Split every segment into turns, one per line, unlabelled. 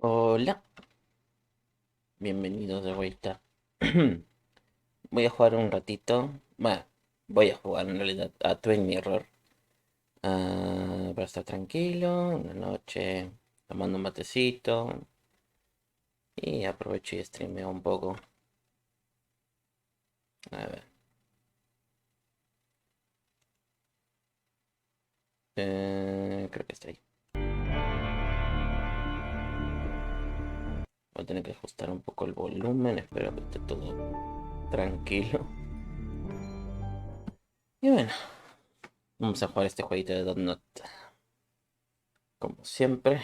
Hola, bienvenidos de vuelta. Voy a jugar un ratito. Bueno, voy a jugar en realidad a Twin Mirror. Para estar tranquilo, una noche, tomando un matecito. Y aprovecho y streameo un poco. A ver. Creo que está ahí. Voy a tener que ajustar un poco el volumen. Espero que esté todo tranquilo. Y bueno, vamos a jugar este jueguito de Not. Como siempre.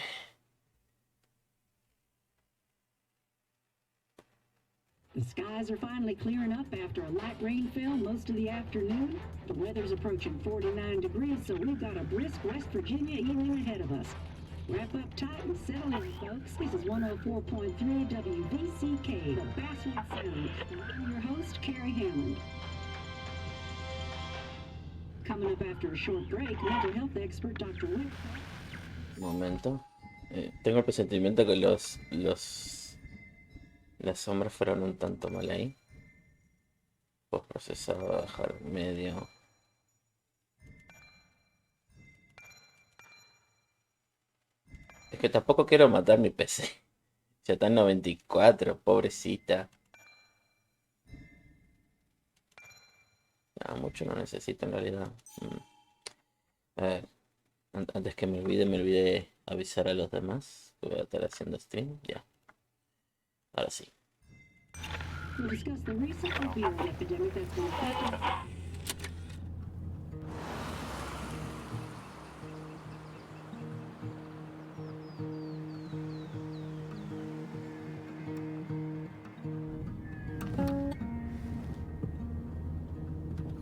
The skies are finally clearing up after a light rainfall most of the afternoon. The weather's approaching 49 degrees, so we've got a brisk West Virginia evening ahead of us. Wrap up tight and settle in, folks. This is 104.3 WVCK, the Basswood Sound. And I'm your host, Carrie Hammond. Coming up after a short break, mental health expert Dr. Wick.
Un momento. Tengo el presentimiento que las sombras fueron un tanto mal ahí. Postprocesado, bajar medio. Es que tampoco quiero matar mi PC. Ya está en 94, pobrecita. Mucho no necesito en realidad. A ver, antes que me olvidé avisar a los demás que voy a estar haciendo stream. Ya, ahora sí.
We'll discuss the recent opioid epidemic that's been affecting.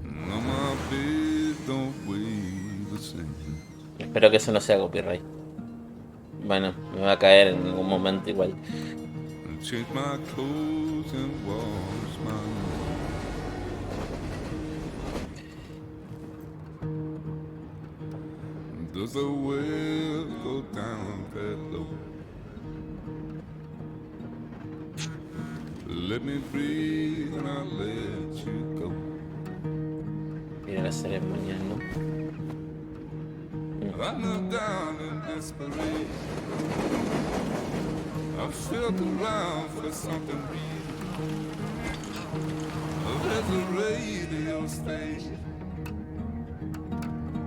No, my bed don't weigh the same.
Espero que eso no sea copyright. Bueno, me va a caer en algún momento igual.
Change my clothes and wash my hands. Does the well go down that low? Let me breathe and I'll let you go.
Ir a la ceremonia, ¿no?
I knelt down in desperation. I felt around for something real. There's a radio station.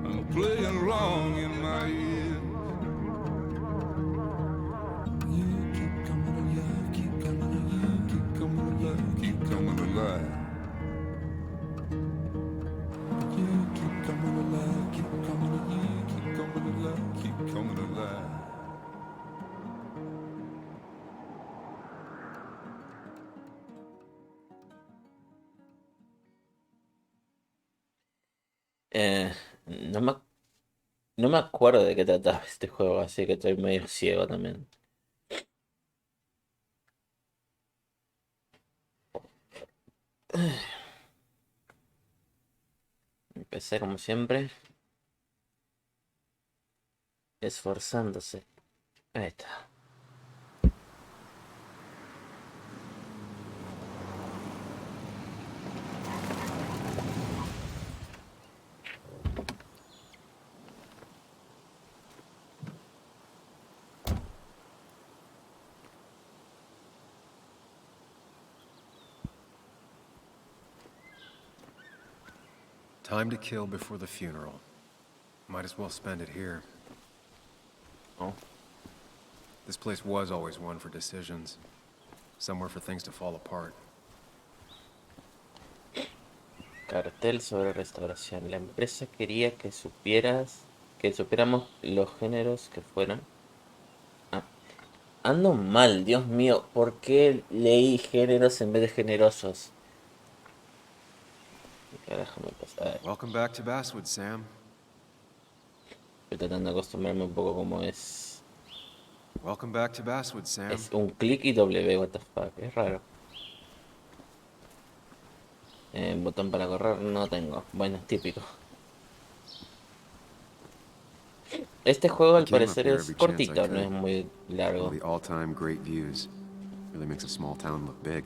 I'm playing wrong in my ear. You keep coming alive, keep coming alive, keep coming alive, keep coming alive. You keep coming alive, keep coming alive, keep coming alive, keep coming alive.
Eh, no me, no me acuerdo de qué trataba este juego, así que estoy medio ciego también. Empecé como siempre, esforzándose. Ahí está.
Time to kill before the funeral. Might as well spend it here.
Oh.
This place was always one for decisions. Somewhere for things to fall apart.
Cartel sobre restauración. La empresa quería que supiéramos los géneros que fueran. Ah, ando mal, Dios mío. ¿Por qué leí géneros en vez de generosos? ¿Qué carajo me pasa? A ver,
Welcome back to Basswood, Sam.
estoy tratando de acostumbrarme un poco como es.
Welcome back to Basswood, Sam.
Es un clic y W, what the fuck. Es raro. Botón para correr no tengo. Bueno, típico. Este juego
I
al
came up
parecer
here
es
every chance I
cortito, no
could.
es muy
One of
largo.
the all-time great views. Really makes a small town look big.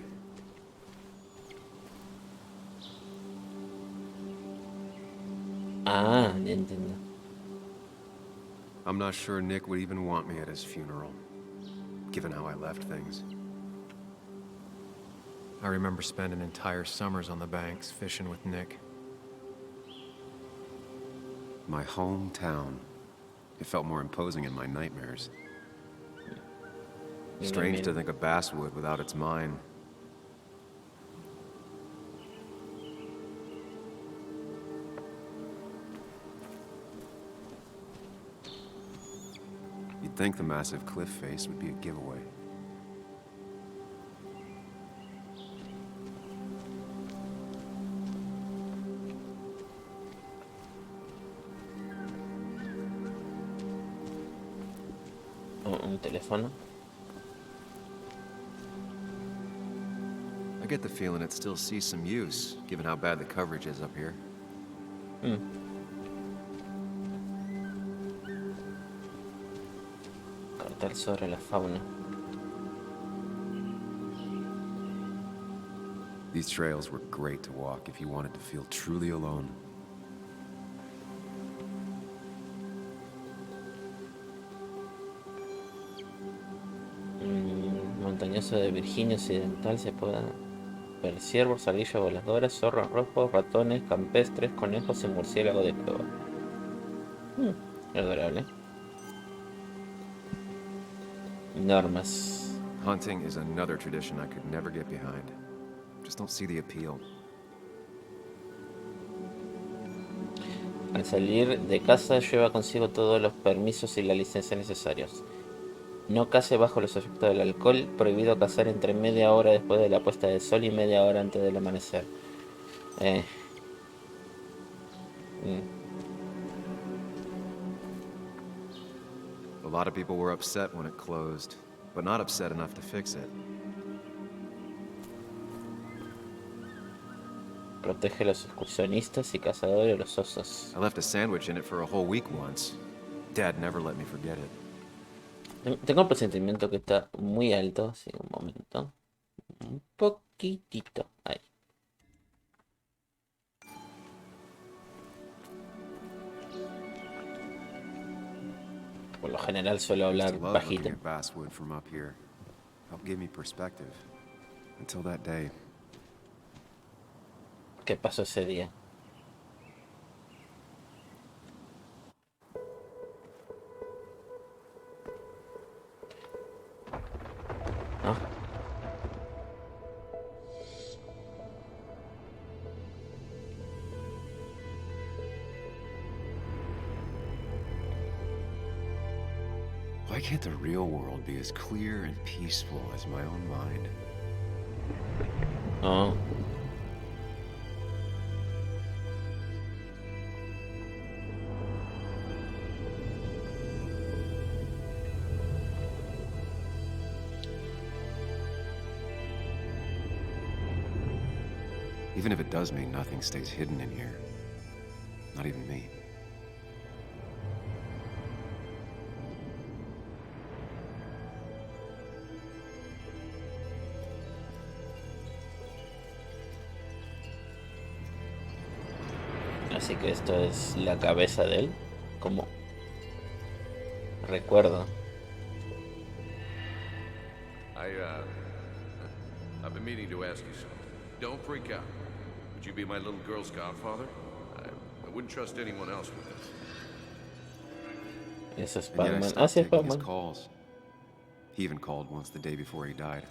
Ah, ya entiendo.
I'm not sure Nick would even want me at his funeral, given how I left things. I remember spending entire summers on the banks fishing with Nick. My hometown. It felt more imposing in my nightmares. Strange to think of Basswood without its mine. You'd think the massive cliff face would be a giveaway.
Un teléfono.
I get the feeling it still sees some use, given how bad the coverage is up here.
Cartel sobre la fauna.
These trails were great to walk if you wanted to feel truly alone.
Montañoso de Virginia Occidental se puede ver ciervos, ardillas voladoras, zorros rojos, ratones, campestres, conejos y murciélago de cueva. Adorable. Normas.
Hunting is another tradition I could never get behind. Just don't see the appeal.
Al salir de casa lleva consigo todos los permisos y la licencia necesarios. No case bajo los efectos del alcohol. Prohibido cazar entre media hora después de la puesta del sol y media hora antes del amanecer.
A lot of people were upset when it closed, but not upset enough to fix it.
Protege a los excursionistas y cazadores de los osos.
I left a sandwich in it for a whole week once. Dad never let me forget it.
Tengo el presentimiento que está muy alto. Sí, un momento. Un poquitito. Ahí. Por lo general suelo hablar
Just love
bajito.
looking at Basswood from up here. Helped give me perspective. Until that day.
¿Qué pasó ese día? ¿No?
Why can't the real world be as clear and peaceful as my own mind?
Oh.
Even if it does mean nothing stays hidden in here. Not even me.
Así que esto es la cabeza de él. Como recuerdo.
I've been meaning to ask you something. Don't freak out. Would you be my little girl's godfather? I wouldn't trust anyone else with this.
Eso es
And yet I
Pac-Man.
stopped
Sí, es
taking his
Pac-Man.
calls. He even called once the day before he died.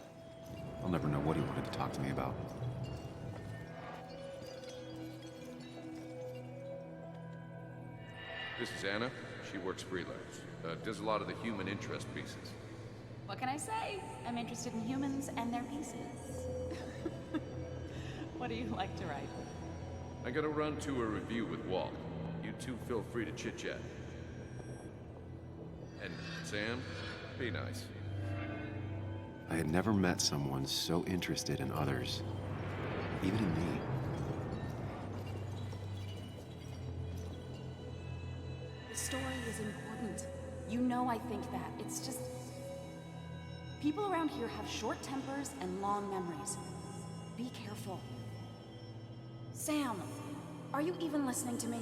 I'll never know what he wanted to talk to me about.
This is Anna. She works freelance. Does a lot of the human interest pieces.
What can I say? I'm interested in humans and their pieces. What do you like to write?
I gotta run to a review with Walt. You two feel free to chit-chat. And Sam, be nice.
I had never met someone so interested in others. Even in me.
The story is important. You know I think that. It's just... people around here have short tempers and long memories. Be careful. Sam, are you even listening to me?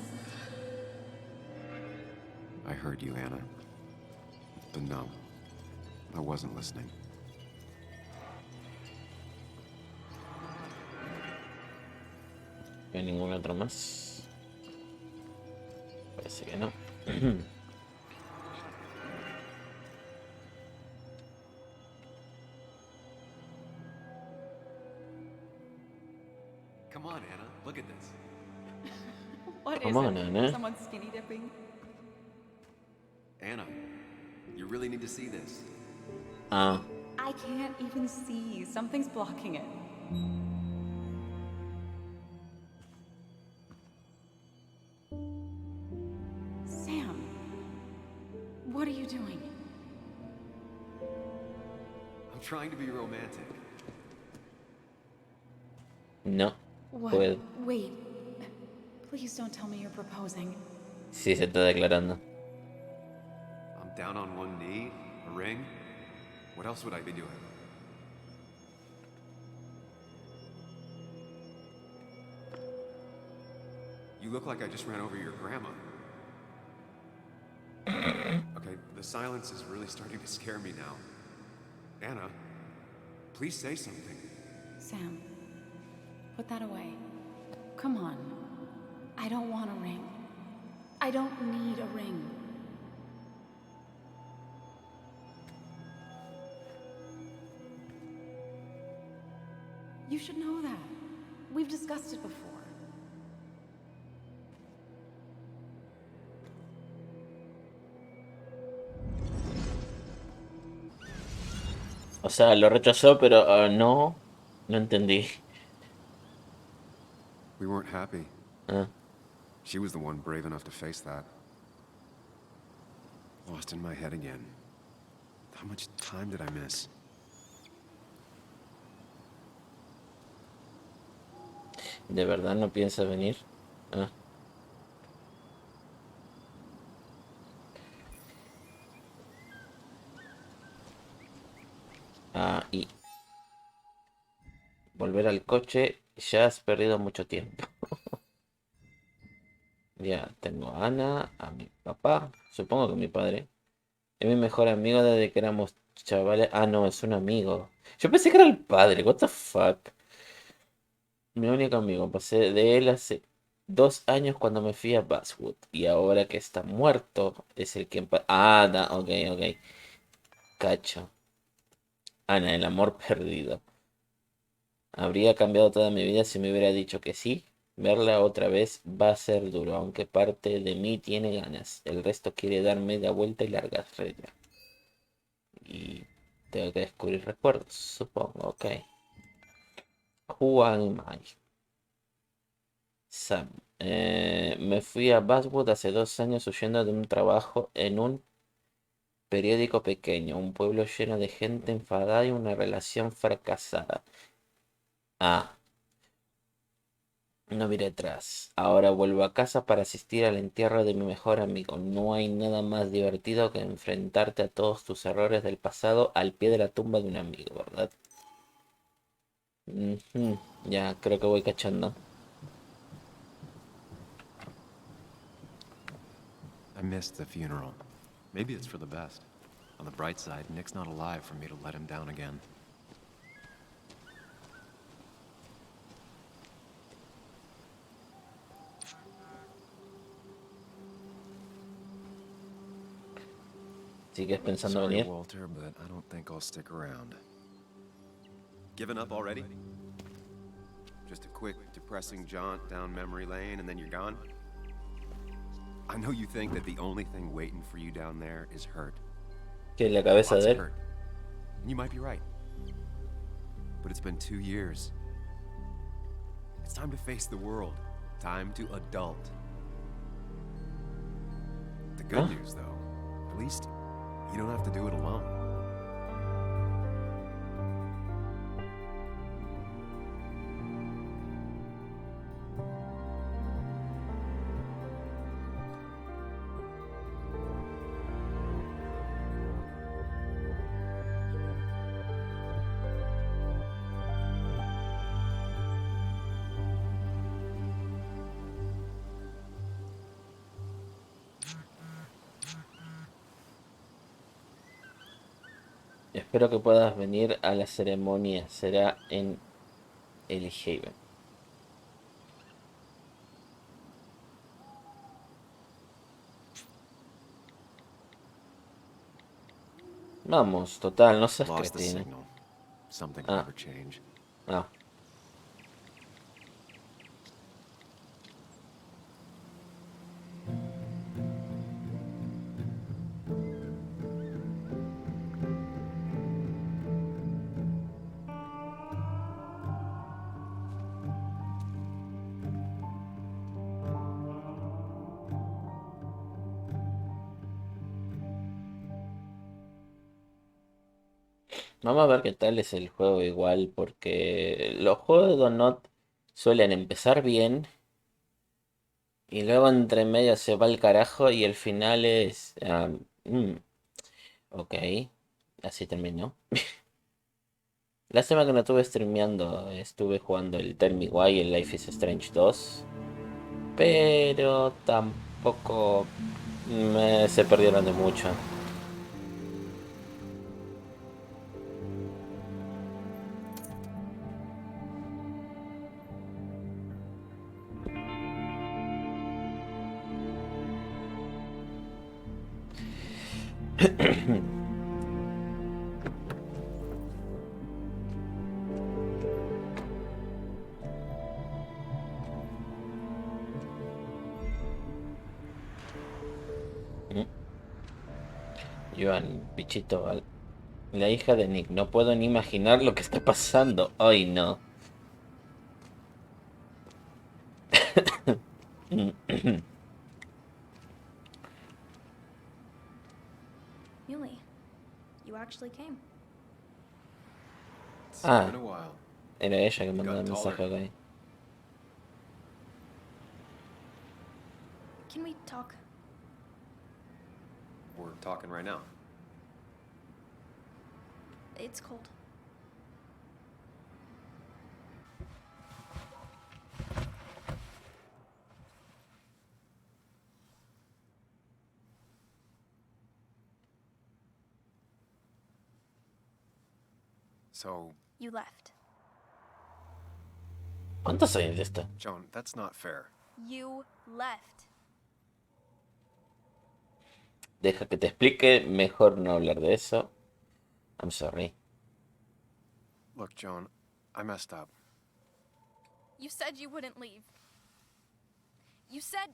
I heard you, Anna. But no, I wasn't listening.
¿No hay ningún otro más? Parece que no.
Come on, Anna, look at this.
What
Come on, Anna.
Someone skinny dipping?
Anna, you really need to see this.
Ah,
I can't even see. Something's blocking it. Sam, what are you doing?
I'm trying to be romantic.
no.
What?
Puedo.
Wait. Please don't tell me you're proposing.
Sí, se está declarando.
I'm down on one knee, a ring. What else would I be doing? You look like I just ran over your grandma. Okay, the silence is really starting to scare me now. Anna, please say something.
Sam, put that away. Come on. I don't want a ring. I don't need a ring. You should know that. We've discussed it before.
O sea, lo rechazó, pero no. No entendí.
We weren't happy.
Ah,
She was the one brave enough to face that. Lost in my head again. How much time did I miss?
¿de verdad no piensa venir? Ah. Ah, y volver al coche, ya has perdido mucho tiempo. Ya tengo a Ana, a mi papá, supongo que mi padre. Es mi mejor amigo desde que éramos chavales. Ah, no, es un amigo. Yo pensé que era el padre, what the fuck. Mi único amigo, pasé de él hace 2 años cuando me fui a Basswood. Y ahora que está muerto, es el que... Ah, ok, ok. Cacho. Ana, el amor perdido. Habría cambiado toda mi vida si me hubiera dicho que sí. Verla otra vez va a ser duro, aunque parte de mí tiene ganas. El resto quiere dar media vuelta y largarse ya. Y tengo que descubrir recuerdos, supongo, ok. Who am I? Sam. Me fui a Basswood hace 2 años huyendo de un trabajo en un periódico pequeño, un pueblo lleno de gente enfadada y una relación fracasada. Ah, no miré atrás. Ahora vuelvo a casa para asistir al entierro de mi mejor amigo. No hay nada más divertido que enfrentarte a todos tus errores del pasado al pie de la tumba de un amigo, ¿verdad? Ujú, ya, creo que voy cachando.
I missed the funeral. Maybe it's for the best. On the bright side, Nick's not alive for me to let him down again.
¿Sigues pensando
Sorry,
venir?
Walter, but I don't think I'll stick around. Given up already? Just a quick, depressing jaunt down memory lane and then you're gone? I know you think that the only thing waiting for you down there is hurt.
¿Que la cabeza
Lots
de
of
él?
hurt. And you might be right. But it's been 2 years. It's time to face the world. Time to adult. The good
Huh?
news, though, at least you don't have to do it alone.
Espero que puedas venir a la ceremonia. Será en el Haven. Vamos, total, no seas
Lost the
cretino.
signal. Something will
Ah,
never change.
ah. Vamos a ver qué tal es el juego igual, porque los juegos de Donut suelen empezar bien y luego entre medio se va el carajo y el final es... ok, así terminó. Lástima que no estuve streameando, estuve jugando el Tell Me Why y el Life is Strange 2, pero tampoco se perdieron de mucho. Joan, bichito, la hija de Nick, no puedo ni imaginar lo que está pasando. Ay, no.
Muley, you actually came.
See you
Ah,
in a while.
era ella que
You've
mandó el
gotten taller.
mensaje, ok.
Can we talk?
We're talking right now.
It's cold.
So,
You left.
¿Cuántos años de esto?
Joan, that's not fair.
You left.
Deja que te explique, mejor no hablar de eso. I'm sorry.
Look, Joan, I messed up.
You said you wouldn't leave. You said.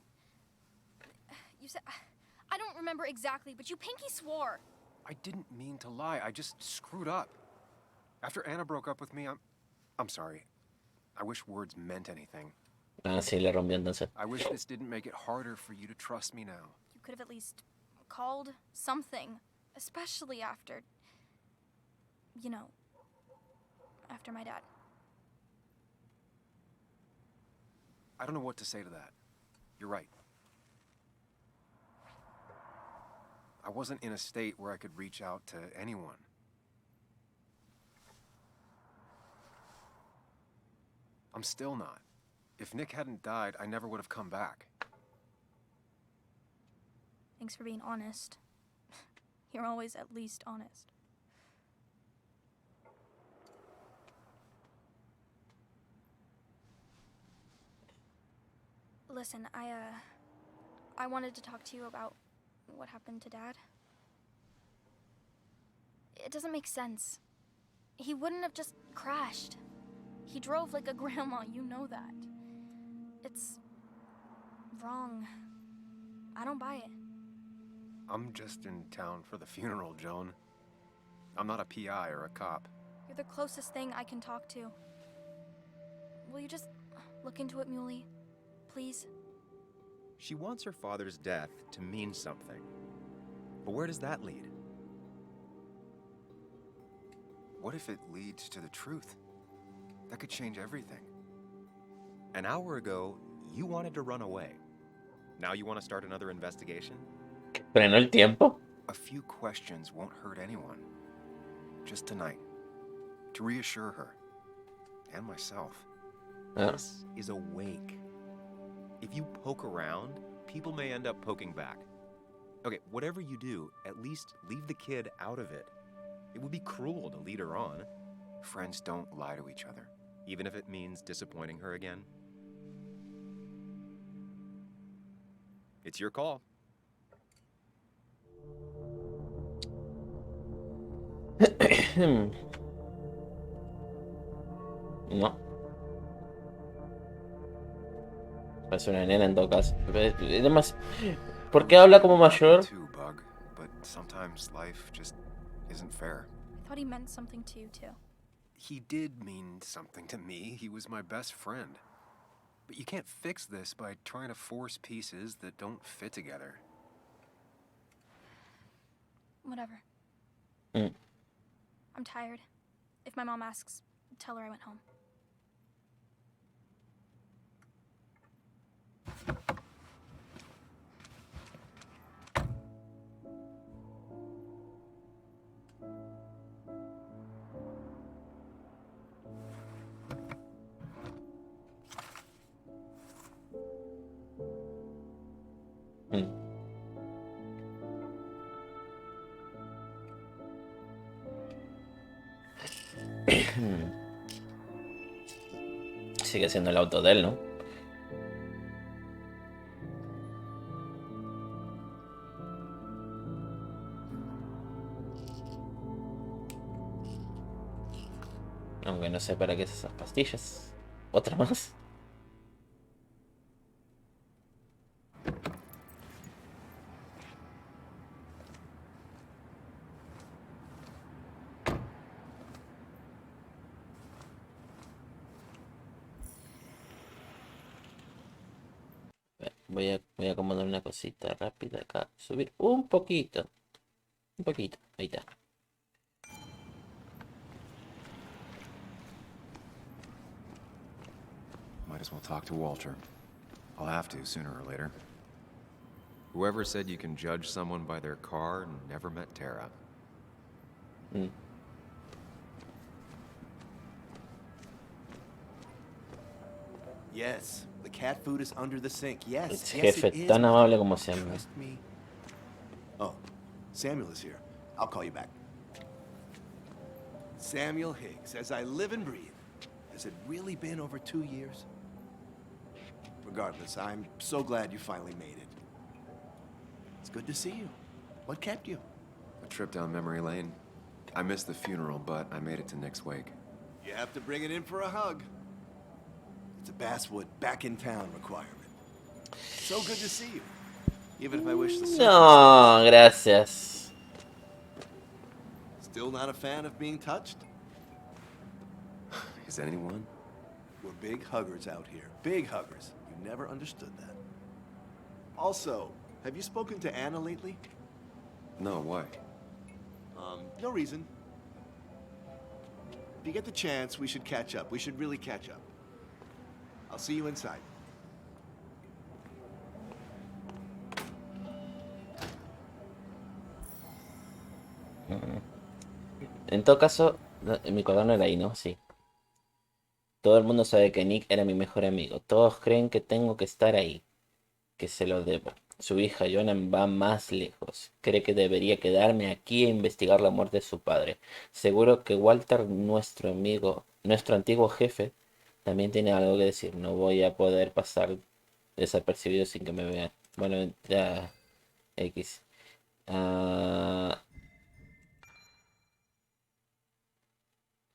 I don't remember exactly, but you pinky swore.
I didn't mean to lie. I just screwed up. After Anna broke up with me, I'm sorry. I wish words meant anything.
Ah, sí, le rompió entonces.
I wish this didn't make it harder for you to trust me now.
You could have at least called something, especially after. You know, after my dad.
I don't know what to say to that. You're right. I wasn't in a state where I could reach out to anyone. I'm still not. If Nick hadn't died, I never would have come back.
Thanks for being honest. You're always at least honest. Listen, I wanted to talk to you about what happened to Dad. It doesn't make sense. He wouldn't have just crashed. He drove like a grandma, you know that. It's wrong. I don't buy it.
I'm just in town for the funeral, Joan. I'm not a PI or a cop.
You're the closest thing I can talk to. Will you just look into it, Muley? Please?
She wants her father's death to mean something. But where does that lead?
What if it leads to the truth? That could change everything.
An hour ago, you wanted to run away. Now you want to start another investigation?
¿Frenó el tiempo?
A few questions won't hurt anyone. Just tonight. To reassure her. And myself.
Ah.
This is a wake. If you poke around, people may end up poking back. Okay, whatever you do, at least leave the kid out of it. It would be cruel to lead her on. Friends don't lie to each other, even if it means disappointing her again. It's your call.
No, es una nena en todo caso. Además, ¿por qué habla como mayor?
Too, Bug, but sometimes life just isn't fair.
I thought he meant something to you, too.
He did mean something to me. He was my best friend. But you can't fix this by trying to force pieces that don't fit together.
Whatever.
Mm.
I'm tired. If my mom asks, tell her I went home.
Mm. Sigue siendo el auto de él, ¿no? Aunque no sé para qué es esas pastillas. ¿Otra más? Voy a acomodar una cosita rápida acá. Subir un poquito. Un poquito. Ahí está.
Might as well talk to Walter. I'll have to sooner or later. Whoever said you can judge someone by their car never met Tara.
Mm.
Yes, the cat food is under the sink. Yes,
Es
yes,
jefe
it is.
tan amable como siempre.
Trust me. Oh, Samuel is here. I'll call you back. Samuel Higgs, as I live and breathe. Has it really been over 2 years? Regardless, I'm so glad you finally made it. It's good to see you. What kept you?
A trip down memory lane. I missed the funeral, but I made it to Nick's wake.
You have to bring it in for a hug. It's a Basswood back in town requirement. So good to see you. Even if I wish the
No, gracias.
Still not a fan of being touched?
Is anyone?
We're big huggers out here. Big huggers. You never understood that. Also, have you spoken to Anna lately?
No, why?
No reason. If you get the chance, we should catch up. We should really catch up. I'll see you inside.
En todo caso, mi cuaderno era ahí, ¿no? Sí. Todo el mundo sabe que Nick era mi mejor amigo. Todos creen que tengo que estar ahí. Que se lo debo. Su hija Joanna va más lejos. Cree que debería quedarme aquí e investigar la muerte de su padre. Seguro que Walter, nuestro amigo, nuestro antiguo jefe, también tiene algo que decir. No voy a poder pasar desapercibido sin que me vean. Bueno, ya X.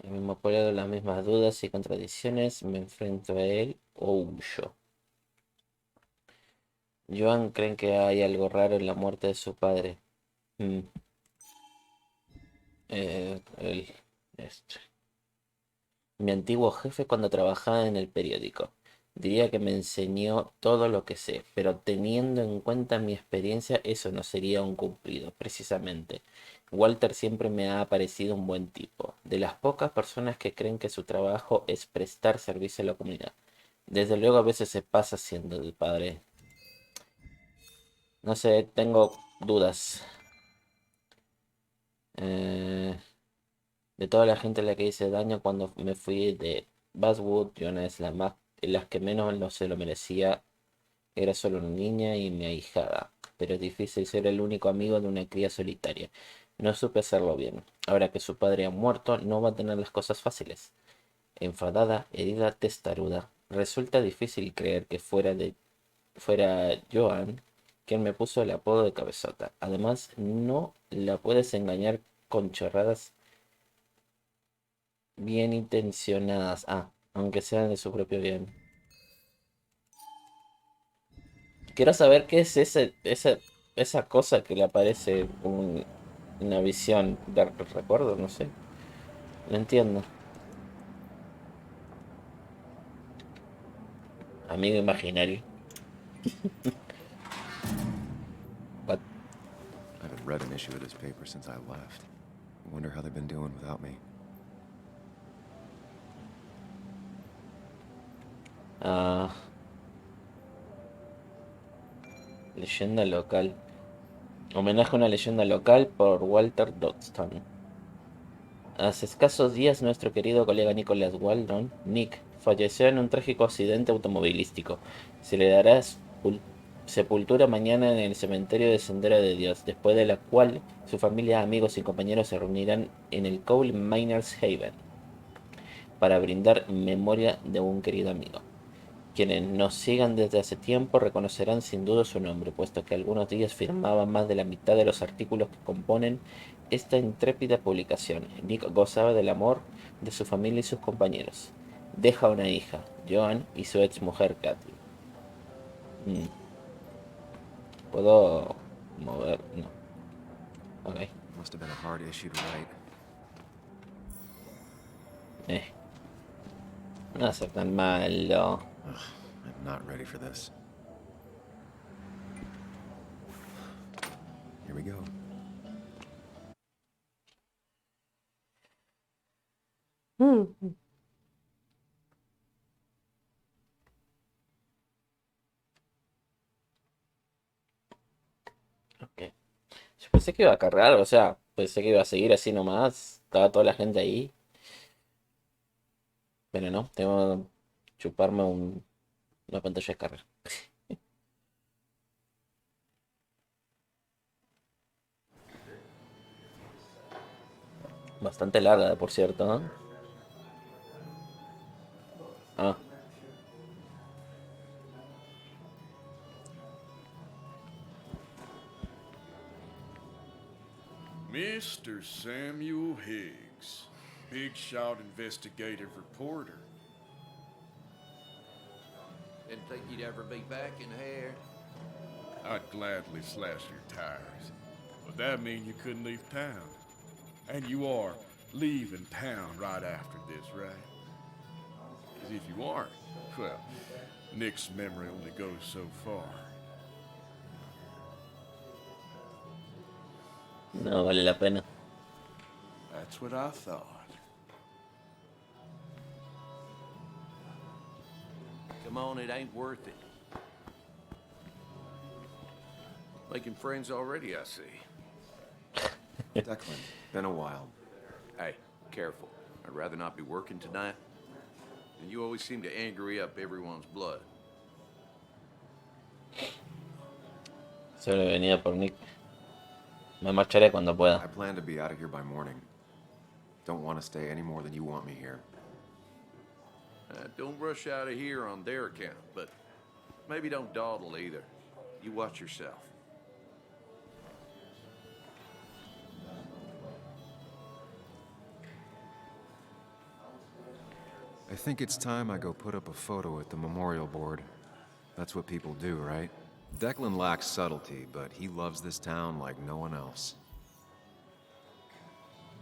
El mismo pueblo de las mismas dudas y contradicciones. Me enfrento a él o huyo. Joan creen que hay algo raro en la muerte de su padre. Mm. Este. Mi antiguo jefe cuando trabajaba en el periódico. Diría que me enseñó todo lo que sé, pero teniendo en cuenta mi experiencia, eso no sería un cumplido, precisamente. Walter siempre me ha parecido un buen tipo, de las pocas personas que creen que su trabajo es prestar servicio a la comunidad. Desde luego a veces se pasa siendo el padre. No sé, tengo dudas. De toda la gente a la que hice daño cuando me fui de Basswood, Jonah es las que menos no se lo merecía. Era solo una niña y mi ahijada. Pero es difícil ser el único amigo de una cría solitaria. No supe hacerlo bien. Ahora que su padre ha muerto, no va a tener las cosas fáciles. Enfadada, herida, testaruda. Resulta difícil creer que fuera Joan quien me puso el apodo de cabezota. Además, no la puedes engañar con chorradas bien intencionadas. Ah, aunque sean de su propio bien. Quiero saber qué es esa cosa que le aparece una visión de recuerdo, no sé. No entiendo. Amigo imaginario. What?
I haven't read an issue of this paper since I left. I wonder how they've been doing without me.
Ah, leyenda local. Homenaje a una leyenda local por Walter Dodgson. Hace escasos días nuestro querido colega Nicholas Waldron, Nick, falleció en un trágico accidente automovilístico. Se le dará sepultura mañana en el cementerio de Sendero de Dios, después de la cual su familia, amigos y compañeros se reunirán en el Coal Miners Haven para brindar memoria de un querido amigo. Quienes nos sigan desde hace tiempo reconocerán sin duda su nombre, puesto que algunos días firmaba más de la mitad de los artículos que componen esta intrépida publicación. Nick gozaba del amor de su familia y sus compañeros. Deja una hija, Joan, y su ex mujer, Kathy. ¿Puedo mover? No. Ok.
Must have been a hard issue to write.
Eh. No va a ser tan malo.
Ugh, I'm not ready for this. Here we go.
Ok. Yo pensé que iba a cargar, o sea, pensé que iba a seguir así nomás. Estaba toda la gente ahí. Pero no, tengo que chuparme una pantalla de carga. Bastante larga, por cierto, ¿no? Ah,
Mr. Samuel Higgs, big shot investigative reporter.
Didn't think you'd ever be back in here.
I'd gladly slash your tires, but that mean you couldn't leave town. And you are leaving town right after this, right? 'Cause if you aren't, well, Nick's memory only goes so far.
no vale la pena.
That's what I thought.
Come on, it ain't worth it. Making friends already, I see.
Declan, been a while.
Hey, careful. I'd rather not be working tonight. And you always seem to angry up everyone's blood.
Solo venía por Nick. Me marcharé cuando
I
pueda.
plan to be out of here by morning. Don't want to stay any more than you want me here.
Don't rush out of here on their account, but maybe don't dawdle either. You watch yourself.
I think it's time I go put up a photo at the memorial board. That's what people do, right? Declan lacks subtlety, but he loves this town like no one else.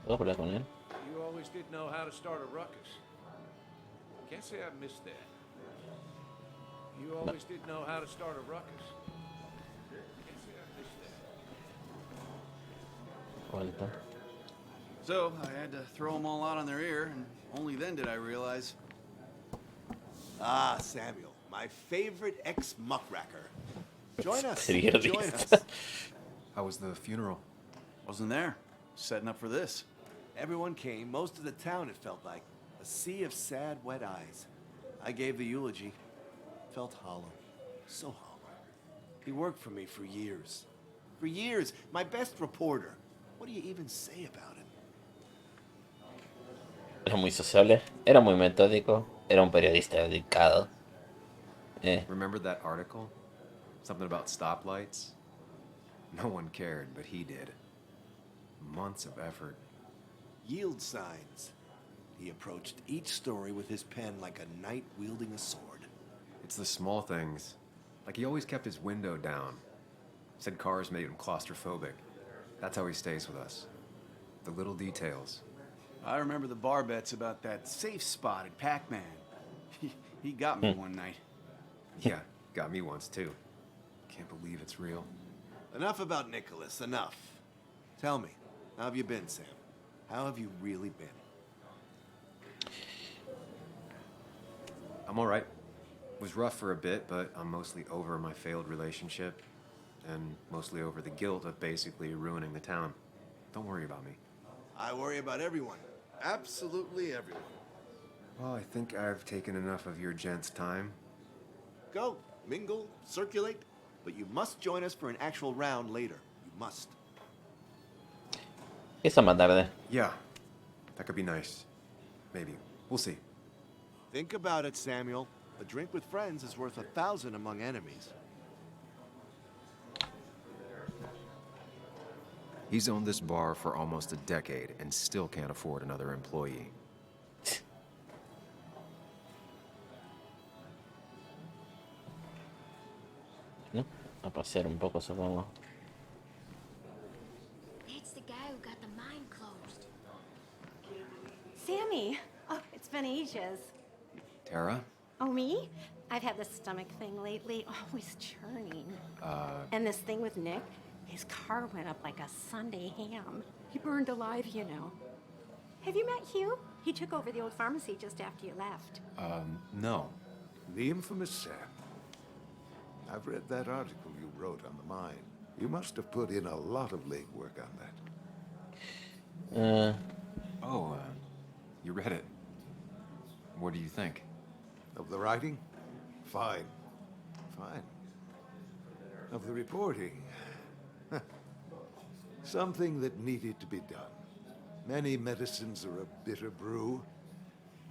¿Puedo hablar con él?
You always did know how to start a ruckus. Can't say I missed that. You always did know how to start a ruckus. Can't say I missed that.
Vuelta.
So I had to throw them all out on their ear, and only then did I realize.
Ah, Samuel, my favorite ex-muckracker. Join us.
Periodista.
Join us.
How was the funeral?
Wasn't there. Setting up for this.
Everyone came, most of the town, it felt like. A sea of sad, wet eyes. I gave the eulogy. Felt hollow. So hollow. He worked for me for years. For years. My best reporter. What do you even say about him?
Era muy sociable, era muy metódico, era un periodista dedicado.
Remember that article? Something about stoplights? No one cared, but he did. Months of effort.
Yield signs. He approached each story with his pen like a knight wielding a sword.
It's the small things. Like he always kept his window down. Said cars made him claustrophobic. That's how he stays with us. The little details.
I remember the bar bets about that safe spot at Pac-Man. He got me one night.
Yeah, got me once too. Can't believe it's real.
Enough about Nicholas, enough. Tell me, how have you been, Sam? How have you really been?
I'm alright. Was rough for a bit, but I'm mostly over my failed relationship. And mostly over the guilt of basically ruining the town. Don't worry about me.
I worry about everyone. Absolutely everyone.
Well, I think I've taken enough of your gents' time.
Go, mingle, circulate, but you must join us for an actual round later. You must.
Esa más tarde.
Yeah, that could be nice. Maybe. We'll see.
Think about it, Samuel. A drink with friends is worth 1,000 among enemies.
He's owned this bar for almost a decade and still can't afford another employee.
¿No? A pasear un poco, supongo.
It's the guy who got the mine closed.
Sammy! Oh, it's been ages.
Tara?
Oh, me? I've had this stomach thing lately, always churning. And this thing with Nick, his car went up like a Sunday ham. He burned alive, you know. Have you met Hugh? He took over the old pharmacy just after you left.
No.
The infamous Sam. I've read that article you wrote on the mine. You must have put in a lot of legwork on that.
You read it. What do you think?
Of the writing? Fine. Fine. Of the reporting? Something that needed to be done. Many medicines are a bitter brew,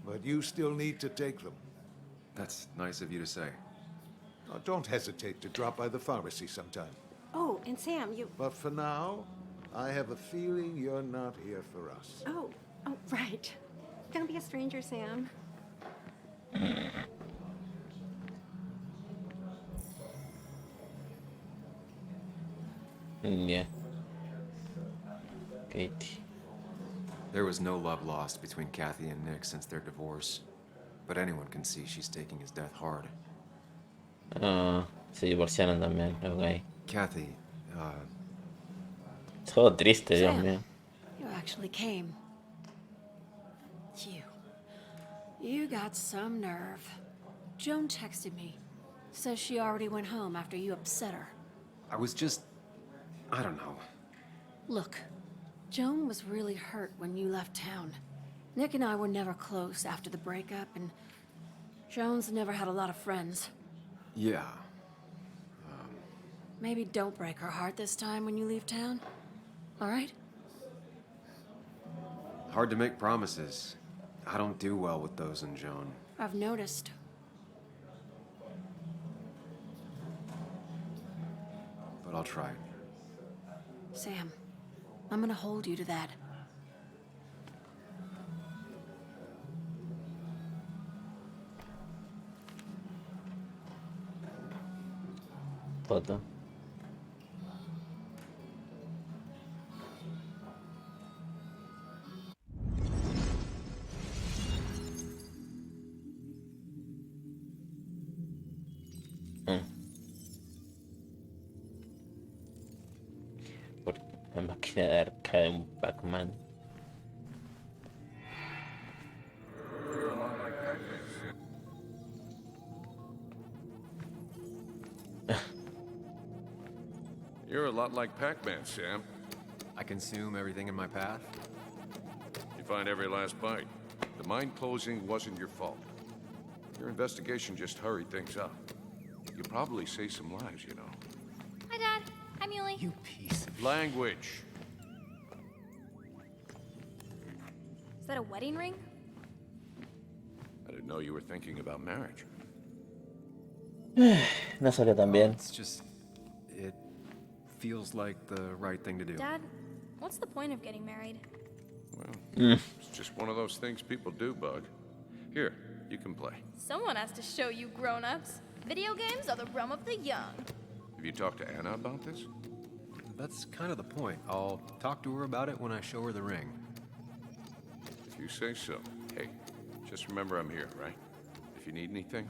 but you still need to take them.
That's nice of you to say.
Now, don't hesitate to drop by the pharmacy sometime.
Oh, and Sam, you...
But for now, I have a feeling you're not here for us.
Oh, right. Don't be a stranger, Sam.
Yeah. Katie.
There was no love lost between Kathy and Nick since their divorce. But anyone can see she's taking his death hard.
Se divorciaron también, ok.
Kathy,
Todo triste, Dios
Sam,
mío.
you actually came. You got some nerve. Joan texted me. Says she already went home after you upset her.
I was just... I don't know.
Look, Joan was really hurt when you left town. Nick and I were never close after the breakup, and Joan's never had a lot of friends.
Yeah.
Maybe don't break her heart this time when you leave town. All right?
Hard to make promises. I don't do well with those in Joan.
I've noticed.
But I'll try.
Sam, I'm gonna hold you to that.
Foto. Por la máquina de arcade de un Pac-Man.
You're a lot like Pac-Man, Sam.
I consume everything in my path?
You find every last bite. The mine closing wasn't your fault. Your investigation just hurried things up. You probably saved some lives, you know.
Hi, Dad. Hi, Muley.
You piece of...
Language.
Is that a wedding ring?
I didn't know you were thinking about marriage.
No salió tan bien.
It's just... it feels like the right thing to do.
Dad, what's the point of getting married?
Well, it's just one of those things people do, Bug. Here, you can play.
Someone has to show you grown-ups. Video games are the realm of the young.
Have you talked to Anna about this?
That's kind of the point. I'll talk to her about it when I show her the ring.
If you say so. Hey, just remember I'm here, right? If you need anything.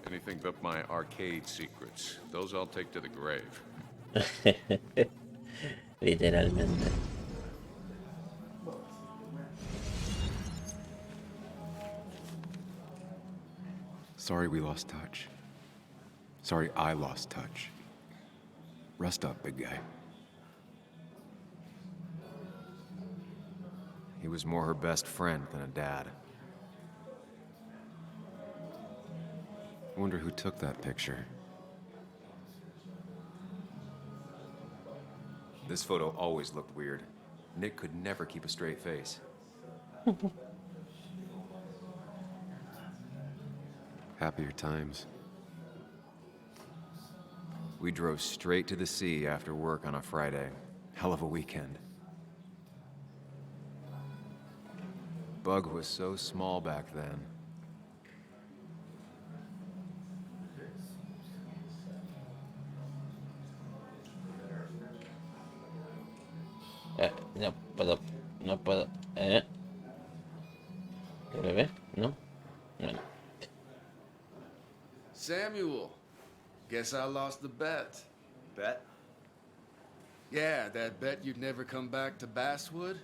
Anything but my arcade secrets. Those I'll take to the grave.
Literalmente.
Sorry we lost touch. Sorry I lost touch. Rest up, big guy. He was more her best friend than a dad. I wonder who took that picture. This photo always looked weird. Nick could never keep a straight face. Happier times. We drove straight to the sea after work on a Friday. Hell of a weekend. Bug was so small back then.
No puedo. No puedo. ¿W? No. Bueno.
Samuel, guess I lost the bet.
Bet?
Yeah, that bet you'd never come back to Basswood?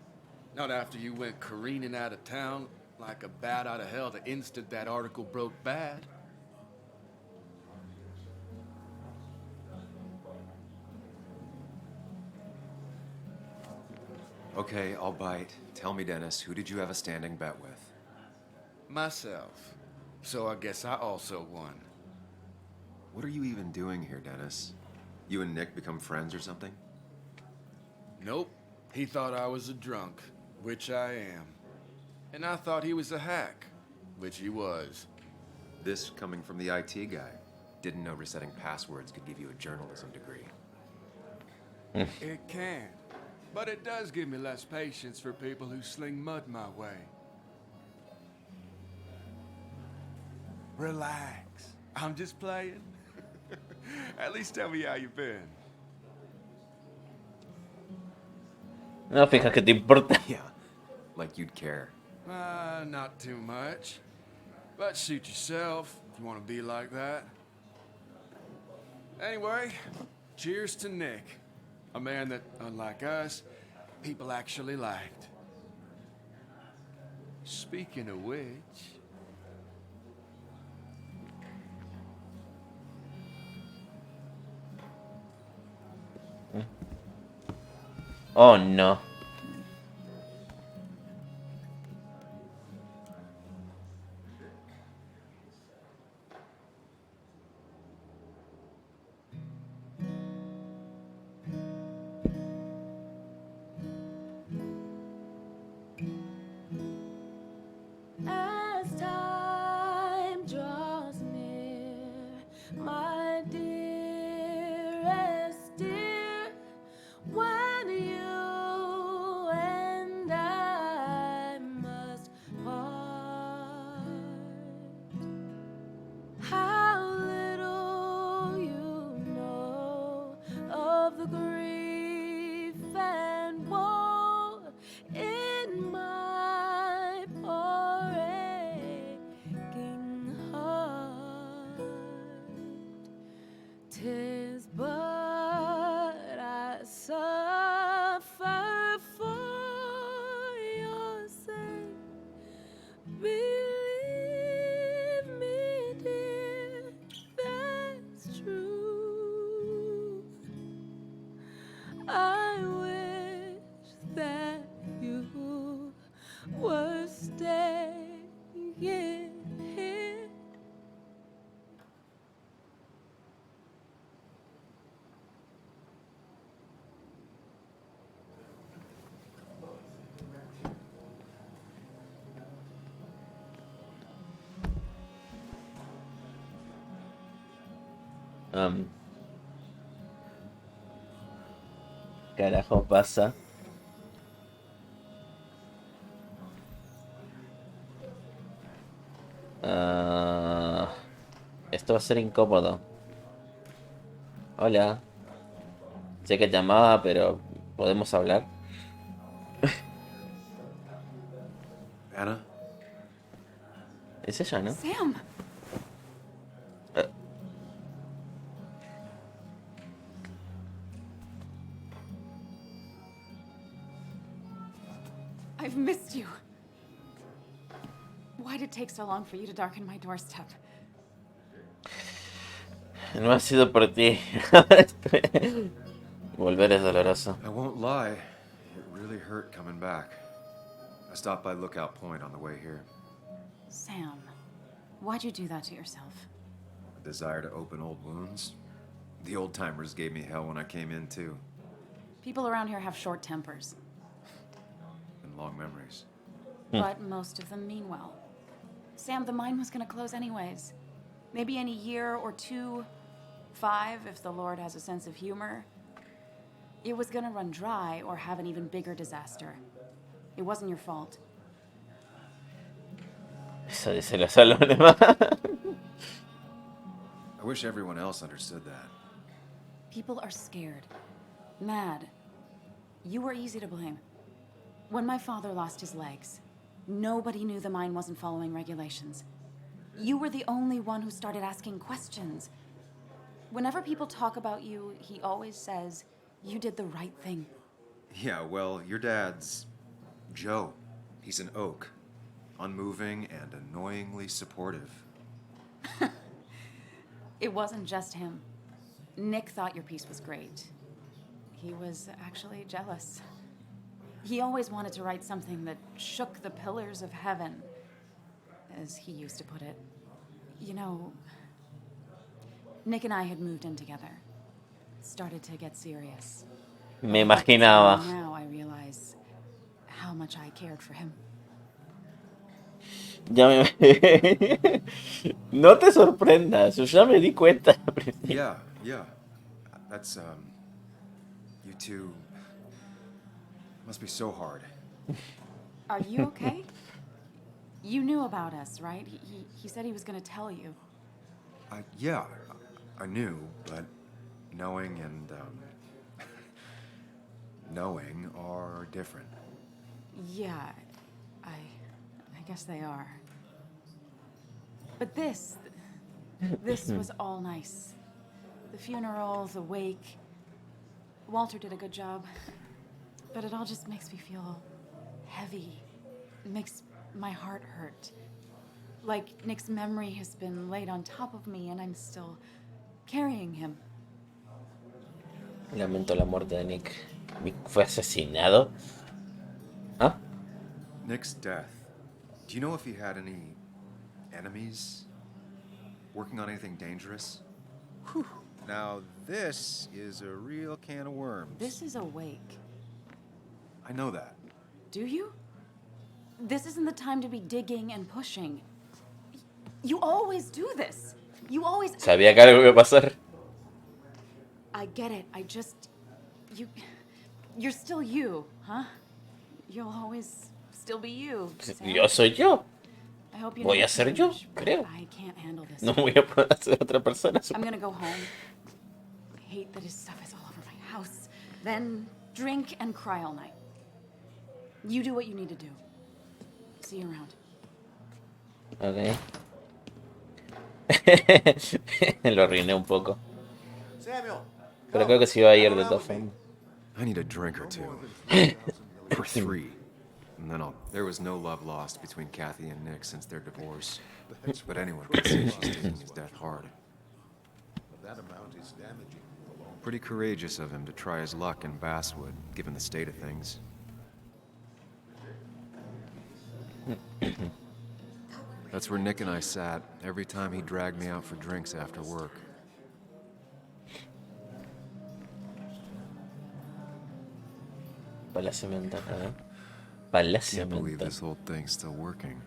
Not after you went careening out of town like a bat out of hell the instant that article broke bad.
Okay, I'll bite. Tell me, Dennis, who did you have a standing bet with?
Myself. So I guess I also won.
What are you even doing here, Dennis? You and Nick become friends or something?
Nope. He thought I was a drunk, which I am. And I thought he was a hack, which he was.
This coming from the IT guy. Didn't know resetting passwords could give you a journalism degree.
It can. But it does give me less patience for people who sling mud my way. Relax. I'm just playing. At least tell me how you've been.
No, fija que te importa.
Yeah, like you'd care.
Not too much. But suit yourself if you want to be like that. Anyway, cheers to Nick. A man that, unlike us, people actually liked. Speaking of which...
Oh no.
As time draws near, my dearest dear, when you and I must part, how little you know of the grief and woe in my poor aching heart. 'Tis but I suffer for your sake. Believe me, dear, that's true.
Am, carajo pasa? Ah, esto va a ser incómodo. Hola. Sé que te llamaba, pero ¿podemos hablar?
Anna?
Es ella, ¿no?
Sam!
Eh,
I've missed you. Why'd it take so long for you to darken my doorstep?
no ha sido por ti. Volver es doloroso.
I won't lie, it really hurt coming back. I stopped by Lookout Point on the way here.
Sam, why'd you do that to yourself?
A desire to open old wounds. The old timers gave me hell when I came in, too.
People around here have short tempers,
And long memories.
but most of them mean well. Sam, the mine was gonna close anyways. Maybe in a year or 2, 5, if the Lord has a sense of humor. It was gonna run dry or have an even bigger disaster. It wasn't your fault.
Eso dice los alumnos.
I wish everyone else understood that.
People are scared, mad. You were easy to blame. When my father lost his legs, nobody knew the mine wasn't following regulations. You were the only one who started asking questions. Whenever people talk about you, he always says, you did the right thing.
Yeah, well, your dad's Joe. He's an oak. Unmoving and annoyingly supportive.
It wasn't just him. Nick thought your piece was great. He was actually jealous. He always wanted to write something that shook the pillars of heaven, as he used to put it. You know, Nick and I had moved in together. Started to get serious.
Me imaginaba.
Now I realize how much I cared for him.
Ya me... No te sorprendas, yo ya me di cuenta.
Yeah. That's, you two must be so hard.
Are you okay? You knew about us, right? He said he was gonna tell you.
Yeah, I knew, but knowing and, knowing are different.
Yeah, I guess they are. But this was all nice. The funeral, the wake. Walter did a good job. But it all just makes me feel heavy. It makes my heart hurt. Like Nick's memory has been laid on top of me and I'm still carrying him.
Lamento la muerte de Nick. Nick fue asesinado. ¿Ah?
Nick's death. Do you know if he had any enemies? Working on anything dangerous? Whew. Now, this is a real can of worms.
This is a wake.
I know that.
Do you? This isn't the time to be digging and pushing. You always do this. You always...
Sabía que algo iba a pasar.
I get it. I just... You're still you, huh? You'll always still be you, Sam.
Yo soy yo.
I hope you
Voy
never
a ser yo,
change, but
creo.
I can't handle this.
No voy a poder ser otra persona.
I'm gonna go home. I hate that his stuff is all over my house. Then drink and cry all night. You do what you need to do. See you around.
Ok. Lo arruiné un poco.
Samuel,
Pero creo que se iba a ir de todas formas.
I need a drink or two. Or 3. And then There was no love lost between Kathy and Nick since their divorce. But anyone can see she's taking his death hard.
That amount is damaging.
Pretty courageous of him to try his luck in Basswood, given the state of things. That's where Nick and I sat every time he dragged me out for drinks after work.
Palacio mental, a ver. Palacio
Can't believe
mental.
this whole thing's still working.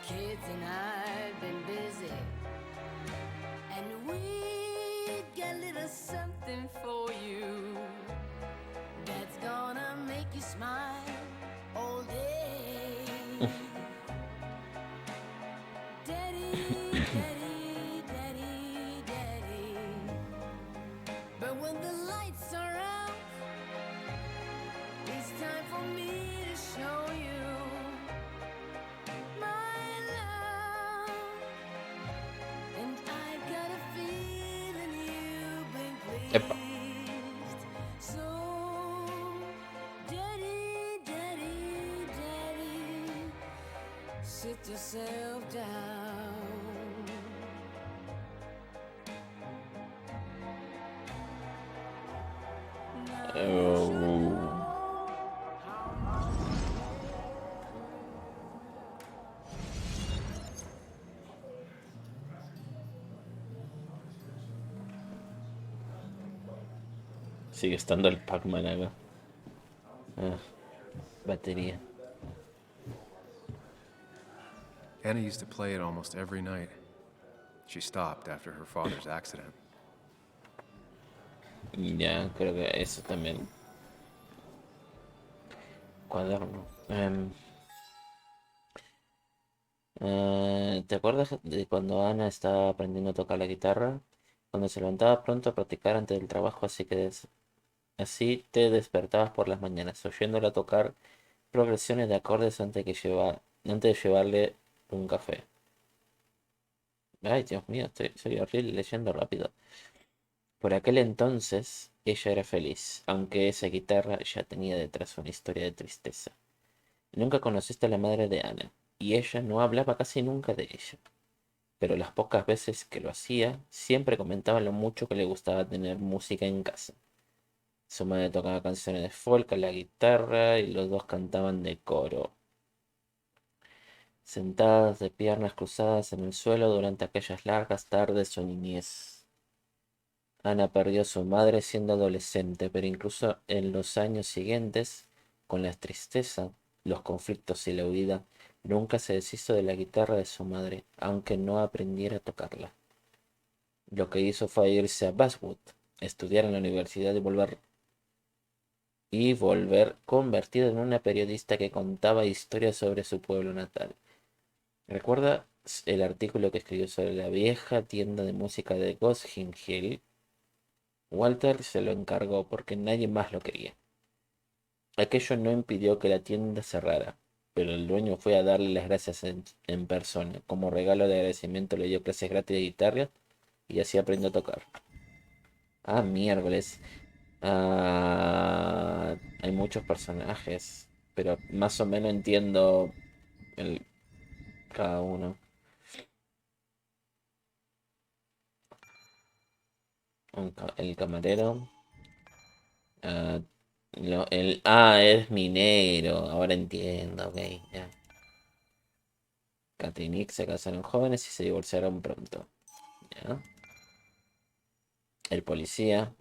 kids and I've been busy, and we got a little something for you that's gonna make you smile all day. Daddy, daddy, daddy, daddy. But when the lights are out, it's time for me to show you my love. And I've got a feeling you've been
Epa.
pleased. So, daddy, daddy, daddy, sit yourself down.
Sigue estando el Pac-Man acá. Ah, batería.
Anna used to play it almost every night. She stopped after her father's accident.
Ya, creo que eso también. Cuaderno. ¿Te acuerdas de cuando Ana estaba aprendiendo a tocar la guitarra? Cuando se levantaba pronto a practicar antes del trabajo, así te despertabas por las mañanas, oyéndola tocar progresiones de acordes antes de llevarle un café. Ay, Dios mío, soy horrible leyendo rápido. Por aquel entonces, ella era feliz, aunque esa guitarra ya tenía detrás una historia de tristeza. Nunca conociste a la madre de Ana, y ella no hablaba casi nunca de ella. Pero las pocas veces que lo hacía, siempre comentaba lo mucho que le gustaba tener música en casa. Su madre tocaba canciones de folk a la guitarra y los dos cantaban de coro, sentadas de piernas cruzadas en el suelo durante aquellas largas tardes de su niñez. Ana perdió a su madre siendo adolescente, pero incluso en los años siguientes, con la tristeza, los conflictos y la huida, nunca se deshizo de la guitarra de su madre, aunque no aprendiera a tocarla. Lo que hizo fue irse a Basswood, estudiar en la universidad y volver convertida en una periodista que contaba historias sobre su pueblo natal. ¿Recuerda el artículo que escribió sobre la vieja tienda de música de Ghost Hill? Walter se lo encargó porque nadie más lo quería. Aquello no impidió que la tienda cerrara, pero el dueño fue a darle las gracias en persona. Como regalo de agradecimiento le dio clases gratis de guitarra y así aprendió a tocar. Ah, miércoles. Hay muchos personajes, pero más o menos entiendo cada uno. El camarero. Ah, es minero. Ahora entiendo, ok. Ya. Kat y Nick se casaron jóvenes y se divorciaron pronto. Ya. El policía.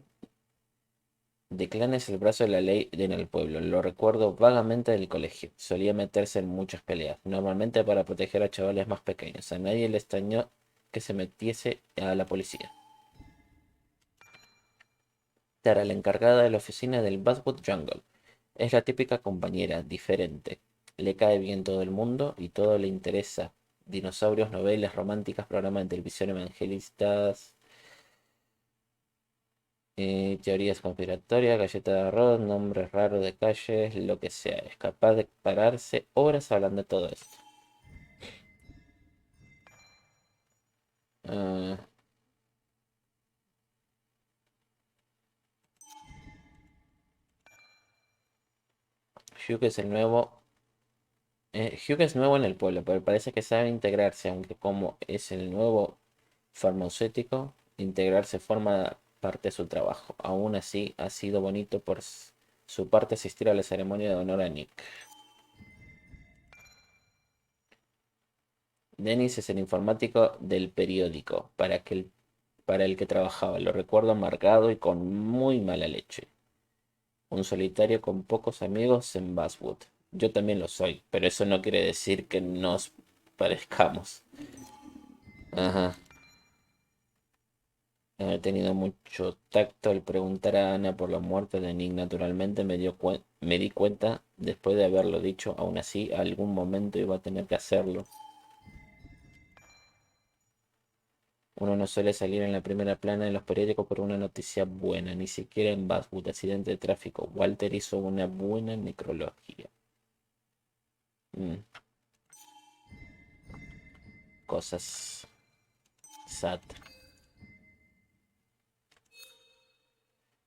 Declan es el brazo de la ley en el pueblo. Lo recuerdo vagamente del colegio. Solía meterse en muchas peleas, normalmente para proteger a chavales más pequeños. A nadie le extrañó que se metiese a la policía. Tara, la encargada de la oficina del Basswood Jungle. Es la típica compañera, diferente. Le cae bien todo el mundo y todo le interesa. Dinosaurios, novelas románticas, programas de televisión evangelistas, teorías conspiratorias, galleta de arroz, nombres raros de calles, lo que sea. Es capaz de pararse horas hablando de todo esto. Ah, Hugh es el nuevo. Hugh es nuevo en el pueblo, pero parece que sabe integrarse, aunque como es el nuevo farmacéutico, integrarse forma parte de su trabajo. Aún así, ha sido bonito por su parte asistir a la ceremonia de honor a Nick. Dennis es el informático del periódico para el que trabajaba. Lo recuerdo amargado y con muy mala leche. Un solitario con pocos amigos en Basswood. Yo también lo soy, pero eso no quiere decir que nos parezcamos. Ajá. He tenido mucho tacto al preguntar a Ana por la muerte de Nick. Naturalmente me di cuenta después de haberlo dicho. Aún así, algún momento iba a tener que hacerlo. Uno no suele salir en la primera plana de los periódicos por una noticia buena. Ni siquiera en Bathwood, accidente de tráfico. Walter hizo una buena necrología. Cosas sad.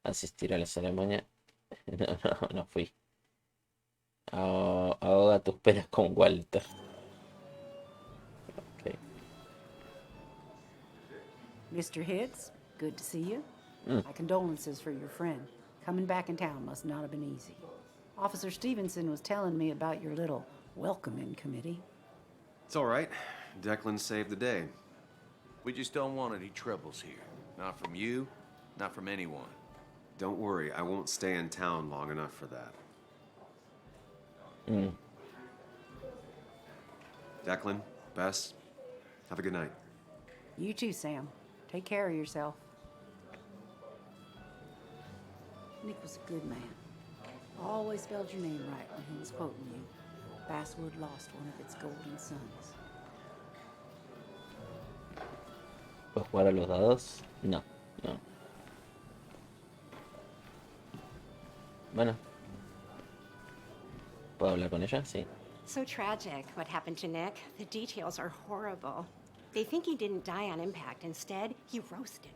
Asistir a la ceremonia. No fui. Ahoga tus penas con Walter. Okay.
Mr. Hicks, good to see you. My condolences for your friend. Coming back in town must not have been easy. Officer Stevenson was telling me about your little welcoming committee.
It's all right. Declan saved the day.
We just don't want any troubles here. Not from you, not from anyone.
Don't worry, I won't stay in town long enough for that. Declan, Bess, have a good night.
You too, Sam. Take care of yourself. Nick was a good man. Always spelled your name right when he was quoting you. Basswood lost one of its golden sons.
¿Puedes jugar a los dados? No. Bueno. ¿Puedo hablar con ella? Sí.
So tragic what happened to Nick. The details are horrible. They think he didn't die on impact. Instead, he roasted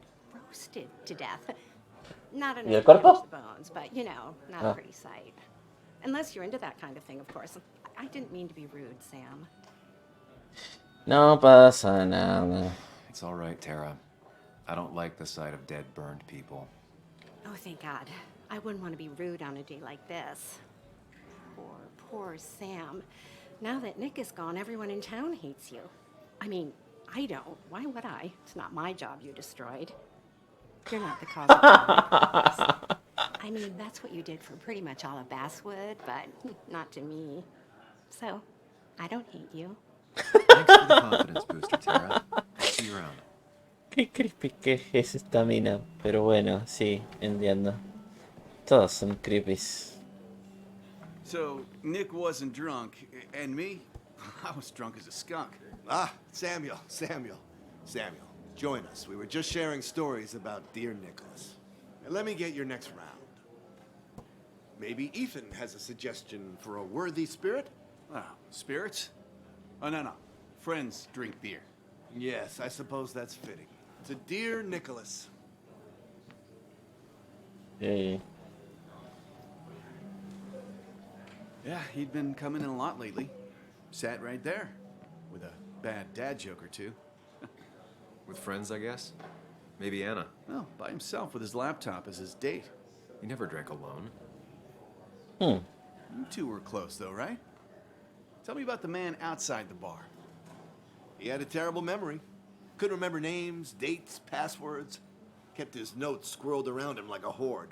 to death. Not enough to damage the bones, but you know, not a pretty sight. Unless you're into that kind of thing, of course. I didn't mean to be rude, Sam.
No pasa nada.
It's all right, Tara. I don't like the sight of dead, burned people.
Oh, thank God. I wouldn't want to be rude on a day like this. Poor Sam. Now that Nick is gone, everyone in town hates you. I mean, I don't. Why would I? It's not my job you destroyed. You're not the cause of it. I mean, that's what you did for pretty much all of Basswood, but not to me. So, I don't hate you.
Thanks for the confidence booster, Tara. See you around.
Qué creepy que es esta mina. Pero bueno, sí, entiendo. Todos son creepies.
So, Nick wasn't drunk, and me? I was drunk as a skunk.
Ah, Samuel. Join us. We were just sharing stories about dear Nicholas. And let me get your next round. Maybe Ethan has a suggestion for a worthy spirit?
Oh, spirits? Oh, no. Friends drink beer.
Yes, I suppose that's fitting. To dear Nicholas.
Hey.
Yeah, he'd been coming in a lot lately. Sat right there. With a bad dad joke or two.
With friends, I guess? Maybe Anna.
No, by himself with his laptop as his date.
He never drank alone.
You two were close, though, right? Tell me about the man outside the bar.
He had a terrible memory. Couldn't remember names, dates, passwords. Kept his notes squirreled around him like a hoard.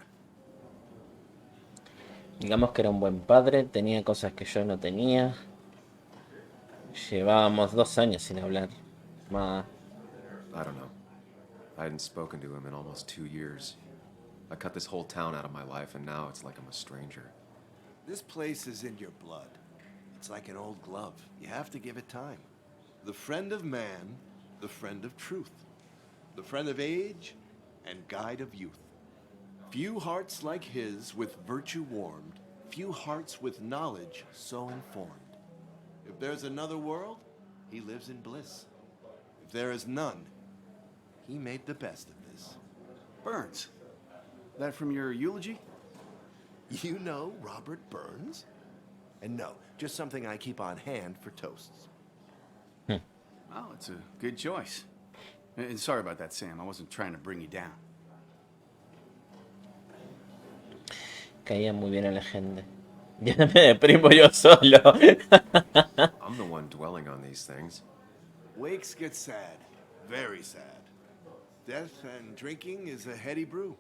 Digamos que era un buen padre, tenía cosas que yo no tenía. Llevábamos 2 años sin hablar.
I don't know. I hadn't spoken to him in almost 2 years. I cut this whole town out of my life, and now it's like I'm a stranger.
This place is in your blood. It's like an old glove. You have to give it time. The friend of man, the friend of truth. The friend of age, and guide of youth. Few hearts like his with virtue warmed. Few hearts with knowledge so informed. If there's another world, he lives in bliss. If there is none, he made the best of this.
Burns. That from your eulogy?
You know Robert Burns? And no, just something I keep on hand for toasts.
Oh, it's a good choice. And sorry about that, Sam. I wasn't trying to bring you down.
Caía muy bien a la gente. Ya me deprimo yo solo.
I'm the one dwelling on these things.
Wakes get sad. Very sad. Death and drinking is a heady brew.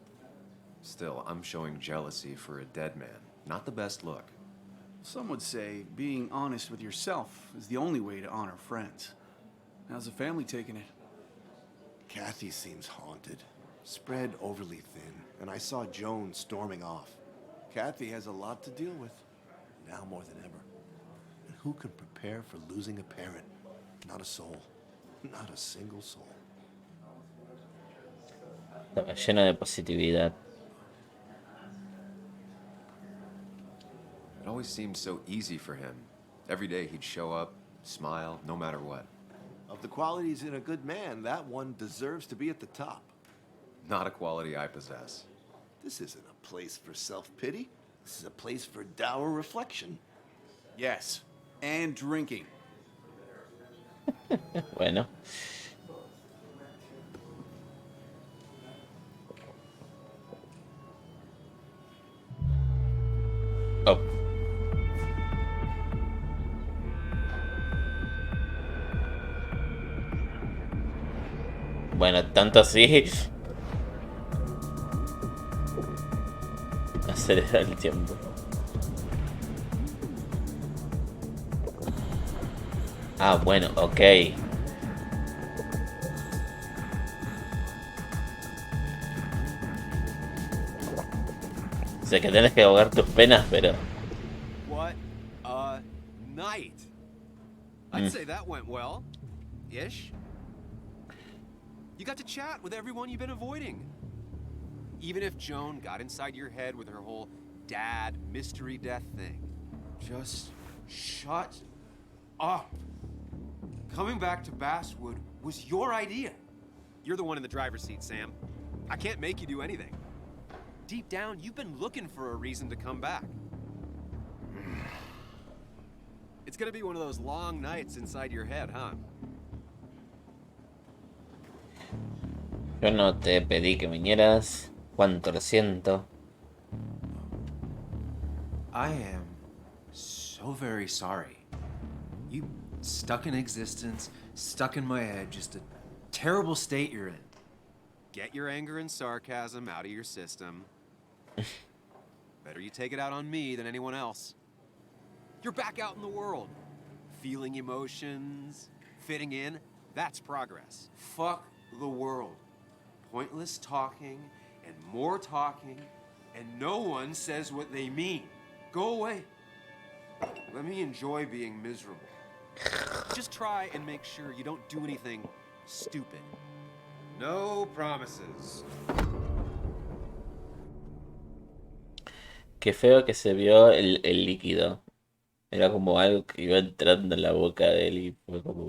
Still, I'm showing jealousy for a dead man. Not the best look.
Some would say being honest with yourself is the only way to honor friends. How's the family taking it?
Kathy seems haunted, spread overly thin, and I saw Joan storming off. Kathy has a lot to deal with, now more than ever. And who can prepare for losing a parent? Not a soul. Not a single soul.
Estaba lleno de positividad.
It always seemed so easy for him. Every day he'd show up, smile, no matter what.
Of the qualities in a good man, that one deserves to be at the top.
Not a quality I possess.
This isn't a place for self-pity. This is a place for dour reflection.
Yes, and drinking.
Bueno. Oh. Bueno, tanto así. Acelerar el tiempo. Ah, bueno, ok. Sé que tenés que ahogar tus penas, pero...
What a night! I'd say that went well. Ish. You got to chat with everyone you've been avoiding. Even if Joan got inside your head with her whole dad mystery death thing. Just shut up. Coming back to Basswood was your idea. You're the one in the driver's seat, Sam. I can't make you do anything. Deep down, you've been looking for a reason to come back. It's gonna be one of those long nights inside your head, huh?
Yo no te pedí que vinieras. ¿Cuánto lo siento?
I am so very sorry. You stuck in existence, stuck in my head, just a terrible state you're in. Get your anger and sarcasm out of your system. Better you take it out on me than anyone else. You're back out in the world. Feeling emotions, fitting in, that's progress. Fuck the world. Pointless talking and more talking, and no one says what they mean. Go away. Let me enjoy being miserable. Just try and make sure you don't do anything stupid. No promises.
Qué feo que se vio el líquido. Era como algo que iba entrando en la boca de él y fue como...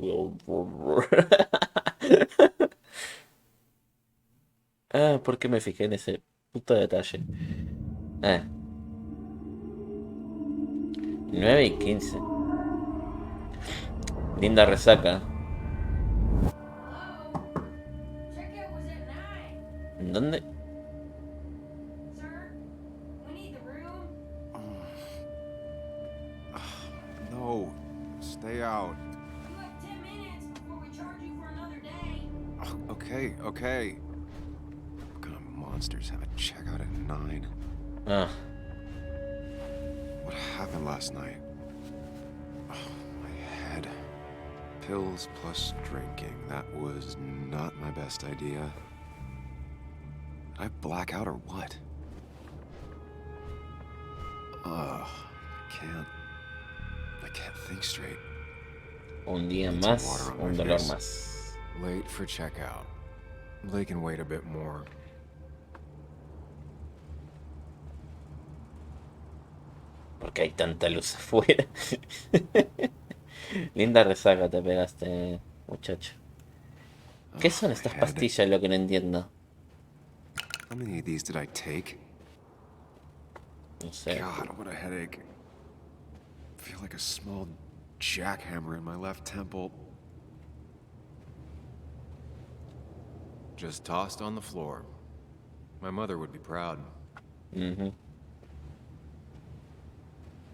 Ah, ¿por qué me fijé en ese puto detalle? Ah. 9:15. Linda resaca. ¿En dónde?
No, stay out.
You have 10 minutes before we charge you for another day.
Okay, okay. What kind of monsters have a checkout at 9?
Ah.
What happened last night? Oh, my head. Pills plus drinking. That was not my best idea. Did I black out or what? Ugh, I can't think straight.
Un día
Need some
más,
water on my
un dolor
face.
más.
Late for checkout. They can wait a bit more.
Porque hay tanta luz afuera. Linda resaca te pegaste, muchacho. ¿Qué son estas pastillas? Lo que no entiendo.
How many of these did I take?
No sé.
God, what a headache. I feel like a small jackhammer in my left temple. Just tossed on the floor. My mother would be proud.
Mhm.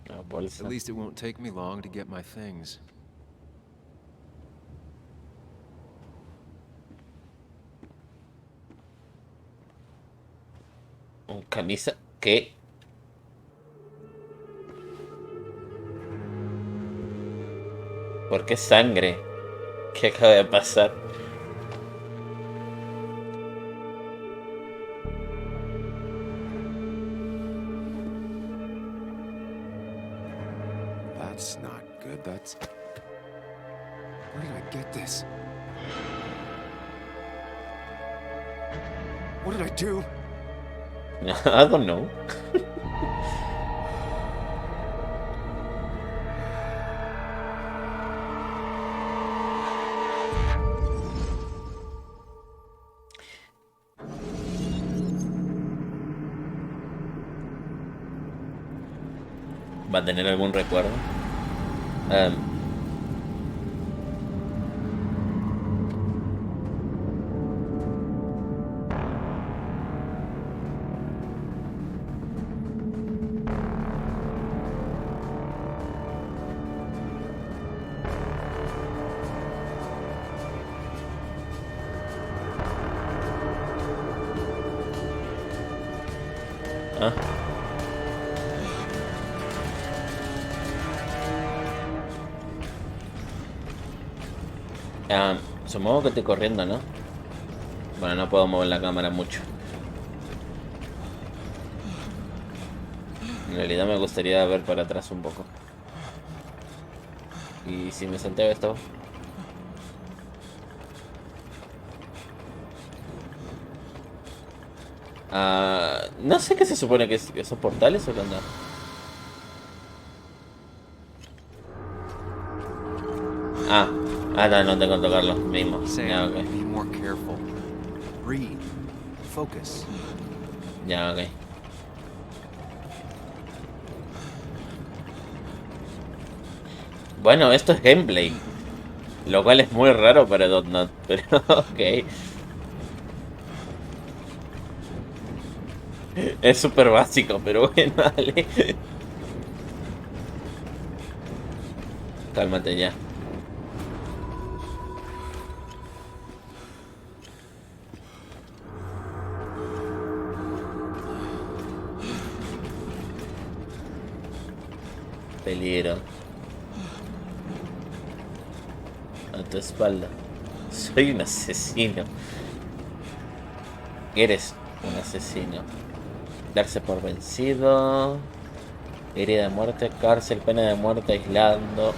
La bolsa.
At least it won't take me long to get my things.
Un camisa. ¿Qué? ¿Por qué sangre? ¿Qué acaba de pasar?
That's not good. That's... Where did I get this? What did I do?
I don't know. ¿Va a tener algún recuerdo? Em, ah. Supongo que estoy corriendo, ¿no? Bueno, no puedo mover la cámara mucho. En realidad me gustaría ver para atrás un poco. ¿Y si me salteo esto? No sé qué se supone que es, ¿esos portales o qué onda? No tengo que tocarlos mismos. Ya, ok.
Be more careful. Breathe. Focus.
Ya, ok. Bueno, esto es gameplay. Lo cual es muy raro para .NET, pero ok. Es súper básico, pero bueno, dale. Cálmate ya. Peligro. A tu espalda. Soy un asesino. Eres un asesino. Darse por vencido. Herida de muerte, cárcel, pena de muerte, aislando.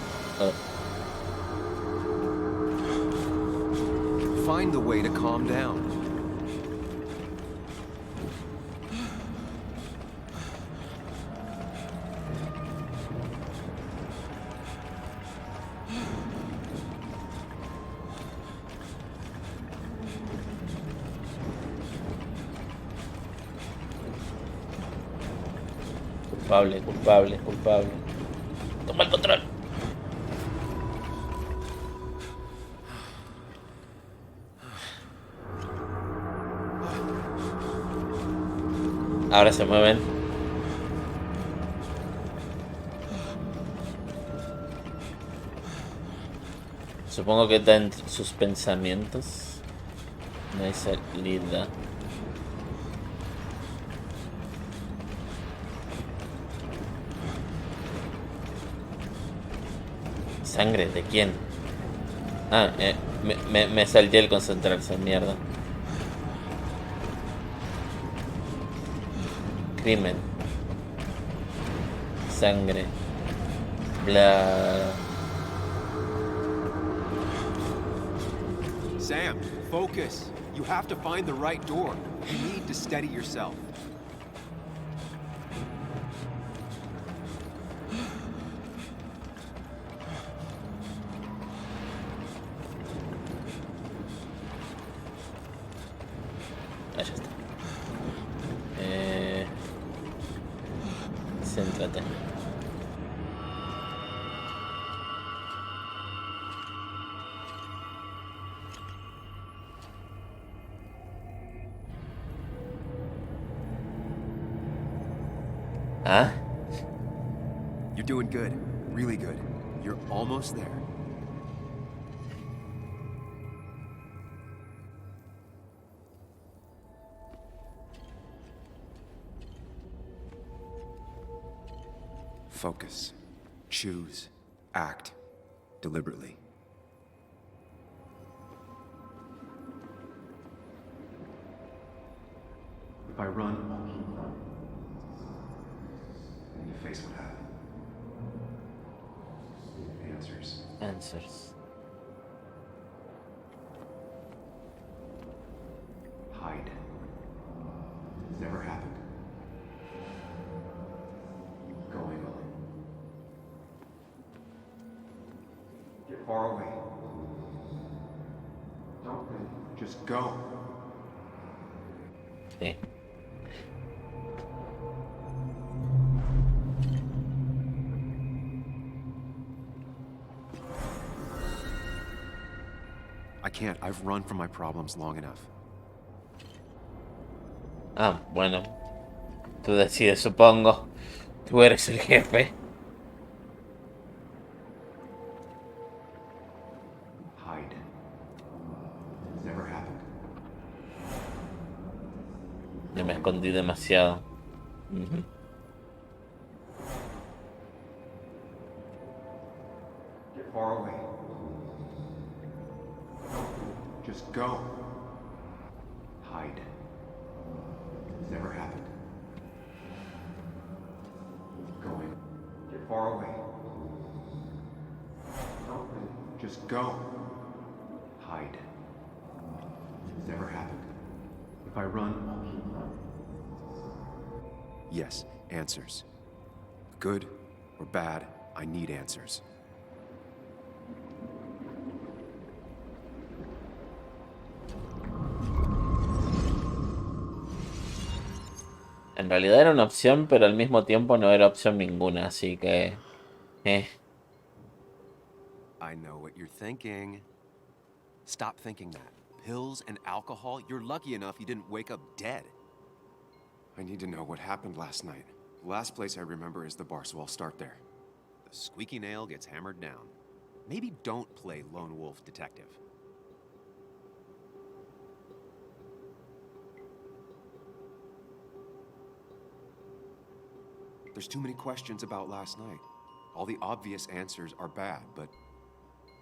Find the way to calm down.
Culpable, culpable, culpable. Toma el control. Ahora se mueven. Supongo que está en sus pensamientos. No hay salida. ¿Sangre de quién? Me salté el concentrarse, mierda. Crimen. Sangre. Bla.
Sam, focus. You have to find the right door. You need to steady yourself.
Allá está. Céntrate. ¿Ah?
You're doing good. Really good. You're almost there. Focus. Choose. Act. deliberately. If I run, I'll keep running. I need to face what happened. I need answers.
Answers.
Hide. It's never happened. Going on. Get far away. Don't think. Just go.
Sí.
I can't. I've run from my problems long enough.
Ah, bueno. Tú decides, supongo. Tú eres el jefe.
Hide. It's never happened.
Yo me escondí demasiado. Ujú.
Get far away. Just go. Hide. It's never happened. Going. Get far away. Don't think. Just go. Hide. It's never happened. If I run, I'll keep running. Yes, answers. Good or bad, I need answers.
En realidad era una opción, pero al mismo tiempo no era opción ninguna, así que...
I know what you're thinking. Stop thinking that. Pills and alcohol? You're lucky enough you didn't wake up dead.
I need to know what happened last night. The last place I remember is the bar, so I'll start there.
The squeaky nail gets hammered down. Maybe don't play lone wolf detective.
There's too many questions about last night. All the obvious answers are bad, but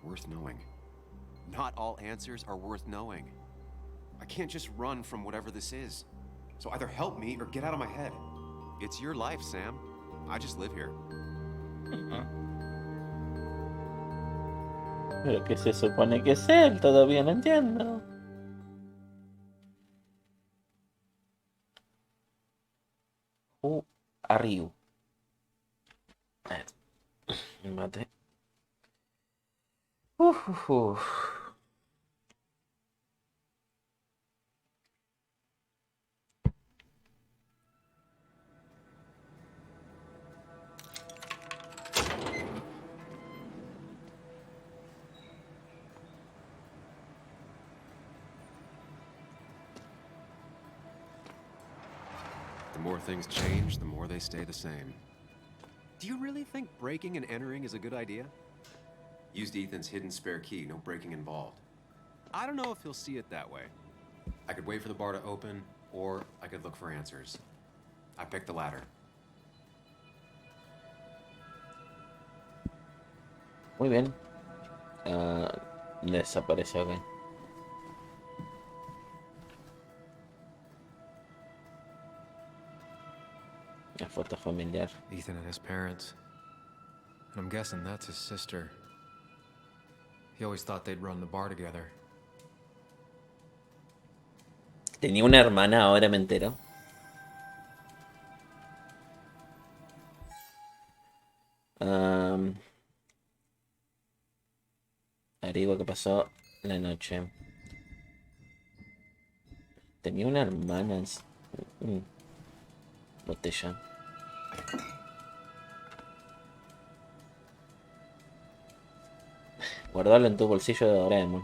worth knowing.
Not all answers are worth knowing.
I can't just run from whatever this is. So either help me or get out of my head.
It's your life, Sam. I just live here.
Pero ¿qué se supone que es él? Todavía no entiendo. Arriu. Mate. Uf.
The more things change, the more they stay the same. Do you really think breaking and entering is a good idea?
Used Ethan's hidden spare key, no breaking involved.
I don't know if he'll see it that way.
I could wait for the bar to open, or I could look for answers. I picked the latter.
Muy bien. Desapareció, ok. La foto familiar.
Ethan and his parents. And I'm guessing that's his sister. He always thought they'd run the bar together.
Tenía una hermana, ahora me entero. Averiguo qué pasó la noche. Tenía una hermana. Botella. Guardalo en tu bolsillo de Doraemon.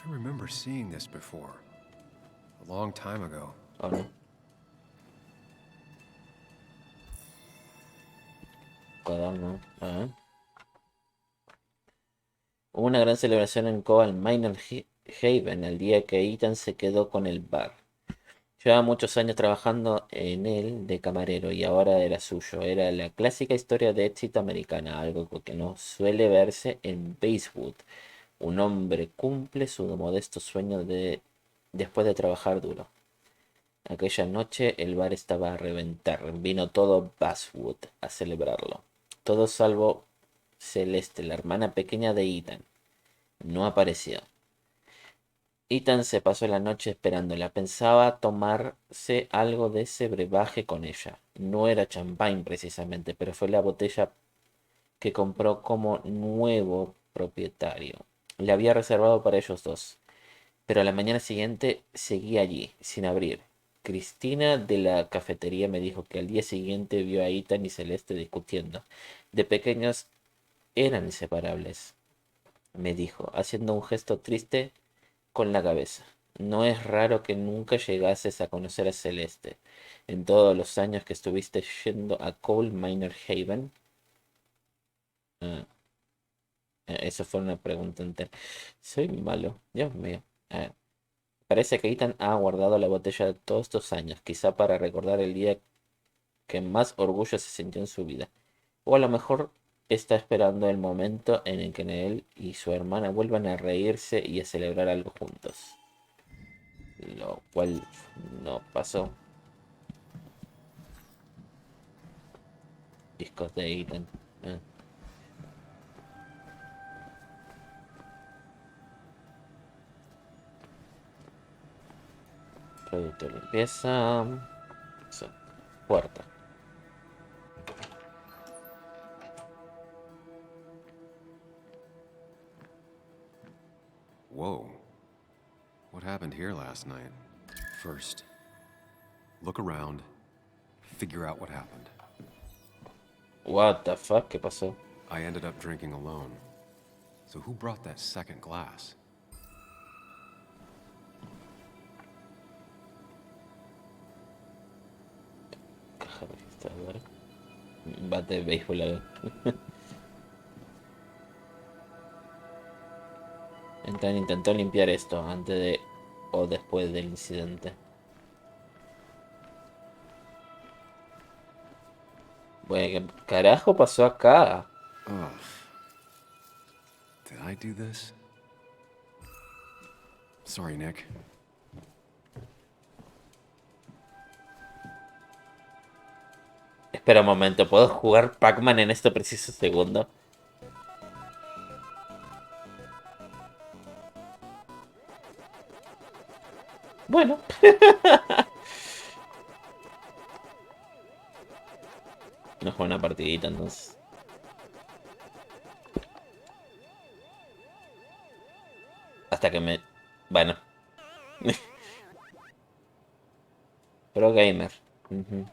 I remember seeing this before. A long time ago.
Oh, no. Cuaderno. A ver. Hubo una gran celebración en Cobalt Minor Haven el día que Ethan se quedó con el bar. Llevaba muchos años trabajando en él de camarero y ahora era suyo. Era la clásica historia de éxito americana, algo que no suele verse en Basewood. Un hombre cumple su modesto sueño después de trabajar duro. Aquella noche el bar estaba a reventar. Vino todo Basswood a celebrarlo. Todo salvo Celeste, la hermana pequeña de Ethan. No apareció. Ethan se pasó la noche esperándola. Pensaba tomarse algo de ese brebaje con ella. No era champán precisamente, pero fue la botella que compró como nuevo propietario. Le había reservado para ellos dos. Pero a la mañana siguiente seguía allí, sin abrir. Cristina de la cafetería me dijo que al día siguiente vio a Ethan y Celeste discutiendo. De pequeños eran inseparables, me dijo, haciendo un gesto triste con la cabeza. No es raro que nunca llegases a conocer a Celeste. En todos los años que estuviste yendo a Coal Miner Haven. Ah, eso fue una pregunta entera. Soy malo, Dios mío. Ah, parece que Ethan ha guardado la botella de todos estos años, quizá para recordar el día que más orgullo se sintió en su vida. O a lo mejor está esperando el momento en el que él y su hermana vuelvan a reírse y a celebrar algo juntos. Lo cual no pasó. Discos de Ethan. Ah, producto de limpieza. Eso. Puerta.
Whoa. What happened here last night? First, look around, figure out what happened.
What the fuck? ¿Qué pasó?
I ended up drinking alone. So who brought that second glass?
Caja registradora. Bate de béisbol. A ver. Entonces intentó limpiar esto antes de o después del incidente. Bueno, ¿qué carajo pasó acá?
Ugh. Did I do this? Sorry, Nick.
Espera un momento, ¿puedo jugar Pac-Man en este preciso segundo? Bueno. No juego una partidita entonces. Hasta que me... Bueno. Pro gamer. Ujú.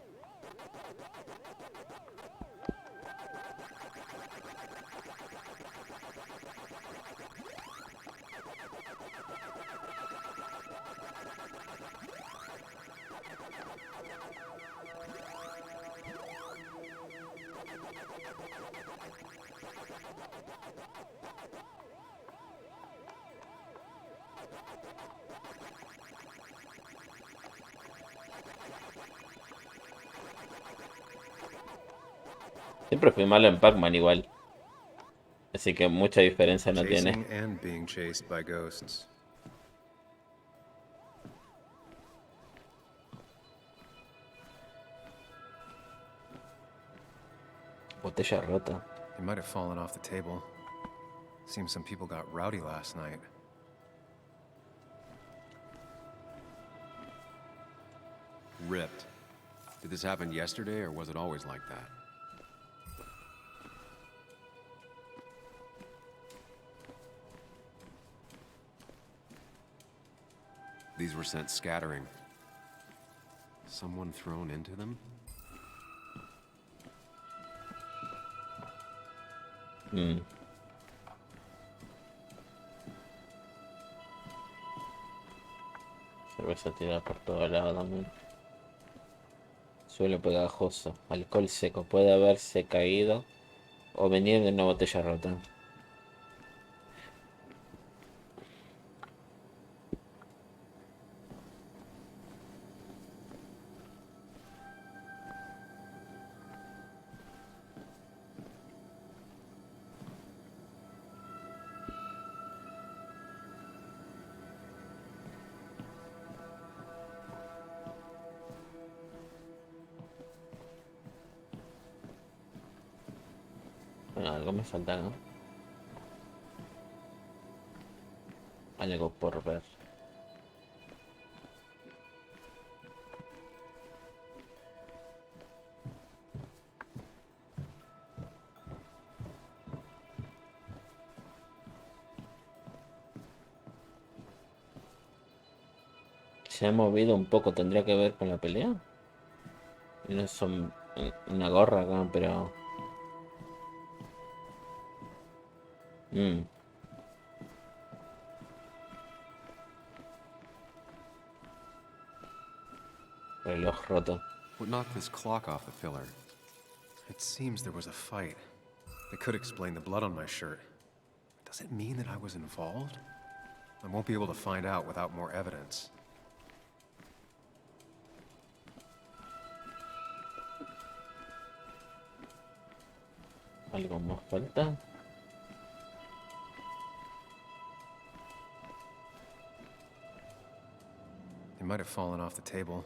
Siempre fui malo en Pac-Man igual. Así que mucha diferencia no tiene.
Chasing and being chased by ghosts.
Botella rota.
It might have fallen off the table. Seems some people got rowdy last night.
Ripped. Did this happen yesterday, or was it always like that? These were sent scattering. Someone thrown into them?
Cerveza tirada por todo lado también. Suelo pegajoso. Alcohol seco. Puede haberse caído o venir de una botella rota. Bueno, algo me falta, ¿no? Algo por ver. Se ha movido un poco, tendría que ver con la pelea. Y no son una gorra acá, pero... Mm, reloj roto.
What knocked this clock off the pillar? It seems there was a fight. It could explain the blood on my shirt. Does it mean that I was involved? I won't be able to find out without more evidence.
Algo más falta.
It might have fallen off the table.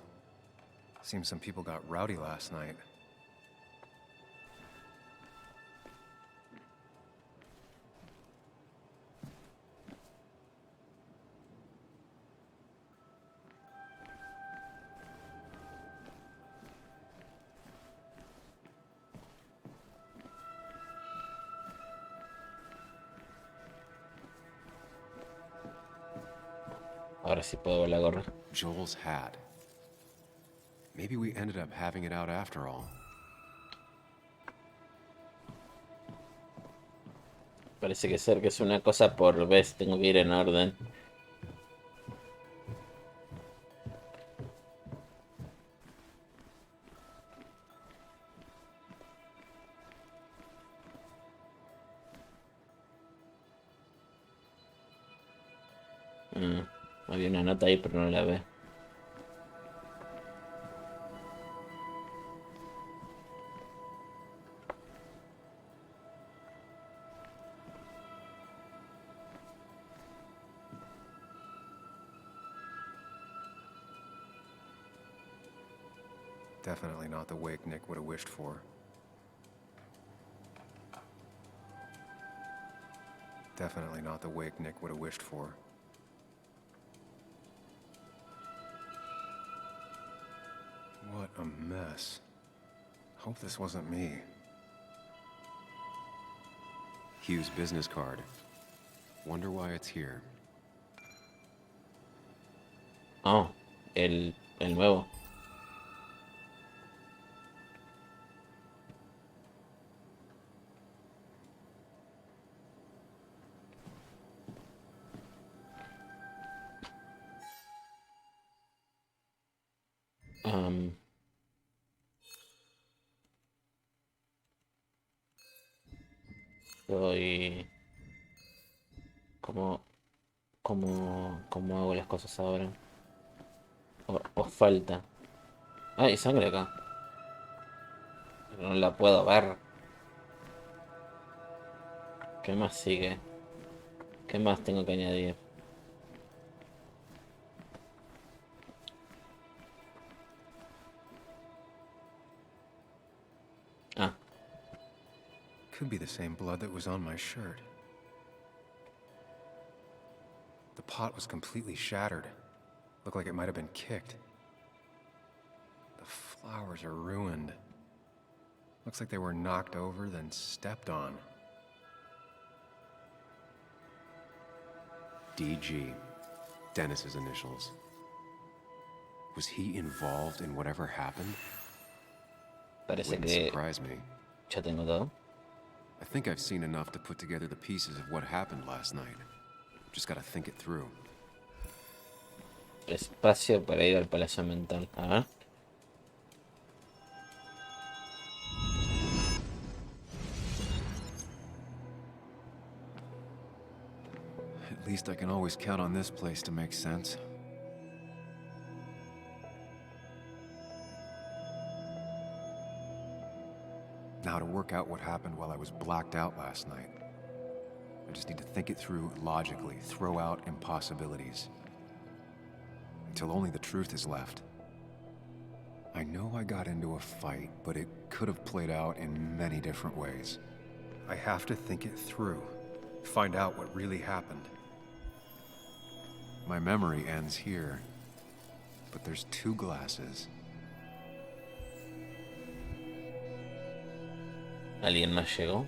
Seems some people got rowdy last night.
Ahora sí puedo ver la gorra.
Joel's hat. Maybe we ended up having it out after all.
Parece que ser que es una cosa por vez. Tengo que ir en orden. Había una nota ahí, pero no la veo.
Definitely not the wake Nick would have wished for. Definitely not the wake Nick would have wished for. What a mess. Hope this wasn't me. Hugh's business card. Wonder why it's here.
Oh, el nuevo. Soy... ¿Cómo hago las cosas ahora? O falta. Ah, hay sangre acá. Pero no la puedo ver. ¿Qué más sigue? ¿Qué más tengo que añadir? Ah.
Could be the same blood that was on my shirt. The pot was completely shattered. Looked like it might have been kicked. The flowers are ruined. Looks like they were knocked over, then stepped on. DG. Dennis's initials. Was he involved in whatever happened?
Parece
Wouldn't
que
surprise me.
ya tengo todo.
I think I've seen enough to put together the pieces of what happened last night. Just gotta think it through.
Espacio para ir al Palacio Mental. A ver.
At least I can always count on this place to make sense. Now to work out what happened while I was blacked out last night. I just need to think it through logically, throw out impossibilities. Until only the truth is left. I know I got into a fight, but it could have played out in many different ways. I have to think it through. Find out what really happened. My memory ends here. But there's 2 glasses.
¿Alguien más llegó?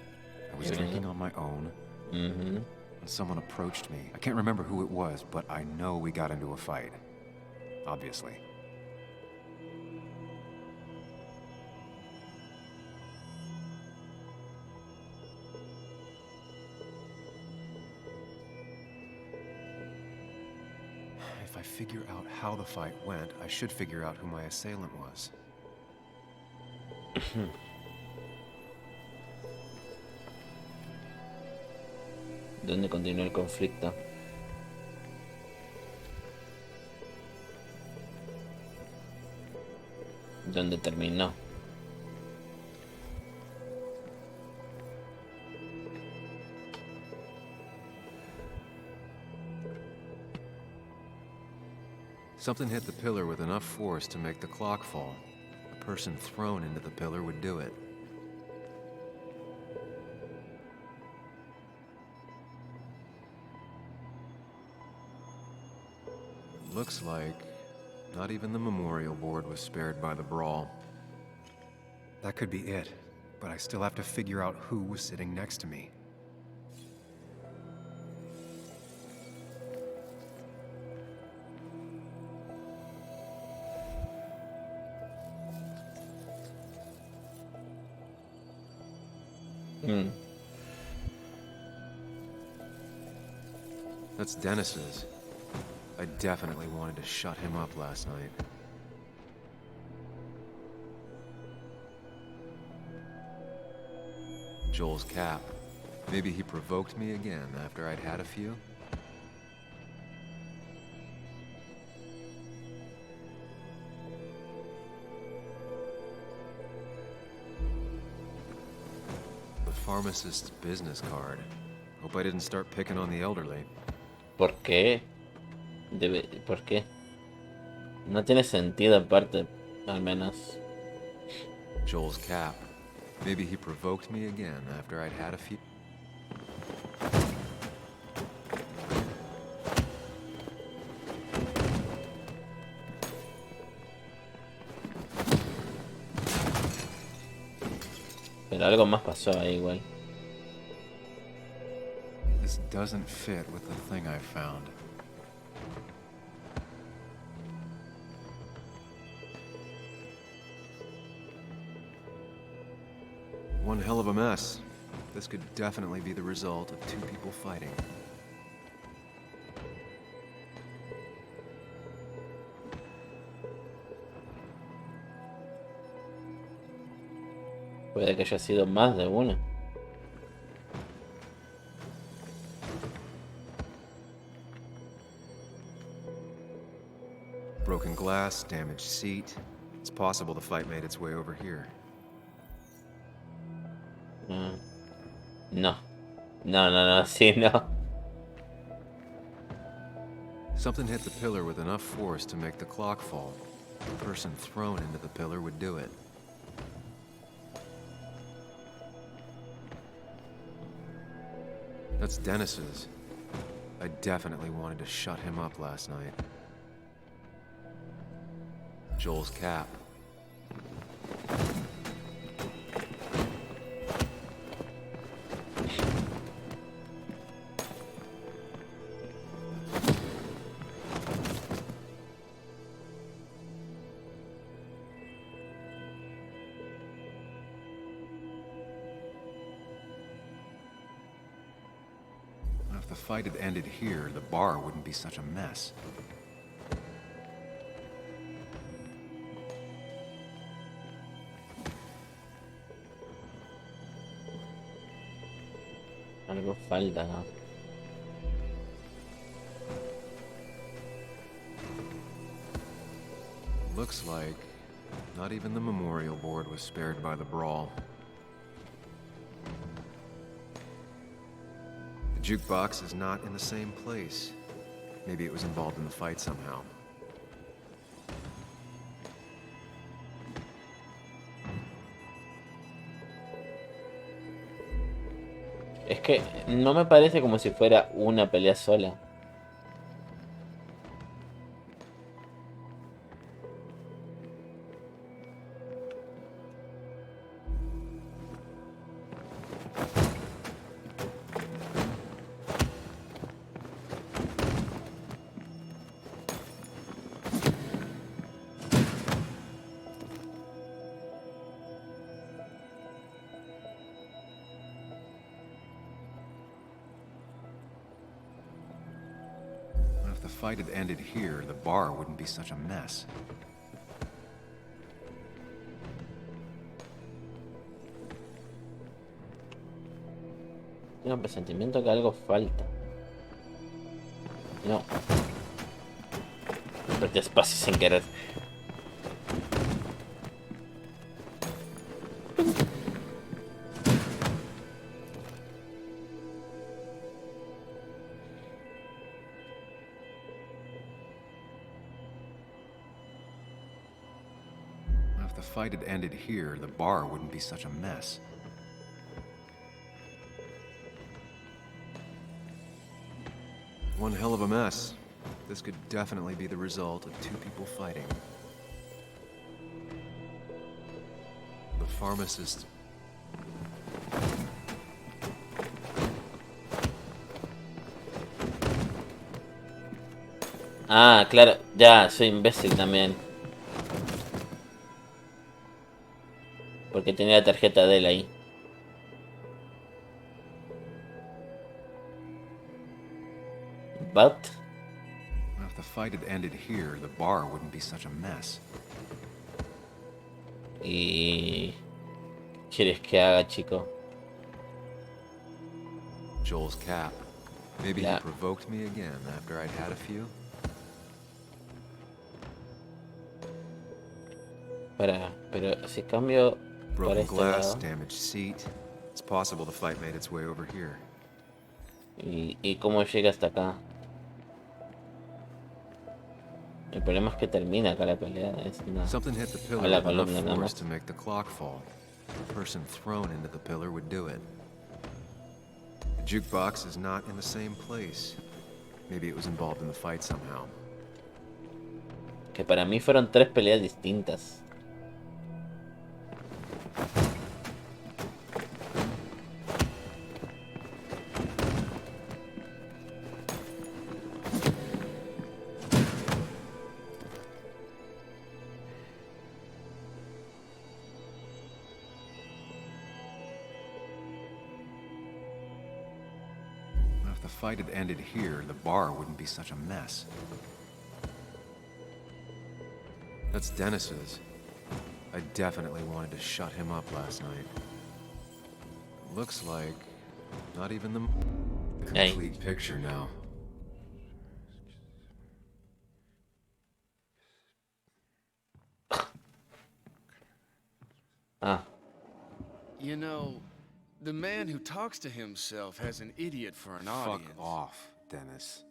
I was drinking on my own.
Mm-hmm.
And someone approached me. I can't remember who it was, but I know we got into a fight. Obviously. If I figure out how the fight went, I should figure out who my assailant was.
¿Dónde continúa el conflicto? ¿Dónde terminó?
Something hit the pillar with enough force to make the clock fall. A person thrown into the pillar would do it. Looks like not even the memorial board was spared by the brawl. That could be it, but I still have to figure out who was sitting next to me. That's Dennis's. I definitely wanted to shut him up last night. Joel's cap. Maybe he provoked me again after I'd had a few? The pharmacist's business card. Hope I didn't start picking on the elderly.
¿Por qué? ¿Por qué? No tiene sentido aparte, al menos.
Joel's cap. Maybe he provoked me again after I'd had a few.
Pero algo más pasó ahí igual.
This doesn't fit with the thing I found. One hell of a mess. This could definitely be the result of 2 people fighting.
Puede que haya sido más de una.
Broken glass, damaged seat. It's possible the fight made its way over here.
No. No, sí, no.
Something hit the pillar with enough force to make the clock fall. The person thrown into the pillar would do it. That's Dennis's. I definitely wanted to shut him up last night. Joel's cap. If the fight had ended here, the bar wouldn't be such a mess.
Algo falta, ¿no?
Looks like not even the memorial board was spared by the brawl. The jukebox is not in the same place. Maybe it was involved in the fight somehow.
Es que no me parece como si fuera una pelea sola.
If the fight had ended here, the bar wouldn't be such a mess.
Tengo un presentimiento que algo falta. No. Apreté espacio sin querer.
If the fight had ended here, the bar wouldn't be such a mess. One hell of a mess. This could definitely be the result of two people fighting. The pharmacist...
Ah, claro. Ya, soy imbécil también. Porque tenía la tarjeta de él ahí. But...
If the fight had ended here, the bar wouldn't be such a mess.
¿Y qué quieres que haga, chico?
Joel's cap. Maybe
Yeah.
he provoked me again after I'd had a few.
Pero si cambio para
Broken
este
glass,
lado.
damaged seat. It's possible the fight made its way over here.
¿Y cómo llega hasta acá? El problema es que termina acá la pelea. Es una...
Something hit the
a
pillar
la
with enough
columna nada
force
más.
to make the clock fall. The person thrown into the pillar would do it. The jukebox is not in the same place. Maybe it was involved in the fight somehow.
Que para mí fueron 3 peleas distintas.
If the fight had ended here, the bar wouldn't be such a mess. That's Dennis's. I definitely wanted to shut him up last night. Looks like not even the complete picture now.
Ah.
You know, the man who talks to himself has an idiot for an audience.
Fuck off, Dennis.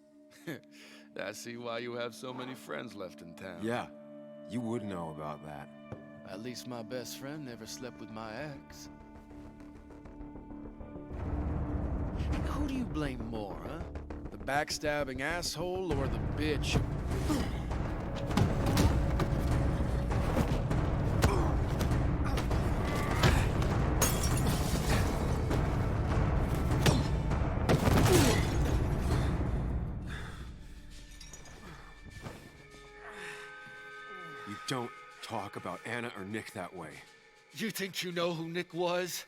I see why you have so many friends left in town.
Yeah, you would know about that.
At least my best friend never slept with my ex. Who do you blame more, huh? The backstabbing asshole or the bitch?
You don't talk about Anna or Nick that way.
You think you know who Nick was?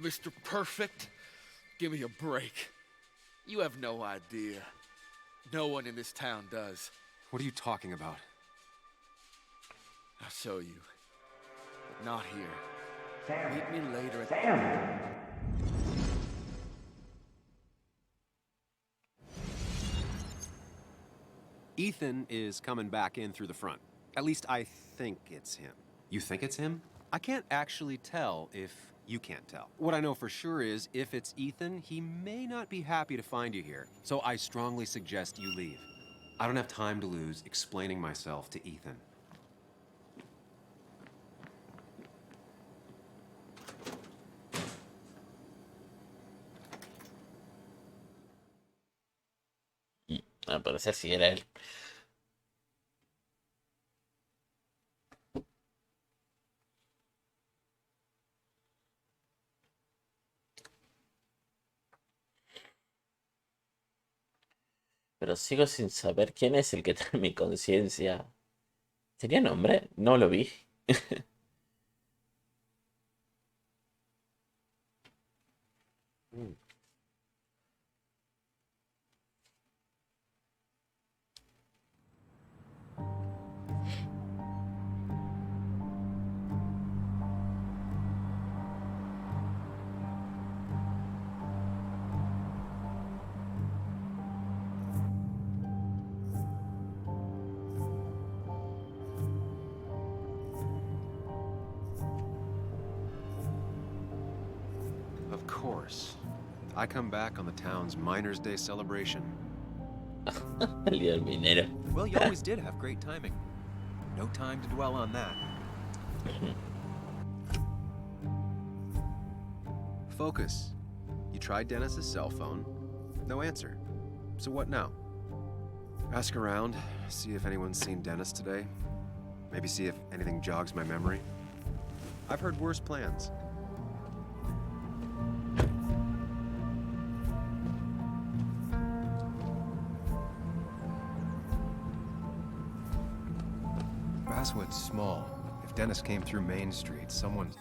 Mr. Perfect? Give me a break. You have no idea. No one in this town does.
What are you talking about?
I'll show you. But not here.
Sam.
Meet me later at
Sam.
Ethan is coming back in through the front. At least I think it's him. You think it's him? I can't actually tell if you can't tell. What I know for sure is if it's Ethan, he may not be happy to find you here. So I strongly suggest you leave. I don't have time to lose explaining myself to Ethan.
Al parecer sí era él. Pero sigo sin saber quién es el que trae mi conciencia. ¿Tenía nombre? No lo vi.
Of course. I come back on the town's Miners' Day celebration.
El día del minero.
Well, you always did have great timing. No time to dwell on that. Focus. You tried Dennis's cell phone. No answer. So what now? Ask around, see if anyone's seen Dennis today. Maybe see if anything jogs my memory. I've heard worse plans. Basswood's small. If Dennis came through Main Street, someone...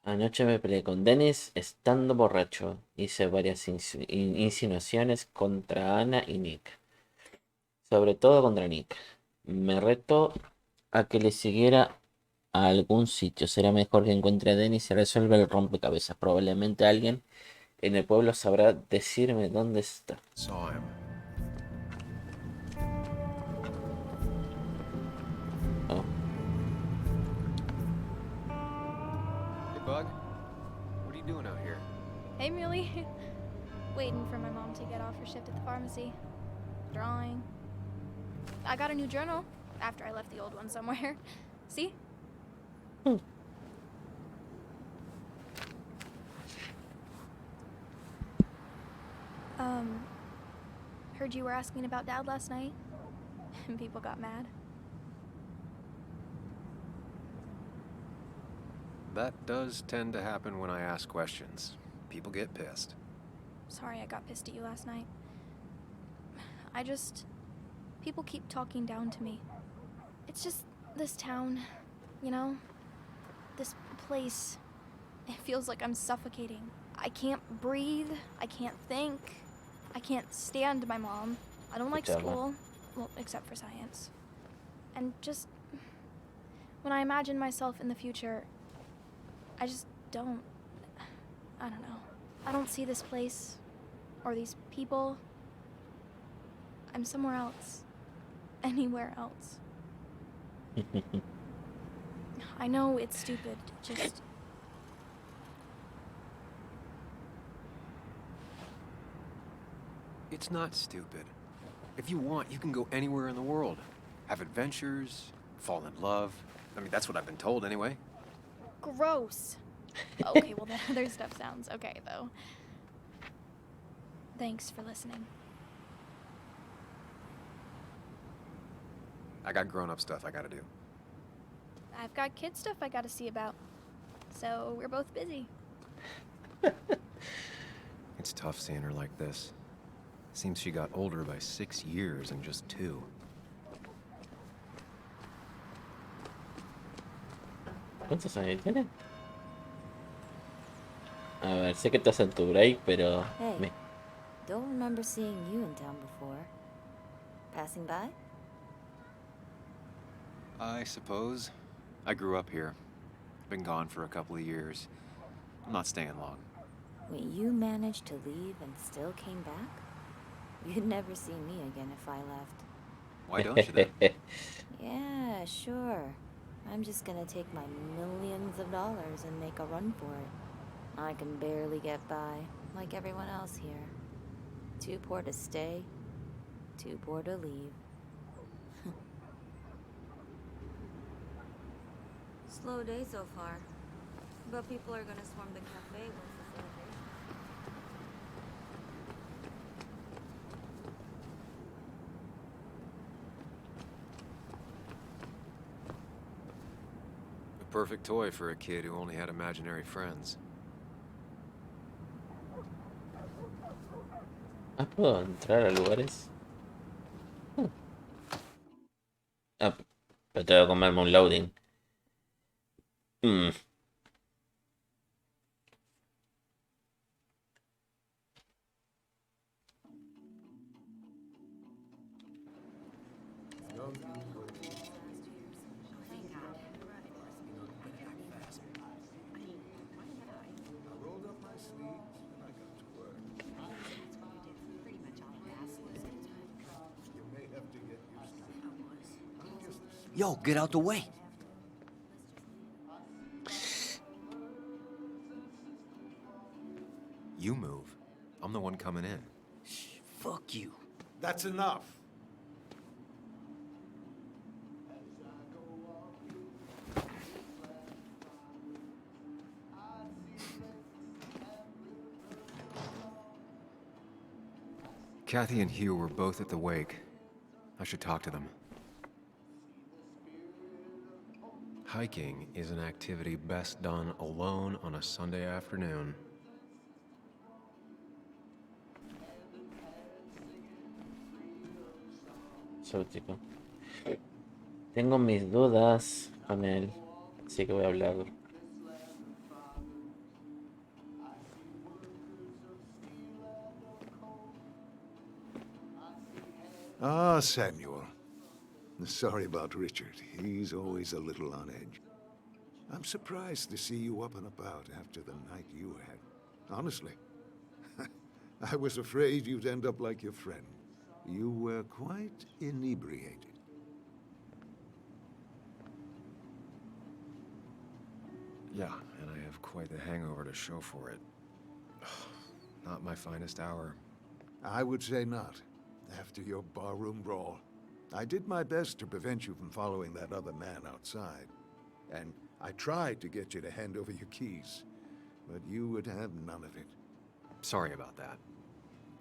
Anoche me peleé con Dennis estando borracho. Hice varias insinuaciones contra Ana y Nick. Sobre todo contra Nick. Me retó a que le siguiera a algún sitio. Será mejor que encuentre a Dennis y resuelva el rompecabezas. Probablemente alguien en el pueblo sabrá decirme dónde está.
Saw him.
Oh.
Hey, Bug. What are you doing out here?
Hey, Muley. Waiting for my mom to get off her shift at the pharmacy. Drawing. I got a new journal after I left the old one somewhere. See? Heard you were asking about Dad last night, and people got mad.
That does tend to happen when I ask questions. People get pissed.
Sorry I got pissed at you last night. People keep talking down to me. It's just this town, you know? This place. It feels like I'm suffocating. I can't breathe. I can't think. I can't stand my mom. I don't like school. Well, except for science. And just... when I imagine myself in the future, I just don't... I don't know. I don't see this place. Or these people. I'm somewhere else. Anywhere else. I know it's stupid, just...
It's not stupid. If you want, you can go anywhere in the world. Have adventures, fall in love. I mean, that's what I've been told anyway.
Gross. Okay, well, the other stuff sounds okay, though. Thanks for listening.
I got grown-up stuff I gotta do.
I've got kid stuff I gotta see about. So we're both busy.
It's tough seeing her like this. Seems she got older by 6 years in just 2.
¿Cuántos años tiene? A ver, sé que estás en tu break, pero...
Hey, don't remember seeing you in town before. Passing by?
I suppose. I grew up here. Been gone for a couple of years. I'm not staying long.
Wait, you managed to leave and still came back? You'd never see me again if I left.
Why don't you then?
Yeah, sure. I'm just gonna take my millions of dollars and make a run for it. I can barely get by, like everyone else here. Too poor to stay, too poor to leave. Slow day so far, but people are gonna swarm the cafe once the celebration.
Perfect toy for a kid who only had imaginary friends.
Ah, ¿puedo entrar a lugares? Ah, pero tengo que comerme un loading. Mm.
Yo, get out the way.
You move. I'm the one coming in.
Fuck you.
That's enough.
Kathy and Hugh were both at the wake. I should talk to them. Hiking is an activity best done alone on a Sunday afternoon.
So, chico. Tengo mis dudas con él, así que voy a hablar.
Ah, Samuel. Sorry about Richard. He's always a little on edge. I'm surprised to see you up and about after the night you had. Honestly. I was afraid you'd end up like your friend. You were quite inebriated.
Yeah, and I have quite the hangover to show for it. Not my finest hour.
I would say not, after your barroom brawl. I did my best to prevent you from following that other man outside. And I tried to get you to hand over your keys, but you would have none of it.
Sorry about that.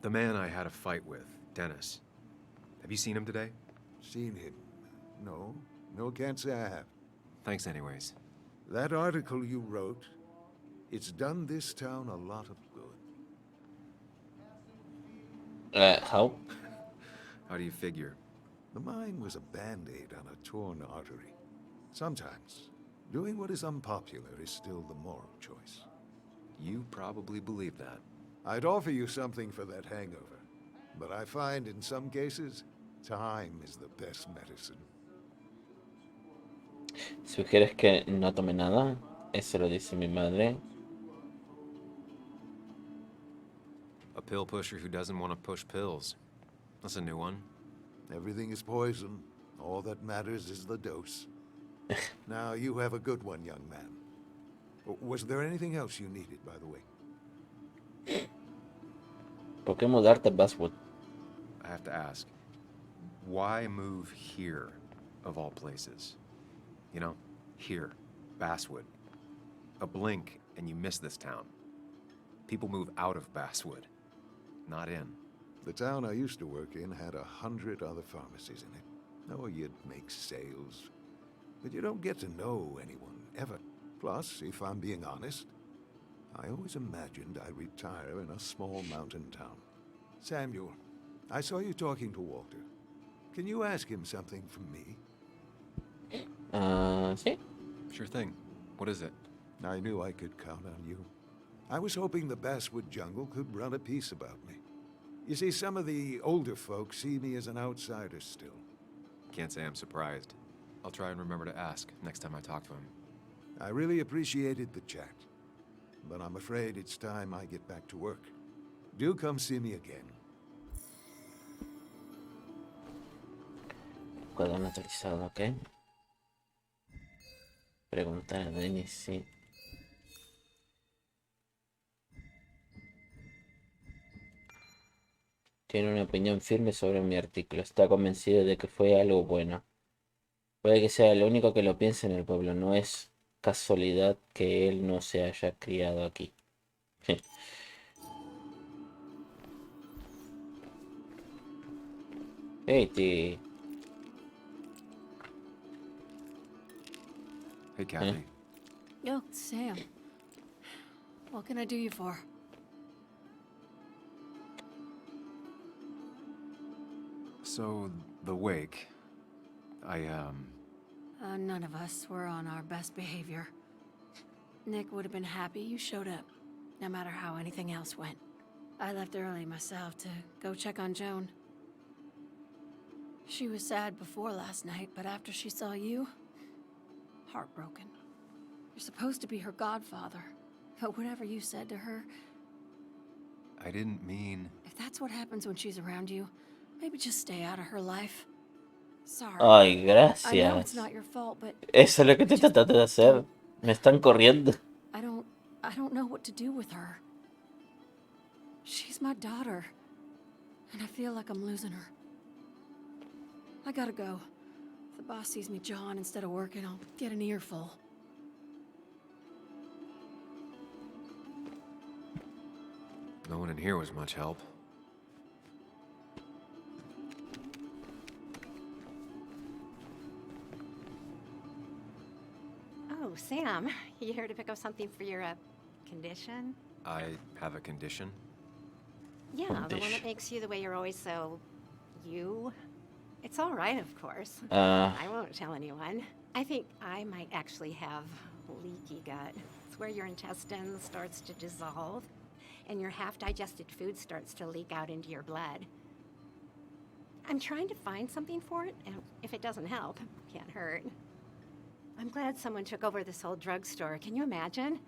The man I had a fight with, Dennis. Have you seen him today?
Seen him? No. No, can't say I have.
Thanks anyways.
That article you wrote, it's done this town a lot of good.
How?
How do you figure?
The mine was a band-aid on a torn artery. Sometimes, doing what is unpopular is still the moral choice.
You probably believe that.
I'd offer you something for that hangover, but I find in some cases, time is the best medicine.
¿Sugieres que no tome nada? Eso lo dice mi madre.
A pill pusher who doesn't want to push pills. That's a new one.
Everything is poison. All that matters is the dose. Now, you have a good one, young man. Was there anything else you needed, by the way?
¿Por qué mudarte a Basswood?
I have to ask, why move here, of all places? You know, here, Basswood. A blink and you miss this town. People move out of Basswood, not in.
The town I used to work in had 100 other pharmacies in it. Oh, you'd make sales. But you don't get to know anyone, ever. Plus, if I'm being honest, I always imagined I'd retire in a small mountain town. Samuel, I saw you talking to Walter. Can you ask him something from me?
Sí.
Sure thing. What is it?
I knew I could count on you. I was hoping the Basswood jungle could run a piece about me. You see, some of the older folks see me as an outsider still.
Can't say I'm surprised. I'll try and remember to ask next time I talk to him.
I really appreciated the chat, but I'm afraid it's time I get back to work. Do come see me again.
Cuaderno actualizado, ok. Preguntar a Dennis, sí. Tiene una opinión firme sobre mi artículo. Está convencido de que fue algo bueno. Puede que sea el único que lo piense en el pueblo. No es casualidad que él no se haya criado aquí. Hey,
Hey, Kathy.
Yo, Sam. What can I do you for?
So, the wake.
None of us were on our best behavior. Nick would have been happy you showed up, no matter how anything else went. I left early myself to go check on Joan. She was sad before last night, but after she saw you, heartbroken. You're supposed to be her godfather, but whatever you said to her...
I didn't mean...
If that's what happens when she's around you, maybe just stay out of her life. Sorry.
Ay,
I know it's
gracias.
not your fault, but...
Eso es lo que estoy tratando de hacer. Me están corriendo.
I don't know what to do with her. She's my daughter, and I feel like I'm losing her. I gotta go. If the boss sees me jawing instead of working, I'll get an earful.
No one in here was much help.
Oh, Sam, you here to pick up something for your condition?
I have a condition?
Yeah, the one that makes you the way you're always so... you. It's all right, of course. I won't tell anyone. I think I might actually have leaky gut. It's where your intestine starts to dissolve, and your half-digested food starts to leak out into your blood. I'm trying to find something for it, and if it doesn't help, can't hurt. I'm glad someone took over this old drugstore. Can you imagine?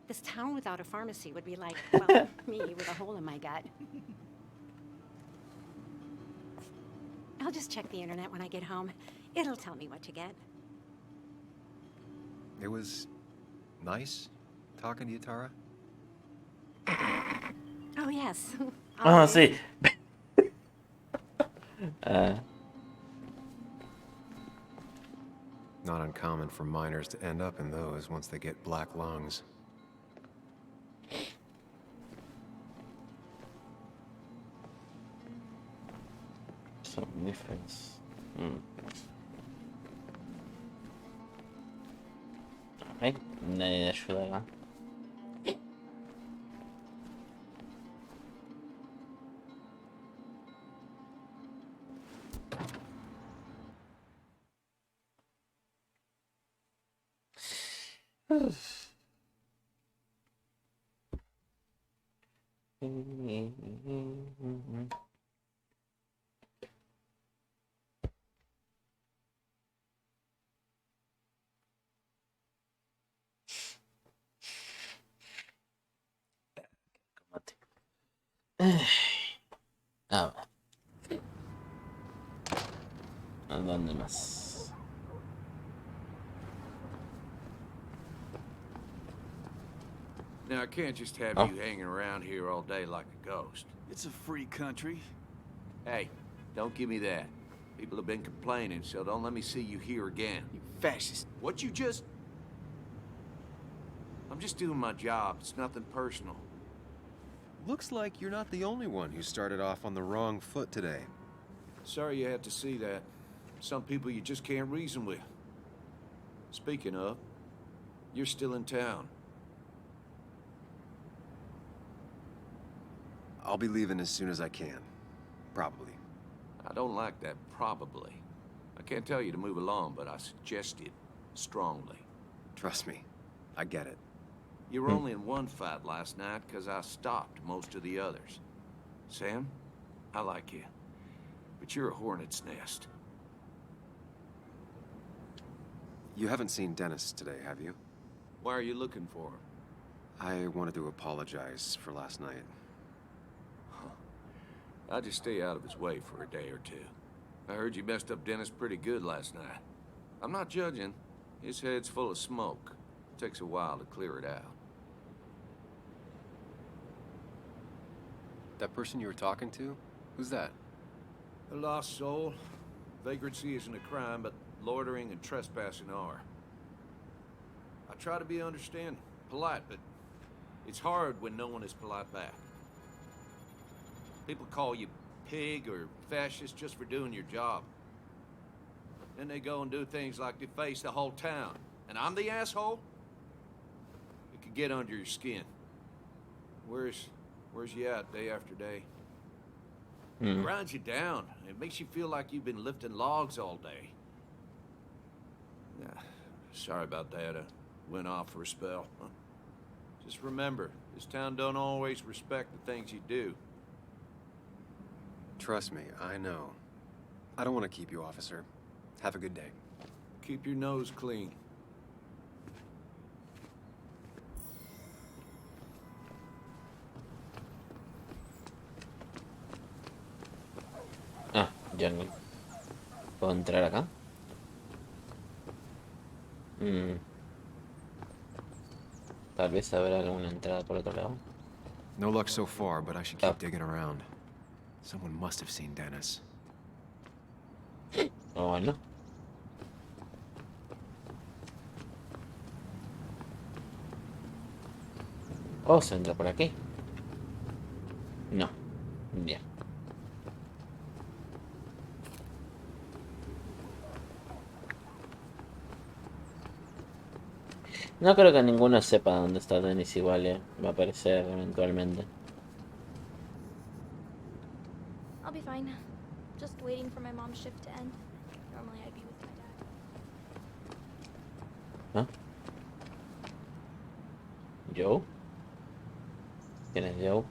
This town without a pharmacy would be like, well, me with a hole in my gut. I'll just check the internet when I get home. It'll tell me what to get.
It was nice talking to you, Tara.
Oh, yes.
Ah, sí.
Not uncommon for miners to end up in those once they get black lungs.
Some difference. Ay, nadie ayuda acá. A ver. ¿A dónde más?
Now, I can't just have
Oh.
you hanging around here all day like a ghost.
It's a free country.
Hey, don't give me that. People have been complaining, so don't let me see you here again.
You fascist.
What you just... I'm just doing my job. It's nothing personal.
Looks like you're not the only one who started off on the wrong foot today.
Sorry you had to see that. Some people you just can't reason with. Speaking of, you're still in town.
I'll be leaving as soon as I can. Probably.
I don't like that probably. I can't tell you to move along, but I suggest it strongly.
Trust me, I get it.
You were only in one fight last night because I stopped most of the others. Sam, I like you, but you're a hornet's nest.
You haven't seen Dennis today, have you?
Why are you looking for him?
I wanted to apologize for last night.
I'll just stay out of his way for a day or two. I heard you messed up Dennis pretty good last night. I'm not judging. His head's full of smoke. It takes a while to clear it out.
That person you were talking to? Who's that?
A lost soul. Vagrancy isn't a crime, but loitering and trespassing are. I try to be understanding, polite, but it's hard when no one is polite back. People call you pig or fascist just for doing your job. Then they go and do things like deface the whole town. And I'm the asshole? can get under your skin. Where's you at day after day? It grinds you down. It makes you feel like you've been lifting logs all day. Yeah, sorry about that. I went off for a spell. Just remember, this town don't always respect the things you do.
Trust me, I know. I don't want to keep you, officer. Have a good day.
Keep your nose clean.
Ah, jungle. ¿Puedo entrar acá? Tal vez habrá alguna entrada por otro lado.
No luck so far, but I should keep digging around. Someone must have seen Dennis.
Oh, no. Oh, se entra por aquí. No. Bien. No creo que ninguno sepa dónde está Dennis igual, va a aparecer eventualmente.
I'll be fine. Just waiting for my mom's shift to end. Normally I'd be with my dad.
¿Ah? ¿Joe? ¿Quién es Joe?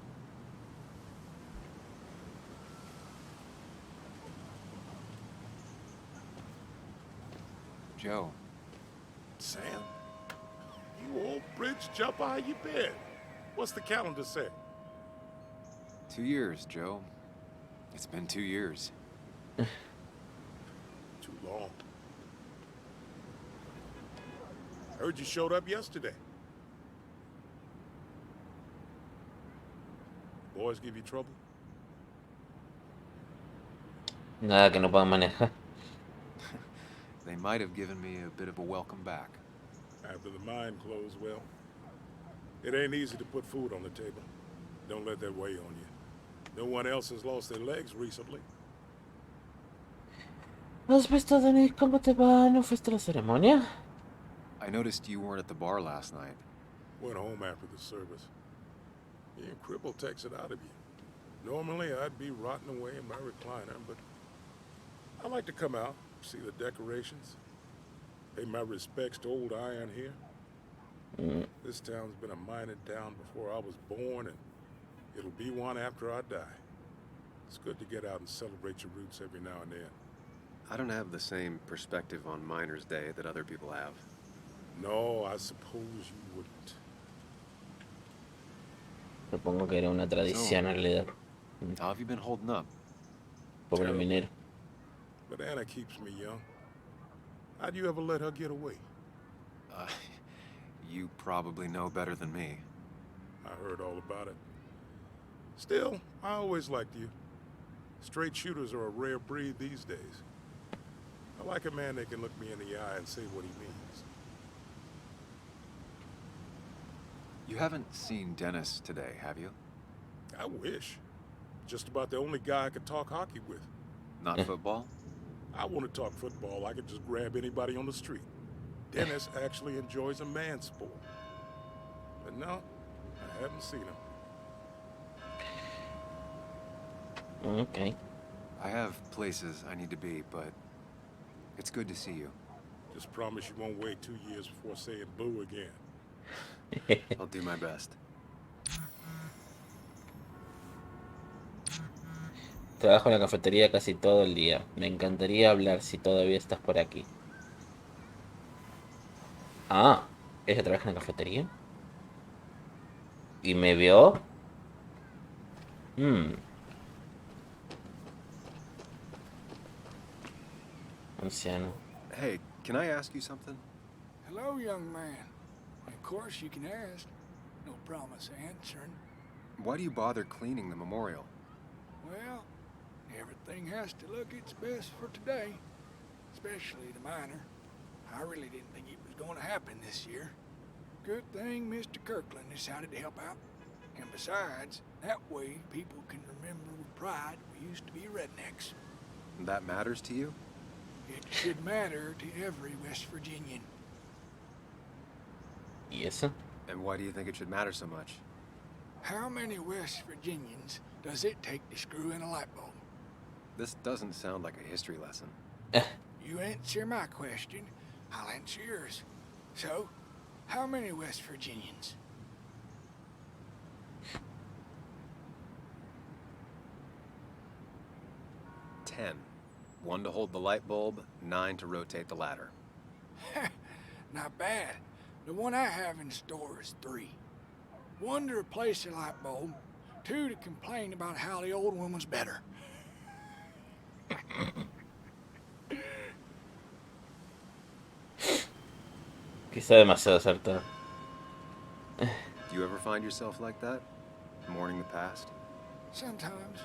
Joe.
Sam? You old bridge jumper, how you been? What's the calendar say?
2 years, Joe. It's been 2 years.
Too long. Heard you showed up yesterday. Boys give you trouble?
Nada que no puedan manejar.
They might have given me a bit of a welcome back.
After the mine closed, well, it ain't easy to put food on the table. Don't let that weigh on you. No one else has lost their legs recently.
¿Has visto, Denis, cómo te va? ¿No fuiste a la ceremonia?
I noticed you weren't at the bar last night.
Went home after the service. Your cripple takes it out of you. Normally, I'd be rotting away in my recliner, but I like to come out, see the decorations, pay my respects to old Iron here. This town's been a mining town before I was born, and it'll be one after I die. It's good to get out and celebrate your roots every now and then.
I don't have the same perspective on Miners' Day that other people have.
No, I suppose you wouldn't.
Supongo que era una tradición en realidad.
How have you been holding up?
Pobre minero.
But Anna keeps me young. How'd you ever let her get away?
You probably know better than me.
I heard all about it. Still, I always liked you. Straight shooters are a rare breed these days. I like a man that can look me in the eye and say what he means.
You haven't seen Dennis today, have you?
I wish. Just about the only guy I could talk hockey with.
Not football?
I want to talk football. I could just grab anybody on the street. Dennis actually enjoys a man's sport. But no, I haven't seen him.
Okay.
I have places I need to be, but it's good to see you.
Just promise you won't wait 2 years before saying boo again.
I'll do my best.
Trabajo en la cafetería casi todo el día. Me encantaría hablar si todavía estás por aquí. Ah, ¿ella trabaja en la cafetería? ¿Y me vio? Anciano.
Hey, can I ask you something?
Hello, young man. Of course you can ask. No promise answering.
Why do you bother cleaning the memorial?
Well, everything has to look its best for today. Especially the miner. I really didn't think it was going to happen this year. Good thing Mr. Kirkland decided to help out. And besides, that way people can remember with pride we used to be rednecks.
That matters to you?
It should matter to every West Virginian.
¿Y eso?
And why do you think it should matter so much?
How many West Virginians does it take to screw in a light bulb?
This doesn't sound like a history lesson.
You answer my question, I'll answer yours. So, how many West Virginians?
10. 1 to hold the light bulb, 9 to rotate the ladder.
Not bad. The one I have in store is 3. 1 to replace the light bulb, 2 to complain about how the old one was better.
Quizá demasiado acertado.
Do you ever find yourself like that? Mourning the past?
Sometimes.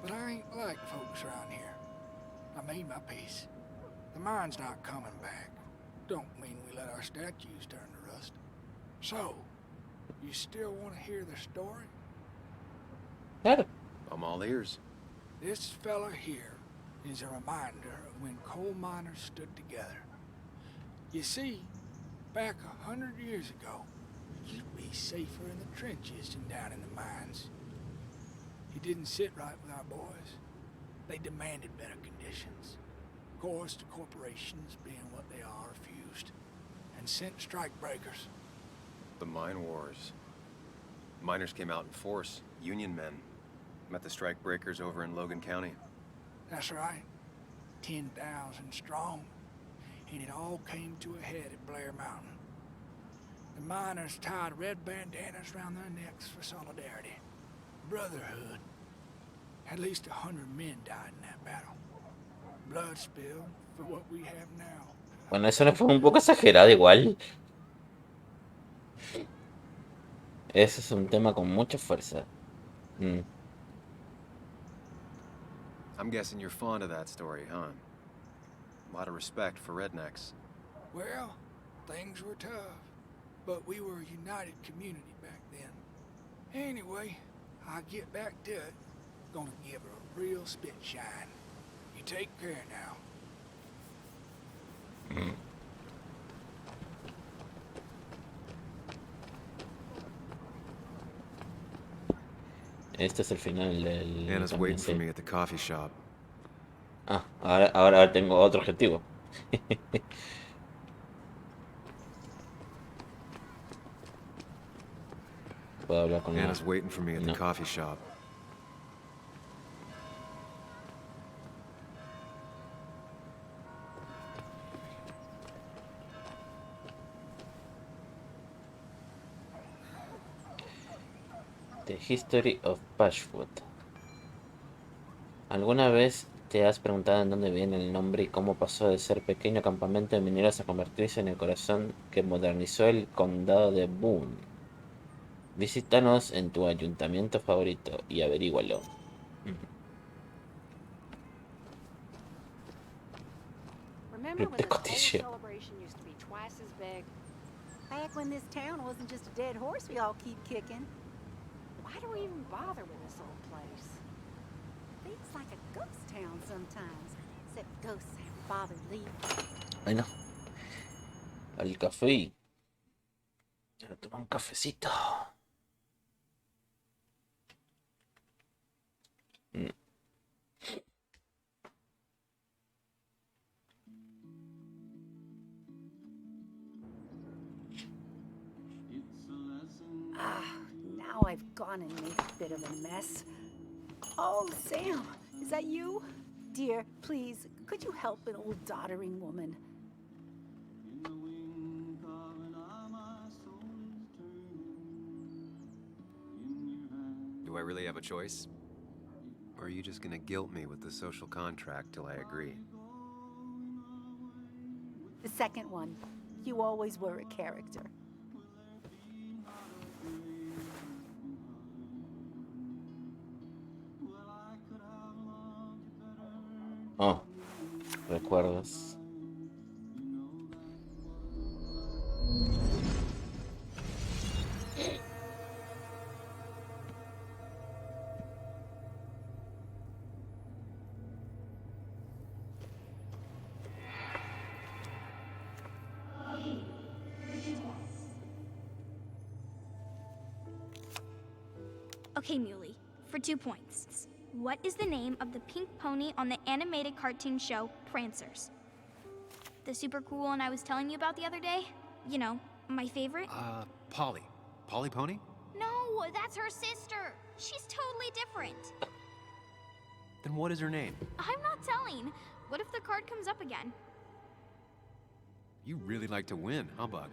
But I ain't like folks around here. I made my peace. The mine's not coming back. Don't mean we let our statues turn to rust. So, you still want to hear the story?
Claro.
I'm all ears.
This fella here is a reminder of when coal miners stood together. You see, back 100 years ago, you'd be safer in the trenches than down in the mines. He didn't sit right with our boys. They demanded better conditions. Of course, the corporations, being what they are, refused and sent strikebreakers.
The mine wars. Miners came out in force, Union men. Met the strikebreakers over in Logan County.
That's right. 10,000 strong. And it all came to a head at Blair Mountain. The miners tied red bandanas around their necks for solidarity. Brotherhood. At least 100 men died in that battle. Blood spilled for what we have now.
Bueno, eso no fue un poco exagerado igual. Ese es un tema con mucha fuerza.
I'm guessing you're fond of that story, huh? A lot of respect for rednecks.
Well, things were tough, but we were a united community back then. Anyway, I'll get back to it. Gonna give her a real spit shine. You take care now.
Este es el final del
Anna's
también,
waiting for
sí.
me at the coffee shop.
Ah, ahora tengo otro objetivo. Puedo hablar con
Anna's waiting for me at the
No.
coffee shop.
The History of Pashwood. ¿Alguna vez te has preguntado en dónde viene el nombre y cómo pasó de ser pequeño campamento de mineros a convertirse en el corazón que modernizó el condado de Boone? Visítanos en tu ayuntamiento favorito y averígualo.
Remember
Club
when
de
this whole
Cotillo.
celebration used to be twice as big? Back when this town wasn't just a dead horse we all keep kicking. Why do we even bother with this old place? Feels like a ghost town sometimes. Except ghosts haven't bothered leaving.
Bueno, al café. Quiero tomar un cafecito.
Now I've gone and made a bit of a mess. Oh, Sam, is that you? Dear, please, could you help an old doddering woman?
Do I really have a choice? Or are you just gonna guilt me with the social contract till I agree?
The second one. You always were a character.
Oh, recuerdos.
Okay, Muley, for 2 points. What is the name of the pink pony on the animated cartoon show Prancers? The super cool one I was telling you about the other day? You know, my favorite?
Polly. Polly Pony?
No, that's her sister. She's totally different.
Then what is her name?
I'm not telling. What if the card comes up again?
You really like to win, huh, Bug?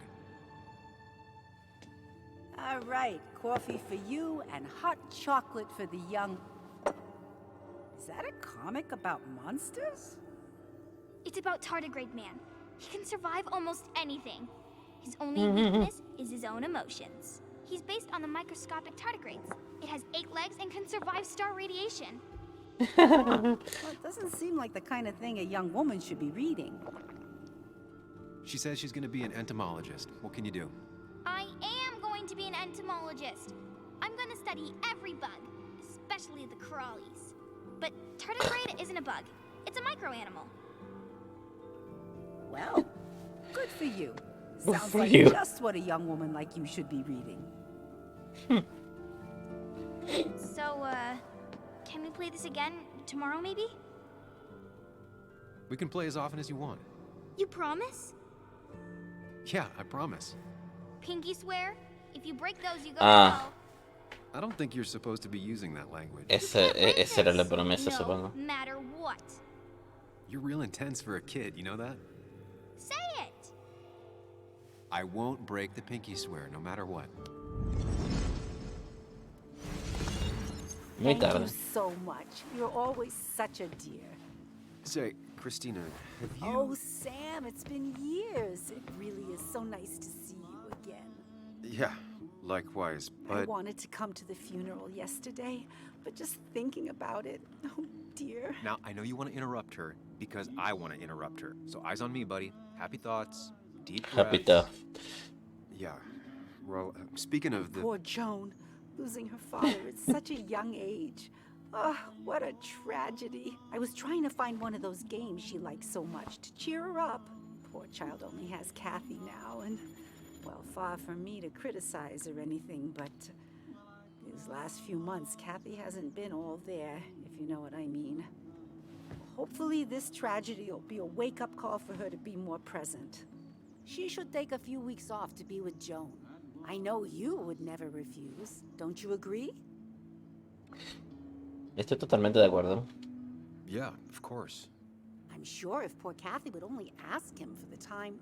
All right, coffee for you and hot chocolate for the young... Is that a comic about monsters?
It's about Tardigrade Man. He can survive almost anything. His only weakness is his own emotions. He's based on the microscopic tardigrades. It has 8 legs and can survive star radiation.
Well, it doesn't seem like the kind of thing a young woman should be reading.
She says she's gonna be an entomologist. What can you do?
I am going to be an entomologist. I'm going to study every bug, especially the crawlies. But tardigrade isn't a bug. It's a microanimal.
Well, good for you.
Good
Sounds
for
like
you.
just what a young woman like you should be reading.
So, can we play this again tomorrow, maybe?
We can play as often as you want.
You promise?
Yeah, I promise.
Pinky swear? If you break those, you go to
Ah.
hell.
I don't think you're supposed to be using that language.
Esa era la promesa,
No
supongo.
matter what.
You're real intense for a kid, you know that?
Say it.
I won't break the pinky swear, no matter what.
Muy
Thank
tarde.
you so much. You're always such a dear.
Say, Christina, have you...
Oh, Sam, it's been years. It really is so nice to see you again.
Yeah, likewise,
I
but...
wanted to come to the funeral yesterday, but just thinking about it, oh dear.
Now, I know you want to interrupt her, because I want to interrupt her. So eyes on me, buddy. Happy thoughts, deep breaths.
Happy stuff.
Yeah. Well, speaking of the...
Poor Joan, losing her father at such a young age. Oh, what a tragedy. I was trying to find one of those games she likes so much to cheer her up. Poor child only has Kathy now, and, well, far from me to criticize or anything, but these last few months, Kathy hasn't been all there, if you know what I mean. Hopefully this tragedy will be a wake-up call for her to be more present. She should take a few weeks off to be with Joan. I know you would never refuse. Don't you agree?
Estoy totalmente de acuerdo.
Yeah, of course.
I'm sure if poor Kathy would only ask him for the time.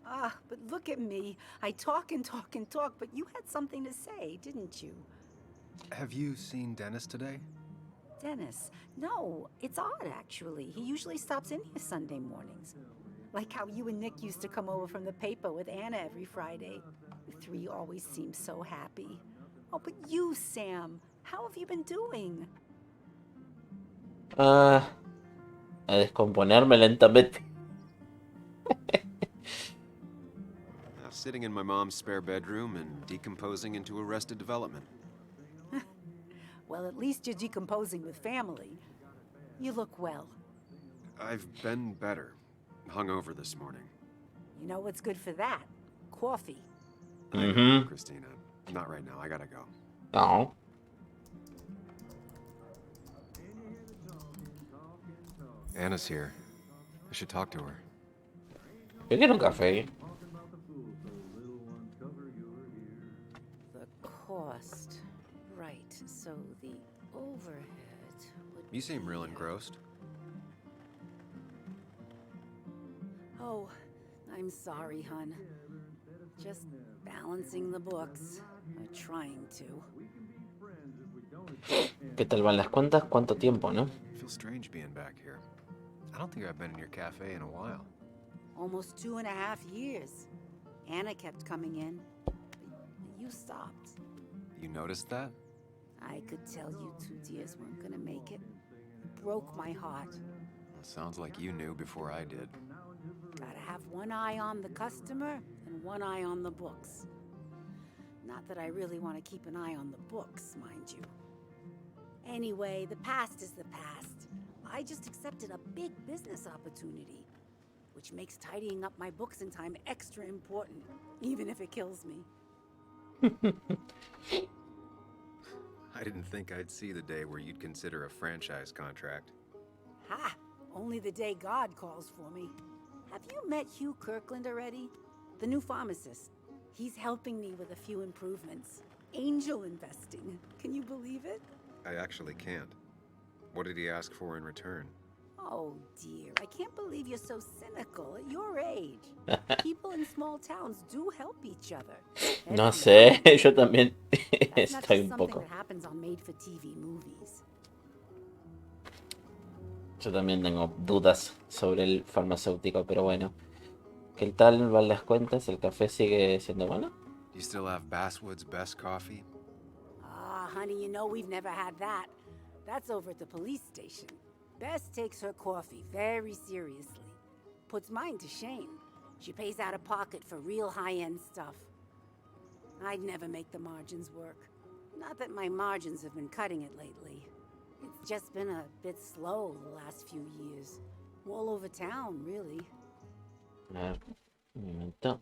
Ah, but look at me. I talk and talk and talk, but you had something to say, didn't you?
Have you seen Dennis today?
Dennis? No, it's odd, actually. He usually stops in here Sunday mornings. Like how you and Nick used to come over from the paper with Anna every Friday. The 3 always seem so happy. Oh, but you, Sam, how have you been doing?
A descomponerme lentamente.
Sitting in my mom's spare bedroom and decomposing into Arrested Development.
Well, at least you're decomposing with family. You look well.
I've been better. Hungover this morning.
You know what's good for that? Coffee.
Mm-hmm.
Christina, not right now. I gotta go.
No.
Anna's here. I should talk to her.
Yo quiero un café.
The cost. Right, so the overhead would
You seem real engrossed.
Oh, I'm sorry, hun. Just balancing the books. Or trying to.
¿Qué tal van las cuentas? ¿Cuánto tiempo, no?
Feels strange being back here. I don't think I've been in your cafe in a while.
Almost 2.5 years. Anna kept coming in, but you stopped.
You noticed that?
I could tell you 2 dears weren't gonna make it. It broke my heart.
Well, sounds like you knew before I did.
Gotta have one eye on the customer and one eye on the books. Not that I really want to keep an eye on the books, mind you. Anyway, the past is the past. I just accepted a big business opportunity, which makes tidying up my books in time extra important, even if it kills me.
I didn't think I'd see the day where you'd consider a franchise contract.
Ha! Only the day God calls for me. Have you met Hugh Kirkland already? The new pharmacist. He's helping me with a few improvements. Angel investing. Can you believe it?
I actually can't. What did he ask for in return?
Oh dear, I can't believe you're so cynical at your age. People in small towns do help each other.
No sé, yo también
That's not
estoy
just
un
something
poco.
that happens on made-for-TV movies.
Yo también tengo dudas sobre el farmacéutico, pero bueno. ¿Qué tal van las cuentas? ¿El café sigue siendo bueno?
Do you still have Basswood's best coffee?
Ah, honey, you know we've never had that. That's over at the police station. Bess takes her coffee very seriously. Puts mine to shame. She pays out of pocket for real high-end stuff. I'd never make the margins work. Not that my margins have been cutting it lately. It's just been a bit slow the last few years. All over town, really.
A ver, un momento.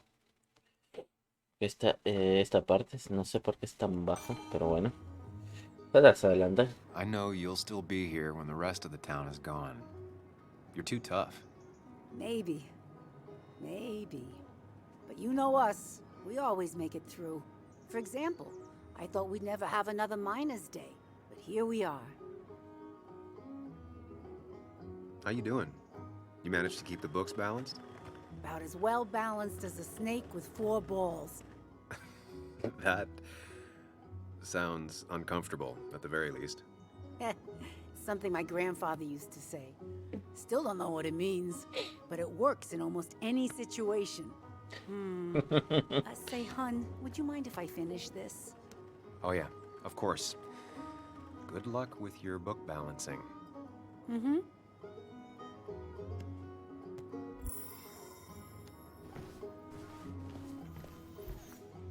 Esta parte, no sé por qué es tan baja, pero bueno. Atrás, adelante.
I know you'll still be here when the rest of the town is gone. You're too tough.
Maybe. Maybe. But you know us. We always make it through. For example, I thought we'd never have another Miners' Day. But here we are.
How you doing? You managed to keep the books balanced?
About as well balanced as a snake with 4 balls.
That sounds uncomfortable, at the very least.
Something my grandfather used to say. Still don't know what it means, but it works in almost any situation. Say, hun, would you mind if I finish this?
Oh yeah, of course. Good luck with your book balancing.
Mm-hmm.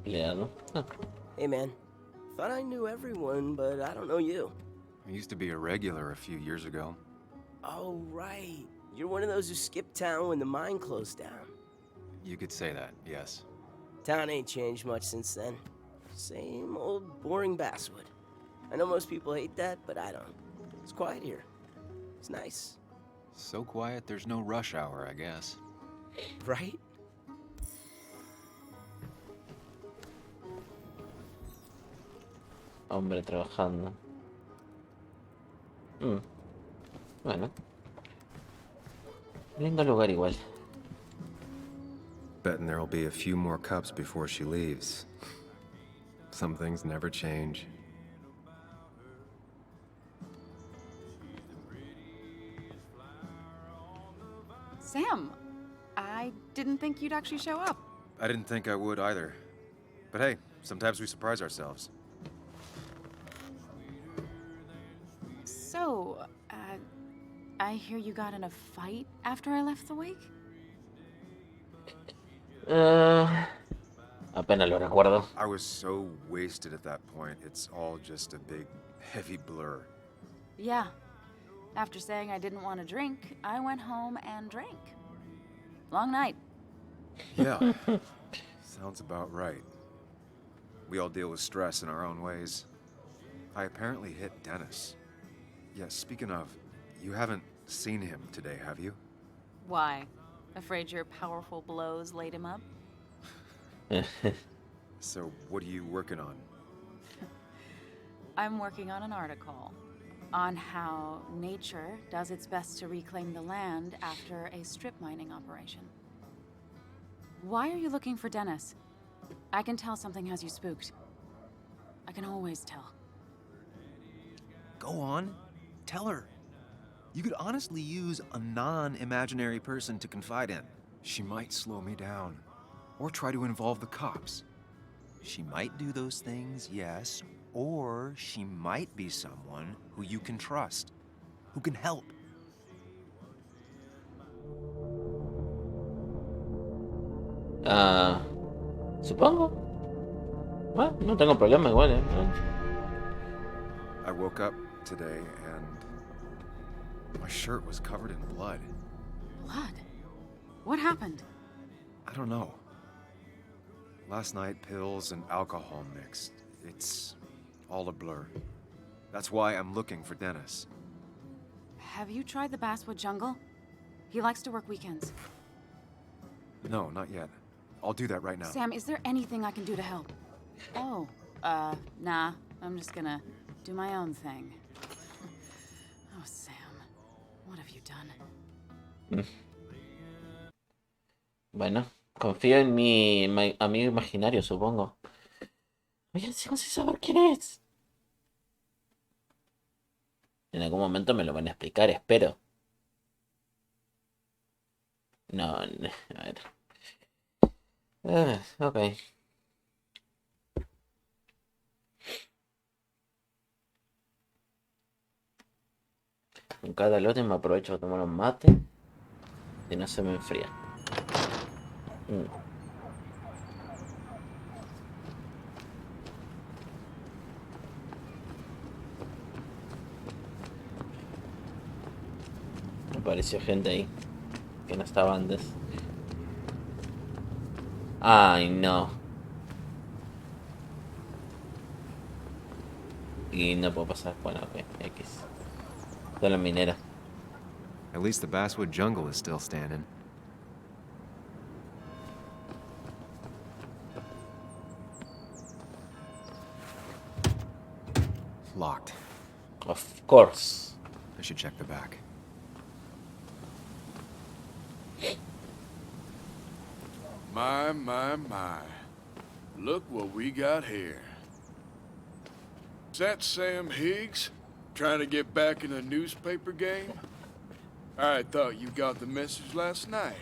Empleado. Ah,
Hey man, thought I knew everyone, but I don't know you.
I used to be a regular a few years ago.
Oh right, you're one of those who skipped town when the mine closed down.
You could say that, yes.
Town ain't changed much since then. Same old boring Basswood. I know most people hate that, but I don't. It's quiet here. It's nice.
So quiet there's no rush hour, I guess.
Right?
hombre trabajando. Bueno. Lindo lugar igual.
Betting there'll be a few more cups before she leaves. Some things never change.
Sam, I didn't think you'd actually show up.
I didn't think I would either. But hey, sometimes we surprise ourselves.
So, I hear you got in a fight after I left the wake?
Apenas lo recuerdo.
I was so wasted at that point, it's all just a big, heavy blur.
Yeah. After saying I didn't want to drink, I went home and drank. Long night.
Yeah. Sounds about right. We all deal with stress in our own ways. I apparently hit Dennis. Yeah, speaking of, you haven't seen him today, have you?
Why? Afraid your powerful blows laid him up?
So, what are you working on?
I'm working on an article on how nature does its best to reclaim the land after a strip mining operation. Why are you looking for Dennis? I can tell something has you spooked. I can always tell.
Go on. Tell her. You could honestly use a non-imaginary person to confide in.
She might slow me down, or try to involve the cops.
She might do those things, yes, or she might be someone who you can trust, who can help.
Supongo. Bueno, no tengo problema igual,
I woke up today and my shirt was covered in blood.
Blood? What happened?
I don't know. Last night, pills and alcohol mixed. It's all a blur. That's why I'm looking for Dennis.
Have you tried the Basswood Jungle? He likes to work weekends.
No, not yet. I'll do that right now.
Sam, is there anything I can do to help? Oh, nah. I'm just gonna do my own thing. Oh, Sam. What have you done?
Bueno, confío en mi amigo imaginario, supongo. Oye, sigo sin saber quién es. En algún momento me lo van a explicar, espero. No, a ver. Ok. En cada lote me aprovecho de tomar un mate y no se me enfría. Apareció gente ahí que no estaba antes. Ay, no. Y no puedo pasar. Bueno, ok, X. Solo minera.
At least the Basswood Jungle is still standing. Locked.
Of course.
I should check the back.
My, my. Look what we got here. Is that Sam Higgs? Trying to get back in a newspaper game? I thought you got the message last night.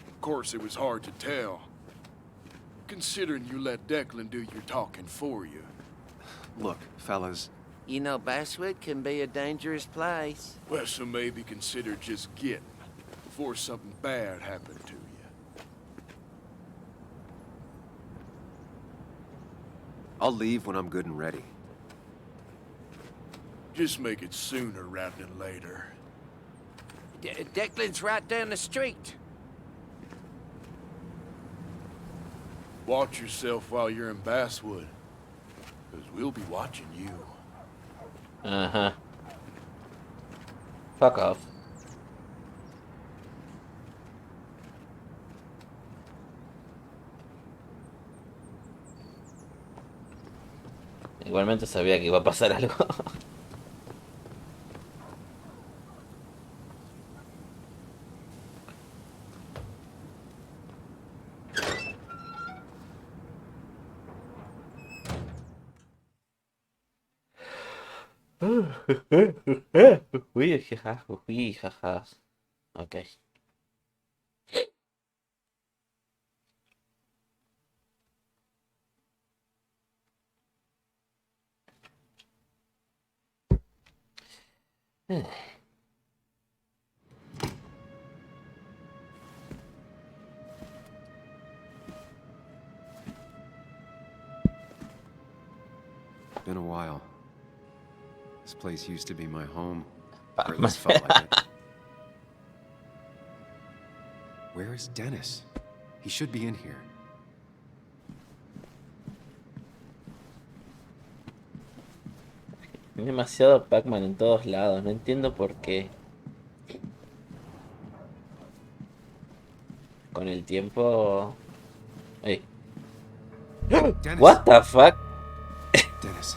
Of course, it was hard to tell. Considering you let Declan do your talking for you.
Look, fellas.
You know, Basswood can be a dangerous place.
Well, so maybe consider just getting before something bad happened to you.
I'll leave when I'm good and ready.
Just make it sooner rather than later.
Declan's right down the street.
Watch yourself while you're in Basswood, because we'll be watching you.
Uh-huh. Fuck off. Igualmente sabía que iba a pasar algo. Uy, jaja, uy, jaja. Ok.
Been a while. This place used to be my home. Or at least felt like it. Where is Dennis? He should be in here.
Hay demasiado Pac-Man en todos lados, no entiendo por qué. Con el tiempo... Hey. What the fuck?
Dennis.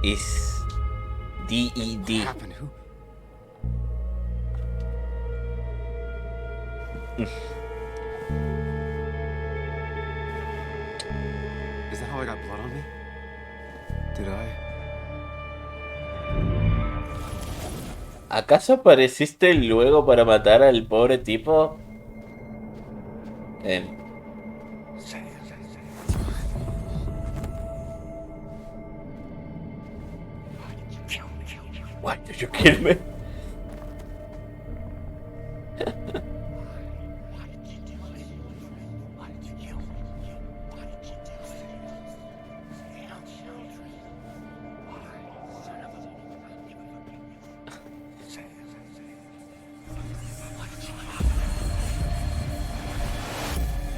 Is D-E-D.
What happened? Who? Is that how I got blood on me? Did I?
¿Acaso apareciste luego para matar al pobre tipo? Why did you kill me?
You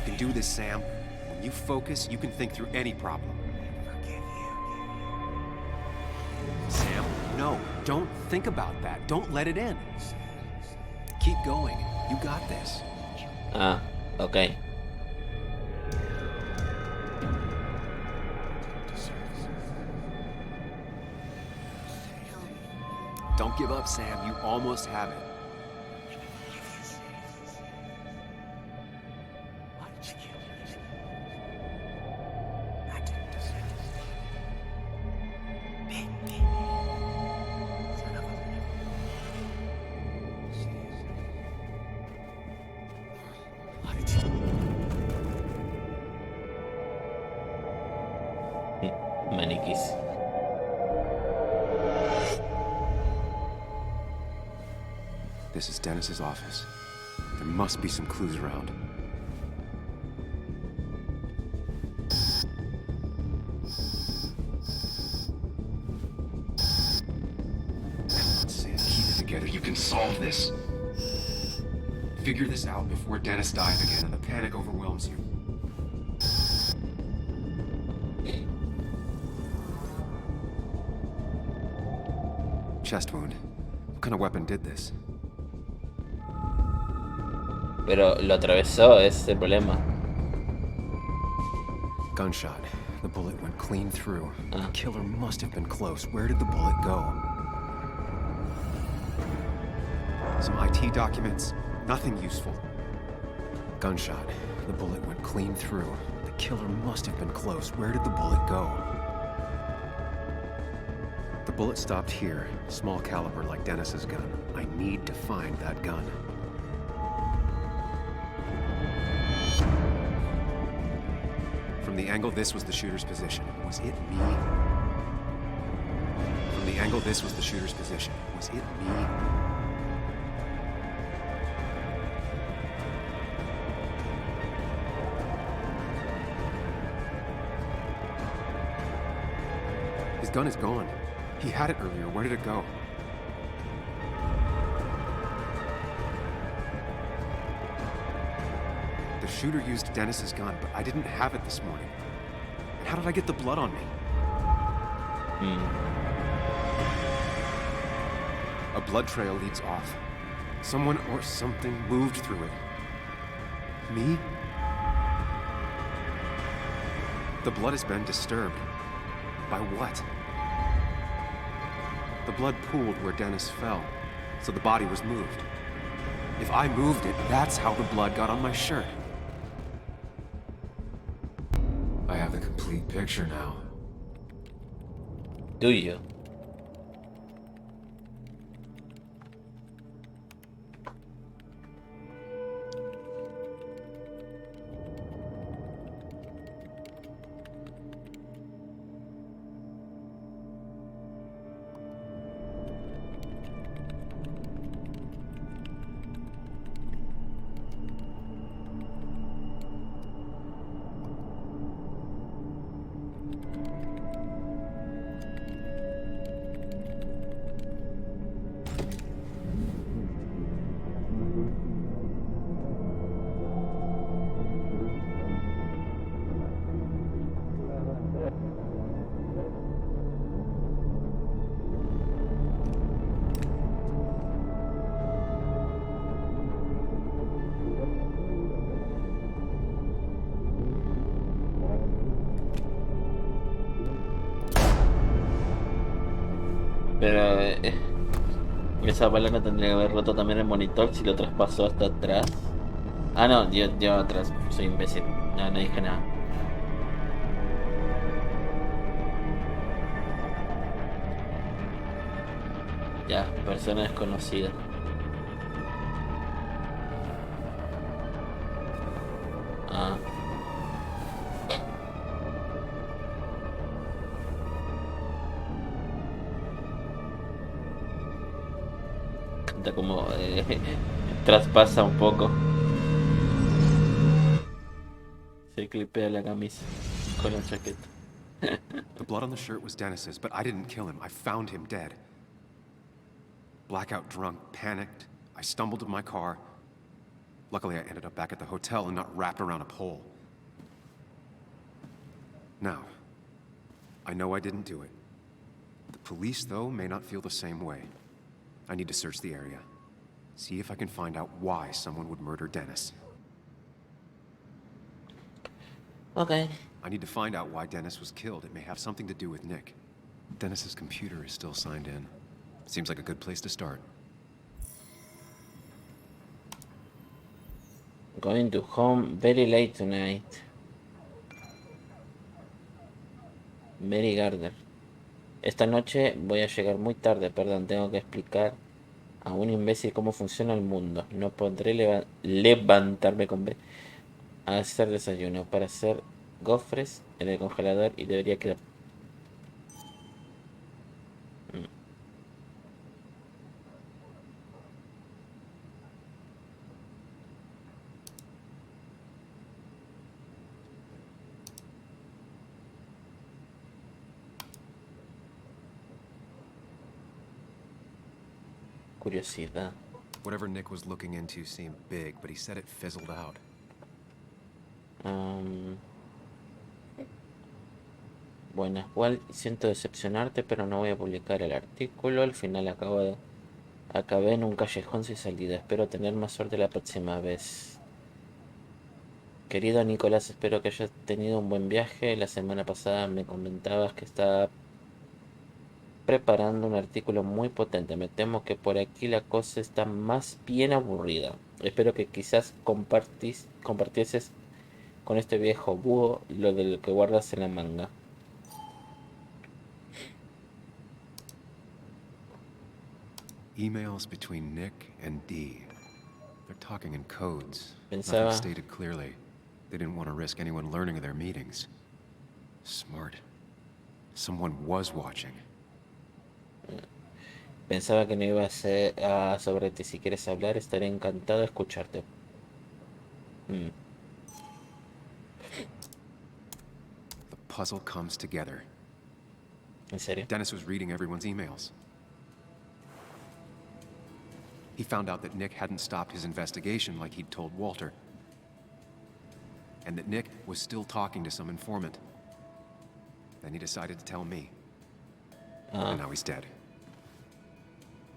can do this, Sam. When you focus, you can think through any problem. Don't think about that. Don't let it in. Keep going. You got this.
Ah, ok.
Don't give up, Sam. You almost have it.
Maniquís.
This is Dennis's office. There must be some clues around. Sam, keep it together. You can solve this. Figure this out before Dennis dies again and the panic overwhelms you. Chest wound. What kind of weapon did this?
Pero lo atravesó, ese es el problema.
Gunshot. The bullet went clean through. The killer must have been close. Where did the bullet go? Some IT documents. Nothing useful. Gunshot. The bullet went clean through. The killer must have been close. Where did the bullet go? The bullet stopped here. Small caliber like Dennis's gun. I need to find that gun. From the angle this was the shooter's position. Was it me? From the angle this was the shooter's position. Was it me? His gun is gone. He had it earlier. Where did it go? The shooter used Dennis's gun, but I didn't have it this morning. And how did I get the blood on me? A blood trail leads off. Someone or something moved through it. Me? The blood has been disturbed. By what? The blood pooled where Dennis fell, so the body was moved. If I moved it, that's how the blood got on my shirt. I have the complete picture now.
Do you? Pero esa bala no tendría que haber roto también el monitor si lo traspasó hasta atrás. Ah, no, yo atrás, soy imbécil. No, no dije nada. Ya, persona desconocida. Ah. Canta como traspasa un poco. Se clipea la camisa con la chaqueta.
The blood on the shirt was Dennis's, but I didn't kill him. I found him dead. Blackout drunk, panicked. I stumbled to my car. Luckily, I ended up back at the hotel and not wrapped around a pole. Now, I know I didn't do it. The
Police, though, may not feel the same way. I need to search the area. See if I can find out why someone would murder Dennis.
Okay.
I need to find out why Dennis was killed. It may have something to do with Nick. Dennis's computer is still signed in. Seems like a good place to start.
Going to home very late tonight. Mary Gardner. Esta noche voy a llegar muy tarde, perdón, tengo que explicar a un imbécil cómo funciona el mundo. No podré levantarme con a hacer desayuno para hacer gofres en el congelador y debería quedar. Curiosidad.
Whatever Nick was looking into seemed big, but he said it fizzled out.
Bueno, igual siento decepcionarte, pero no voy a publicar el artículo. Al final acabé en un callejón sin salida. Espero tener más suerte la próxima vez. Querido Nicolás, espero que hayas tenido un buen viaje. La semana pasada me comentabas que estaba preparando un artículo muy potente. Me temo que por aquí la cosa está más bien aburrida. Espero que quizás compartieses con este viejo búho lo de que guardas en la manga.
Emails between Nick and Dee. They're talking in codes.
Pensaba.
Nothing stated clearly. They didn't want to risk anyone learning of their meetings. Smart. Someone was watching.
Pensaba que no iba a ser sobre ti. Si quieres hablar, estaré encantado de escucharte.
The puzzle comes together.
¿En serio?
Dennis was reading everyone's emails. He found out that Nick hadn't stopped his investigation like he'd told Walter. And that Nick was still talking to some informant. Then he decided to tell me. And now he's dead.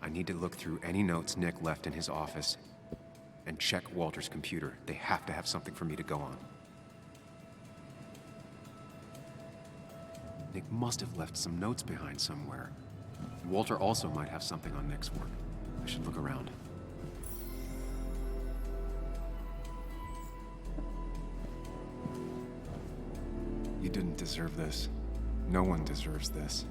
I need to look through any notes Nick left in his office and check Walter's computer. They have to have something for me to go on. Nick must have left some notes behind somewhere. Walter also might have something on Nick's work. I should look around. You didn't deserve this. No one deserves this.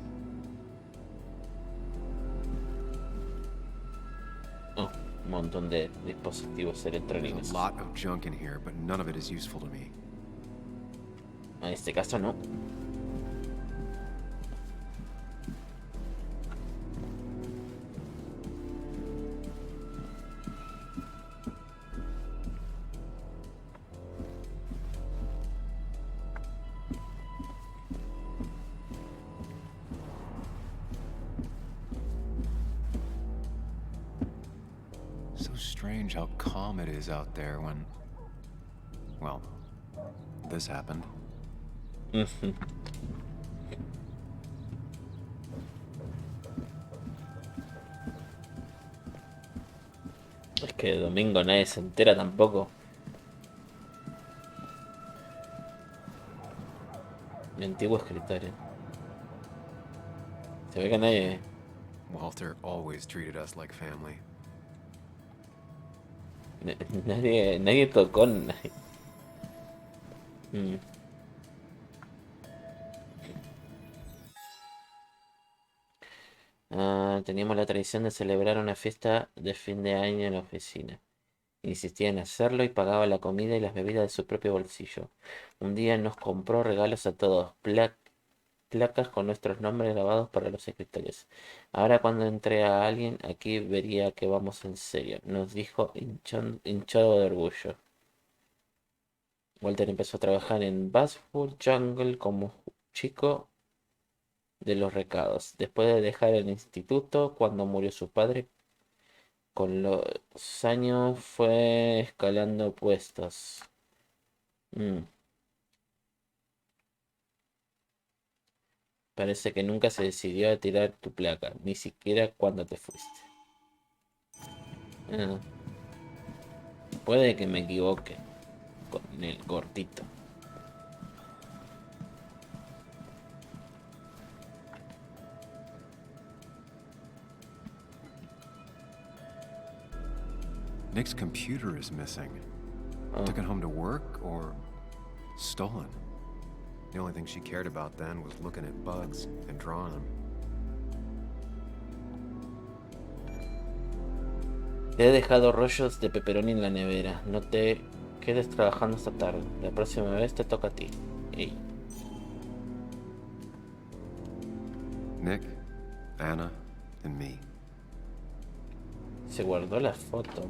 Oh, un montón de dispositivos electrónicos.
There's a lot of junk in here, but none of it is useful to me.
En este caso no.
Strange how calm it is out there when, well, this happened.
Es que de domingo nadie se entera tampoco. Mi antiguo escritorio. Se ve que nadie...
Walter always treated us like family.
Nadie tocó nadie. Teníamos la tradición de celebrar una fiesta de fin de año en la oficina. Insistía en hacerlo y pagaba la comida y las bebidas de su propio bolsillo. Un día nos compró regalos a todos, placas con nuestros nombres grabados para los escritorios. Ahora cuando entre a alguien aquí vería que vamos en serio, nos dijo hinchado de orgullo. Walter empezó a trabajar en Basswood Jungle como chico de los recados. Después de dejar el instituto, cuando murió su padre, con los años fue escalando puestos. Parece que nunca se decidió a tirar tu placa, ni siquiera cuando te fuiste. Ah, puede que me equivoque con el gordito.
Nick's computer is missing. Took it home to work or stolen? The only thing she cared about then was looking at bugs and drawing them.
Te he dejado rollos de pepperoni en la nevera. No te quedes trabajando esta tarde. La próxima vez te toca a ti. Ey.
Nick, Anna, and me.
Se guardó la foto.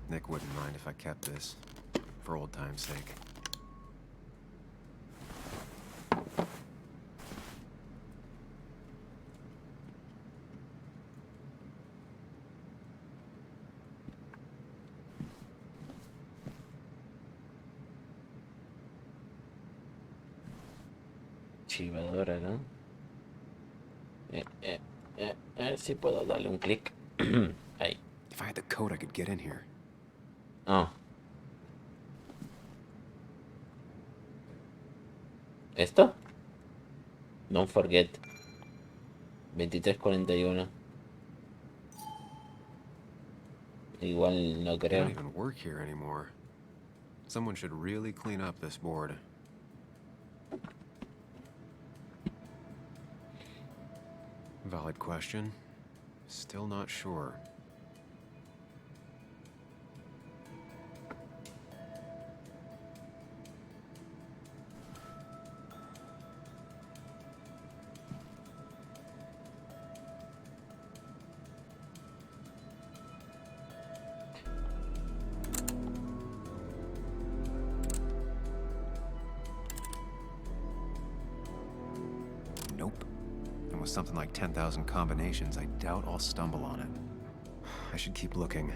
Nick wouldn't mind if I kept this, for old time's sake.
Chivadora, ¿no? A ver si puedo darle un clic. Ahí.
If I had the code, I could get in here.
Oh. ¿Esto? Don't forget. 23:41. Igual no
They
creo.
don't even work here anymore. Someone should really clean up this board. Valid question. Still not sure. Nope. And with something like 10,000 combinations, I doubt I'll stumble on it. I should keep looking.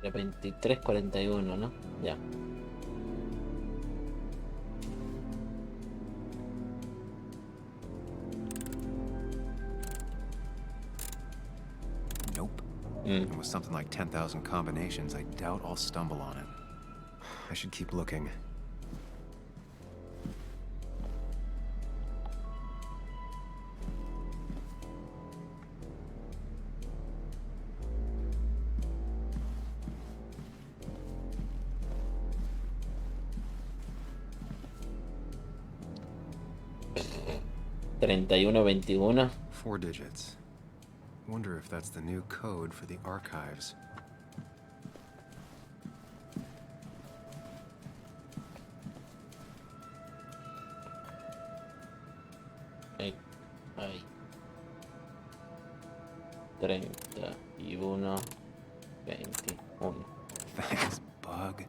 De 23:41, ¿no? Ya.
Nope. And with something like 10,000 combinations, I doubt I'll stumble on it. I should keep looking.
¿31:21?
4 digits. Wonder if that's the new code for the archives.
Ahí. 31, 21.
Thanks, Bug.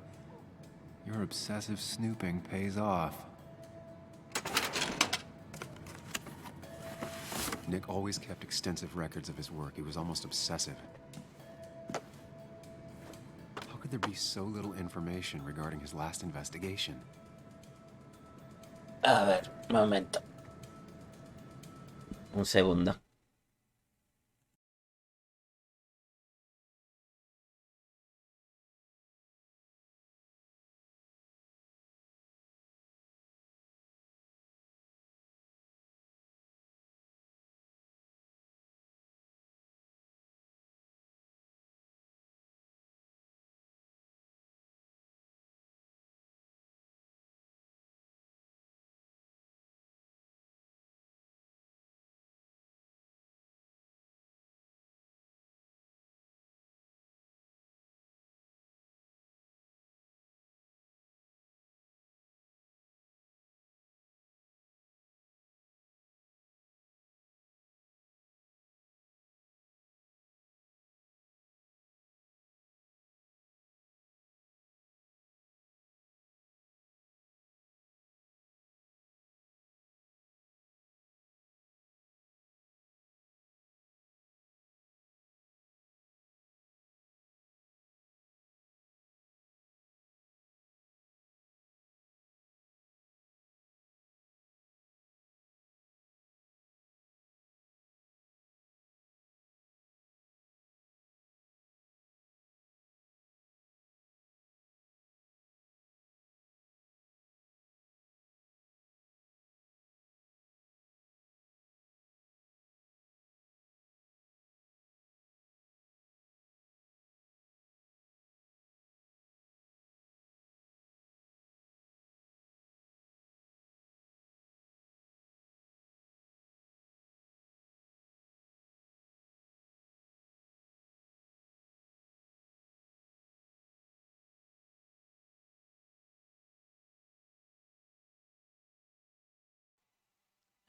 Your obsessive snooping pays off. Nick always kept extensive records of his work. He was almost obsessive. How could there be so little information regarding his last investigation?
A ver, momento. Un segundo.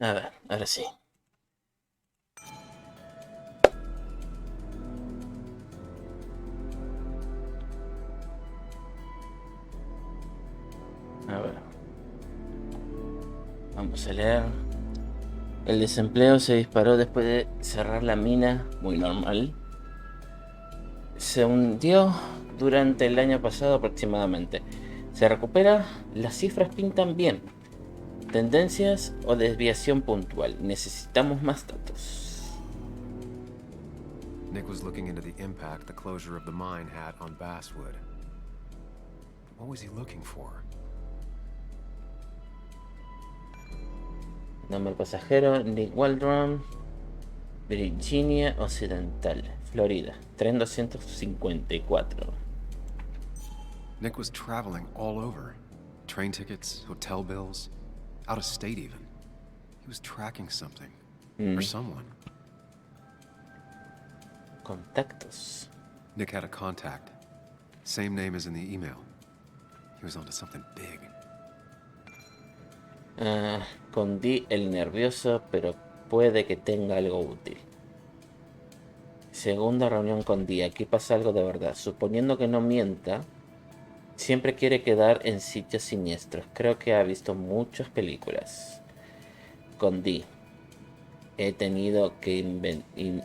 A ver, ahora sí. A ver. Vamos a leer. El desempleo se disparó después de cerrar la mina, muy normal. Se hundió durante el año pasado aproximadamente. Se recupera, las cifras pintan bien. Tendencias o desviación puntual. Necesitamos más datos.
Nick was looking into the impact the closure of the mine had on Basswood. What was he looking for?
Nombre pasajero, Nick Waldron, Virginia Occidental, Florida, tren 254.
Nick was traveling all over. Train tickets, hotel bills, out of state even. He was tracking something. Or someone.
Contactos.
Nick had a contact. Same name as in the email. He was onto something big.
Con D el nervioso, pero puede que tenga algo útil. Segunda reunión con D. Aquí pasa algo de verdad. Suponiendo que no mienta, siempre quiere quedar en sitios siniestros. Creo que ha visto muchas películas. Con D. He tenido que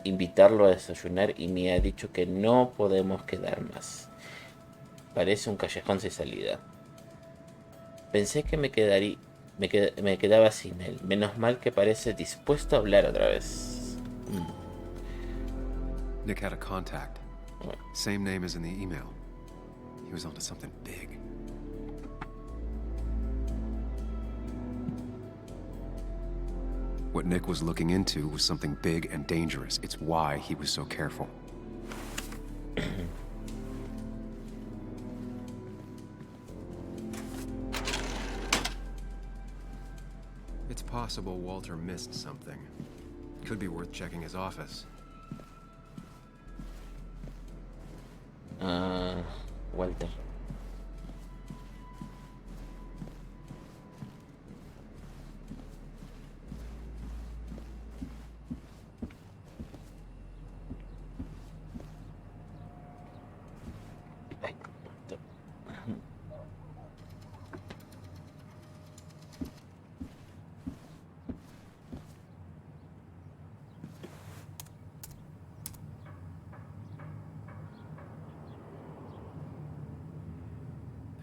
invitarlo a desayunar y me ha dicho que no podemos quedar más. Parece un callejón sin salida. Pensé que me quedaba sin él. Menos mal que parece dispuesto a hablar otra vez.
Nick had a contact. Same name as in the email. He was onto something big. What Nick was looking into was something big and dangerous. It's why he was so careful. It's possible Walter missed something. Could be worth checking his office.
Walter.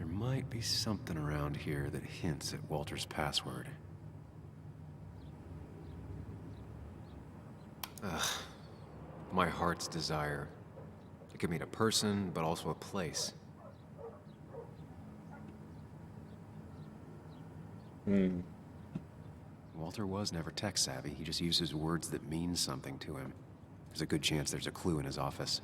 Might be something around here that hints at Walter's password. Ugh. My heart's desire. It could mean a person, but also a place. Walter was never tech-savvy. He just uses words that mean something to him. There's a good chance there's a clue in his office.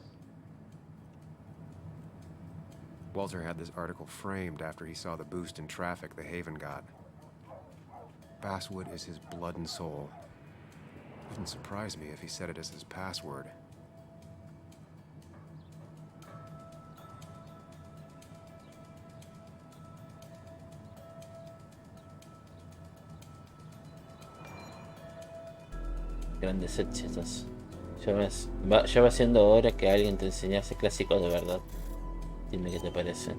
Walter had this article framed after he saw the boost in traffic the Haven got. Basswood is his blood and soul. It wouldn't surprise me if he said it as his password.
Grandes éxitos. Ya va siendo hora que alguien te enseñase clásicos de verdad. Dime qué te parece.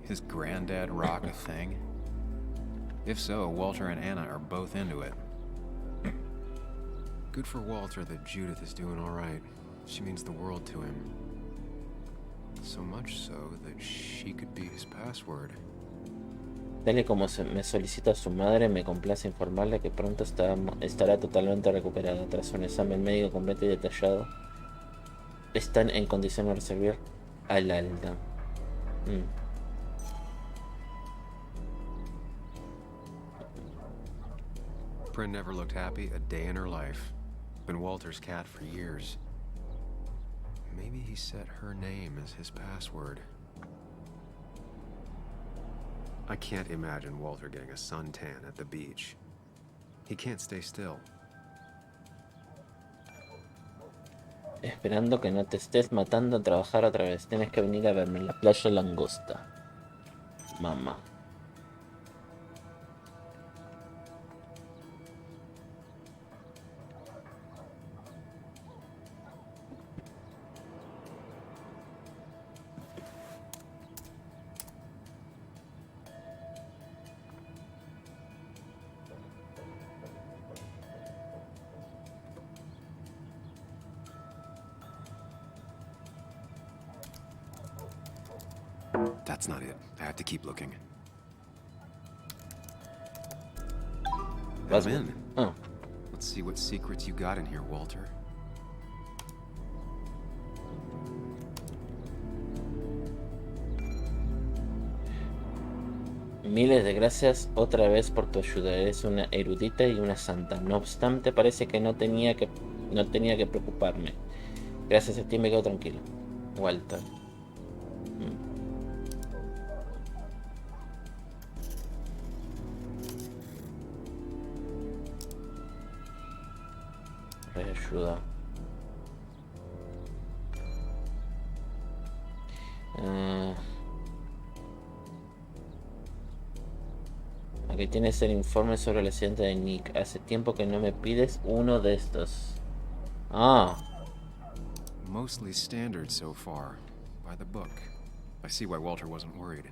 Is Granddad rock a thing? If so, Walter and Anna are both into it. Good for Walter that Judith is doing all right. She means the world to him. So much so that she could be his password.
Tal y como me solicita su madre, me complace informarle que pronto estará totalmente recuperada. Tras un examen médico completo y detallado, están en condición de recibir al alta.
Prin never looked happy a day in her life. Been Walter's cat for years. Maybe he set her name as his password. I can't imagine Walter getting a suntan at the beach. He can't stay still.
Esperando que no te estés matando a trabajar otra vez. Tienes que venir a verme en la playa Langosta. Mamá.
That's not it. I have to keep looking. Let him in.
Oh.
Let's see what secrets you got in here, Walter.
Miles de gracias otra vez por tu ayuda. Eres una erudita y una santa. No obstante, parece que no tenía que preocuparme. Gracias a ti me quedo tranquilo. Walter. Reayuda. Aquí tienes el informe sobre el accidente de Nick. Hace tiempo que no me pides uno de estos. Ah.
Mostly standard so far. By the book. I see why Walter wasn't worried.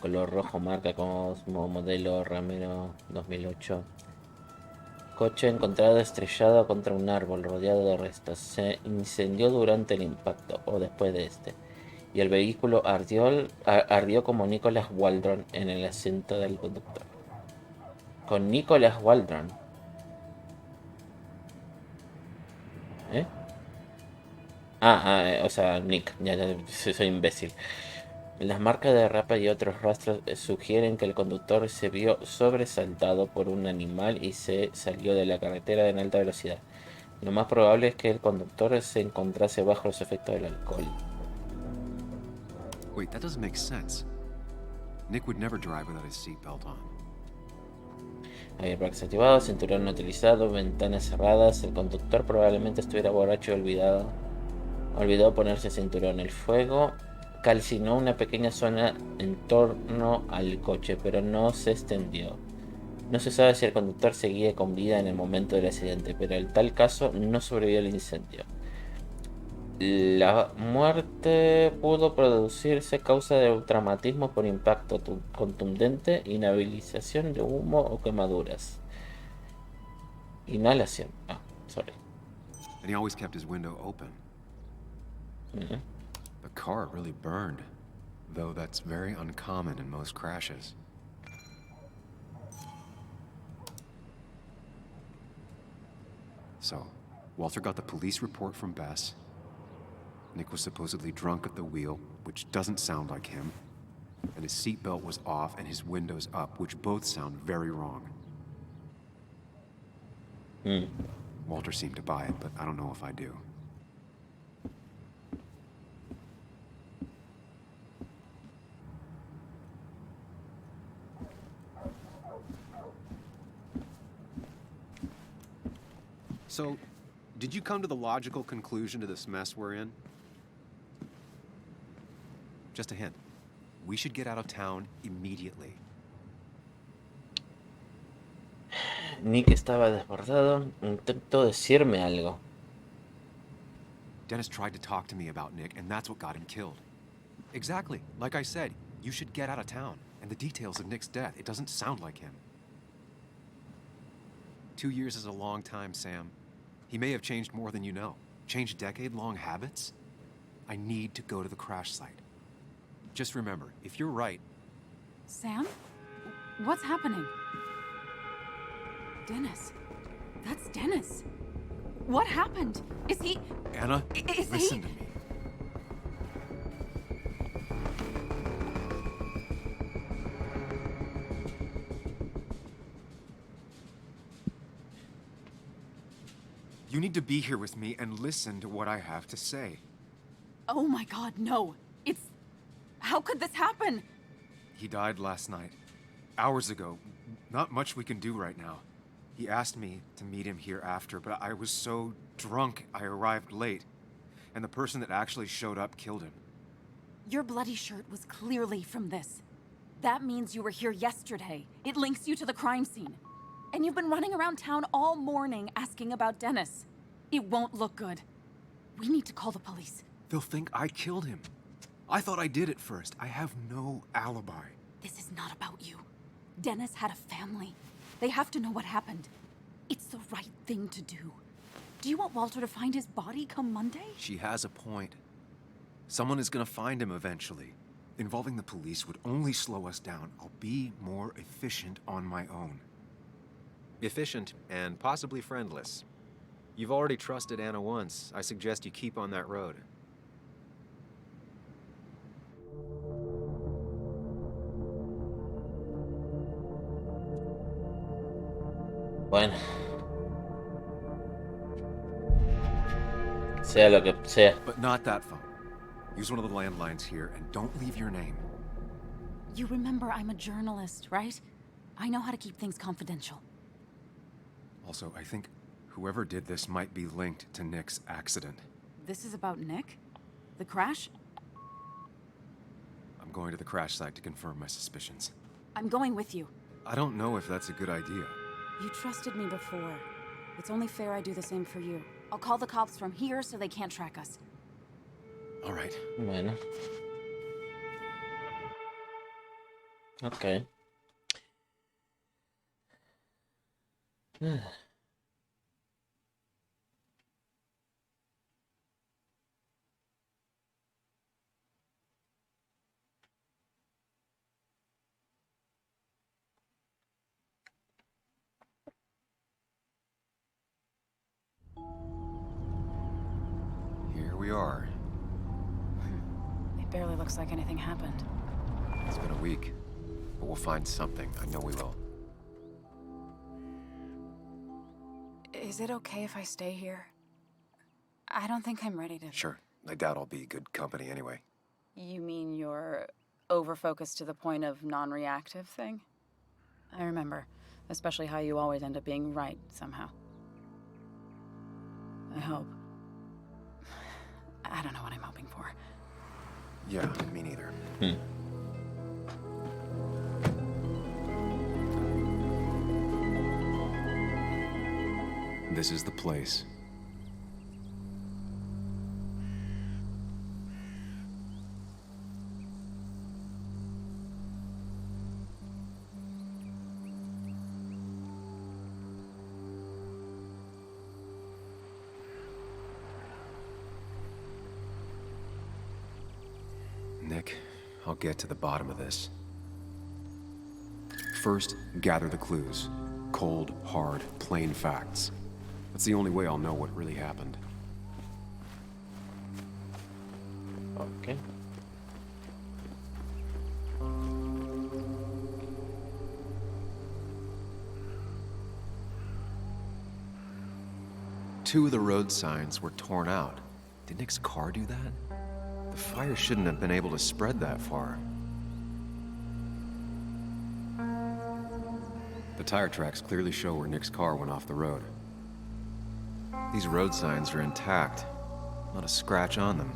Color rojo, marca Cosmo, modelo Ramero 2008. Coche encontrado estrellado contra un árbol rodeado de restos. Se incendió durante el impacto o después de este. Y el vehículo ardió como Nicholas Waldron en el asiento del conductor. Con Nicholas Waldron. ¿Eh? O sea, Nick. Ya soy imbécil. Las marcas de rapa y otros rastros sugieren que el conductor se vio sobresaltado por un animal y se salió de la carretera en alta velocidad. Lo más probable es que el conductor se encontrase bajo los efectos del alcohol.
Wait, that doesn't make sense. Nick would never drive without his seatbelt on.
Airbag activado, cinturón no utilizado, ventanas cerradas. El conductor probablemente estuviera borracho y olvidó ponerse cinturón. El fuego calcinó una pequeña zona en torno al coche, pero no se extendió. No se sabe si el conductor seguía con vida en el momento del accidente, pero en tal caso no sobrevivió al incendio. La muerte pudo producirse a causa de traumatismo por impacto contundente, inhabilitación de humo o quemaduras. Inhalación. Sorry.
And he always kept his window open. The car really burned, though that's very uncommon in most crashes. So, Walter got the police report from Bess. Nick was supposedly drunk at the wheel, which doesn't sound like him. And his seatbelt was off and his windows up, which both sound very wrong. Walter seemed to buy it, but I don't know if I do. So, did you come to the logical conclusion to this mess we're in? Just a hint. We should get out of town immediately.
Nick estaba desbordado. Intentó decirme algo.
Dennis tried to talk to me about Nick, and that's what got him killed. Exactly. Like I said, you should get out of town. And the details of Nick's death, it doesn't sound like him. 2 years is a long time, Sam. He may have changed more than you know. Changed decade-long habits? I need to go to the crash site. Just remember, if you're right...
Sam? What's happening? Dennis. That's Dennis. What happened? Is he...
Anna, listen to me. You need to be here with me and listen to what I have to say.
Oh my God, no. It's... How could this happen?
He died last night. Hours ago. Not much we can do right now. He asked me to meet him here after, but I was so drunk I arrived late. And the person that actually showed up killed him.
Your bloody shirt was clearly from this. That means you were here yesterday. It links you to the crime scene. And you've been running around town all morning asking about Dennis. It won't look good. We need to call the police.
They'll think I killed him. I thought I did at first. I have no alibi.
This is not about you. Dennis had a family. They have to know what happened. It's the right thing to do. Do you want Walter to find his body come Monday?
She has a point. Someone is gonna find him eventually. Involving the police would only slow us down. I'll be more efficient on my own. Efficient and possibly friendless. You've already trusted Anna once. I suggest you keep on that road.
Bueno. Sea lo que sea.
But not that phone. Use one of the landlines here and don't leave your name.
You remember I'm a journalist, right? I know how to keep things confidential.
Also, I think whoever did this might be linked to Nick's accident.
This is about Nick? The crash?
I'm going to the crash site to confirm my suspicions.
I'm going with you.
I don't know if that's a good idea.
You trusted me before. It's only fair I do the same for you. I'll call the cops from here so they can't track us.
All right.
Bueno. Okay.
Here we are.
It barely looks like anything happened.
It's been a week, but we'll find something. I know we will.
Is it okay if I stay here? I don't think I'm ready to...
Sure. I doubt I'll be good company anyway.
You mean you're over-focused to the point of non-reactive thing? I remember, especially how you always end up being right somehow. I hope. I don't know what I'm hoping for.
Yeah, me neither. This is the place. Nick, I'll get to the bottom of this. First, gather the clues. Cold, hard, plain facts. That's the only way I'll know what really happened.
Okay.
Two of the road signs were torn out. Did Nick's car do that? The fire shouldn't have been able to spread that far. The tire tracks clearly show where Nick's car went off the road. These road signs are intact. Not a scratch on them.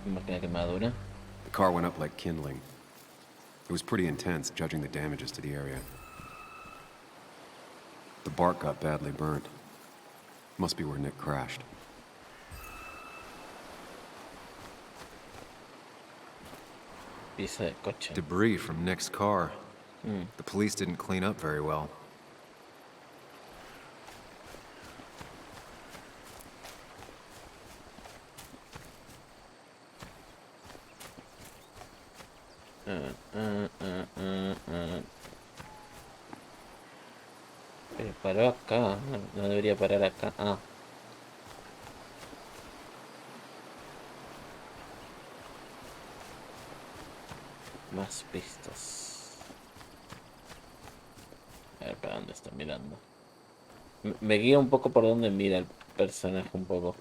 Máquina quemadura.
The car went up like kindling. It was pretty intense, judging the damages to the area. The bark got badly burnt. Must be where Nick crashed.
Pieza de coche.
Debris from Nick's car. The police didn't clean up very well.
Pero paró acá. No debería parar acá. Ah. Más pistas. A ver, ¿para dónde está mirando? Me guía un poco por dónde mira el personaje un poco.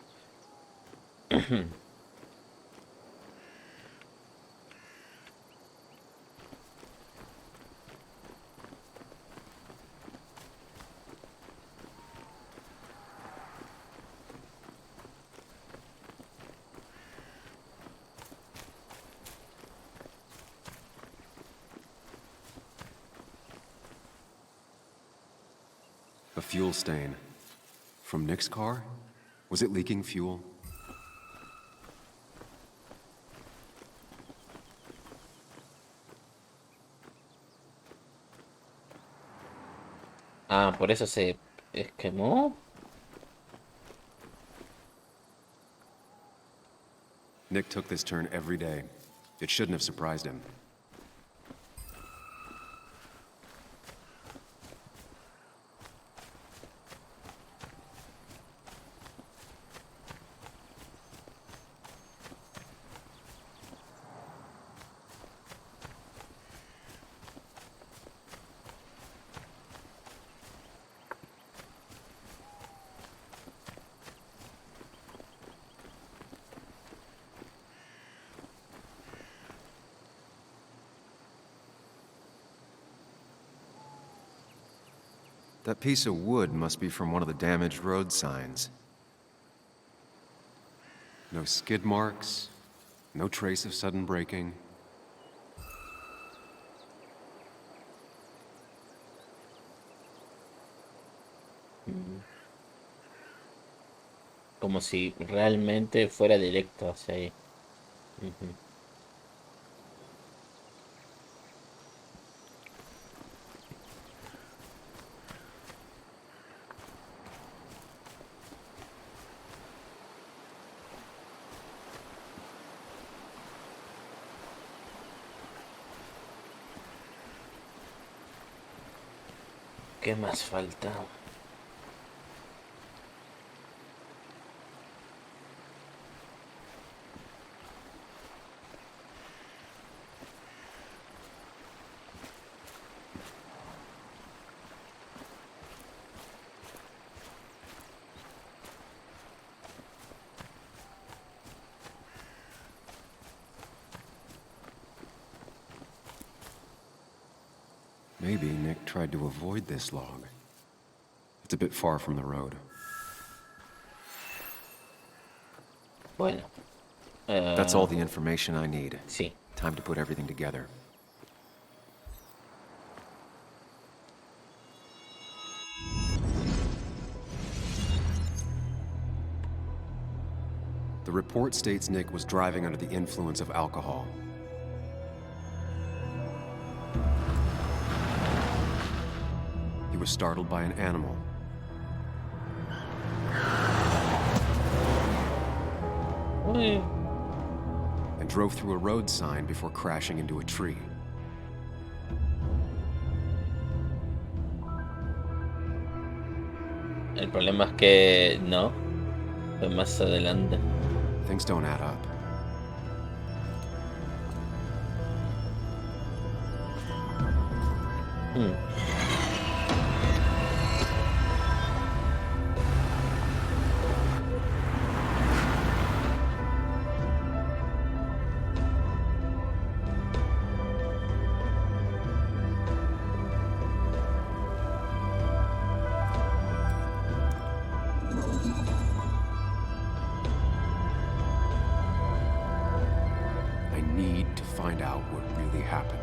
fuel stain. From Nick's car? Was it leaking fuel?
Ah, por eso se quemó.
Nick took this turn every day. It shouldn't have surprised him. That piece of wood must be from one of the damaged road signs. No skid marks, no trace of sudden braking.
Como si realmente fuera directo hacia ahí. Ujú. ¿Qué más falta?
Maybe Nick tried to avoid this log. It's a bit far from the road.
Bueno.
That's all the information I need.
Sí.
Time to put everything together. The report states Nick was driving under the influence of alcohol. He was startled by an animal. And drove through a road sign before crashing into a tree.
El problema es que no. Fue más adelante.
Things don't add up. I need to find out what really happened.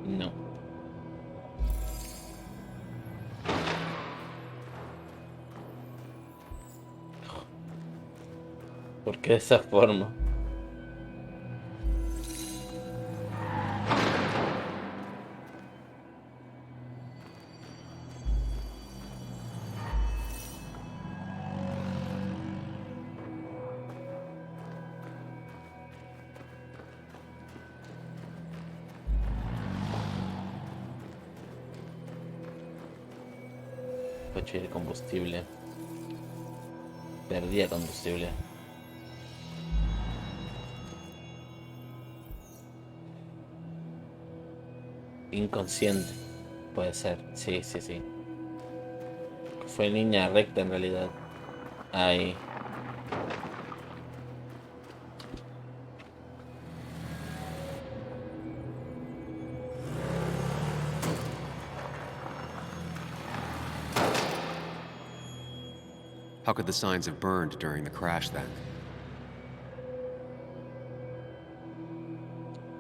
No. ¿Por qué de esa forma? Coche de combustible. Perdía combustible. Inconsciente. Puede ser. Sí, sí, sí. Fue en línea recta en realidad. Ahí.
How could the signs have burned during the crash then?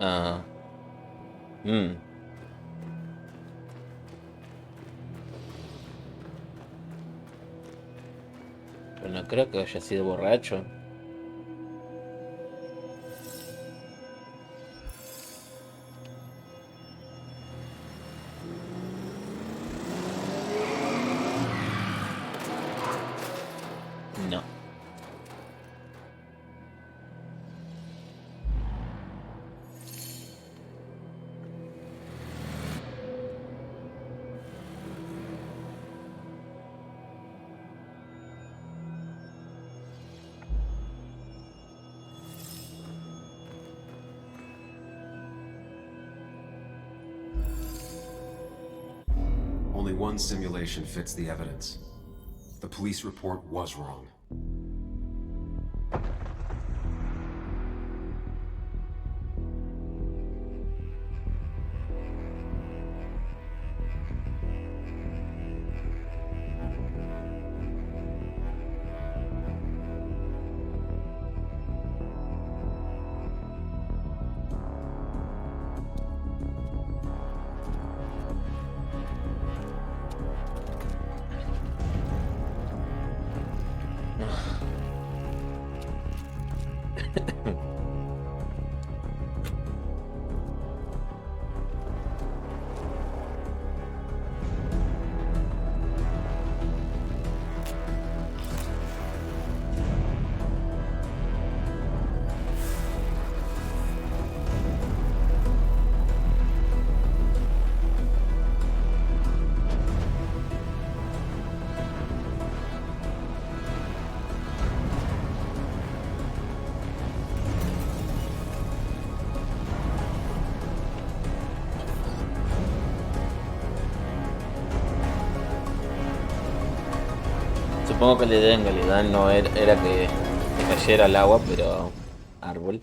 Ah. Hmm. Pero no creo que haya sido borracho. No.
Only one simulation fits the evidence. The police report was wrong. Supongo que la idea en realidad no era que cayera al agua, pero árbol.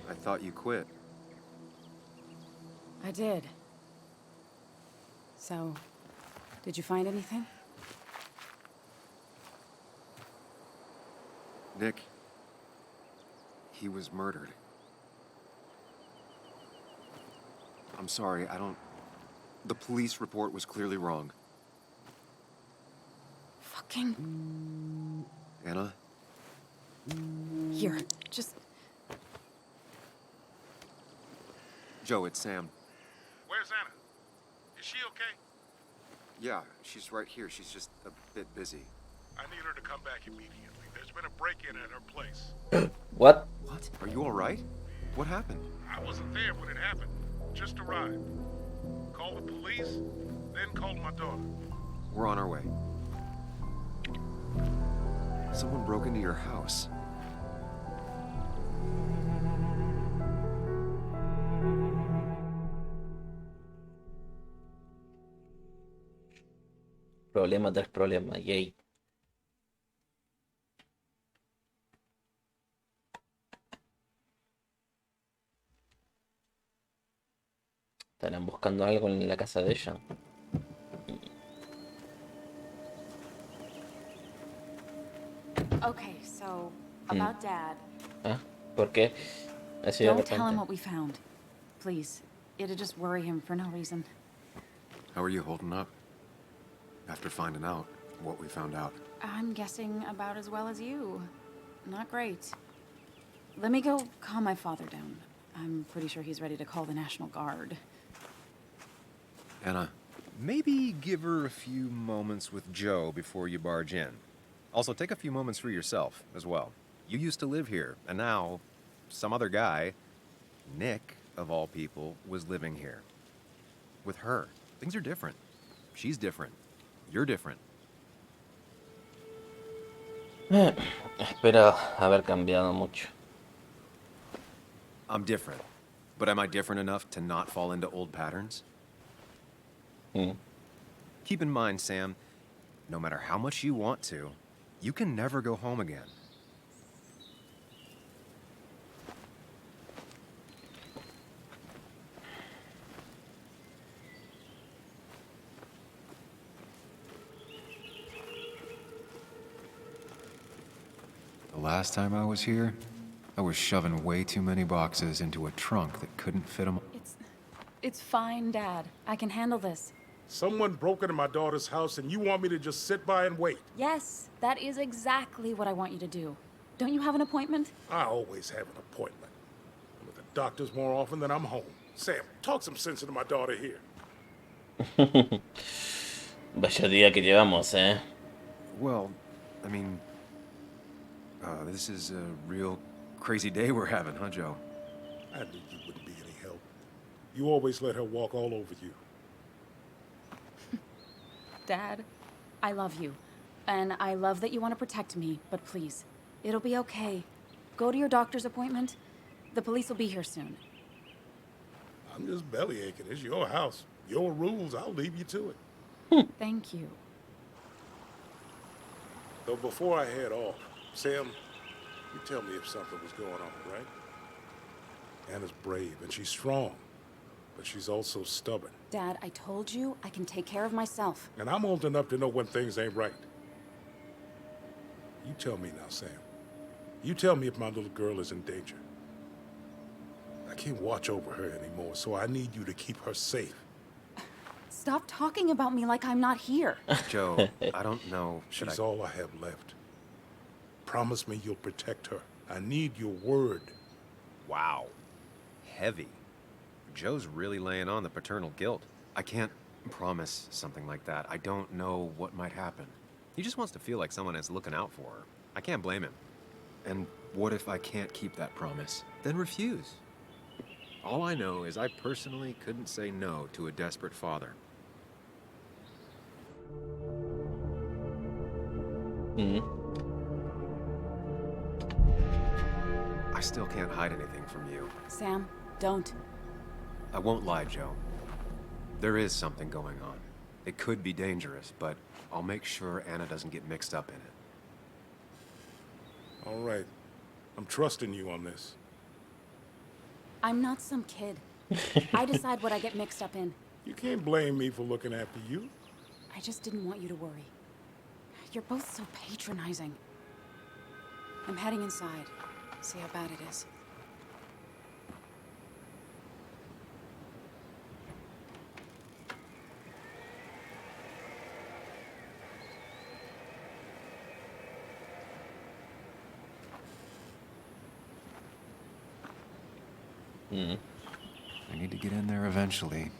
I thought you quit.
I did. So, did you find anything?
Nick, he was murdered. I'm sorry, I don't... The police report was clearly wrong.
Fucking...
Anna?
Here, just...
Joe, it's Sam.
Where's Anna? Is she okay?
Yeah, she's right here. She's just a bit busy.
I need her to come back immediately. There's been a break-in at her place.
What?
What? Are you all right? What happened?
I wasn't there when it happened. Just arrived. Called the police, then called my daughter.
We're on our way. Someone broke into your house.
Problema tras problema, yay. ¿Estarán buscando algo en la casa de ella?
Okay, so, about Dad.
¿Ah? ¿Por qué? Así de
Don't tell him
repente.
what we found. Please. It'd just worry him for no reason.
How are you holding up? After finding out what we found out.
I'm guessing about as well as you. Not great. Let me go calm my father down. I'm pretty sure he's ready to call the National Guard.
Anna, maybe give her a few moments with Joe before you barge in. Also, take a few moments for yourself as well. You used to live here, and now some other guy, Nick, of all people, was living here. With her. Things are different. She's different. You're different.
Espero haber cambiado mucho.
I'm different. But am I different enough to not fall into old patterns? Keep in mind, Sam, no matter how much you want to, you can never go home again.
The last time I was here, I was shoving way too many boxes into a trunk that couldn't fit them.
It's fine, Dad. I can handle this.
Someone broke into my daughter's house and you want me to just sit by and wait?
Yes, that is exactly what I want you to do. Don't you have an appointment?
I always have an appointment. I'm at the doctor's more often than I'm home. Sam, talk some sense into my daughter here.
Vaya día que llevamos, eh.
Well, I mean, this is a real crazy day we're having, huh, Joe?
I knew you wouldn't be any help. You always let her walk all over you.
Dad, I love you. And I love that you want to protect me, but please, it'll be okay. Go to your doctor's appointment. The police will be here soon.
I'm just belly aching. It's your house. Your rules. I'll leave you to it.
Thank you.
Though before I head off, Sam, you tell me if something was going on, right? Anna's brave and she's strong, but she's also stubborn.
Dad, I told you I can take care of myself.
And I'm old enough to know when things ain't right. You tell me now, Sam. You tell me if my little girl is in danger. I can't watch over her anymore, so I need you to keep her safe.
Stop talking about me like I'm not here.
Joe, I don't know.
She's all I have left. Promise me you'll protect her. I need your word.
Wow. Heavy. Joe's really laying on the paternal guilt. I can't promise something like that. I don't know what might happen. He just wants to feel like someone is looking out for her. I can't blame him. And what if I can't keep that promise? Then refuse. All I know is I personally couldn't say no to a desperate father. I still can't hide anything from you.
Sam, don't.
I won't lie, Joe. There is something going on. It could be dangerous, but I'll make sure Anna doesn't get mixed up in it.
All right. I'm trusting you on this.
I'm not some kid. I decide what I get mixed up in.
You can't blame me for looking after you.
I just didn't want you to worry. You're both so patronizing. I'm heading inside. See how bad it is.
I need to get in there eventually.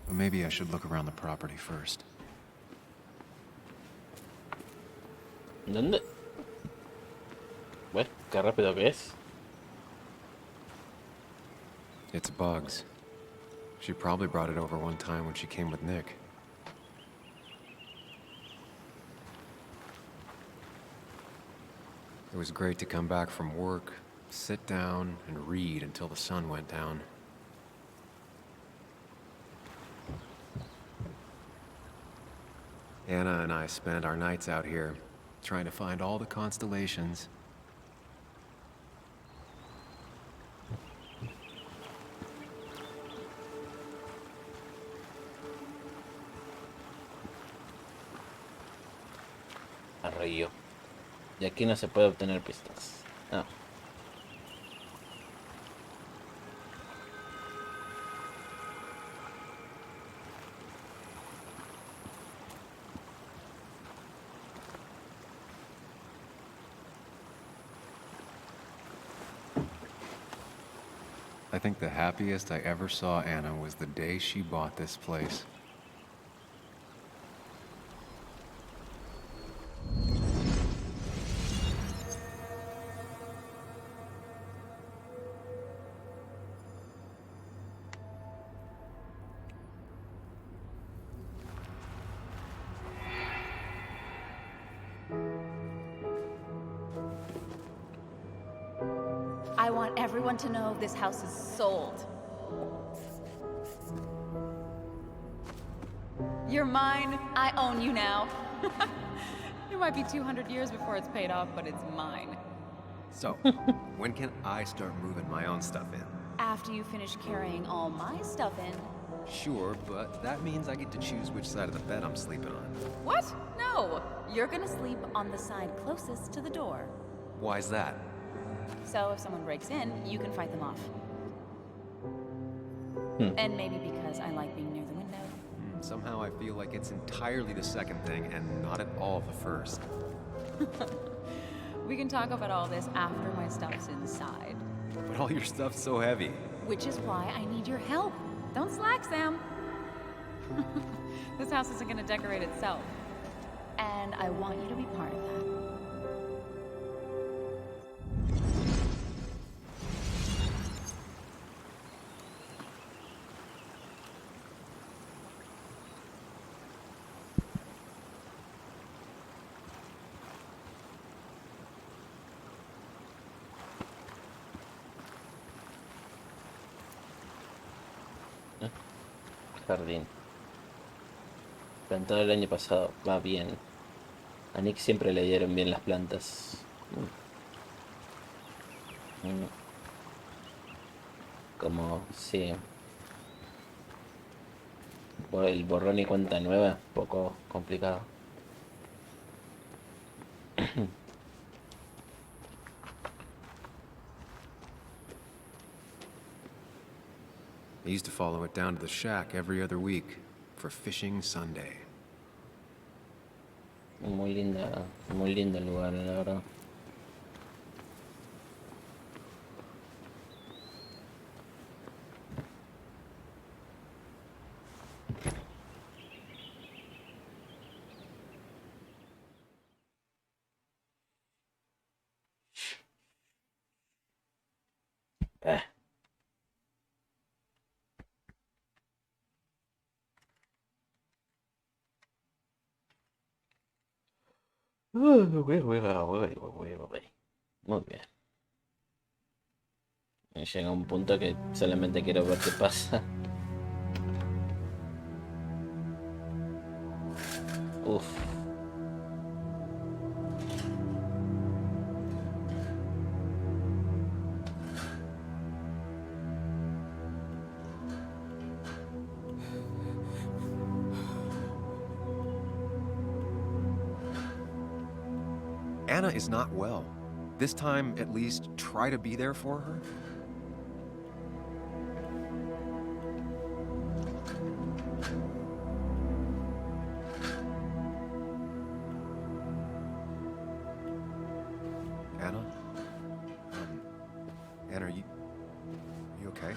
But maybe I should look around the property first.
¿Dónde? Bueno, qué rápido que es.
It's Bugs. She probably brought it over one time when she came with Nick. It was great to come back from work, sit down, and read until the sun went down. Anna and I spent our nights out here, trying to find all the constellations.
Arroyo. Y aquí no se puede obtener pistas. Ah.
I think the happiest I ever saw Anna was the day she bought this place.
I want everyone to know this house is sold. You're mine. I own you now. It might be 200 years before it's paid off, but it's mine.
So, when can I start moving my own stuff in?
After you finish carrying all my stuff in.
Sure, but that means I get to choose which side of the bed I'm sleeping on.
What? No! You're gonna sleep on the side closest to the door.
Why's that?
So if someone breaks in, you can fight them off. And maybe because I like being near the window.
Somehow I feel like it's entirely the second thing and not at all the first.
We can talk about all this after my stuff's inside.
But all your stuff's so heavy.
Which is why I need your help. Don't slack, Sam. This house isn't gonna decorate itself. And I want you to be part of that.
Jardín. Plantado el año pasado. Va bien. A Nick siempre le dieron bien las plantas. Como, sí. El borrón y cuenta nueva, poco complicado.
I used to follow it down to the shack every other week for Fishing Sunday.
Muy lindo el lugar, la verdad. Muy bien. Llega un punto que solamente quiero ver qué pasa. Uf.
Anna is not well. This time, at least, try to be there for her. Anna? Anna, are you okay?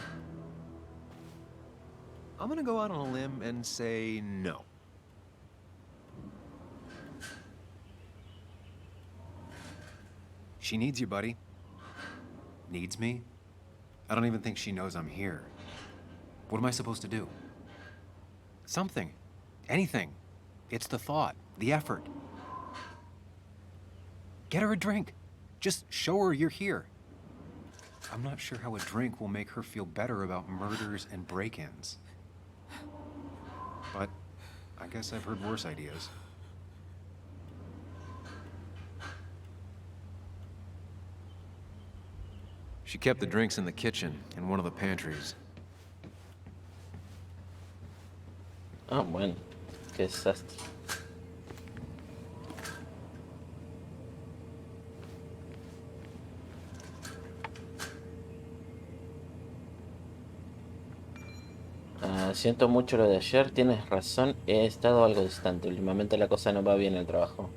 I'm gonna go out on a limb and say no. She needs you, buddy. Needs me? I don't even think she knows I'm here. What am I supposed to do? Something. Anything. It's the thought, the effort. Get her a drink. Just show her you're here. I'm not sure how a drink will make her feel better about murders and break-ins. But I guess I've heard worse ideas. She kept the drinks in the kitchen, in one of the pantries.
Ah, bueno. Qué desastre. Siento mucho lo de ayer, tienes razón, he estado algo distante. Últimamente la cosa no va bien en el trabajo.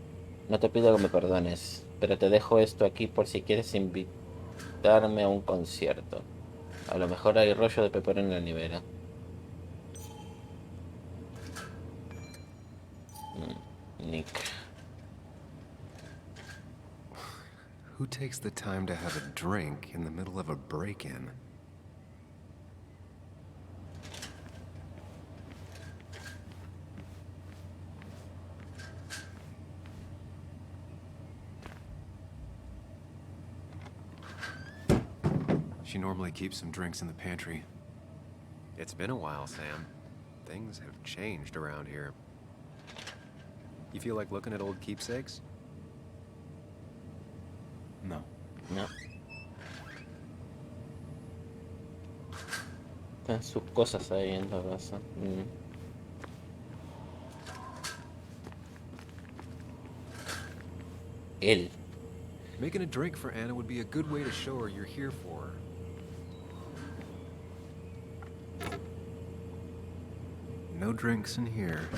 No te pido que me perdones, pero te dejo esto aquí por si quieres invitarme a un concierto. A lo mejor hay rollo de pepper en la nevera. Nick.
Who takes the time to have a drink in the middle of a break-in? She normally keeps some drinks in the pantry. It's been a while, Sam. Things have changed around here. You feel like looking at old keepsakes?
No.
No. Están sus cosas ahí en la casa. Él.
Making a drink for Anna would be a good way to show her you're here for her. No drinks in here.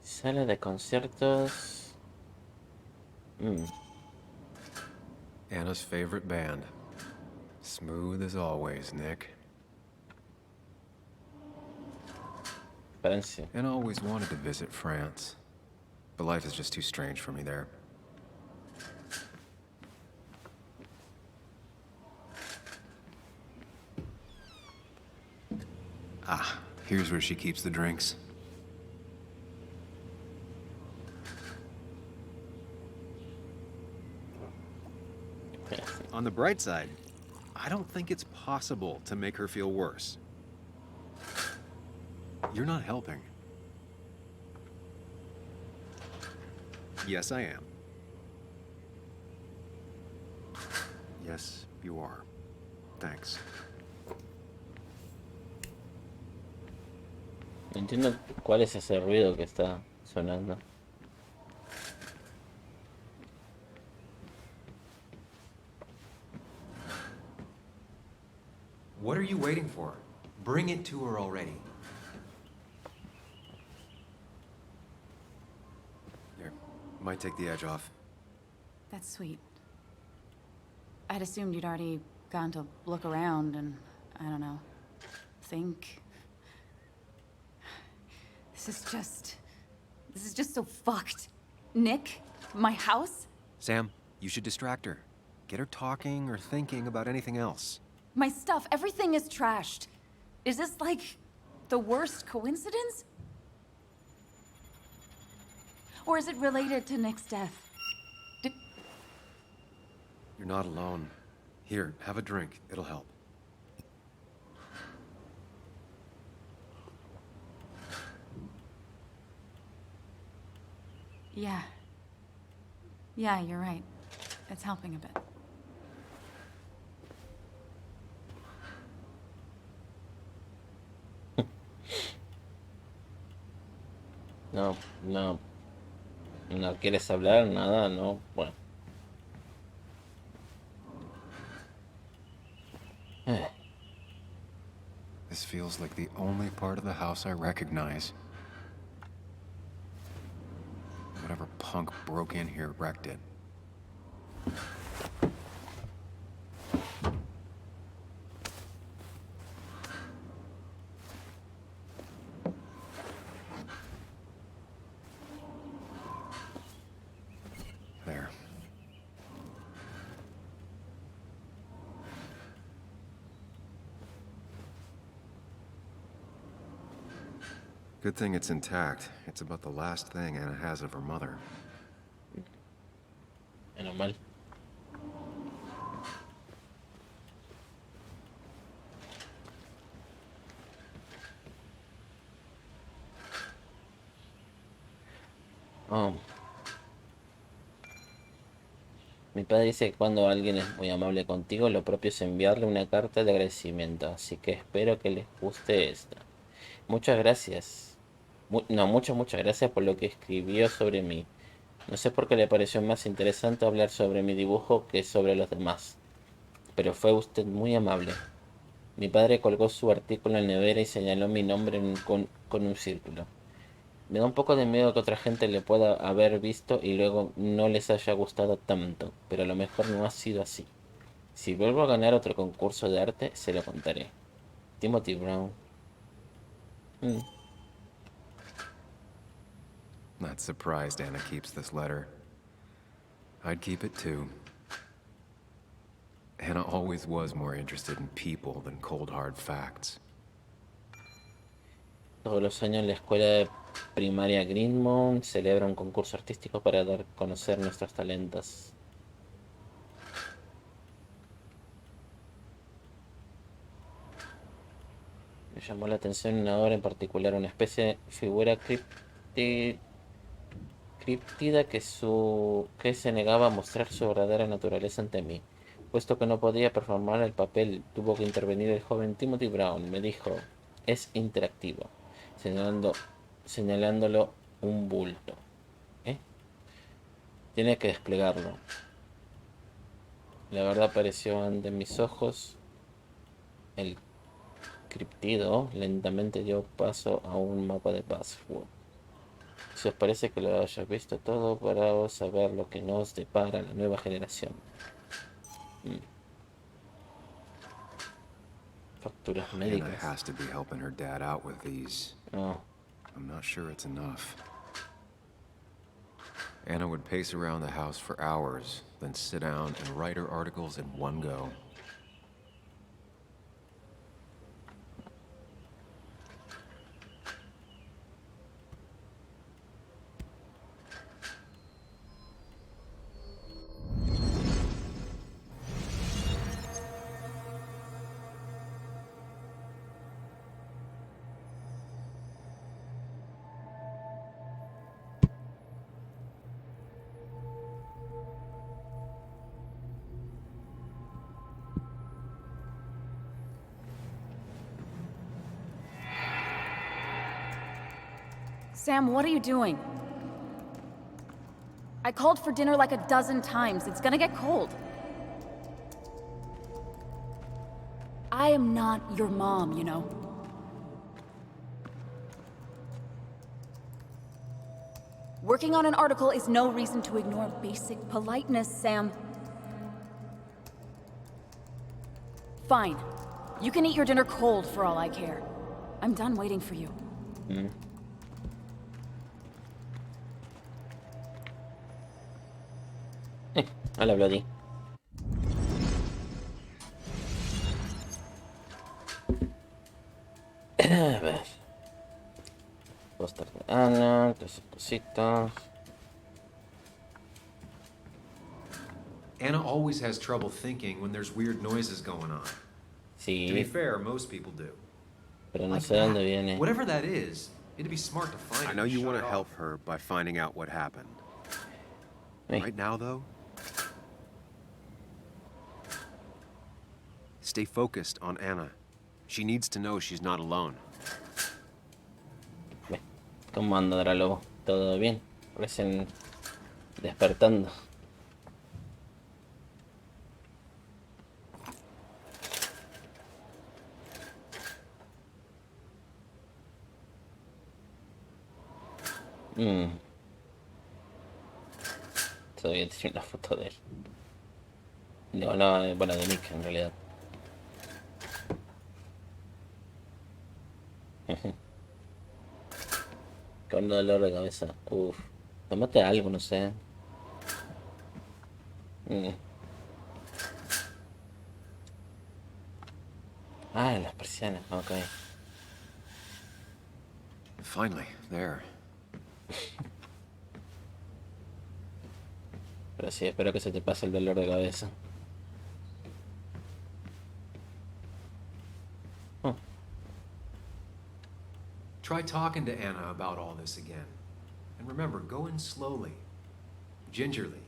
Sala de conciertos.
Anna's favorite band. Smooth as always, Nick.
Francia.
Anna always wanted to visit France, but life is just too strange for me there. Ah, here's where she keeps the drinks. On the bright side, I don't think it's possible to make her feel worse. You're not helping. Yes, I am. Yes, you are. Thanks.
No entiendo cuál es ese ruido que está sonando.
What are you waiting for? Bring it to her already. Here, might take the edge off.
That's sweet. I'd assumed you'd already gone to look around and, I don't know, think. This is just so fucked. Nick? My house?
Sam, you should distract her. Get her talking or thinking about anything else.
My stuff, everything is trashed. Is this like the worst coincidence? Or is it related to Nick's death?
You're not alone. Here, have a drink. It'll help.
Yeah. Yeah, you're right. It's helping a bit.
No, no. No quieres hablar, nada, no. Bueno.
This feels like the only part of the house I recognize. Whatever punk broke in here wrecked it. There. Good thing it's intact. It's about the last thing Anna has of her mother.
Menos mal. Oh. Mi padre dice que cuando alguien es muy amable contigo, lo propio es enviarle una carta de agradecimiento, así que espero que les guste esta. Muchas gracias. Muchas gracias por lo que escribió sobre mí. No sé por qué le pareció más interesante hablar sobre mi dibujo que sobre los demás, pero fue usted muy amable. Mi padre colgó su artículo en la nevera y señaló mi nombre con un círculo. Me da un poco de miedo que otra gente le pueda haber visto y luego no les haya gustado tanto, pero a lo mejor no ha sido así. Si vuelvo a ganar otro concurso de arte, se lo contaré. Timothy Brown.
Not surprised Anna keeps this letter. I'd keep it too. Anna always was more interested in people than cold hard facts.
Todos los años la escuela de primaria Greenmount celebra un concurso artístico para dar a conocer nuestros talentos. Me llamó la atención una obra en particular, una especie de figura críptida que se negaba a mostrar su verdadera naturaleza ante mí. Puesto que no podía performar el papel, tuvo que intervenir el joven Timothy Brown. Me dijo, es interactivo, señalando, señalándolo un bulto. ¿Eh? Tiene que desplegarlo. La verdad apareció ante mis ojos. El criptido lentamente dio paso a un mapa de password. Si os parece que lo hayas visto todo, para saber lo que nos depara la nueva generación. Facturas
Anna
médicas.
has to be helping her dad out with these.
Oh.
I'm not sure it's enough. Anna would pace around the house for hours, then sit down and write her articles in one go.
Sam, what are you doing? I called for dinner like a dozen times. It's gonna get cold. I am not your mom, you know. Working on an article is no reason to ignore basic politeness, Sam. Fine. You can eat your dinner cold for all I care. I'm done waiting for you.
Hola, Bloody. A ver. Póster de Ana, todas esas cositas.
Anna always has trouble thinking when there's weird noises going on.
Sí.
To be fair, most people do.
Pero no
Like
sé dónde
that.
viene.
Whatever that is, it'd be smart to find it.
I know
and
you
shut
want
it
to
off.
help her by finding out what happened.
Hey.
Right now, though, stay focused on Anna. She needs to know she's not alone.
¿Cómo anda, Dralobo? ¿Todo bien? Recién despertando. Todavía tiene una foto de él. No, no, bueno, de Nick en realidad. Con dolor de cabeza. Uf. Tómate algo, no sé. Ah, las persianas, ok.
Finally, there.
Pero sí, espero que se te pase el dolor de cabeza.
Try talking to Anna about all this again. And remember, go in slowly. Gingerly.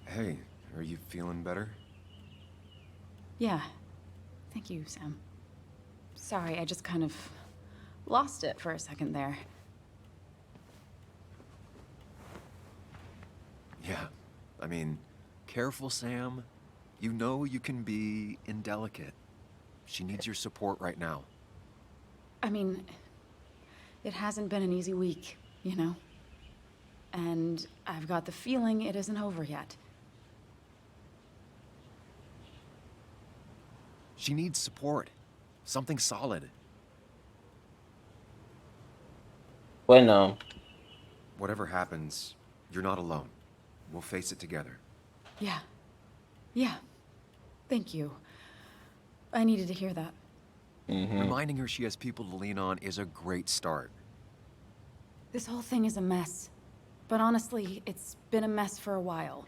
Hey, are you feeling better?
Yeah. Thank you, Sam. Sorry, I just kind of lost it for a second there.
Yeah. I mean, careful, Sam. You know you can be indelicate. She needs your support right now.
I mean, it hasn't been an easy week, you know? And I've got the feeling it isn't over yet.
She needs support. Something solid.
Bueno.
Whatever happens, you're not alone. We'll face it together.
Yeah. Yeah. Thank you. I needed to hear that.
Reminding her she has people to lean on is a great start.
This whole thing is a mess. But honestly, it's been a mess for a while.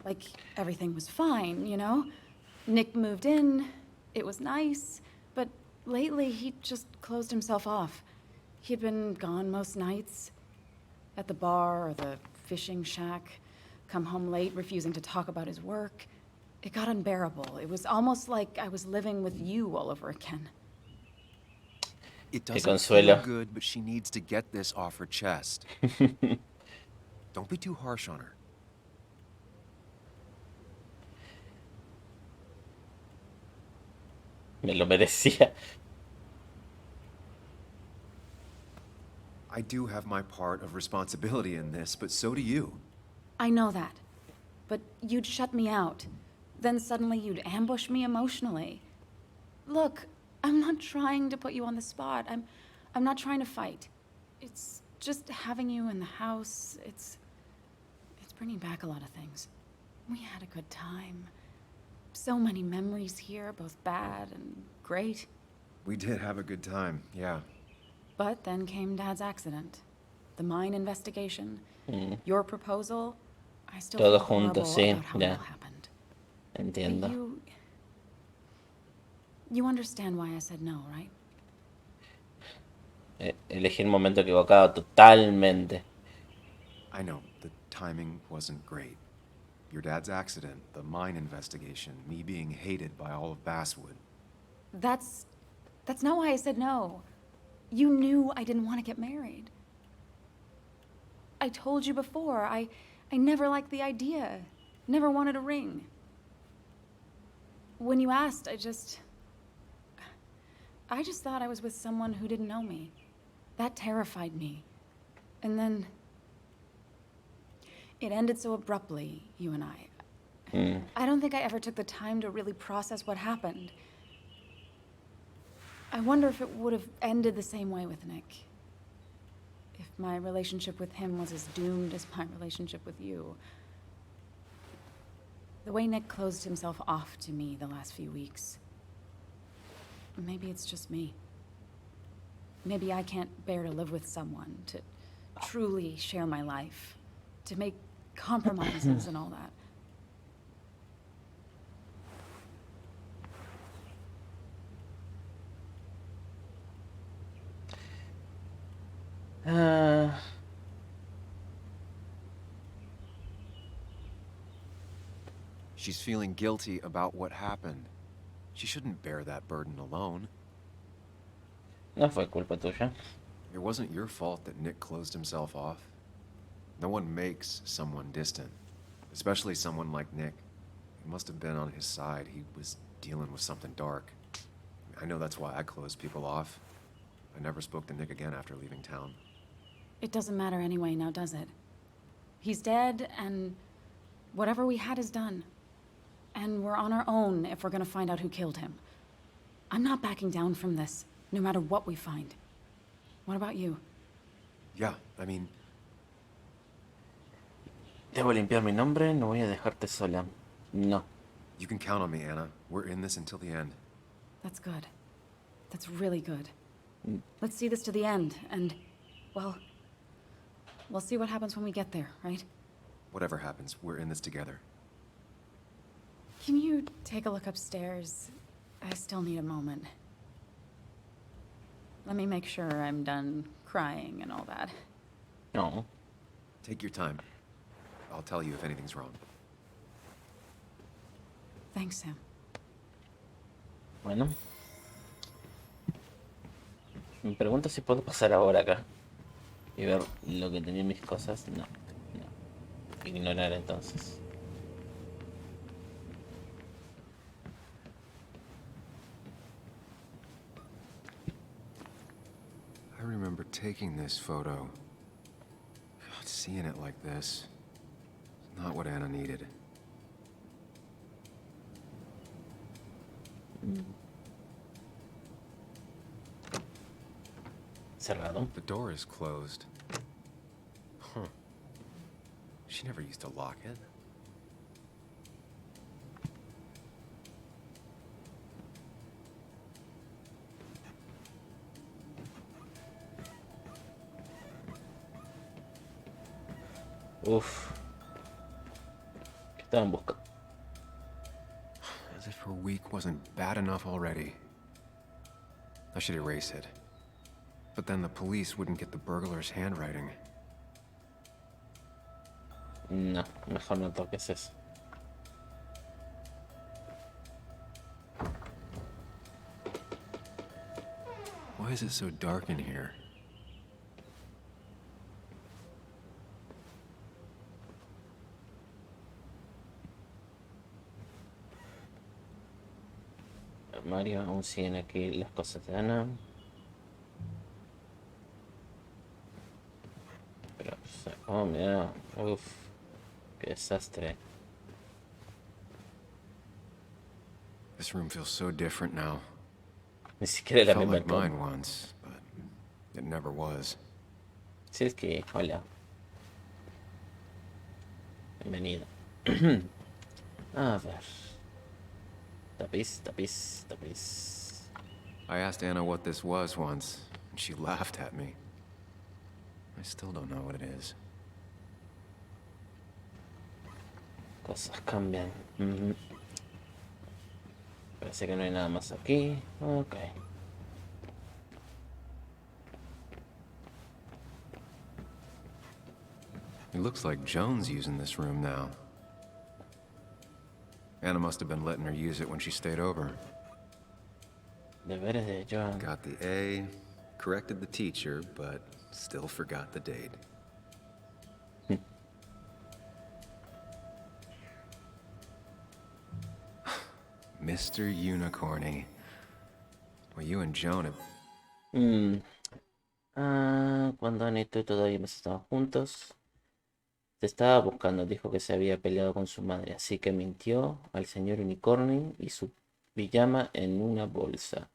Like everything was fine, you know? Nick moved in, it was nice, but lately he just closed himself off. He'd been gone most nights, at the bar or the fishing shack, come home late, refusing to talk about his work. It got unbearable. It was almost like I was living with you all over again.
It
Te
doesn't feel
consuela.
good, but she needs to get this off her chest. Don't be too harsh on her.
Me lo merecía.
I do have my part of responsibility in this, but so do you.
I know that. But you'd shut me out. Then suddenly you'd ambush me emotionally. Look, I'm not trying to put you on the spot. I'm not trying to fight. It's just having you in the house. It's bringing back a lot of things. We had a good time. So many memories here, both bad and great.
We did have a good time, yeah.
But then came Dad's accident. The mine investigation. Your proposal. I still
Todo
feel
junto,
horrible
sí,
about how it
ya.
all happened.
Entiendo.
You understand why I said no, right?
Elegí el momento equivocado totalmente.
I know, the timing wasn't great. Your dad's accident, the mine investigation, me being hated by all of Basswood.
That's not why I said no. You knew I didn't want to get married. I told you before, I never liked the idea. Never wanted a ring. When you asked, I just thought I was with someone who didn't know me. That terrified me. And then it ended so abruptly, you and I. I don't think I ever took the time to really process what happened. I wonder if it would have ended the same way with Nick. If my relationship with him was as doomed as my relationship with you. The way Nick closed himself off to me the last few weeks. Maybe it's just me. Maybe I can't bear to live with someone, to truly share my life, to make compromises and all that.
She's feeling guilty about what happened. She shouldn't bear that burden alone.
No fue culpa tuya.
It wasn't your fault that Nick closed himself off. No one makes someone distant, especially someone like Nick. He must have been on his side. He was dealing with something dark. I know that's why I closed people off. I never spoke to Nick again after leaving town.
It doesn't matter anyway now, does it? He's dead, and whatever we had is done. And we're on our own if we're gonna find out who killed him. I'm not backing down from this, no matter what we find. What about you?
Yeah, I mean...
Debo limpiar mi nombre, no voy a dejarte sola. No.
You can count on me, Anna. We're in this until the end.
That's good. That's really good. Let's see this to the end, and, well, we'll see what happens when we get there, right?
Whatever happens, we're in this together.
Can you take a look upstairs? I still need a moment. Let me make sure I'm done crying and all that.
No.
Take your time. I'll tell you if anything's wrong.
Thanks, Sam.
Bueno. Me pregunto si puedo pasar ahora acá. Y ver lo que tenía en mis cosas. No. No. Ignorar entonces.
I remember taking this photo. God, seeing it like this. It's not what Anna needed.
Cerrado.
The door is closed. Huh. She never used to lock it.
Uf. Estaban buscando.
As if her week wasn't bad enough already. I should erase it. But then the police wouldn't get the burglar's handwriting.
No, mejor no toques eso.
Why is it so dark in here?
Mario, aún siguen aquí las cosas de Ana. Pero, oh, mira, uff, qué desastre.
This room feels so different now.
Ni siquiera
It
la
felt
misma
like
toma.
mine once, but it never was.
Si es que, hola. Bienvenido. A ver. Tapiz, tapiz, tapiz.
I asked Anna what this was once, and she laughed at me. I still don't know what it is.
Cosas cambian. Parece que no hay nada más aquí. Ok.
It looks like Joan's using this room now. Anna must have been letting her use it when she stayed over.
Deberes de Joan.
Got the A, corrected the teacher, but still forgot the date. Mr. Unicorny. Well, you and Joan have...
Cuando Ana y tú todavía hemos estado juntos. Te estaba buscando, dijo que se había peleado con su madre, así que mintió al señor Unicorny y su pijama en una bolsa.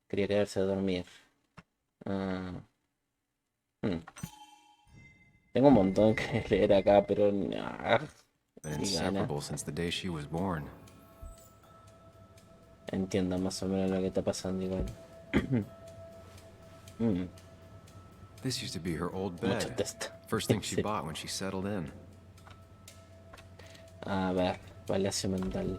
Quería quedarse a dormir. Tengo un montón que leer acá, pero...
Been inseparable since the day she was born.
Entiendo más o menos lo que está pasando igual.
This used to be her old bed.
Mucho texto.
First thing she bought when she settled in.
A ver, palacio mental.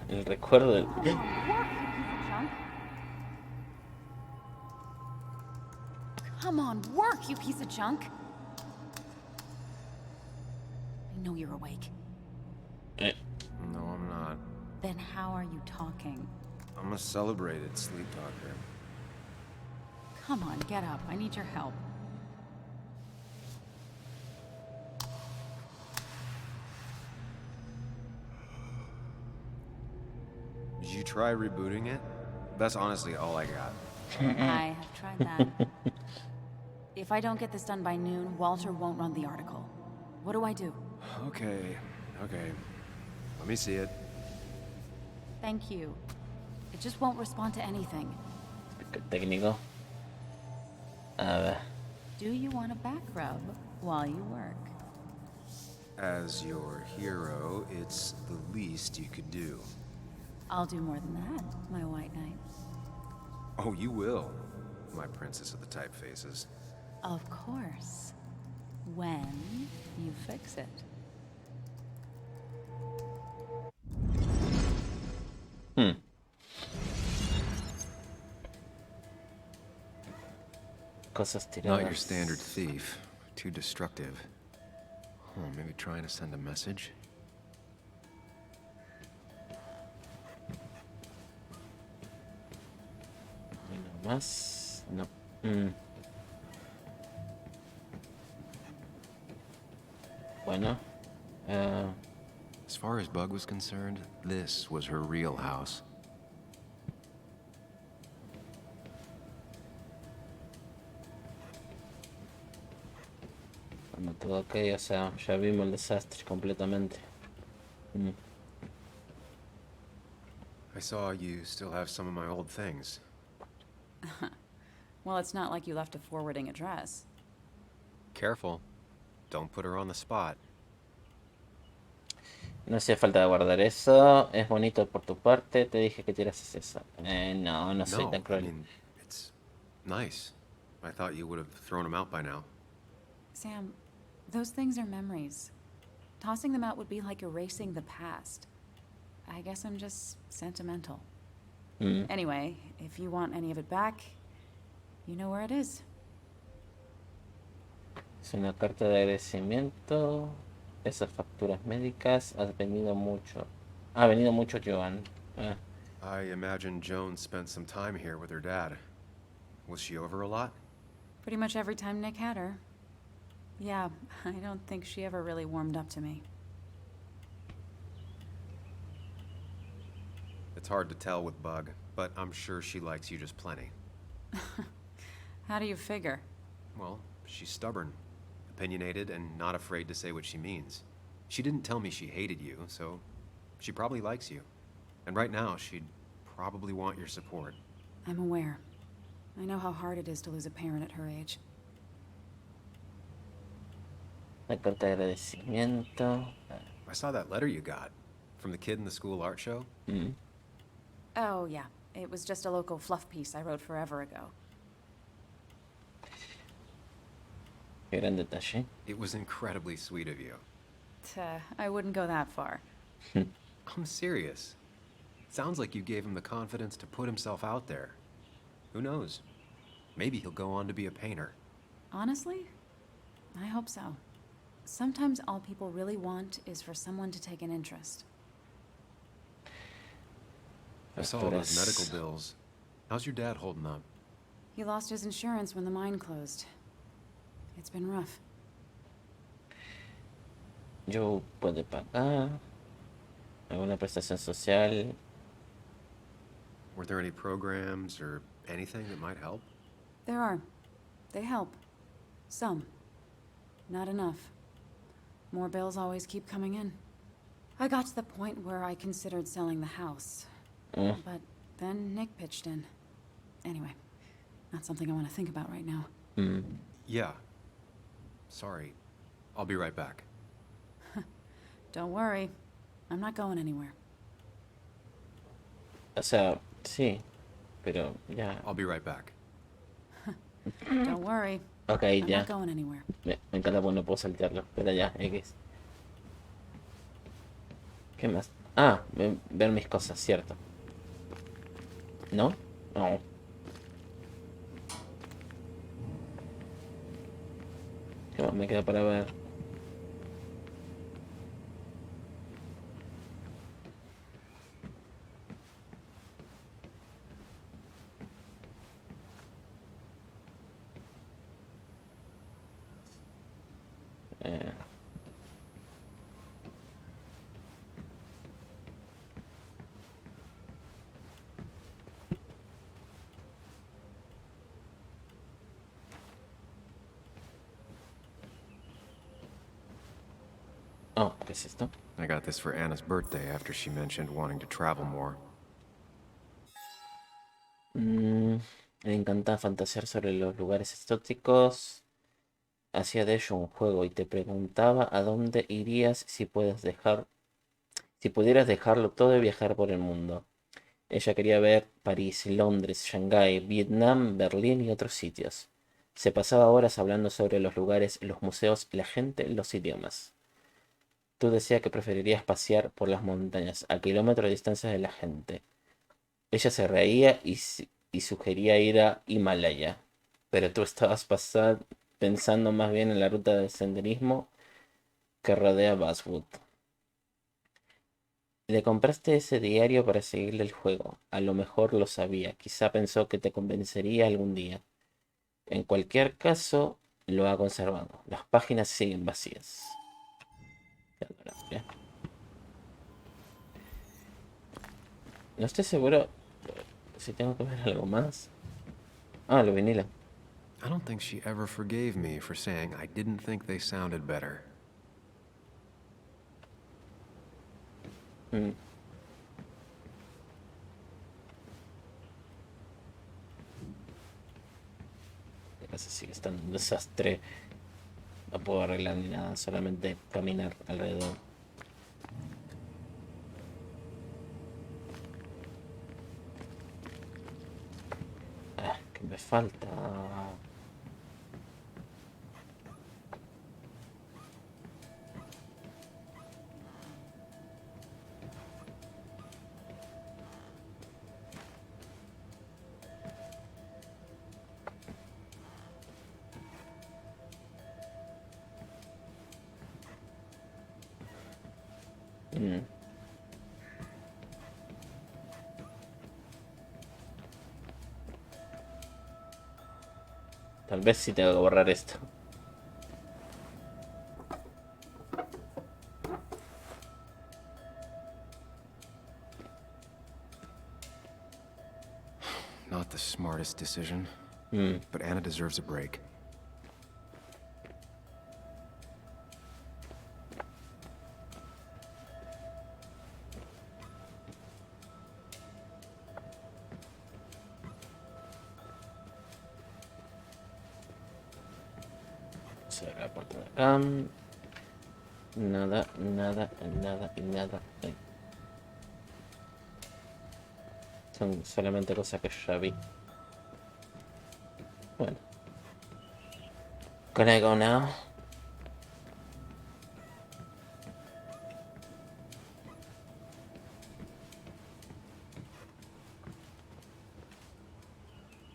El recuerdo del...
Come on, work, you piece of junk! I know you're awake.
No, I'm not.
Then how are you talking?
I'm a celebrated sleep doctor.
Come on, get up. I need your help.
Did you try rebooting it? That's honestly all I got.
I have tried that. If I don't get this done by noon, Walter won't run the article. What do I do?
Okay. Let me see it.
Thank you. It just won't respond to anything.
Técnico. A ver.
Do you want a back rub while you work?
As your hero, it's the least you could do.
I'll do more than that, my white knight.
Oh, you will, my princess of the typefaces.
Of course. When you fix it.
Cosas tiradas.
Not your standard thief. Too destructive. Oh, maybe trying to send a message?
Más. No. Bueno.
As far as Bug was concerned, this was her real house.
Cuando todo ok, o sea, ya vimos el desastre completamente.
I saw you still have some of my old things.
Well, it's not like you left a forwarding address.
Careful. Don't put her on the spot.
No hacía falta guardar eso. Es bonito por tu parte. Te dije que tirases eso. No, no soy tan
No, I
cruel.
mean, it's nice. I thought you would have thrown them out by now.
Sam, those things are memories. Tossing them out would be like erasing the past. I guess I'm just sentimental. Anyway, if you want any of it back, you know where it is.
Es una carta de agradecimiento. Esas facturas médicas. Has venido mucho. Ha venido mucho, Joan.
I imagine Joan spent some time here with her dad. Was she over a lot?
Pretty much every time Nick had her. Yeah, I don't think she ever really warmed up to me.
It's hard to tell with Bug, but I'm sure she likes you just plenty.
How do you figure?
Well, she's stubborn, opinionated, and not afraid to say what she means. She didn't tell me she hated you, so she probably likes you. And right now, she'd probably want your support.
I'm aware. I know how hard it is to lose a parent at her age.
La carta de agradecimiento.
I saw that letter you got from the kid in the school art show.
Oh, yeah. It was just a local fluff piece I wrote forever ago.
Qué gran detalle.
It was incredibly sweet of you.
I wouldn't go that far.
I'm serious. Sounds like you gave him the confidence to put himself out there. Who knows? Maybe he'll go on to be a painter.
Honestly, I hope so. Sometimes all people really want is for someone to take an interest.
I saw all those medical bills. How's your dad holding up?
He lost his insurance when the mine closed. It's been rough.
Yo puedo pagar. ¿Alguna prestación social?
Were there any programs or anything that might help?
There are. They help. Some. Not enough. More bills always keep coming in. I got to the point where I considered selling the house. But then Nick pitched in. Anyway, not something I want to think about right now.
Yeah. Sorry. I'll be right back.
Don't worry. I'm not going anywhere.
O sea, sí. Pero ya.
I'll be right back.
Don't worry.
Ok,
I'm
ya.
not going anywhere.
Me encanta porque no puedo saltearlo. Pero ya, X. ¿Qué más? Ah, ver mis cosas, cierto. ¿No? No. ¿Qué más me queda para ver? Oh, ¿qué es esto?
I got this for Anna's birthday after she mentioned wanting to travel more.
Le encanta fantasear sobre los lugares exóticos. Hacía de ello un juego y te preguntaba a dónde irías si pudieras dejarlo todo y viajar por el mundo. Ella quería ver París, Londres, Shanghái, Vietnam, Berlín y otros sitios. Se pasaba horas hablando sobre los lugares, los museos, la gente, los idiomas. Tú decías que preferirías pasear por las montañas a kilómetros de distancia de la gente. Ella se reía y sugería ir a Himalaya, pero tú estabas pensando más bien en la ruta de senderismo que rodea Basswood. Le compraste ese diario para seguirle el juego. A lo mejor lo sabía. Quizá pensó que te convencería algún día. En cualquier caso, lo ha conservado. Las páginas siguen vacías. Qué adorable. No estoy seguro si tengo que ver algo más. Ah, lo vinilo.
I don't think she ever forgave me for saying I didn't think they sounded better.
La casa sigue estando un desastre. No puedo arreglar ni nada, solamente caminar alrededor. me falta? Tal vez sí tengo que borrar esto.
Not the smartest decision, but Anna deserves a break.
Se abre la puerta de acá. Nada, nada, nada y nada. Ay. Son solamente cosas que ya vi. Bueno. Can I go now?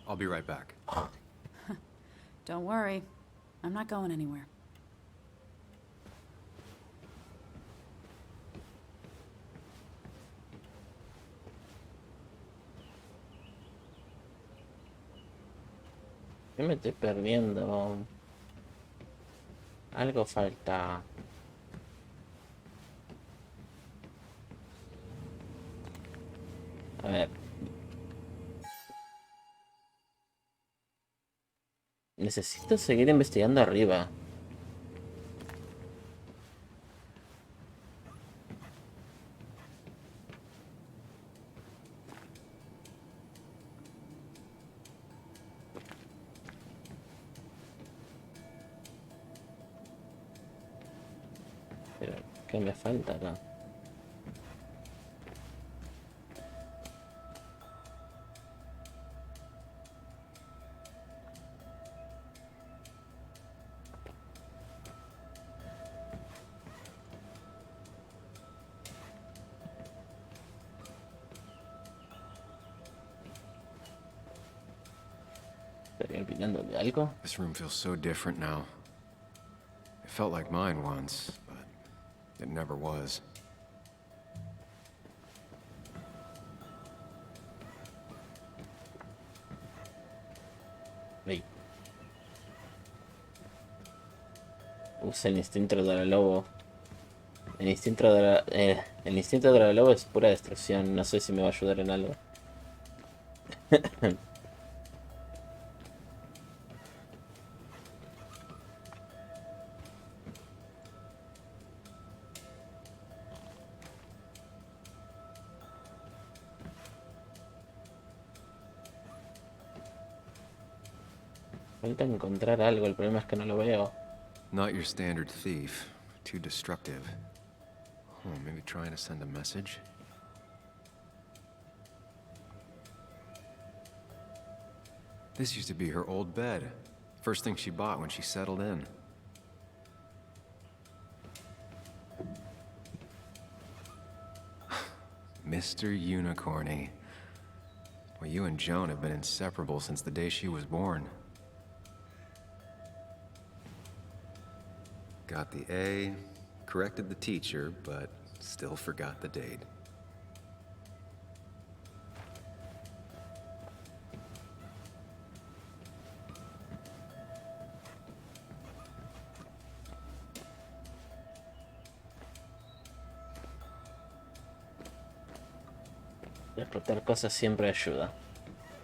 I'll be right back.
Don't worry. I'm not going anywhere.
Yo me estoy perdiendo. Algo falta. A ver. Necesito seguir investigando arriba. Pero, ¿qué me falta acá? ¿Estaría olvidando de algo?
This room feels so different now. It felt like mine once, but it never was.
Ey. Usa el instinto de la lobo. El instinto de la lobo es pura destrucción. No sé si me va a ayudar en algo. Falta encontrar algo, el problema es que no lo veo.
Not your standard thief. Too destructive. Oh, maybe trying to send a message? This used to be her old bed. First thing she bought when she settled in. Mr. Unicorny. Well, you and Joan have been inseparable since the day she was born. Got the A, corrected the teacher, but still forgot the date.
Explotar cosas siempre ayuda.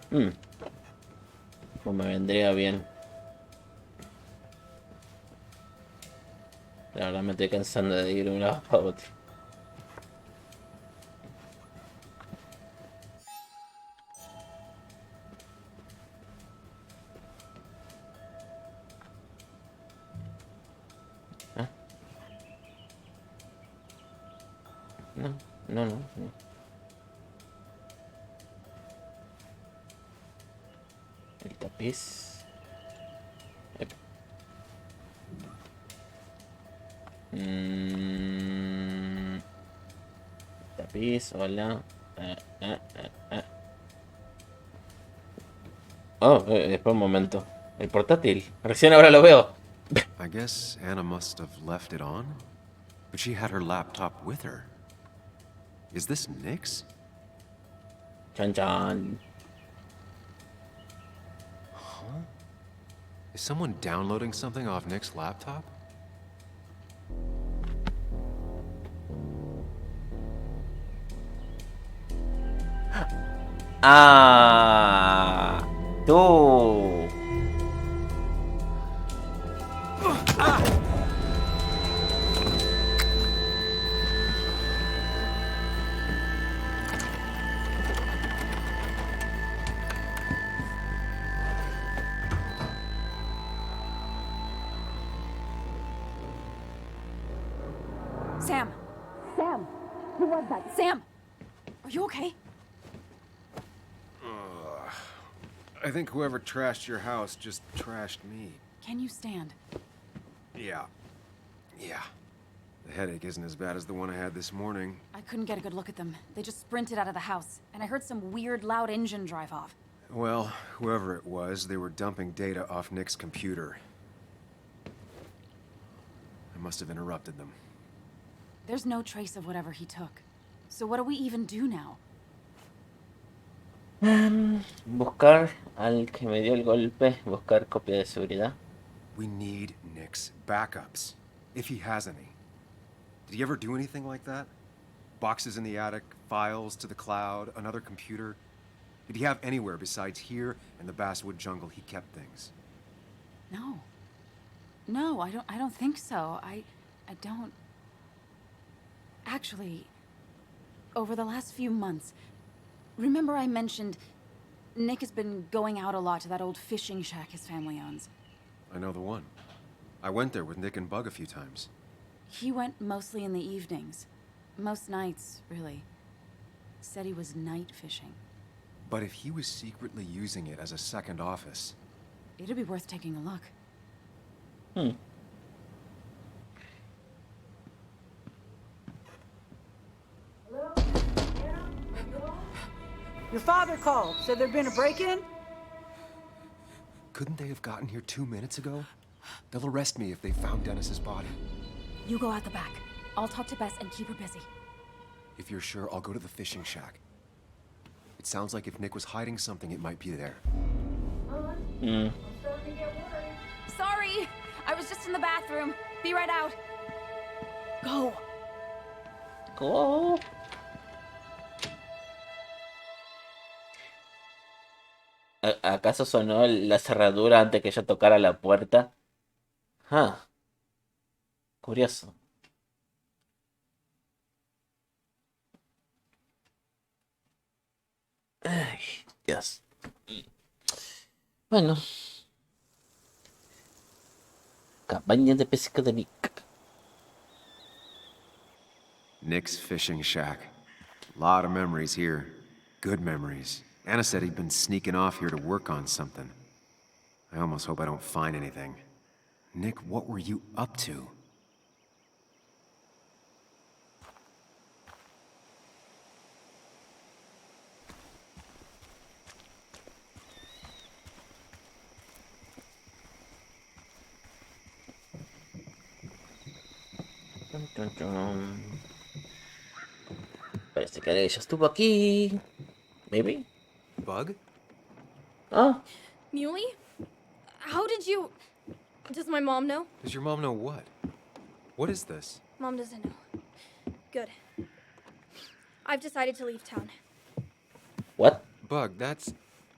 Pues me vendría bien. La verdad me estoy cansando de ir de un lado para otro. ¿Ah? No. El tapiz. Ep. Tapiz, hola. Oh, espera un momento. El portátil. Recién ahora lo veo.
I guess Anna must have left it on, but she had her laptop with her. Is this Nick's?
Chan chan.
Huh? Is someone downloading something off Nick's laptop?
Ah, tú.
Sam! Sam! Who was that? Sam! Are you okay?
I think whoever trashed your house just trashed me.
Can you stand?
Yeah. The headache isn't as bad as the one I had this morning.
I couldn't get a good look at them. They just sprinted out of the house, and I heard some weird, loud engine drive off.
Well, whoever it was, they were dumping data off Nick's computer. I must have interrupted them.
There's no trace of whatever he took. So what do we even do now?
Buscar al que me dio el golpe. Buscar copia de seguridad.
We need Nick's backups, if he has any. Did he ever do anything like that? Boxes in the attic, files to the cloud, another computer? Did he have anywhere besides here and the Basswood jungle he kept things?
No. No, I don't think so. I don't... Actually, over the last few months, remember I mentioned Nick has been going out a lot to that old fishing shack his family owns.
I know the one. I went there with Nick and Bug a few times.
He went mostly in the evenings. Most nights, really. Said he was night fishing.
But if he was secretly using it as a second office...
It'd be worth taking a look.
Your father called. Said there'd been a break-in?
Couldn't they have gotten here 2 minutes ago? They'll arrest me if they found Dennis's body.
You go out the back. I'll talk to Bess and keep her busy.
If you're sure, I'll go to the fishing shack. It sounds like if Nick was hiding something, it might be there.
Sorry! I was just in the bathroom. Be right out. Go.
Go. ¿Acaso sonó la cerradura antes que ella tocara la puerta? Ah, curioso. Ay, Dios. Bueno. Cabaña de pesca de Nick.
Nick's fishing shack. A lot of memories here. Good memories. Anna said he'd been sneaking off here to work on something. I almost hope I don't find anything. Nick, what were you up to?
Parece que ella estuvo aquí. Maybe?
Bug?
Ah.
Muley? How did you... Does my mom know?
Does your mom know what? What is this?
Mom doesn't know. Good. I've decided to leave town.
What?
Bug,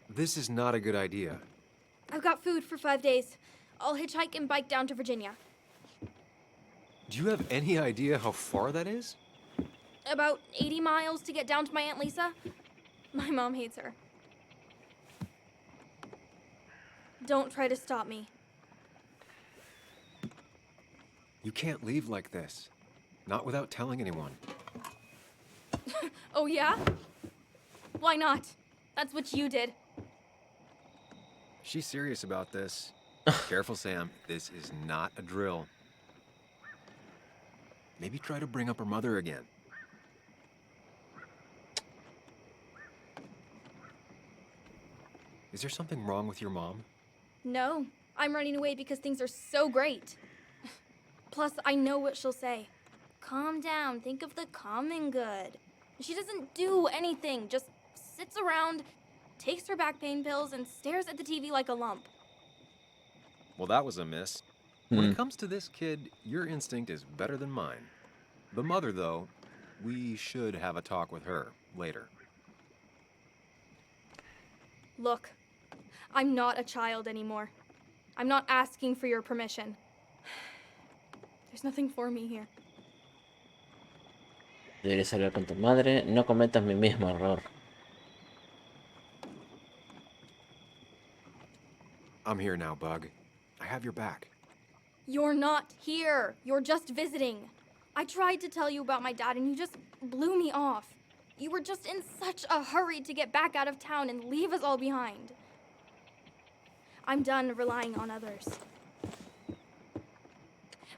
this is not a good idea.
I've got food for 5 days. I'll hitchhike and bike down to Virginia.
Do you have any idea how far that is?
About 80 miles to get down to my Aunt Lisa. My mom hates her. Don't try to stop me.
You can't leave like this. Not without telling anyone.
Oh, yeah? Why not? That's what you did.
She's serious about this. Careful, Sam. This is not a drill. Maybe try to bring up her mother again. Is there something wrong with your mom?
No, I'm running away because things are so great. Plus, I know what she'll say. Calm down, think of the common good. She doesn't do anything, just sits around, takes her back pain pills, and stares at the TV like a lump.
Well, that was a miss. When it comes to this kid, your instinct is better than mine. The mother, though, we should have a talk with her later.
Look, I'm not a child anymore. I'm not asking for your permission. There's nothing for me here.
Deberías hablar con tu madre. No cometas mi mismo error.
I'm here now, Bug. I have your back.
You're not here. You're just visiting. I tried to tell you about my dad and you just blew me off. You were just in such a hurry to get back out of town and leave us all behind. I'm done relying on others.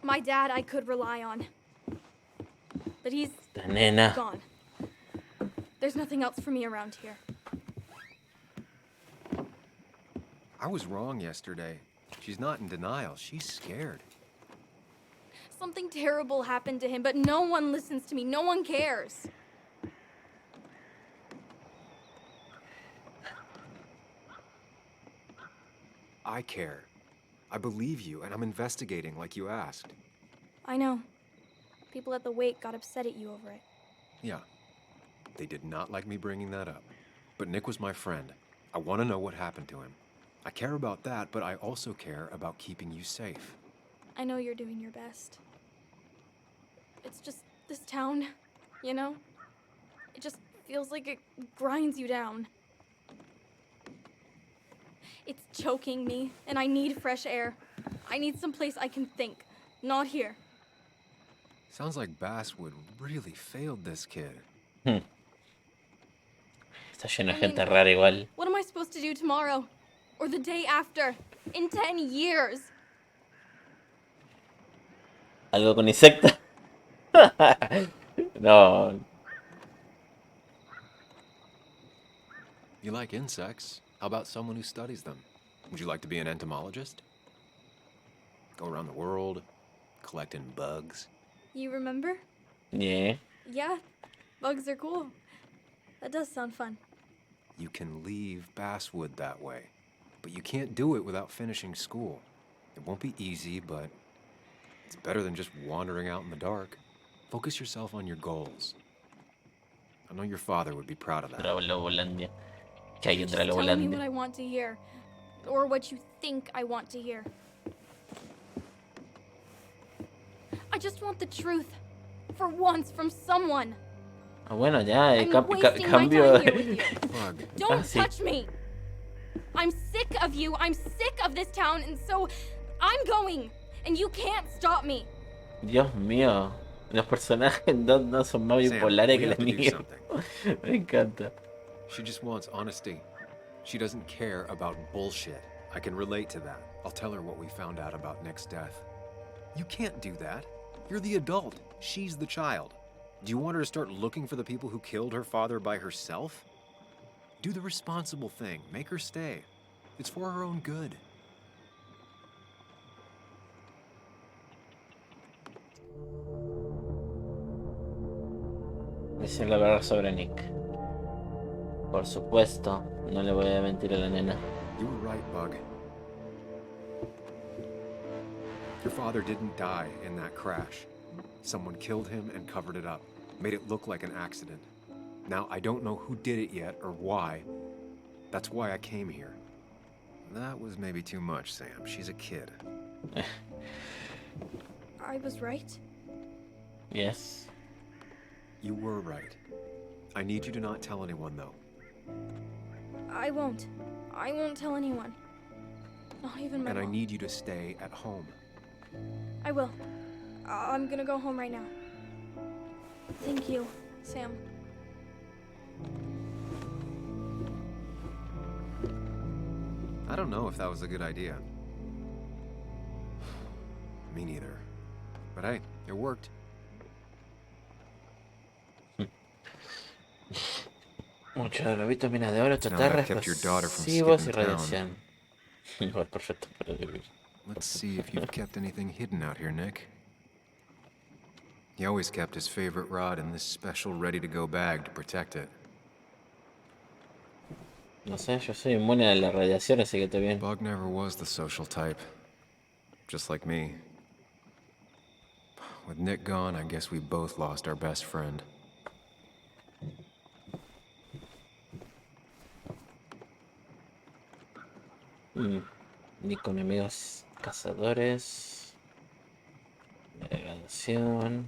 My dad I could rely on. But he's gone. There's nothing else for me around here.
I was wrong yesterday. She's not in denial. She's scared.
Something terrible happened to him, but no one listens to me. No one cares.
I care. I believe you, and I'm investigating like you asked.
I know. People at the wake got upset at you over it.
Yeah. They did not like me bringing that up. But Nick was my friend. I want to know what happened to him. I care about that, but I also care about keeping you safe.
I know you're doing your best. It's just this town, you know? It just feels like it grinds you down. It's choking me, and I need fresh air. I need someplace I can think, not here.
Sounds like Basswood really failed this kid.
Está lleno de gente rara igual.
What am I supposed to do tomorrow? Or the day after? In 10 years?
¿Algo con insectos? No.
You like insects? How about someone who studies them? Would you like to be an entomologist? Go around the world, collecting bugs.
You remember?
Yeah.
Yeah, bugs are cool. That does sound fun.
You can leave Basswood that way, but you can't do it without finishing school. It won't be easy, but it's better than just wandering out in the dark. Focus yourself on your goals. I know your father would be proud of that.
Dravolandia. Que hay en
Just tell me what
Dravolandia.
I want to hear. Or what you think I want to hear. I just want the truth. For once, from someone.
Ah, bueno, ya,
I'm wasting my
cambio.
time here with you. Don't
sí.
touch me. I'm sick of you. I'm sick of this town, and so I'm going. And you can't stop me.
Dios mío. Los personajes no son más
Sam,
bipolares
we
que la
have to do
niña.
something.
Me encanta.
She just wants honesty. She doesn't care about bullshit. I can relate to that. I'll tell her what we found out about Nick's death. You can't do that. You're the adult. She's the child. Do you want her to start looking for the people who killed her father by herself? Do the responsible thing. Make her stay. It's for her own good.
Dice la verdad sobre Nick. Por supuesto, no le voy a mentir a la nena.
You were right, Bug. Your father didn't die in that crash. Someone killed him and covered it up, made it look like an accident. Now, I don't know who did it yet or why. That's why I came here. That was maybe too much, Sam. She's a kid.
I was right.
Yes.
You were right. I need you to not tell anyone, though.
I won't. I won't tell anyone. Not even my
And I
mom.
need you to stay at home.
I will. I'm gonna go home right now. Thank you, Sam.
I don't know if that was a good idea. Me neither. But hey, it worked.
Muchos globitos, minas de oro,
Now that I've
chatarra,
kept your daughter from
explosivos y
skipping town,
radiación. Igual perfecto para vivir.
let's see if you've kept anything hidden out here, Nick. He always kept his favorite rod in this special ready-to-go bag to protect it.
No sé, yo soy inmune a la radiación, así que estoy bien.
Bug never was the social type. Just like me. With Nick gone, I guess we both lost our best friend.
Ni con enemigos cazadores. Navegación.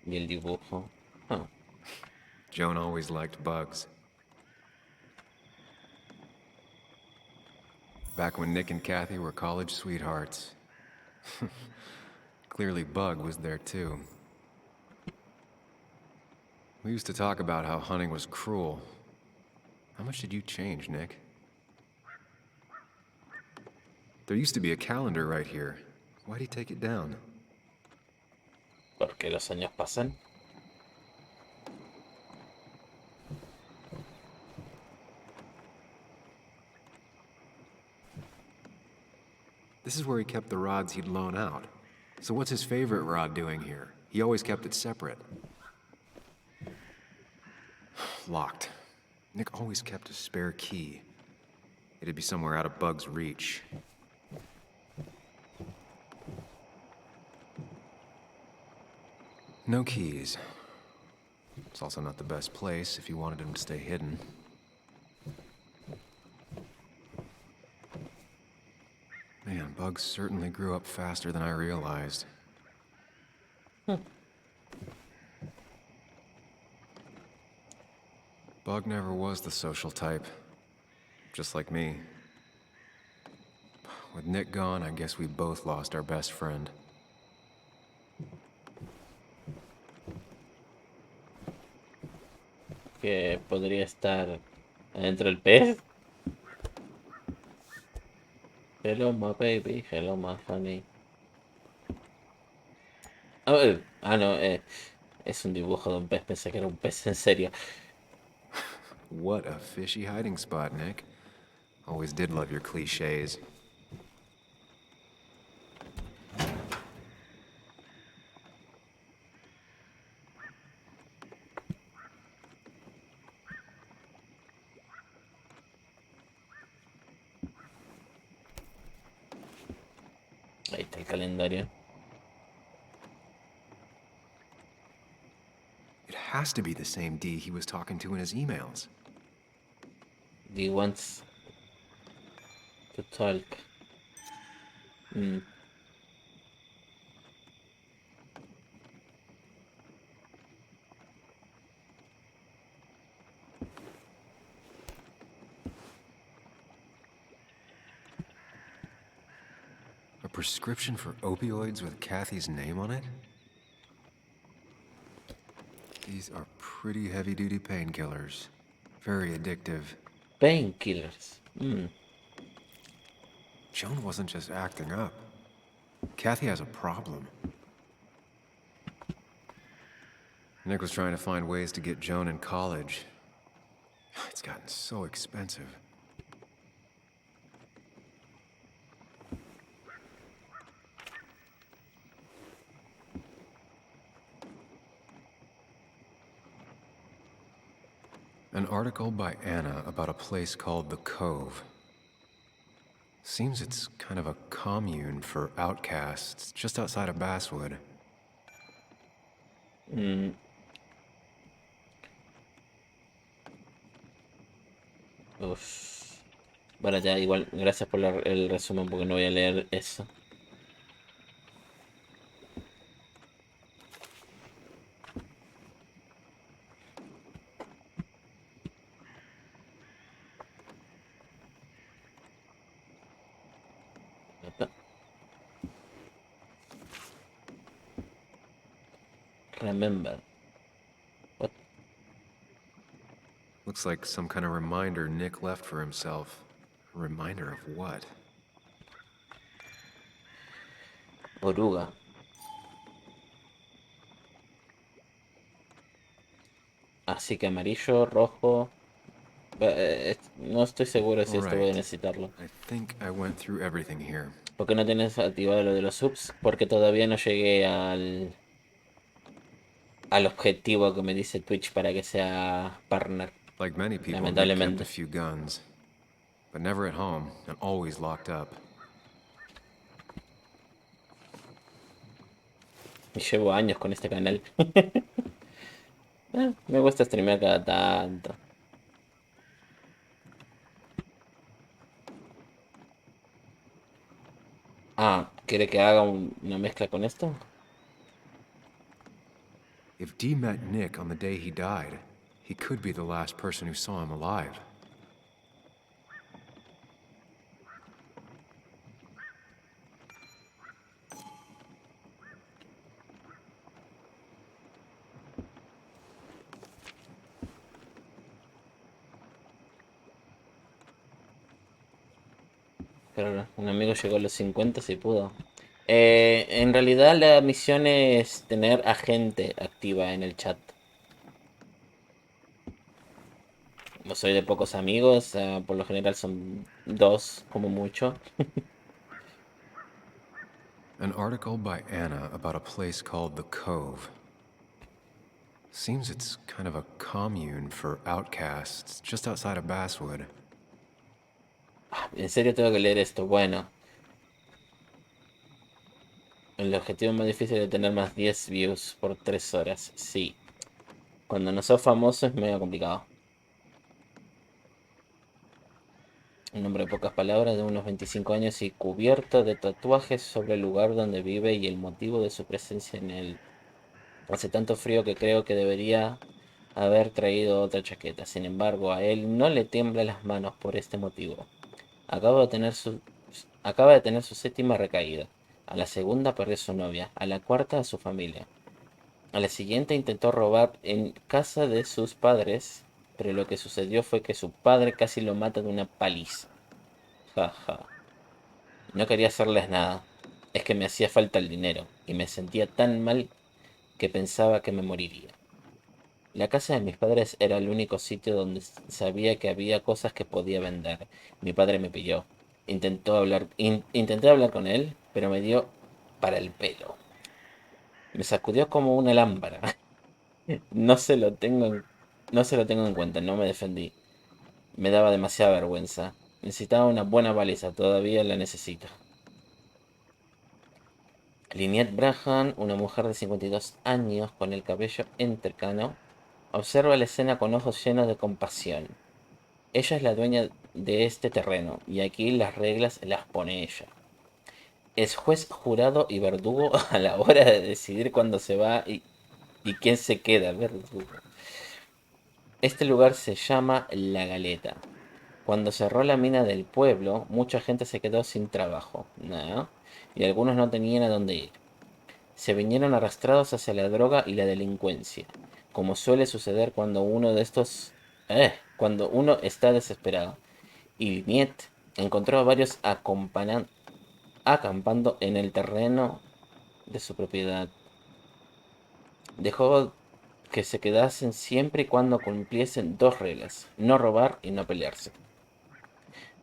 Y el dibujo. Oh.
Joan always liked bugs. Back when Nick and Kathy were college sweethearts. Clearly Bug was there too. We used to talk about how hunting was cruel. How much did you change, Nick? There used to be a calendar right here. Why'd he take it down?
Porque los años pasan.
This is where he kept the rods he'd loan out. So what's his favorite rod doing here? He always kept it separate. Locked. Nick always kept a spare key. It'd be somewhere out of Bug's reach. No keys. It's also not the best place if you wanted him to stay hidden. Man, Bug certainly grew up faster than I realized. Bug never was the social type. Just like me. With Nick gone, I guess we both lost our best friend.
Que podría estar adentro del pez. Hello, my baby. Hello, my honey. No, es un dibujo de un pez. Pensé que era un pez en serio.
What a fishy hiding spot, Nick. Always did love your cliches.
Ahí está el calendario.
It has to be the same D he was talking to in his emails.
D wants to talk.
A prescription for opioids with Kathy's name on it? These are pretty heavy-duty painkillers. Very addictive.
Painkillers.
Joan wasn't just acting up. Kathy has a problem. Nick was trying to find ways to get Joan in college. It's gotten so expensive. An article by Anna about a place called the Cove. Seems it's kind of a commune for outcasts just outside of Basswood.
Uf. Bueno, ya igual, gracias por el resumen porque no voy a leer eso. Remember. What?
Looks like some kind of reminder Nick left for himself. Reminder of what?
Oruga. Así que amarillo, rojo. No estoy seguro si esto voy a
Right.
necesitarlo.
I think I went through everything here.
¿Por qué no tienes activado lo de los subs? Porque todavía no llegué al objetivo que me dice Twitch para que sea partner.
Like many people, Nick kept a
Lamentablemente.
few guns, but never at home and always locked up.
Y llevo años con este canal. Me gusta streamear cada tanto. Ah, ¿quiere que haga una mezcla con esto?
If Dee met Nick on the day he died, he could be the last person who saw him alive.
Pero un amigo llegó a los 50 si pudo. En realidad la misión es tener a gente activa en el chat. Como soy de pocos amigos, por lo general son dos como mucho.
An article by Anna about a place called The Cove. Seems it's kind of a commune for outcasts just outside of Basswood.
En serio tengo que leer esto. Bueno, el objetivo más difícil es tener más 10 views por 3 horas. Sí. Cuando no sos famoso es medio complicado. Un hombre de pocas palabras, de unos 25 años y cubierto de tatuajes sobre el lugar donde vive y el motivo de su presencia en él. Hace tanto frío que creo que debería haber traído otra chaqueta. Sin embargo, a él no le tiemblan las manos por este motivo. Acaba de tener su séptima recaída. A la segunda perdió a su novia. A la cuarta a su familia. A la siguiente intentó robar en casa de sus padres, pero lo que sucedió fue que su padre casi lo mata de una paliza. Jaja. No quería hacerles nada. Es que me hacía falta el dinero y me sentía tan mal que pensaba que me moriría. La casa de mis padres era el único sitio donde sabía que había cosas que podía vender. Mi padre me pilló. Intenté hablar con él, pero me dio para el pelo. Me sacudió como una lámpara. No se lo tengo no se lo tengo en cuenta, no me defendí. Me daba demasiada vergüenza. Necesitaba una buena baliza, todavía la necesito. Lynette Braham, una mujer de 52 años con el cabello entrecano, observa la escena con ojos llenos de compasión. Ella es la dueña de este terreno y aquí las reglas las pone ella. Es juez, jurado y verdugo a la hora de decidir cuándo se va y quién se queda. Verdugo. Este lugar se llama La Galeta. Cuando cerró la mina del pueblo, mucha gente se quedó sin trabajo, ¿no? Y algunos no tenían a dónde ir. Se vinieron arrastrados hacia la droga y la delincuencia, como suele suceder cuando uno está desesperado. Y Niet encontró a varios acampando en el terreno de su propiedad. Dejó que se quedasen siempre y cuando cumpliesen dos reglas: no robar y no pelearse.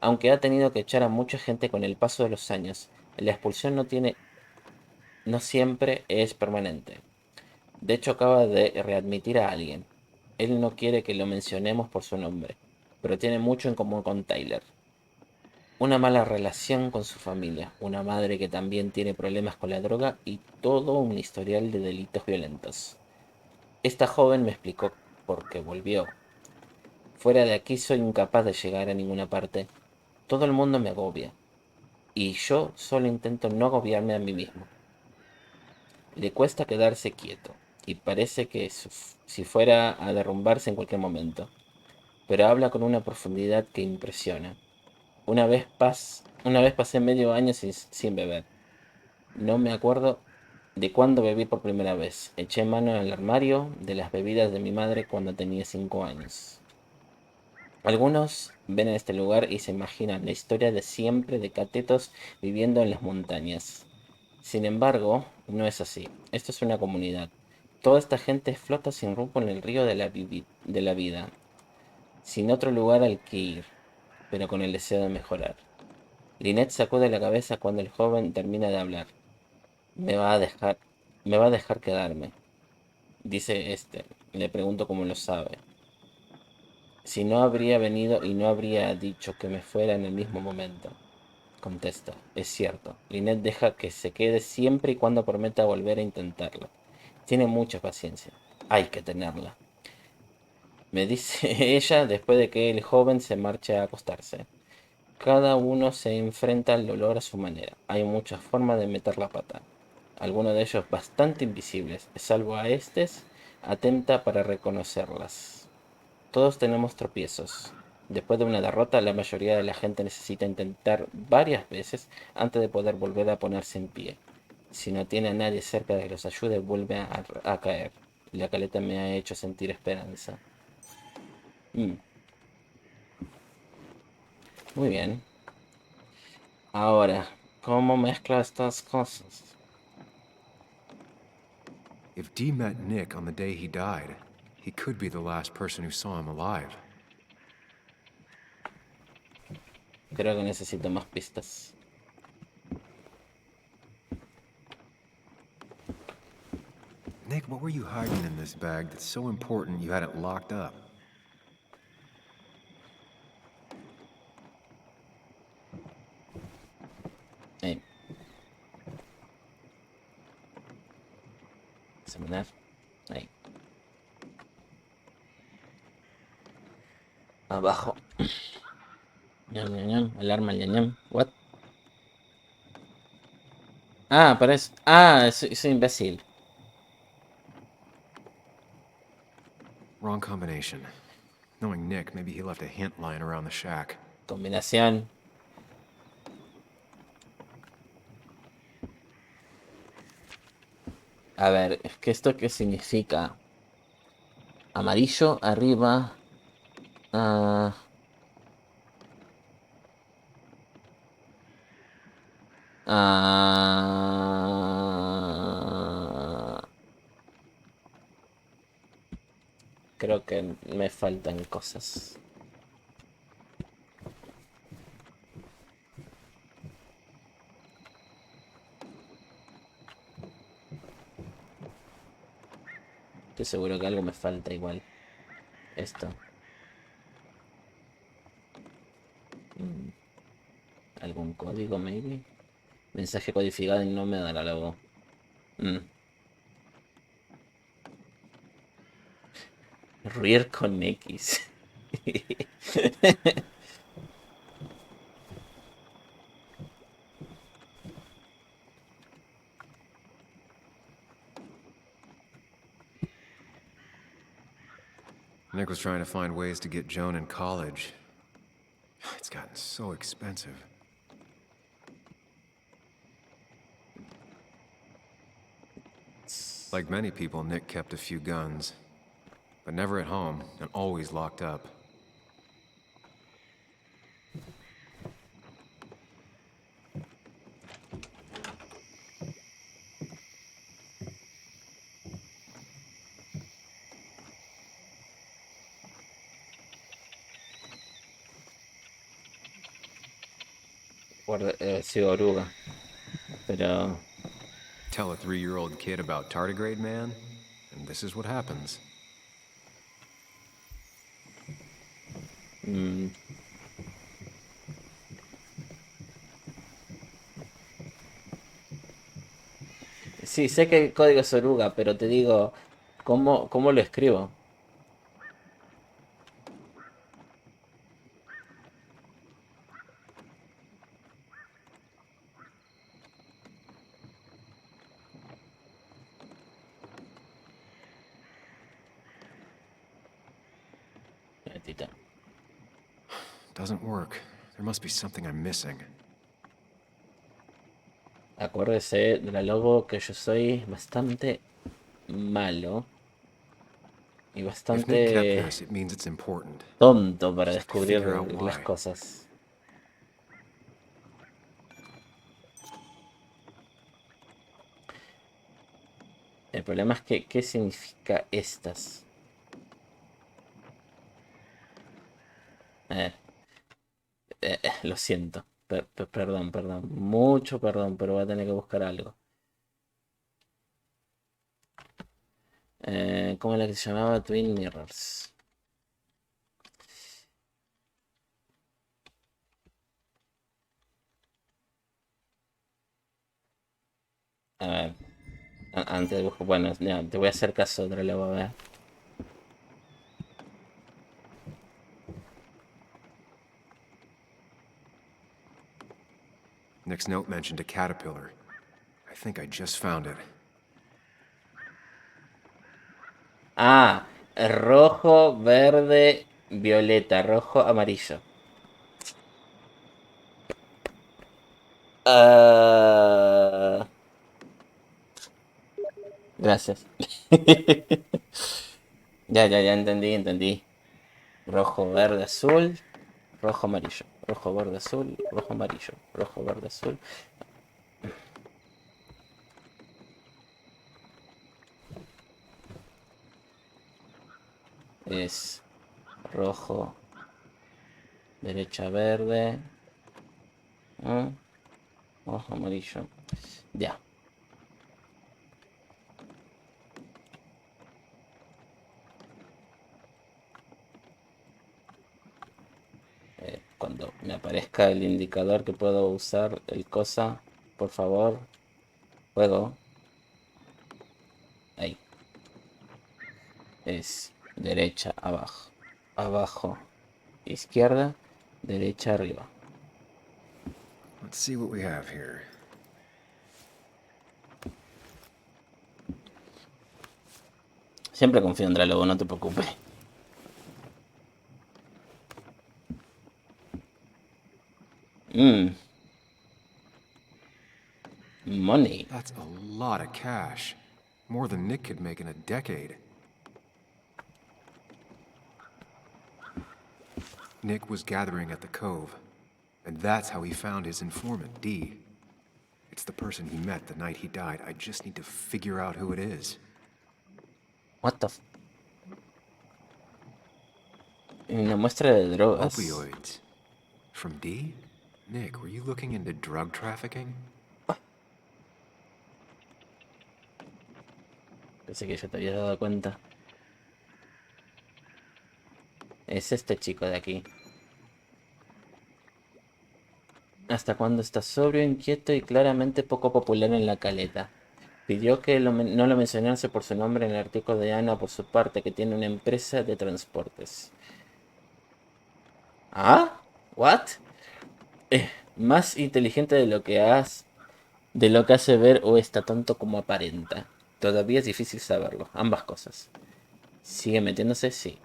Aunque ha tenido que echar a mucha gente con el paso de los años, la expulsión no siempre es permanente. De hecho, acaba de readmitir a alguien. Él no quiere que lo mencionemos por su nombre, pero tiene mucho en común con Tyler. Una mala relación con su familia, una madre que también tiene problemas con la droga y todo un historial de delitos violentos. Esta joven me explicó por qué volvió. Fuera de aquí soy incapaz de llegar a ninguna parte. Todo el mundo me agobia. Y yo solo intento no agobiarme a mí mismo. Le cuesta quedarse quieto, y parece que si fuera a derrumbarse en cualquier momento. Pero habla con una profundidad que impresiona. Una vez pasé medio año sin beber. No me acuerdo de cuándo bebí por primera vez. Eché mano al armario de las bebidas de mi madre cuando tenía 5 años. Algunos ven en este lugar y se imaginan la historia de siempre de catetos viviendo en las montañas. Sin embargo, no es así. Esto es una comunidad. Toda esta gente flota sin rumbo en el río de la vida, sin otro lugar al que ir, pero con el deseo de mejorar. Lynette sacude la cabeza cuando el joven termina de hablar. Me va a dejar, me va a dejar quedarme, dice Esther. Le pregunto cómo lo sabe. Si no habría venido y no habría dicho que me fuera en el mismo momento. Contesta. Es cierto. Lynette deja que se quede siempre y cuando prometa volver a intentarlo. Tiene mucha paciencia. Hay que tenerla. Me dice ella después de que el joven se marche a acostarse. Cada uno se enfrenta al dolor a su manera. Hay muchas formas de meter la pata. Algunos de ellos bastante invisibles, salvo a estes, atenta para reconocerlas. Todos tenemos tropiezos. Después de una derrota, la mayoría de la gente necesita intentar varias veces antes de poder volver a ponerse en pie. Si no tiene a nadie cerca que los ayude, vuelve a caer. La caleta me ha hecho sentir esperanza. Muy bien. Ahora, ¿cómo mezclo estas cosas?
If Dee met Nick on the day he died, he could be the last person who saw him alive.
Creo que necesito más pistas.
Nick, what were you hiding in this bag that's so important you had it locked up?
Examinar. Ahí. Abajo. Ñam, ñam, ñam. Alarma, ñam, ñam. What? Ah, parece. Ah, soy imbécil.
Wrong combination. Knowing Nick, maybe he left a hint lying around the shack.
Combinación. A ver, es que esto qué significa. Amarillo arriba. Ah, ah, creo que me faltan cosas. Estoy seguro que algo me falta igual. Esto. ¿Algún código, maybe? Mensaje codificado y no me da la logo. Rear con X.
Nick was trying to find ways to get Joan in college. It's gotten so expensive. Like many people, Nick kept a few guns, but never at home and always locked up.
Sigo oruga. Pero...
Tell a 3-year-old kid about tardigrade man, and this is what happens.
Sí, sé que el código es oruga, pero te digo, ¿cómo lo escribo?
Doesn't work. There must be something I'm missing.
Acuérdese de la logo que yo soy bastante malo Y
If Nick kept
bastante
this, it means it's important.
tonto para
Just
descubrir
figure out
las
why.
cosas. El problema es que, ¿qué significa estas? Eh, lo siento. Perdón, perdón. Mucho perdón, pero voy a tener que buscar algo. ¿Cómo era que se llamaba? Twin Mirrors. A ver. Antes de buscar. Bueno, ya, te voy a hacer caso, otra le voy a ver.
Nick's note mentioned a caterpillar. I think I just found it.
Ah, rojo, verde, violeta, rojo, amarillo. Ah, gracias. Ya entendí. Rojo, verde, azul, rojo, amarillo. Rojo, verde, azul, rojo, amarillo. Rojo, verde, azul. Es rojo, derecha, verde. Rojo, amarillo. Ya. Cuando me aparezca el indicador que puedo usar el cosa, por favor, juego. Ahí. Es derecha, abajo. Abajo, izquierda, derecha, arriba.
Let's see what we have here.
Siempre confío en Dralobo, no te preocupes. Money.
That's a lot of cash. More than Nick could make in a decade. Nick was gathering at the Cove, and that's how he found his informant, Dee. It's the person he met the night he died. I just need to figure out who it is.
What the Una muestra de drogas.
Opioids. From Dee? Nick, were you looking into drug trafficking?
Pensé que ya te habías dado cuenta. Es este chico de aquí. ¿Hasta cuándo está sobrio, inquieto y claramente poco popular en la caleta? Pidió que no lo mencionase por su nombre en el artículo de Ana por su parte, que tiene una empresa de transportes. ¿Ah? ¿What? Más inteligente de lo que hace ver o está tonto como aparenta. Todavía es difícil saberlo. Ambas cosas. ¿Sigue metiéndose? Sí.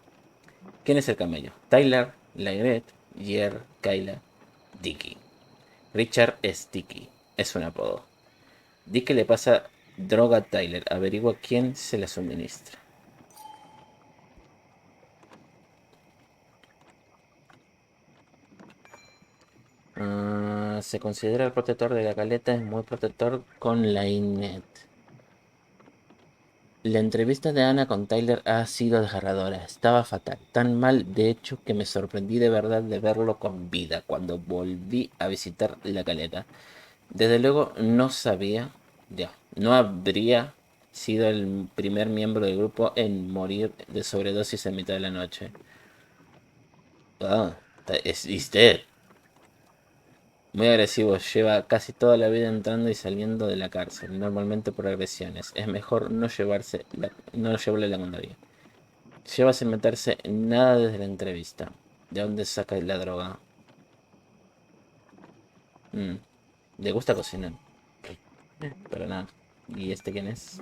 ¿Quién es el camello? Tyler, Lagret, Jer, Kyla, Dicky. Richard es Dicky. Es un apodo. Dicky le pasa droga a Tyler. Averigua quién se la suministra. Se considera el protector de la caleta. Es muy protector con la Inet. La entrevista de Ana con Tyler ha sido desgarradora. Estaba fatal. Tan mal, de hecho, que me sorprendí de verdad de verlo con vida cuando volví a visitar la caleta. Desde luego no sabía, no habría sido el primer miembro del grupo en morir de sobredosis en mitad de la noche. Ah, is dead. Muy agresivo, lleva casi toda la vida entrando y saliendo de la cárcel, normalmente por agresiones. Es mejor no llevarle la contraria. Lleva sin meterse en nada desde la entrevista. ¿De dónde saca la droga? Le gusta cocinar. Pero nada. ¿Y este quién es?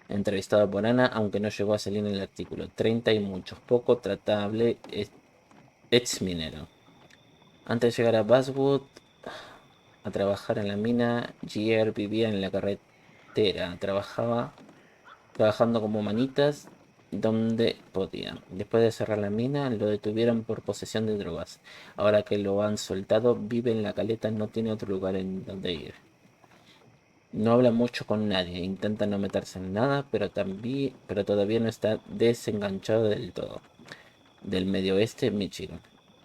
Entrevistado por Ana, aunque no llegó a salir en el artículo. 30 y muchos. Poco tratable. Ex minero. Antes de llegar a Basswood a trabajar en la mina, Gier vivía en la carretera. Trabajando como manitas donde podían. Después de cerrar la mina, lo detuvieron por posesión de drogas. Ahora que lo han soltado, vive en la caleta, no tiene otro lugar en donde ir. No habla mucho con nadie, intenta no meterse en nada, pero todavía no está desenganchado del todo. Del medio oeste, Michigan.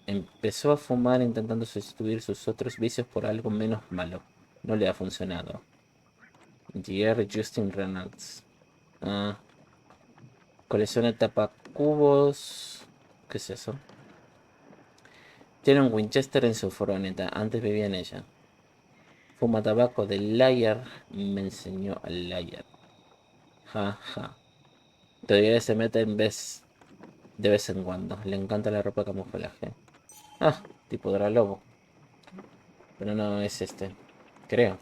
Empezó a fumar intentando sustituir sus otros vicios por algo menos malo. No le ha funcionado. Jerry Justin Reynolds. Ah, colecciona tapacubos. ¿Qué es eso? Tiene un Winchester en su furgoneta. Antes vivía en ella. Fuma tabaco de Liar. Me enseñó a Liar. Ja, ja. Todavía se mete de vez en cuando. Le encanta la ropa de camuflaje. Ah, tipo lobo. Pero no es este. Creo.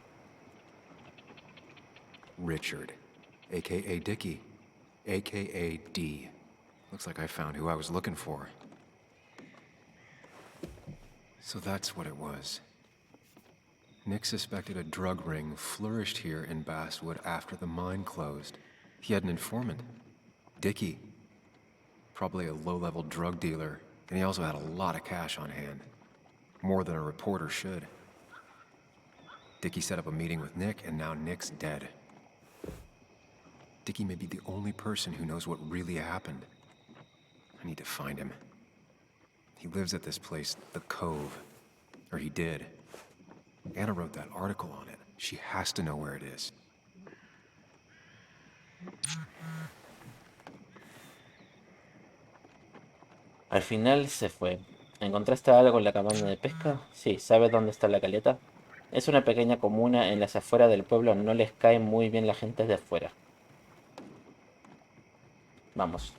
Richard, a.k.a. Dickie, a.k.a. D. Looks like I found who I was looking for. So that's what it was. Nick suspected a drug ring flourished here in Basswood after the mine closed. He had an informant. Dickie. Probably a low-level drug dealer, and he also had a lot of cash on hand. More than a reporter should. Dickie set up a meeting with Nick, and now Nick's dead. Dickie may be the only person who knows what really happened. I need to find him. He lives at this place, The Cove. Or he did. Anna wrote that article on it. She has to know where it is.
Al final se fue. ¿Encontraste algo en la cabaña de pesca? Sí, ¿sabes dónde está la caleta? Es una pequeña comuna en las afueras del pueblo. No les cae muy bien la gente de afuera. Vamos.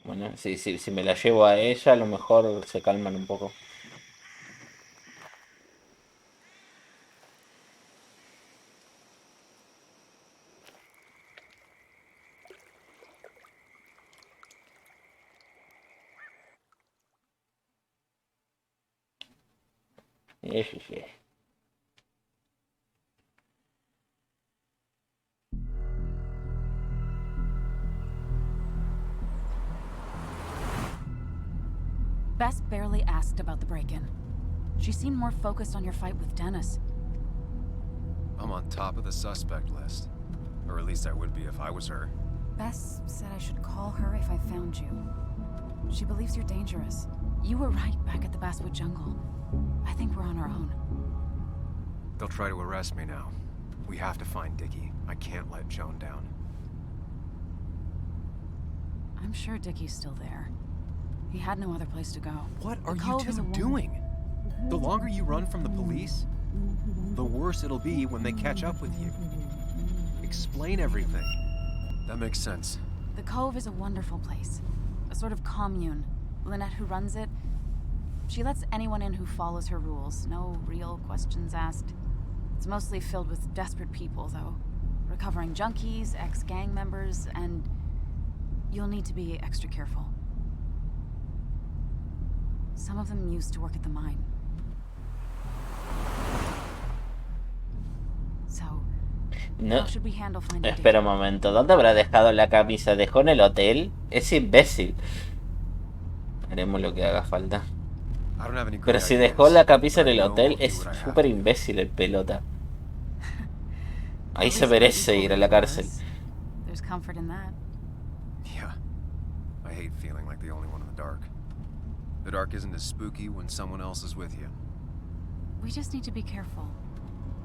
Bueno, si me la llevo a ella, a lo mejor se calman un poco. Sí.
Bess barely asked about the break-in. She seemed more focused on your fight with Dennis.
I'm on top of the suspect list. Or at least I would be if I was her.
Bess said I should call her if I found you. She believes you're dangerous. You were right back at the Basswood jungle. I think we're on our own.
They'll try to arrest me now. We have to find Dickie. I can't let Joan down.
I'm sure Dickie's still there. He had no other place to go.
What are you two doing? The longer you run from the police, the worse it'll be when they catch up with you. Explain everything. That makes sense.
The Cove is a wonderful place. A sort of commune. Lynette, who runs it, she lets anyone in who follows her rules. No real questions asked. It's mostly filled with desperate people, though. Recovering junkies, ex-gang members, and you'll need to be extra careful. Some of them used to work at the mine. So,
No.
how should we handle finding
Espera un momento. ¿Dónde habrá dejado la camisa? ¿Dejó en el hotel? Es imbécil. Haremos lo que haga falta. Pero si dejó la camisa en el hotel, es súper imbécil el pelota. Ahí se merece ir a la cárcel.
There's comfort in that.
Yeah. I hate feeling like the only one in the dark. The dark isn't as spooky when someone else is with you.
We just need to be careful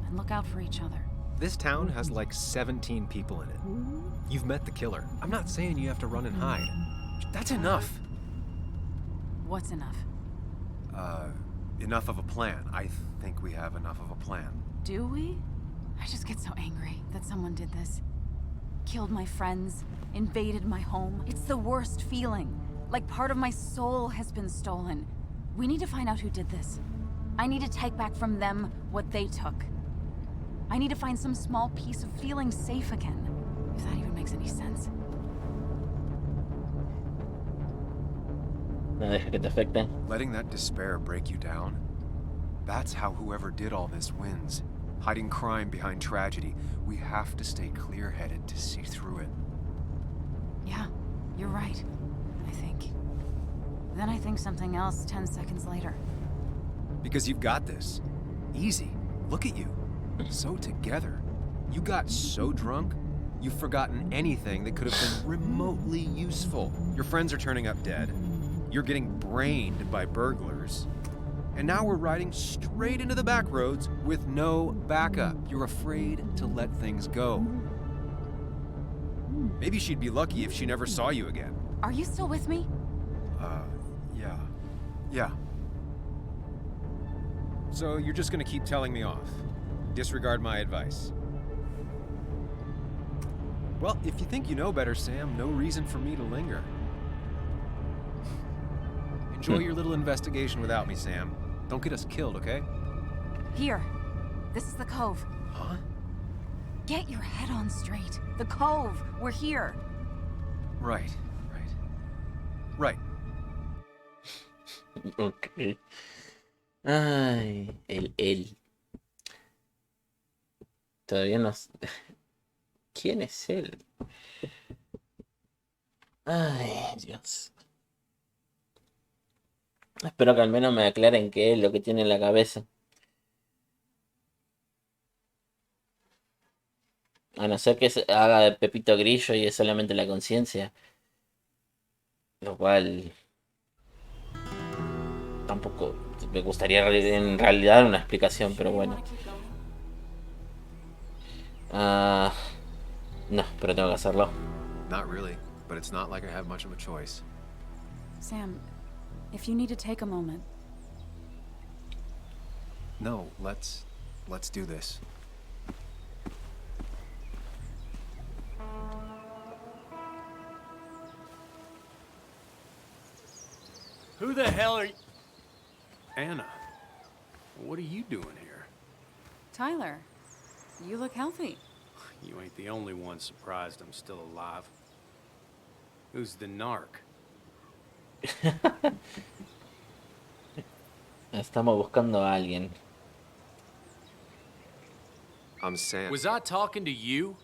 and look out for each other.
This town has like 17 people in it. You've met the killer. I'm not saying you have to run and hide. That's enough.
What's enough?
Enough of a plan. I think we have enough of a plan.
Do we? I just get so angry that someone did this. Killed my friends, invaded my home. It's the worst feeling. Like part of my soul has been stolen. We need to find out who did this. I need to take back from them what they took. I need to find some small piece of feeling safe again. If that even makes any sense.
No dejes que te afecte.
Letting that despair break you down? That's how whoever did all this wins. Hiding crime behind tragedy. We have to stay clear-headed to see through it.
Yeah, you're right, I think. Then I think something else 10 seconds later.
Because you've got this. Easy. Look at you. So together. You got so drunk, you've forgotten anything that could have been remotely useful. Your friends are turning up dead. You're getting brained by burglars. And now we're riding straight into the back roads with no backup. You're afraid to let things go. Maybe she'd be lucky if she never saw you again.
Are you still with me?
Yeah. Yeah. So you're just gonna keep telling me off? Disregard my advice? Well, if you think you know better, Sam, no reason for me to linger. Enjoy your little investigation without me, Sam. Don't get us killed, okay?
Here. This is the cove.
Huh?
Get your head on straight. The cove. We're here.
Right. Right.
Ok. Ay, él. Todavía no... ¿Quién es él? Ay, Dios. Espero que al menos me aclaren qué es lo que tiene en la cabeza. A no ser que haga de Pepito Grillo y es solamente la conciencia. Lo cual... Tampoco me gustaría en realidad una explicación, pero bueno. No, pero tengo que hacerlo.
Not really, but it's not like I have much of a choice.
Sam, if you need to take a moment.
No, let's do this.
Who the hell are you? Anna, what are you doing here?
Tyler, you look healthy.
You ain't the only one surprised I'm still alive. Who's the narc?
Estamos buscando a alguien.
I'm Sam.
Was I talking to you?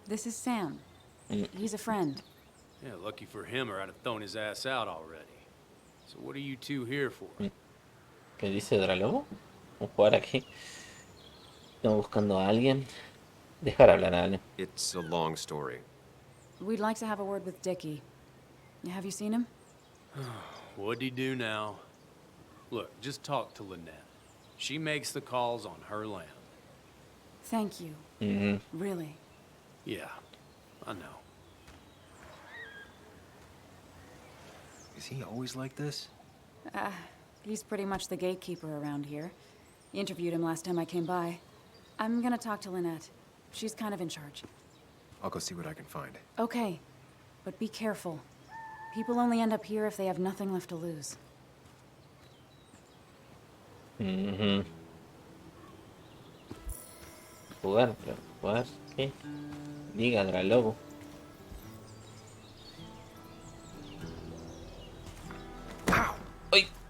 This is Sam. He's a friend.
Yeah, lucky for him or I'd have thrown his ass out already. So what are you two here for?
¿Qué dice Dralobo? Vamos a jugar aquí. Estamos buscando a alguien. Dejar hablar a alguien.
It's a long story.
We'd like to have a word with Dickie. Have you seen him?
What'd he do now? Look, just talk to Lynette. She makes the calls on her land.
Thank you. Really.
Yeah, I know.
Is he always like this?
He's pretty much the gatekeeper around here. Interviewed him last time I came by. I'm gonna talk to Lynette. She's kind of in charge.
I'll go see what I can find.
Okay, but be careful. People only end up here if they have nothing left to lose.
Jugar, pero jugar, ¿qué? Diga Dralobo.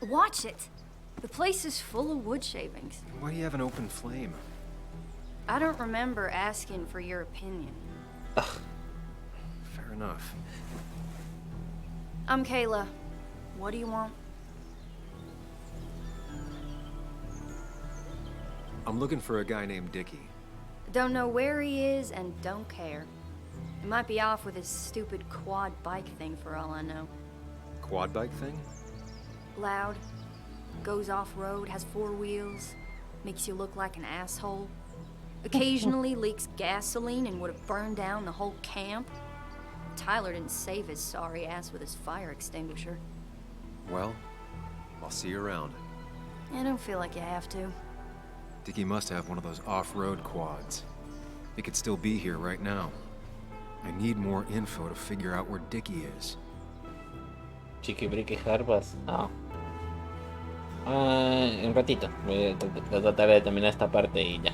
Watch it. The place is full of wood shavings.
Why do you have an open flame?
I don't remember asking for your opinion.
Fair enough.
I'm Kayla. What do you want?
I'm looking for a guy named Dickie.
Don't know where he is and don't care. He might be off with his stupid quad bike thing for all I know.
Quad bike thing?
Loud, goes off-road, has 4 wheels, makes you look like an asshole. Occasionally leaks gasoline and would have burned down the whole camp. Tyler didn't save his sorry ass with his fire extinguisher.
Well, I'll see you around.
I don't feel like you have to.
Dickie must have one of those off-road quads. It could still be here right now. I need more info to figure out where Dickie is.
Chiquibrique Jarbas. No. Un ratito. Voy a tratar de terminar esta parte y ya.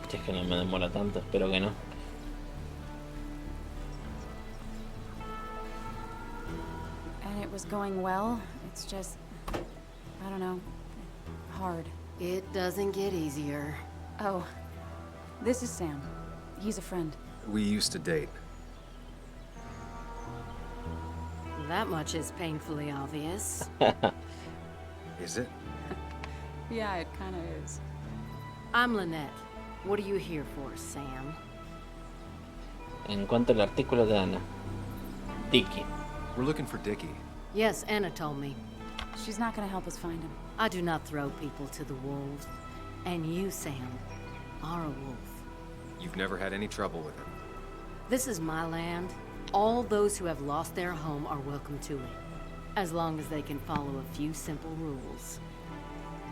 Si es que no me demora tanto, espero que no.
And it was going well. It's just, I don't know, hard.
It doesn't get easier.
Oh, this is Sam. He's a friend.
We used to date.
That much is painfully obvious.
Is it?
Yeah, it kind of is.
I'm Lynette. What are you here for, Sam?
En cuanto al artículo de Ana. Dicky.
We're looking for Dickie.
Yes, Anna told me.
She's not gonna help us find him.
I do not throw people to the wolves. And you, Sam, are a wolf.
You've never had any trouble with him.
This is my land. All those who have lost their home are welcome to it, as long as they can follow a few simple rules.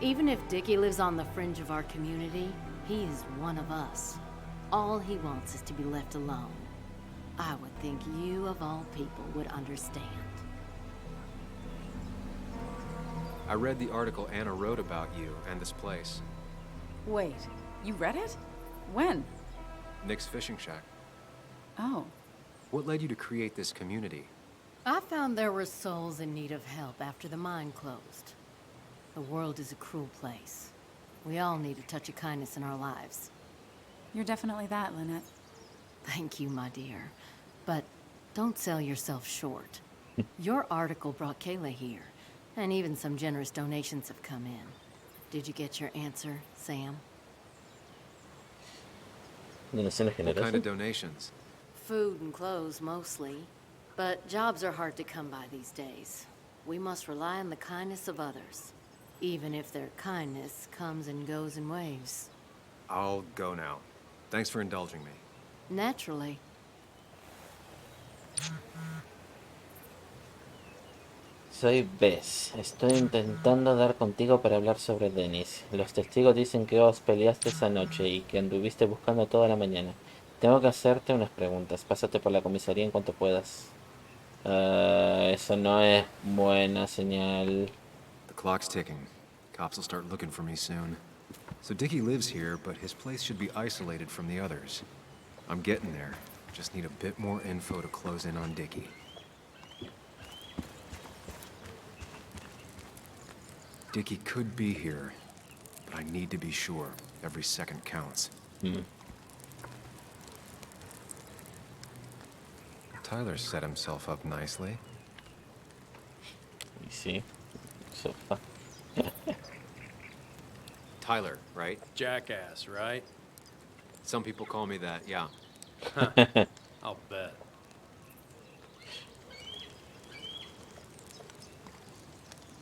Even if Dickie lives on the fringe of our community, he is one of us. All he wants is to be left alone. I would think you, of all people, would understand.
I read the article Anna wrote about you and this place.
Wait, you read it? When?
Nick's fishing shack.
Oh.
What led you to create this community?
I found there were souls in need of help after the mine closed. The world is a cruel place. We all need a touch of kindness in our lives.
You're definitely that, Lynette.
Thank you, my dear. But don't sell yourself short. Your article brought Kayla here, and even some generous donations have come in. Did you get your answer, Sam?
What kind of donations?
Food and clothes, mostly. But jobs are hard to come by these days. We must rely on the kindness of others, even if their kindness comes and goes in waves.
I'll go now. Thanks for indulging me.
Naturally.
Soy Bess. Estoy intentando dar contigo para hablar sobre Dennis. Los testigos dicen que os peleaste esa noche y que anduviste buscando toda la mañana. Tengo que hacerte unas preguntas. Pásate por la comisaría en cuanto puedas. Eso no es buena señal.
The clock's ticking. Cops will start looking for me soon. So Dickie lives here, but his place should be isolated from the others. I'm getting there. Just need a bit more info to close in on Dickie. Dickie could be here, but I need to be sure. Every second counts. Tyler set himself up nicely.
You see? So fun.
Tyler, right?
Jackass, right?
Some people call me that, yeah.
I'll bet.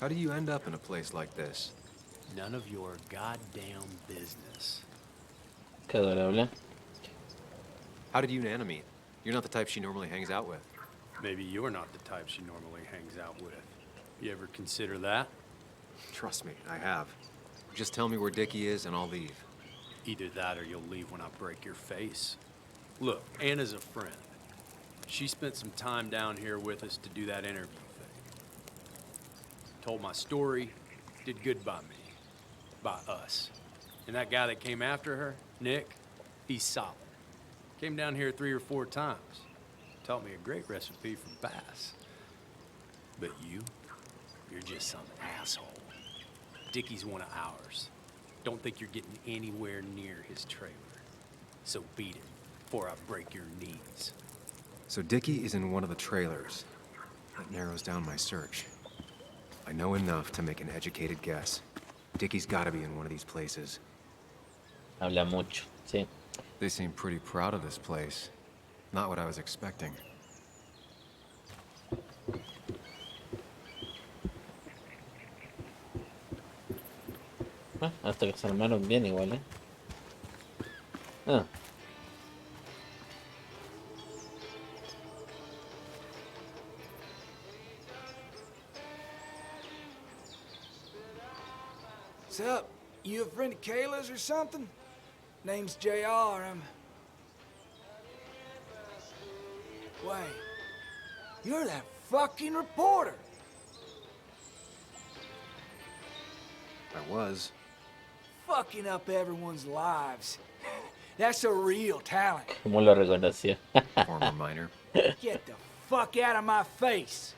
How do you end up in a place like this?
None of your goddamn business.
Qué adorable.
How did you and Anna meet? You're not the type she normally hangs out with.
Maybe you're not the type she normally hangs out with. You ever consider that?
Trust me, I have. Just tell me where Dickie is and I'll leave.
Either that or you'll leave when I break your face. Look, Anna's a friend. She spent some time down here with us to do that interview thing. Told my story, did good by me. By us. And that guy that came after her, Nick, he's solid. Came down here 3 or 4 times. Taught me a great recipe for bass. But you're just some asshole. Dickie's one of ours. Don't think you're getting anywhere near his trailer. So beat it before I break your knees.
So Dickie is in one of the trailers. That narrows down my search. I know enough to make an educated guess. Dickie's gotta be in one of these places.
Habla mucho, sí.
They seem pretty proud of this place. Not what I was expecting.
Hasta que se armaron bien igual, ¿eh? Ah.
What's up? You a friend of Kayla's or something? Name's JR. Wait. You're that fucking reporter.
I was.
Fucking up everyone's lives. That's a real talent.
¿Cómo lo reconoció?
Former miner.
Get the fuck out of my face.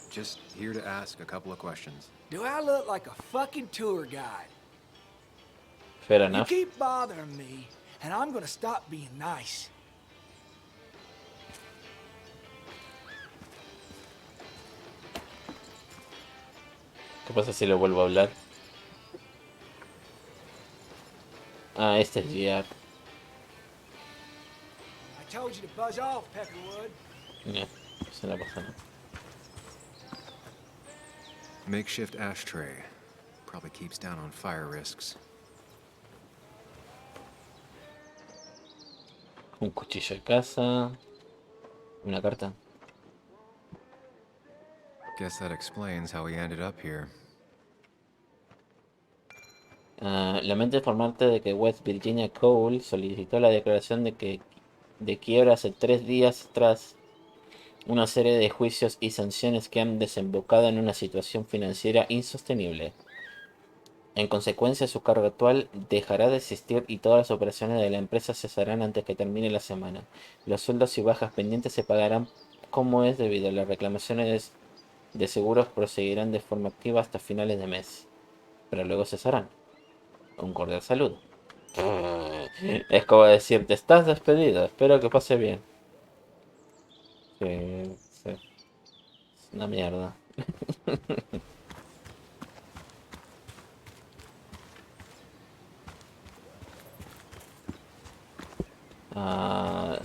Just here to ask a couple of questions.
Do I look like a fucking tour guide?
Fair
You
enough.
keep bothering me, and I'm gonna stop being nice.
¿Qué pasa si lo vuelvo a hablar? Ah, este es GR.
I told you to buzz off, Peckerwood.
No, se la pasa, ¿no?
Makeshift ashtray. Probably keeps down on fire risks.
Un cuchillo de caza. Una carta.
Guess that explains how we ended up here.
Lamento informarte de que West Virginia Cole solicitó la declaración de quiebra hace 3 días tras una serie de juicios y sanciones que han desembocado en una situación financiera insostenible. En consecuencia, su cargo actual dejará de existir y todas las operaciones de la empresa cesarán antes que termine la semana. Los sueldos y bajas pendientes se pagarán como es debido. Las reclamaciones de seguros proseguirán de forma activa hasta finales de mes, pero luego cesarán. Un cordial saludo. Es como decirte, estás despedido, espero que pase bien. Sí, sí. Es una mierda.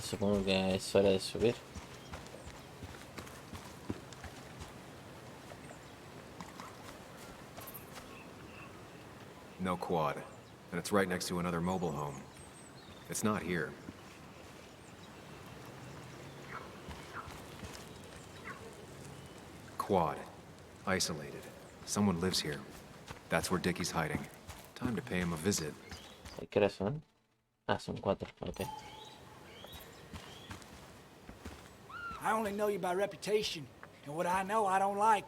Supongo que es hora de subir.
No quad. And it's right next to another mobile home. It's not here. Quad. Isolated. Someone lives here. That's where Dickie's hiding. Time to pay him a visit.
¿Qué horas son? Ah, son 4, ok.
I only know you by reputation, and what I know I don't like.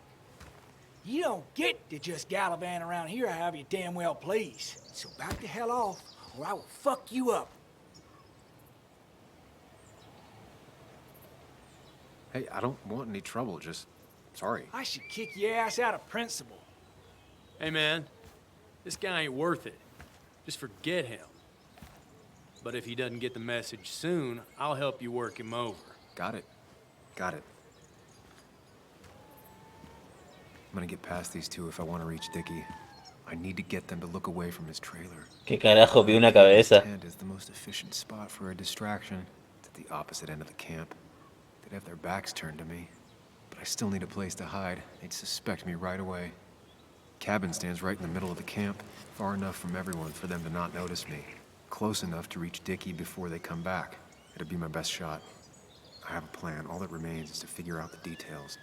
You don't get to just gallivant around here however you damn well please. So back the hell off, or I will fuck you up.
Hey, I don't want any trouble, just... sorry.
I should kick your ass out of principle.
Hey, man, this guy ain't worth it. Just forget him. But if he doesn't get the message soon, I'll help you work him over.
Got it. Got it. I'm gonna get past these two if I want to reach Dickie. I need to get them to look away from his trailer.
¿Qué carajo? Vi una cabeza.
Tent is the most efficient spot for a distraction. It's at the opposite end of the camp. They'd have their backs turned to me. But I still need a place to hide. They'd suspect me right away. Cabin stands right in the middle of the camp, far enough from everyone for them to not notice me. Close enough to reach Dickie before they come back. It'd be my best shot. I have a plan. All that remains is to figure out the details.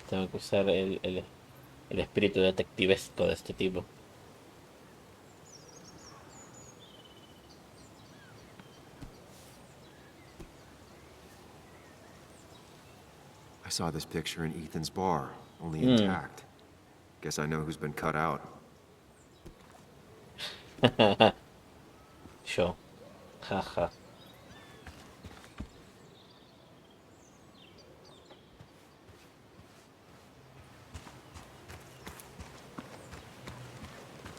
Tengo que usar el espíritu detectivesco de este tipo.
I saw this picture in Ethan's bar, only intact. Guess I know who's been cut out.
Yo. Jaja.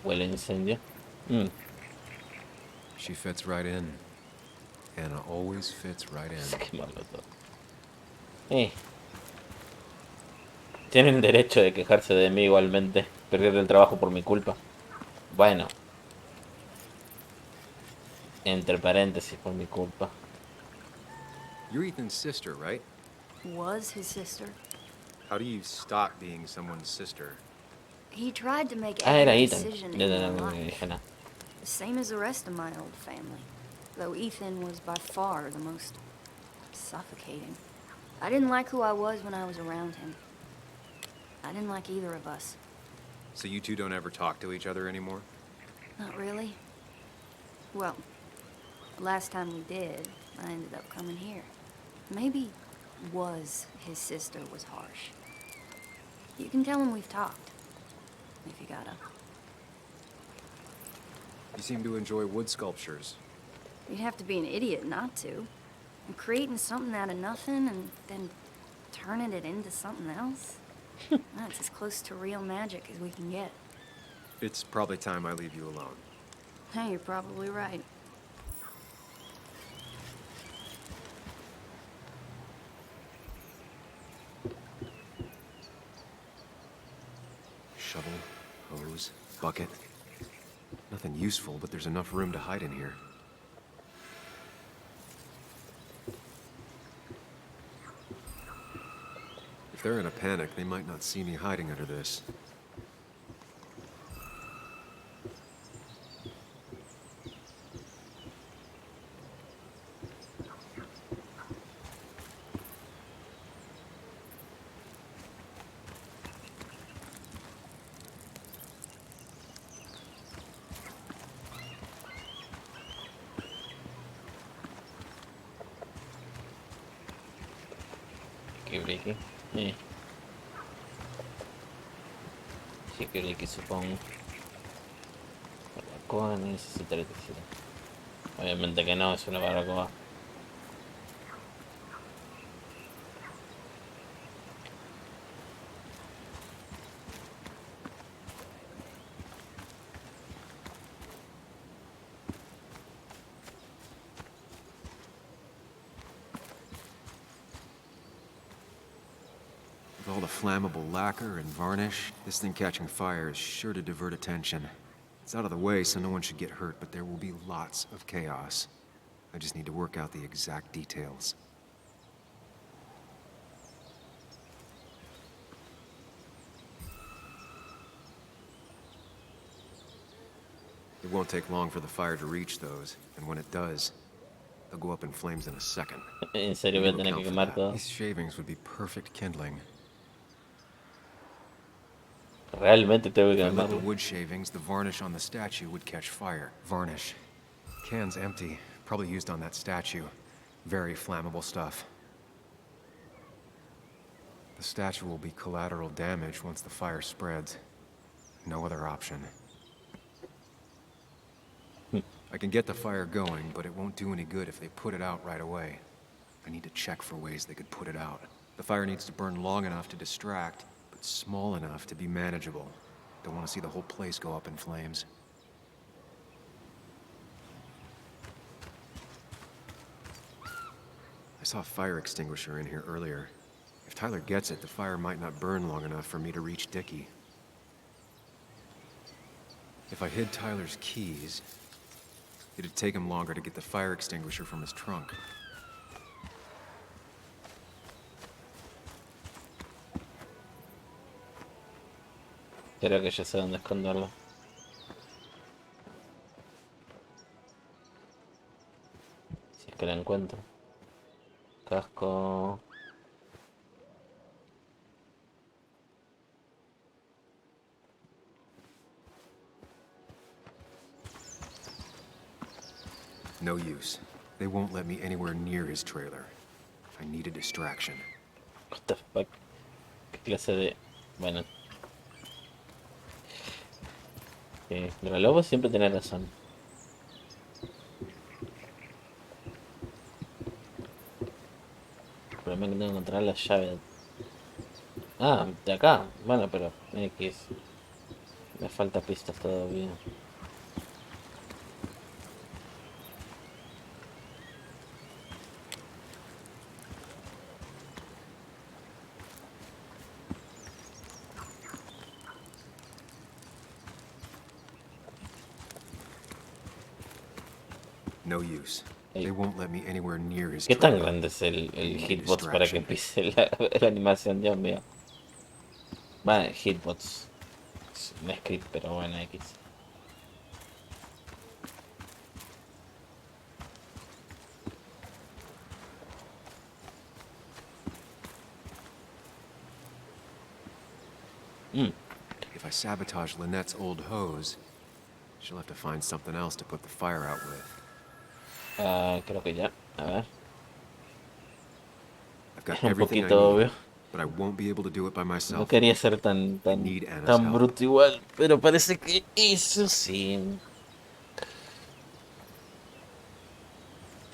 Huele a incendio.
She fits right in. Anna always fits right in.
Qué malo todo. Tienen derecho de quejarse de mí igualmente. Perder el trabajo por mi culpa. Bueno. Entre paréntesis, por mi culpa.
You're Ethan's sister, right?
Was his sister.
How do you stop being someone's sister?
He tried to make
Era
every
Ethan.
decision
No,
in
no,
my
no, no,
life.
dije nada.
The same as the rest of my old family. Though Ethan was by far the most suffocating. I didn't like who I was when I was around him. I didn't like either of us.
So you two don't ever talk to each other anymore?
Not really. Well, The last time we did, I ended up coming here. Maybe his sister was harsh. You can tell him we've talked, if you gotta.
You seem to enjoy wood sculptures.
You'd have to be an idiot not to. And creating something out of nothing and then turning it into something else? That's as close to real magic as we can get.
It's probably time I leave you alone.
Hey, you're probably right.
Shovel, hose, bucket. Nothing useful, but there's enough room to hide in here. If they're in a panic, they might not see me hiding under this.
Security. Security, supongo. Barbacoa necesita electricidad. Obviamente que no, es una barbacoa.
With all the flammable lacquer and varnish, this thing catching fire is sure to divert attention. It's out of the way, so no one should get hurt, but there will be lots of chaos. I just need to work out the exact details. It won't take long for the fire to reach those, and when it does, they'll go up in flames in a second.
En serio voy a tener que quemar todo.
These shavings would be perfect kindling.
Realmente tengo que
If I lit the
quemarlo.
wood shavings, the varnish on the statue would catch fire. Varnish. Can's empty. Probably used on that statue. Very flammable stuff. The statue will be collateral damage once the fire spreads. No other option. I can get the fire going, but it won't do any good if they put it out right away. I need to check for ways they could put it out. The fire needs to burn long enough to distract, but small enough to be manageable. Don't want to see the whole place go up in flames. I saw a fire extinguisher in here earlier. If Tyler gets it, the fire might not burn long enough for me to reach Dickie. If I hid Tyler's keys, it'd take him longer to get the fire extinguisher from his trunk.
Creo que ya sé dónde esconderlo. Si es que la encuentro. Casco.
No use. They won't let me anywhere near his trailer. I need a distraction.
What the fuck? ¿Qué clase de...? Bueno. Pero el lobo siempre tiene razón. El problema es que tengo que encontrar la llave. Ah, de acá. Bueno, pero X. Me falta pistas todavía.
No use. They won't let me anywhere near his
¿Qué tan
trailer.
grande es el
I need a
hitbox para que
distraction.
empiece la animación? Dios mío. Va, hitbox. Es un script, pero bueno, X.
If I sabotage Lynette's old hose, she'll have to find something else to put the fire out with.
Creo que ya. A ver.
I've got
Es un
everything I
poquito
need,
obvio.
but I won't be able to do it by
No
myself.
quería ser
I need Anna's
tan
help.
bruto igual, pero parece que eso sí.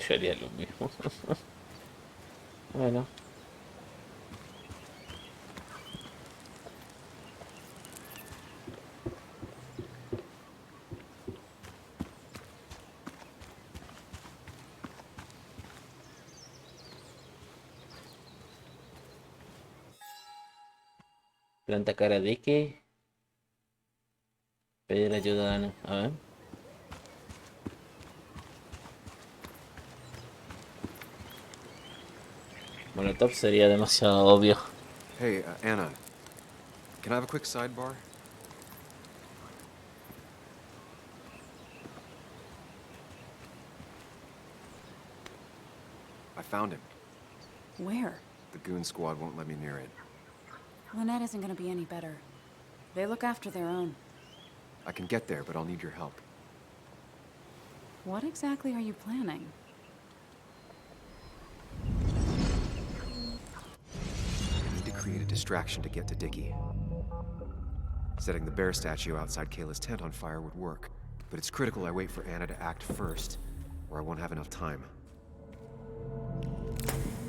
Yo haría lo mismo. Bueno. Planta cara de que. Pedir ayuda a Ana. A ver. Molotov sería demasiado obvio.
Hey, Anna. Can I have a quick sidebar? I found him.
Where?
The goon squad won't let me near it.
Lynette isn't gonna be any better. They look after their own.
I can get there, but I'll need your help.
What exactly are you planning?
I need to create a distraction to get to Dickie. Setting the bear statue outside Kayla's tent on fire would work, but it's critical I wait for Anna to act first, or I won't have enough time.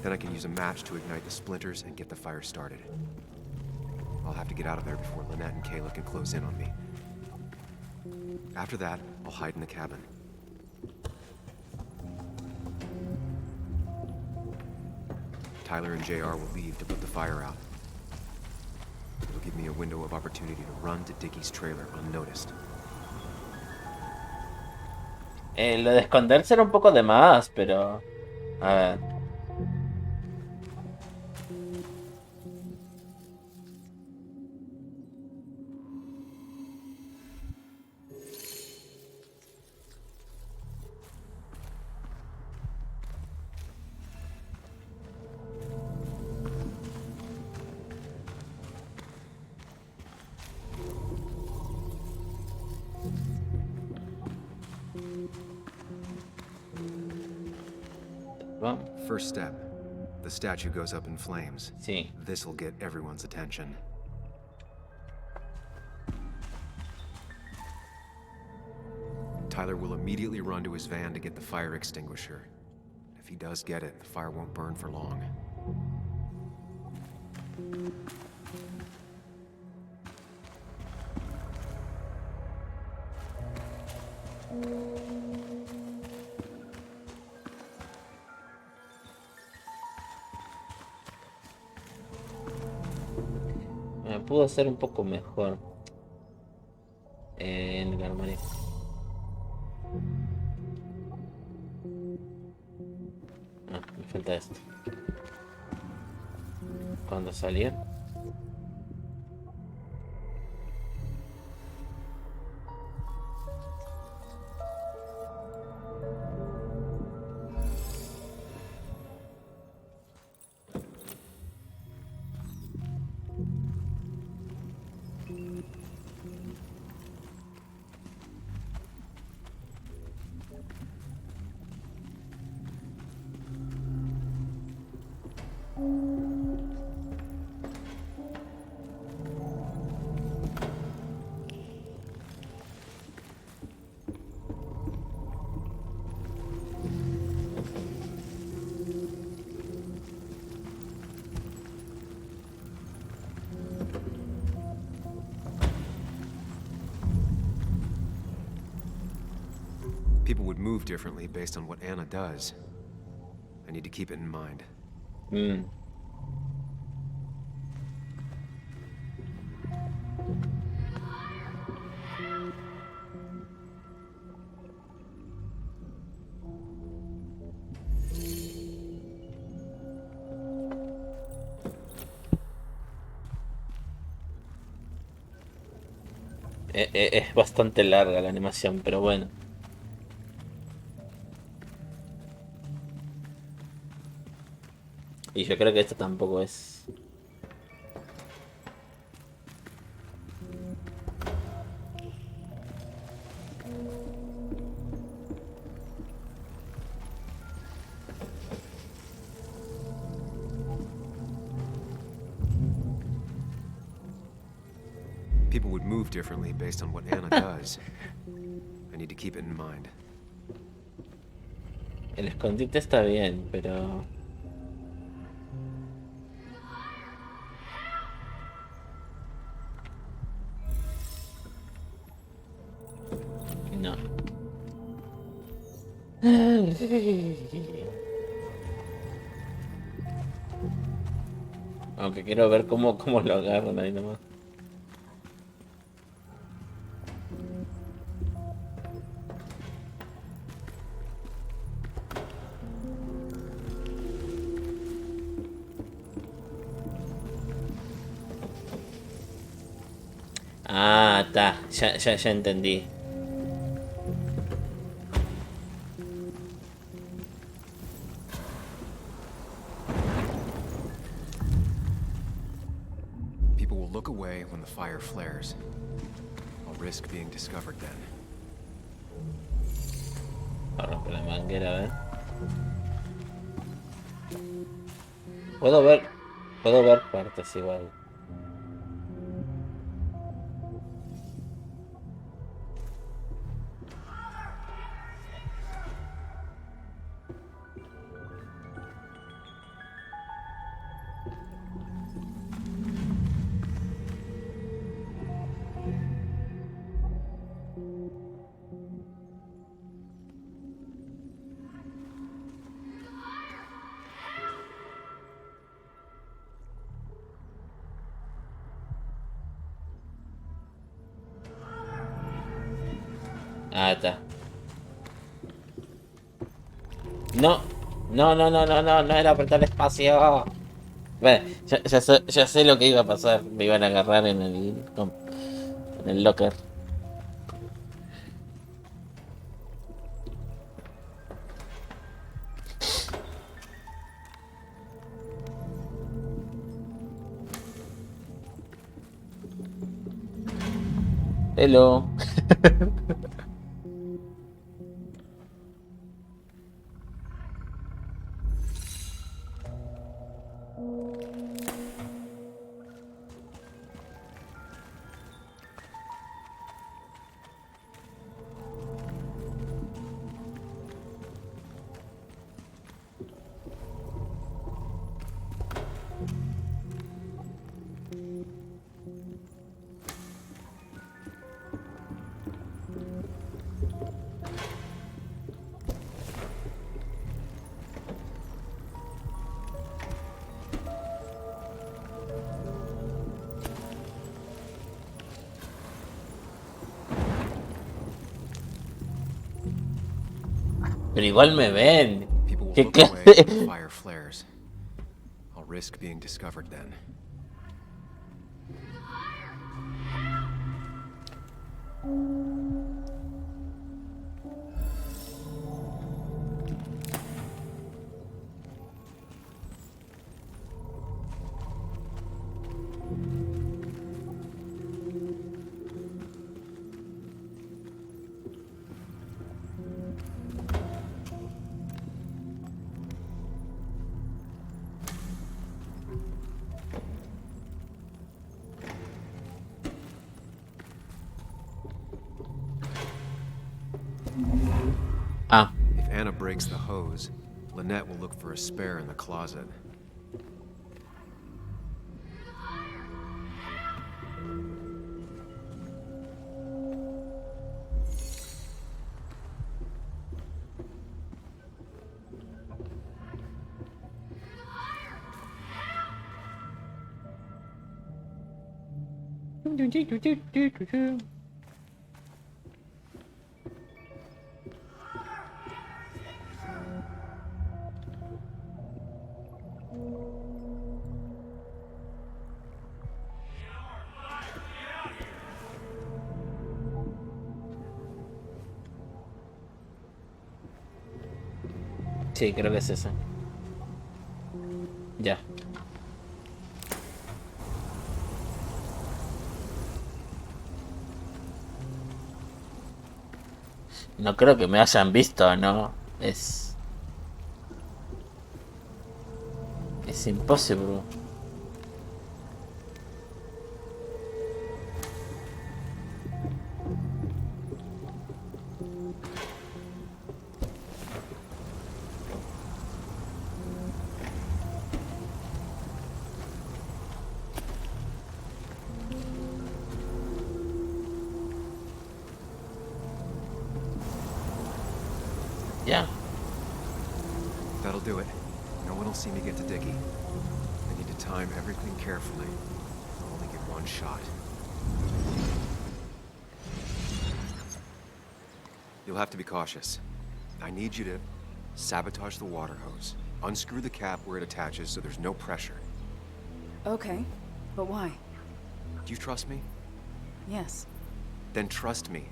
Then I can use a match to ignite the splinters and get the fire started. I'll have to get out of there before Lynette and Kayla can close in on me. After that, I'll hide in the cabin. Tyler and JR will leave to put the fire out. It'll give me a window of opportunity to run to Dickie's trailer unnoticed.
Lo de esconderse era un poco de más, pero... A ver.
First step. The statue goes up in flames.
Sí.
This'll get everyone's attention. Tyler will immediately run to his van to get the fire extinguisher. If he does get it, the fire won't burn for long.
Pudo ser un poco mejor en el armario. Me falta esto. Cuando salía.
People would move differently based on what Anna does. I need to keep it in mind.
Es bastante larga la animación, pero bueno. Y yo creo que esto tampoco es...
people would move differently based on what Anna does. I need to keep it in mind.
El escondite está bien, pero... No. Aunque quiero ver cómo lo agarran ahí nomás. Ah, está. Ya entendí.
People will look away when the fire flares. I'll risk being discovered then.
Rompe la manguera, a ver. Puedo ver partes igual. Ah, está. No, no era apretar espacio. Bueno, ya sé lo que iba a pasar. Me iban a agarrar en el locker. Hello. Pero igual me ven.
People will
¿Qué
look away when the fire flares. I'll risk being discovered then.
Ah.
If Anna breaks the hose, Lynette will look for a spare in the closet.
Sí, creo que es esa. Ya. No creo que me hayan visto, ¿no? Es imposible. Ya.
That'll do it. No one will see me get to Dickie. I need to time everything carefully. I'll only get one shot. You'll have to be cautious. I need you to sabotage the water hose. Unscrew the cap where it attaches so there's no pressure.
Okay, but why?
Do you trust me?
Yes.
Then trust me.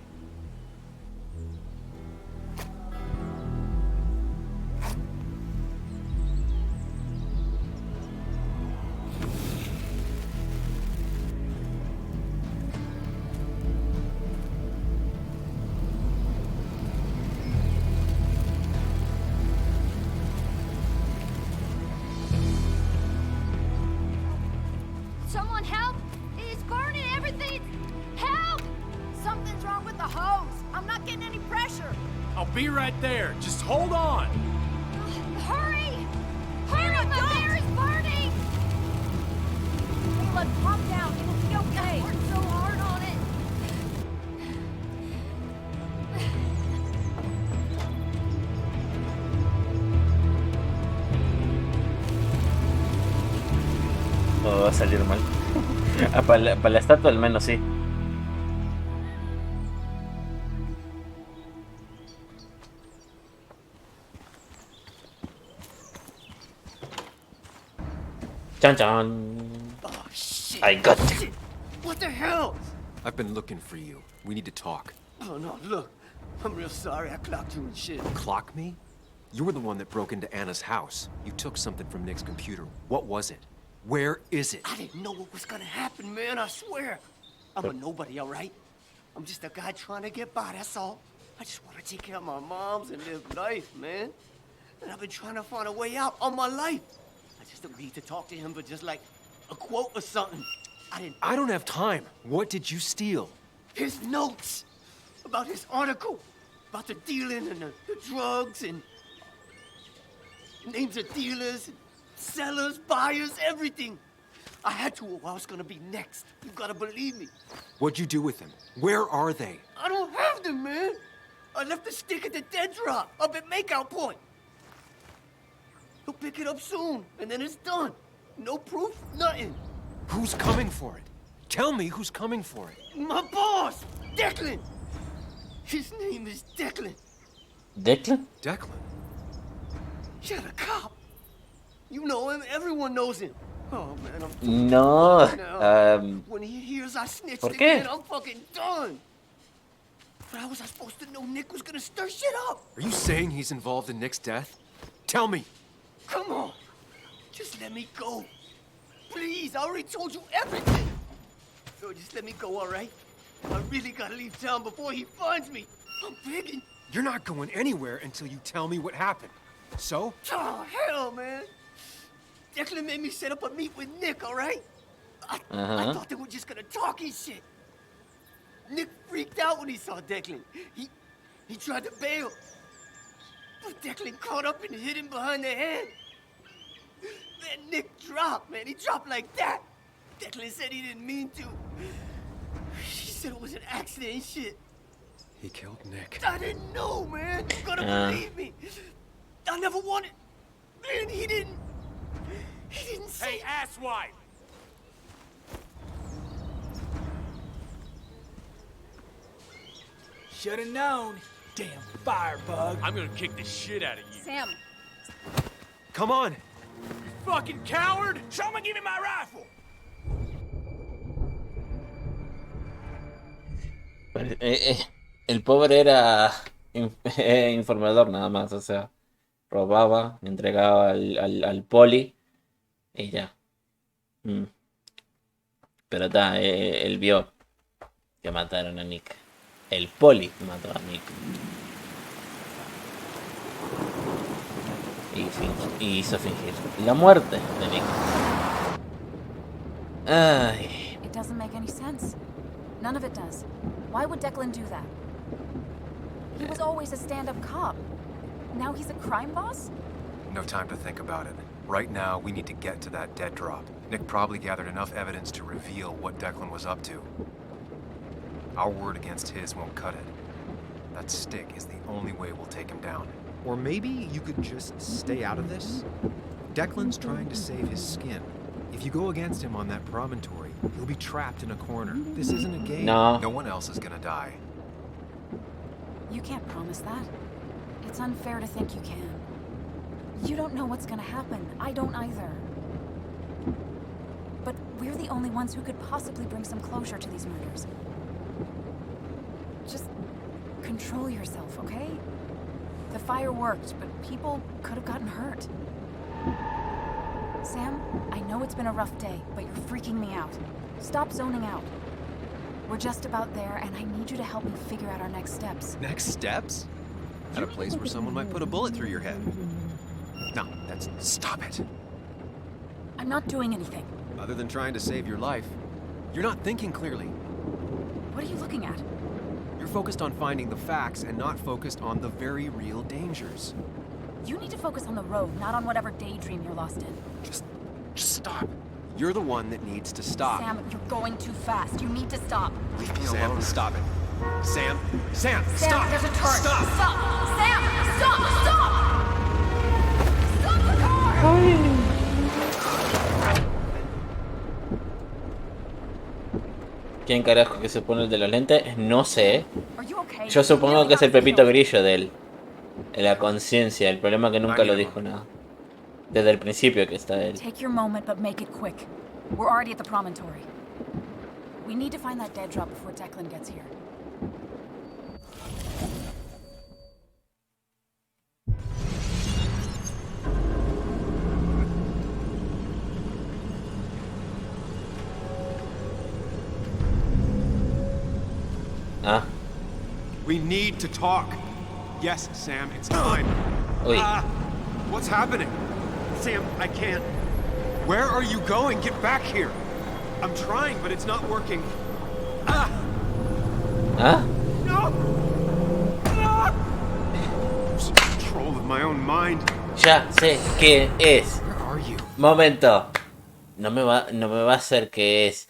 Someone help! It's burning everything! Help! Something's wrong with the hose. I'm not getting any pressure.
I'll be right there. Just hold on.
Hurry! Hurry! My hair is burning! Caleb, calm down. It'll be okay. I worked so hard on it.
Todo va a salir mal. Para la estatua al menos sí. Chan chan.
Oh, shit.
I got you.
Shit. What the hell?
I've been looking for you. We need to talk.
Oh, no, look. I'm real sorry I clocked you and shit.
Clock me? You were the one that broke into Anna's house. You took something from Nick's computer. What was it? Where is it?
I didn't know what was gonna happen, man, I swear. I'm a nobody, all right? I'm just a guy trying to get by, that's all. I just want to take care of my moms and live life, man. And I've been trying to find a way out all my life. I just agreed to talk to him for just like a quote or something.
I don't have time. What did you steal?
His notes about his article, about the dealing and the drugs and names of dealers, and sellers, buyers, everything. I had to or I was gonna be next. You gotta believe me.
What'd you do with them? Where are they?
I don't have them, man. I left the stick at the dead drop up at Makeout Point. He'll pick it up soon, and then it's done. No proof, nothing.
Who's coming for it? Tell me who's coming for it.
My boss, Declan. His name is Declan.
Declan?
Declan?
You're the cop. You know him, everyone knows him. Oh, man, I'm
No.
when he hears I snitched
¿Por qué?
again, I'm fucking done. But how was I supposed to know Nick was gonna stir shit up?
Are you saying he's involved in Nick's death? Tell me.
Come on. Just let me go. Please, I already told you everything. So just let me go, all right? I really gotta leave town before he finds me. I'm begging.
You're not going anywhere until you tell me what happened. So?
Oh, hell, man. Declan made me set up a meet with Nick, all right? I thought they were just gonna talk and shit. Nick freaked out when he saw Declan. He tried to bail. But Declan caught up and hit him behind the head. Then Nick dropped, man. He dropped like that. Declan said he didn't mean to. He said it was an accident and shit.
He killed Nick.
I didn't know, man. You gotta believe me. I never wanted. Man, he didn't say.
Hey, asswipe!
Should've known. Damn firebug.
I'm gonna kick the shit out of you.
Sam.
Come on.
You fucking coward!
Someone give me my rifle.
El pobre era informador nada más, o sea, robaba, entregaba al poli y ya. Pero está, él vio que mataron a Nick. El poli mató a Nick. Y hizo fingir la muerte de Nick. Ay.
It doesn't make any sense. None of it does. Why would Declan do that? He was always a stand-up cop. Now he's a crime boss?
No time to think about it. Right now, we need to get to that dead drop. Nick probably gathered enough evidence to reveal what Declan was up to. Our word against his won't cut it. That stick is the only way we'll take him down. Or maybe you could just stay out of this? Declan's trying to save his skin. If you go against him on that promontory, he'll be trapped in a corner. This isn't a game.
No.
one else is gonna die.
You can't promise that. It's unfair to think you can. You don't know what's gonna happen. I don't either. But we're the only ones who could possibly bring some closure to these murders. Just control yourself, okay? The fire worked, but people could have gotten hurt. Sam, I know it's been a rough day, but you're freaking me out. Stop zoning out. We're just about there, and I need you to help me figure out our next steps.
Next steps? At a place where someone might put a bullet through your head. No, that's... Stop it!
I'm not doing anything.
Other than trying to save your life, you're not thinking clearly.
What are you looking at?
You're focused on finding the facts and not focused on the very real dangers.
You need to focus on the road, not on whatever daydream you're lost in.
Just stop. You're the one that needs to stop.
Sam, you're going too fast. You need to stop.
Leave me alone. Stop it. Sam,
Sam,
stop!
There's a turret.
Stop!
Stop! Sam, stop! Stop! Stop the car!
¿Quién carajo que se pone el de los lentes? No sé. Yo supongo que es el Pepito Grillo de él. La conciencia. El problema es que nunca lo dijo nada. Desde el principio que está él.
Take your moment, but make it quick. We're already at the promontory. We need to find that dead drop before Declan gets here.
Ah.
We need to talk. Yes, Sam, it's time. What's happening? Sam, I can't. Where are you going? Get back here. I'm trying, but it's not working.
¿Ah?
No! No! Losing control of my own mind.
Ya sé qué es.
Where are you?
Momento. No me va a hacer que es.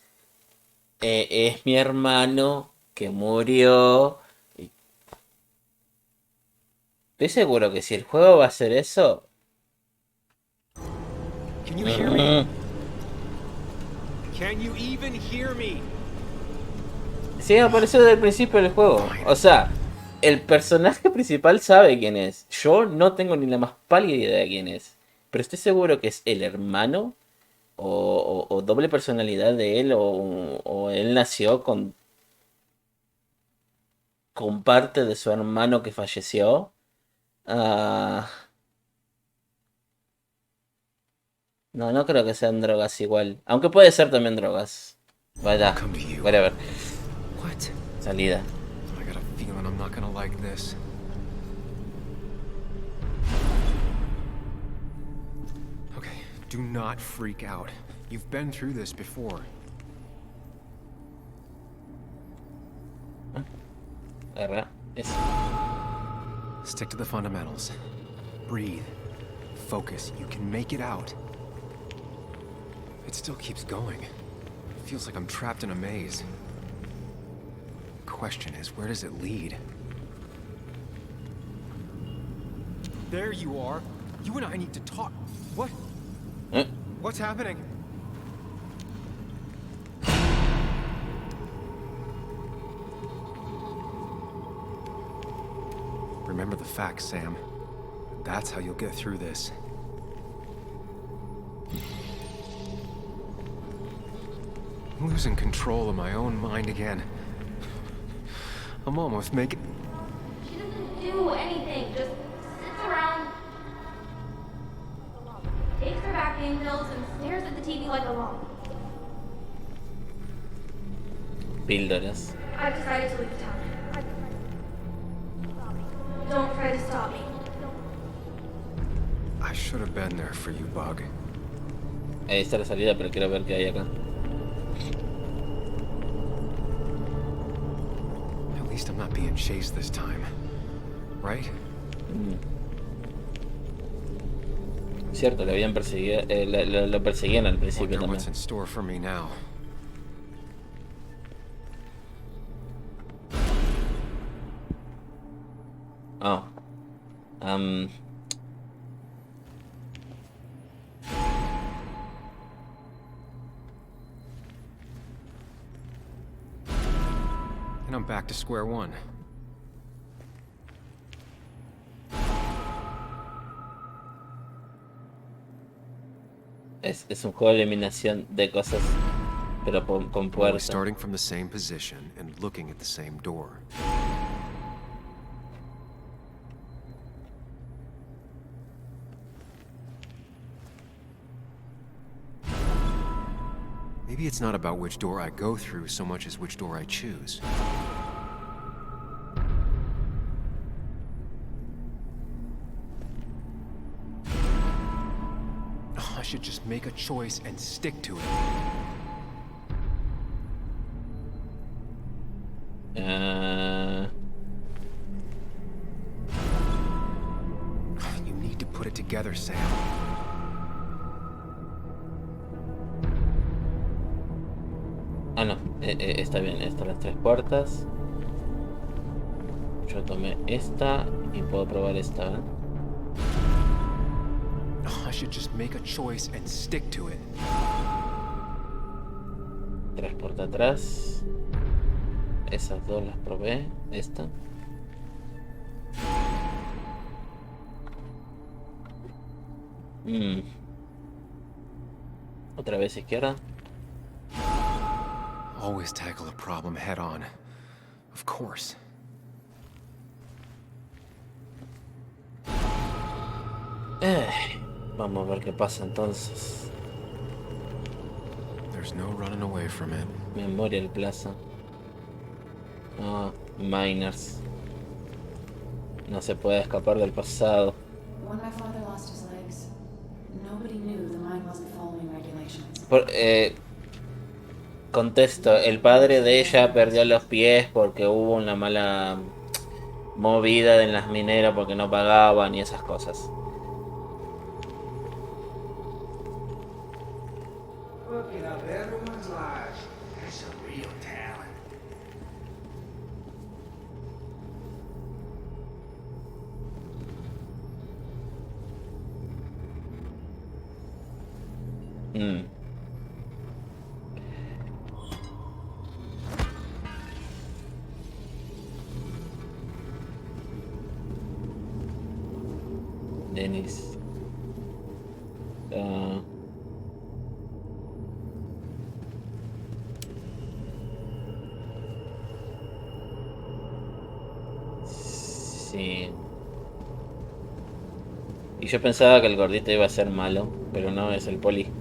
Es mi hermano que murió. Estoy seguro que si el juego va a hacer eso.
Can you hear me? Can you even hear me?
Sí, apareció desde el principio del juego. O sea, el personaje principal sabe quién es. Yo no tengo ni la más pálida idea de quién es. Pero estoy seguro que es el hermano. O doble personalidad de él. O él nació con parte de su hermano que falleció. No creo que sean drogas igual. Aunque puede ser también drogas. Vaya, whatever. Salida.
I got a feeling I'm not gonna like this. Okay, do not freak out. You've been through this before.
Agarra. Eso.
Stick to the fundamentals. Breathe. Focus. You can make it out. It still keeps going. It feels like I'm trapped in a maze. The question is, where does it lead? There you are. You and I need to talk. What? What's happening? Remember the facts, Sam. That's how you'll get through this. I'm losing control of my own mind again. I'm almost making...
She doesn't do anything, just sits around, takes her back pain pills, and stares at the TV like a lump.
Píldoras.
I've decided to leave town. Don't try to stop me.
I should have been there for you, Bug.
Ahí está la salida, pero quiero ver qué hay acá.
At least I'm not being chased this time. Right?
Cierto, lo habían perseguido, lo perseguían al principio
Wonder
también.
what's in store for me now.
Oh. Am,
And I'm back to square one.
es un juego de eliminación de cosas, pero con
Always
puerta.
starting from the same position and looking at the same door. Maybe it's not about which door I go through so much as which door I choose. Oh, I should just make a choice and stick to it. You need to put it together, Sam.
Ah, no, está bien, estas las tres puertas. Yo tomé esta y puedo probar esta, ¿eh?
Oh, I should just make a choice and stick to it.
Tres puertas atrás. Esas dos las probé. Esta. Otra vez izquierda.
Always tackle a problem head on. Of course.
Vamos a ver qué pasa entonces.
There's no running away from it.
Memoria del plaza. Ah, miners. No se puede escapar del pasado.
When my father lost his legs, nobody knew the mine wasn't following regulations.
Contesto, el padre de ella perdió los pies porque hubo una mala movida en las mineras porque no pagaban y esas cosas.
Looking up everyone's lives. That's a real talent.
Dennis. Sí. Y yo pensaba que el gordito iba a ser malo, pero no, es el poli.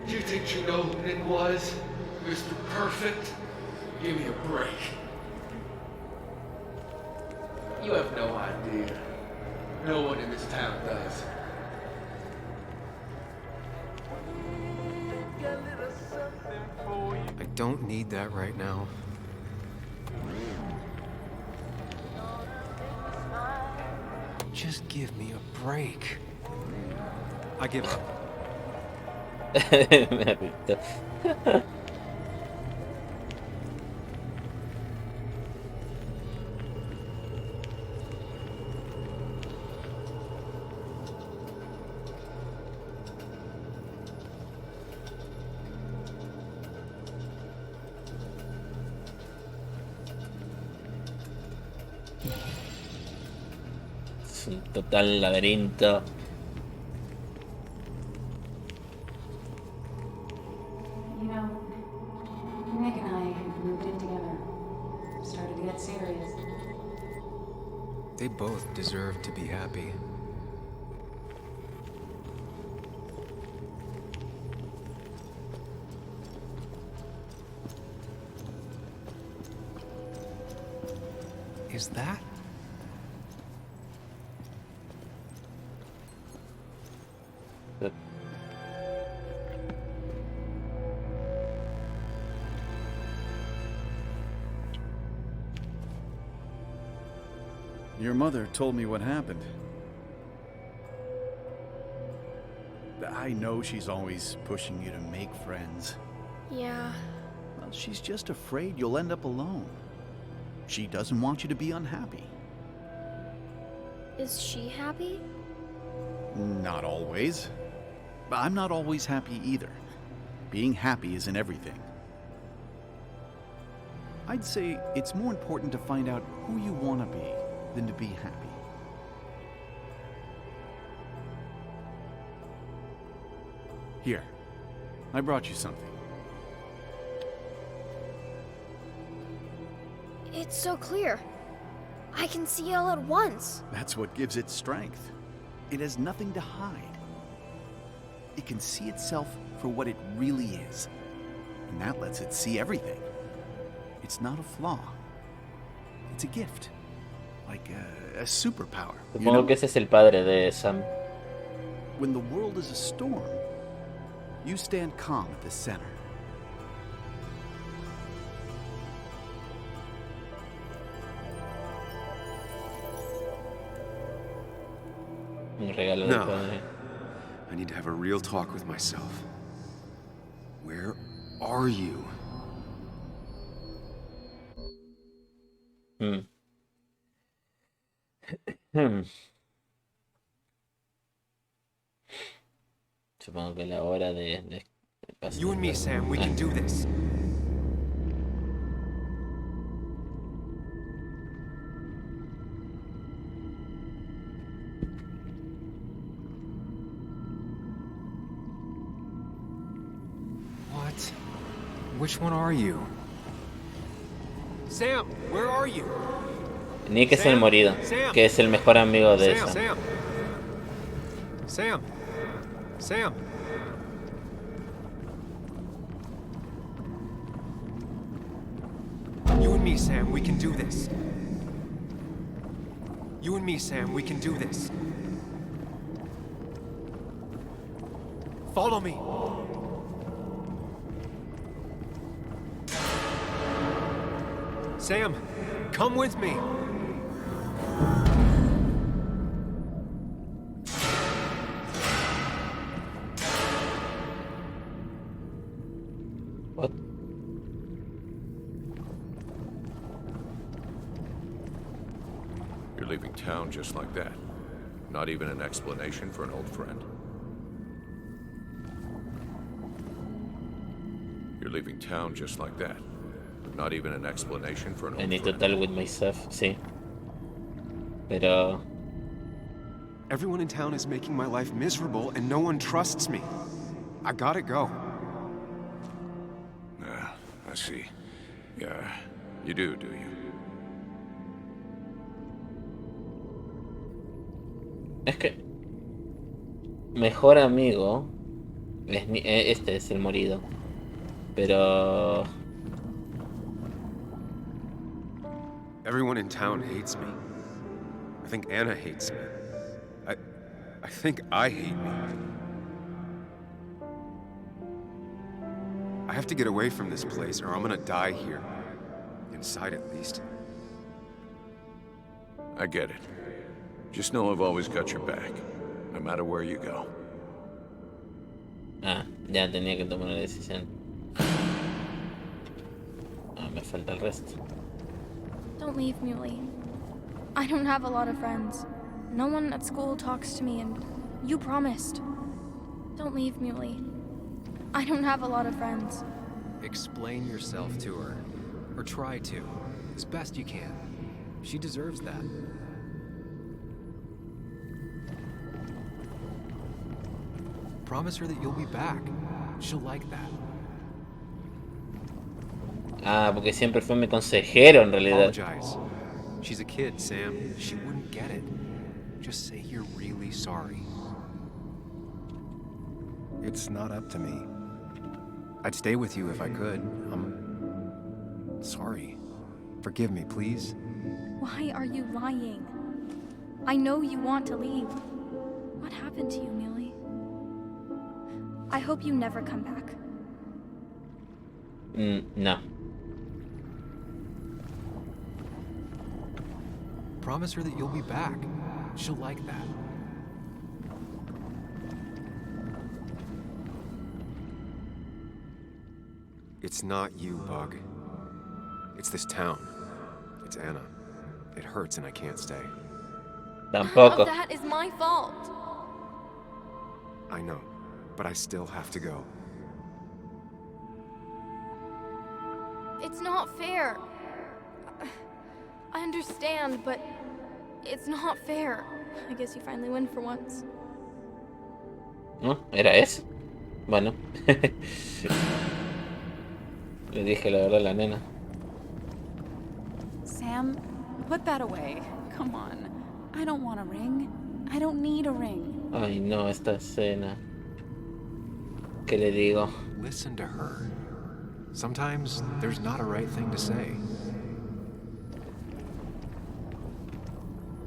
You think you know who Nick was? Mr. Perfect? Give me a break. You have no idea. No one in this town does.
I don't need that right now. Just give me a break. I give up.
Me ha visto. Es un total laberinto.
You know, Nick and I moved in together. Started to get serious.
They both deserve to be happy. Is that?
Your mother told me what happened. I know she's always pushing you to make friends.
Yeah.
Well, she's just afraid you'll end up alone. She doesn't want you to be unhappy.
Is she happy?
Not always. I'm not always happy either. Being happy isn't everything. I'd say it's more important to find out who you want to be than to be happy. Here, I brought you something.
It's so clear. I can see it all at once.
That's what gives it strength. It has nothing to hide. It can see itself for what it really is. And that lets it see everything. It's not a flaw. It's a gift. Like a superpower.
Supongo que ese es el padre de Sam.
When the world is a storm, you stand calm at the center.
Un regalo del
No.
padre.
I need to have a real talk with myself. Where are you?
Supongo que la hora de pasar.
You and me, Sam, we can do this. What? Which one are you? Sam, where are you?
Nick es el morido, que es el mejor amigo de Sam.
Sam. Sam. You and me, Sam, we can do this. You and me, Sam, we can do this. Follow me. Sam, come with me.
What?
You're leaving town just like that. Not even an explanation for an old friend. You're leaving town just like that. Not even an explanation for an old
I need to
friend.
tell with myself, sí. Pero
Everyone in town is making my life miserable and no one trusts me. I gotta go.
I see. Yeah, you do you?
es que mejor amigo es este es el morido. Pero
Everyone in town hates me. I think Anna hates me. I think I hate me. I have to get away from this place or I'm gonna die here. Inside at least.
I get it. Just know I've always got your back, no matter where you go.
ya tenía que tomar una decisión. Me falta el resto.
Don't leave, Muley. I don't have a lot of friends. No one at school talks to me, and you promised. Don't leave, Muley. I don't have a lot of friends.
Explain yourself to her. Or try to. As best you can. She deserves that. Promise her that you'll be back. She'll like that.
Porque siempre fue mi consejero en realidad.
Apologize. She's a kid, Sam. She wouldn't get it. Just say you're really sorry. It's not up to me. I'd stay with you if I could. I'm sorry. Forgive me, please.
Why are you lying? I know you want to leave. What happened to you, Muley? I hope you never come back.
No.
promise her that you'll be back. She'll like that. It's not you, Bug. It's this town. It's Anna. It hurts and I can't stay.
None of that is my fault.
I know, but I still have to go.
It's not fair. I understand, but it's not fair. I guess you finally win for once.
¿No? ¿Era eso? Bueno. Le dije la verdad a la nena.
Sam, put that away. Come on. I don't want a ring. I don't need a ring.
Ay, no, esta escena. ¿Qué le digo?
Listen to her. Sometimes there's not a right thing to say.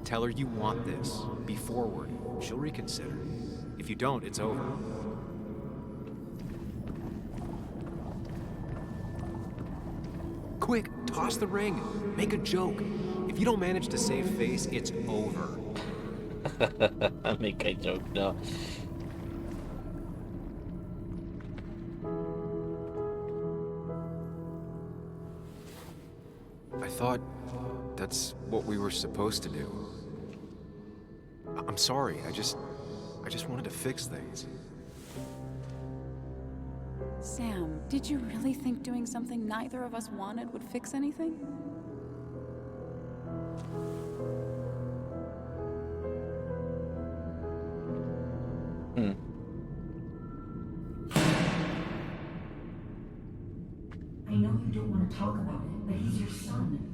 Tell her you want this. Be forward. She'll reconsider. If you don't, it's over. Quick, toss the ring. Make a joke. If you don't manage to save face, it's over.
Make a joke, no.
I thought that's what we were supposed to do. I'm sorry. I just wanted to fix things.
Sam, did you really think doing something neither of us wanted would fix anything?
I know you don't want to talk about it, but he's your son.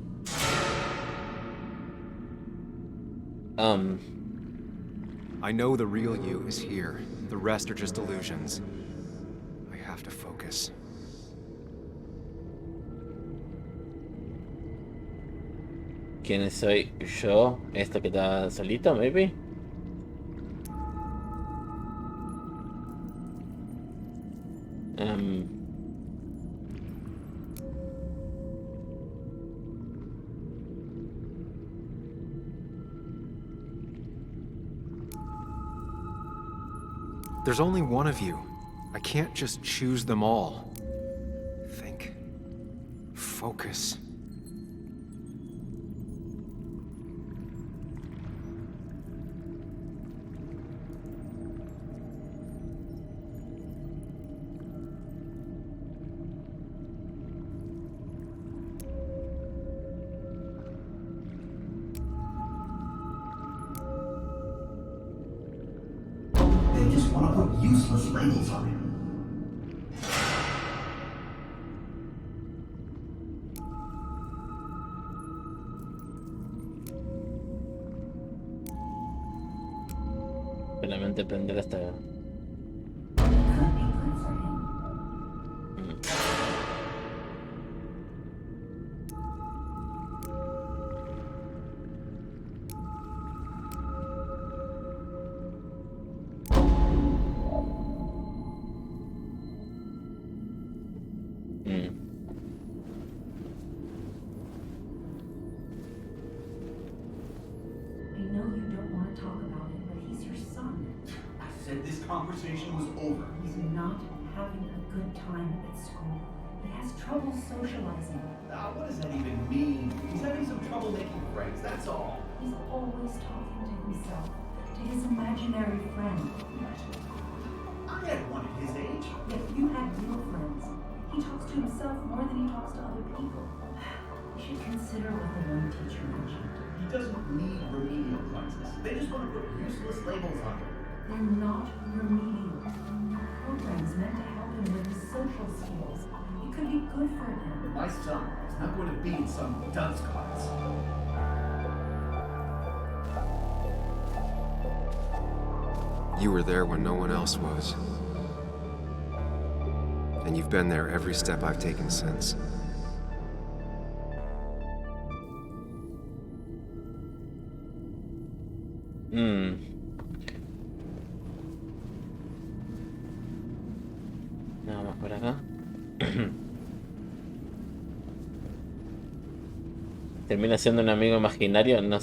I know the real you is here. The rest are just illusions. I have to focus.
¿Quién soy yo? ¿Esto que está solito, maybe?
There's only one of you. I can't just choose them all. Think. Focus.
They just want to put useless labels on him.
Solamente prender hasta...
I know you don't want to talk about it, but he's your son. I said this conversation was over. He's not having a good time at school. He has trouble socializing. What does that even mean? He's having some trouble making friends, that's all. He's always talking to himself, to his imaginary friend. I had one at his age. Yet you had real friends. He talks to himself more than he talks to other people. You should consider what the one teacher mentioned. He doesn't need remedial classes. They just want to put useless labels on him. They're not remedial. Programs meant to help him with his social skills. It could be good for him. But my son is not going to be in some dunce class.
You were there when no one else was. And you've been there every step I've taken since.
Nada más por acá. termina siendo un amigo imaginario. No,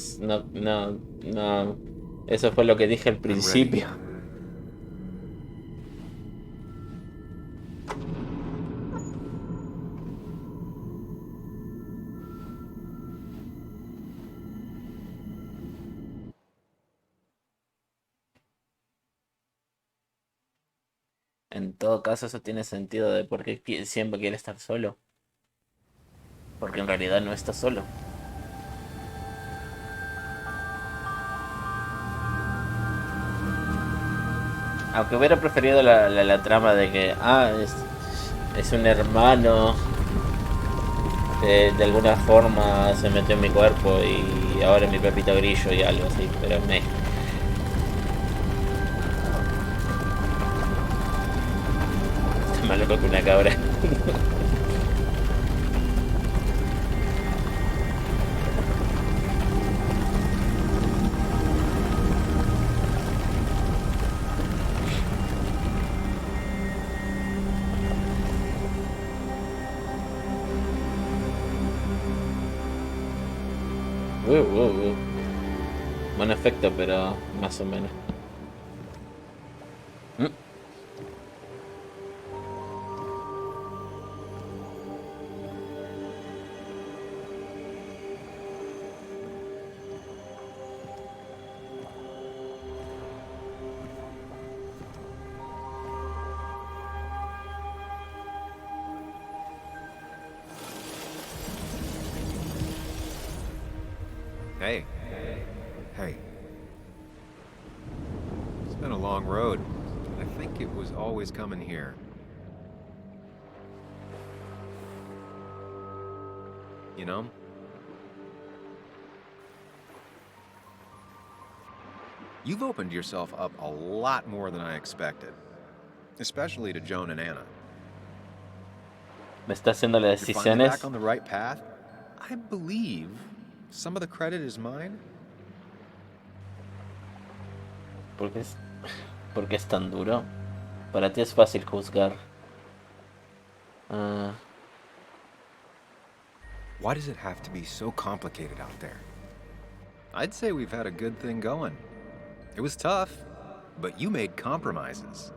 no. Eso fue lo que dije al principio. En todo caso, eso tiene sentido de por qué siempre quiere estar solo. Porque en realidad no está solo. Aunque hubiera preferido la trama de que, es un hermano que de alguna forma se metió en mi cuerpo y ahora es mi Pepito Grillo y algo así, pero me... Está más loco que una cabra. Buen efecto, pero más o menos.
Hey. Hey. It's been a long road. I think it was always coming here. You know? You've opened yourself up a lot more than I expected. Especially to Joan and Anna.
Me está haciendo las
You're finally back
decisiones.
on the right path. I believe some of the credit is mine.
¿Por qué es tan duro? Para ti es fácil juzgar.
Why does it have to be so complicated out there? I'd say we've had a good thing going. It was tough, but you made compromises.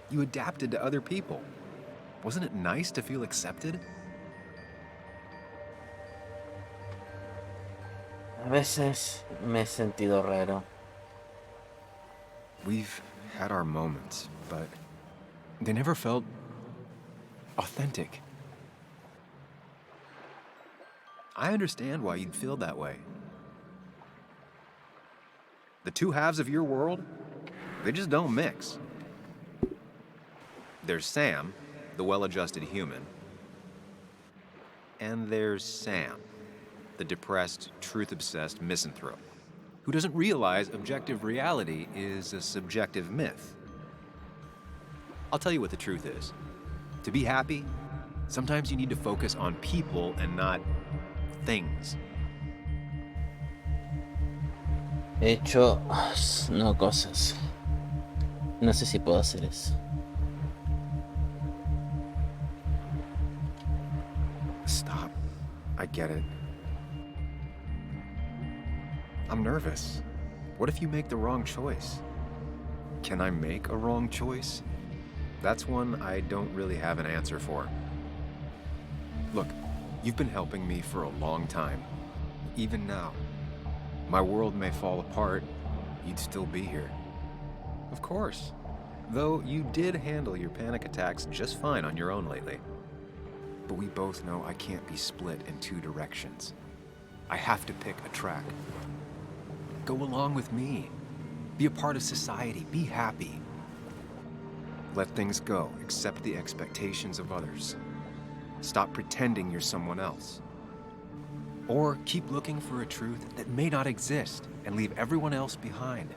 You adapted to other people. Wasn't it nice to feel accepted?
A veces me he sentido raro.
We've had our moments, but they never felt authentic. I understand why you'd feel that way. The two halves of your world, they just don't mix. There's Sam, the well-adjusted human, and there's Sam, the depressed, truth-obsessed misanthrope, who doesn't realize objective reality is a subjective myth. I'll tell you what the truth is. To be happy, sometimes you need to focus on people and not things.
Hecho, no cosas. No sé si puedo hacer eso.
Stop. I get it. I'm nervous. What if you make the wrong choice? Can I make a wrong choice? That's one I don't really have an answer for. Look, you've been helping me for a long time. Even now. My world may fall apart, you'd still be here. Of course. Though you did handle your panic attacks just fine on your own lately. But we both know I can't be split in two directions. I have to pick a track. Go along with me. Be a part of society. Be happy. Let things go. Accept the expectations of others. Stop pretending you're someone else. Or keep looking for a truth that may not exist and leave everyone else behind.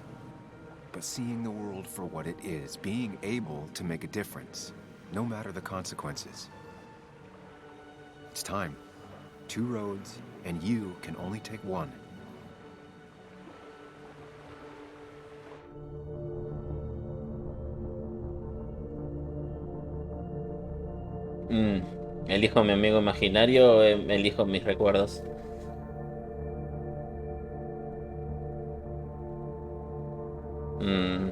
But seeing the world for what it is, being able to make a difference, no matter the consequences. It's time. Two roads, and you can only take one.
¿Elijo a mi amigo imaginario o elijo mis recuerdos? Mm,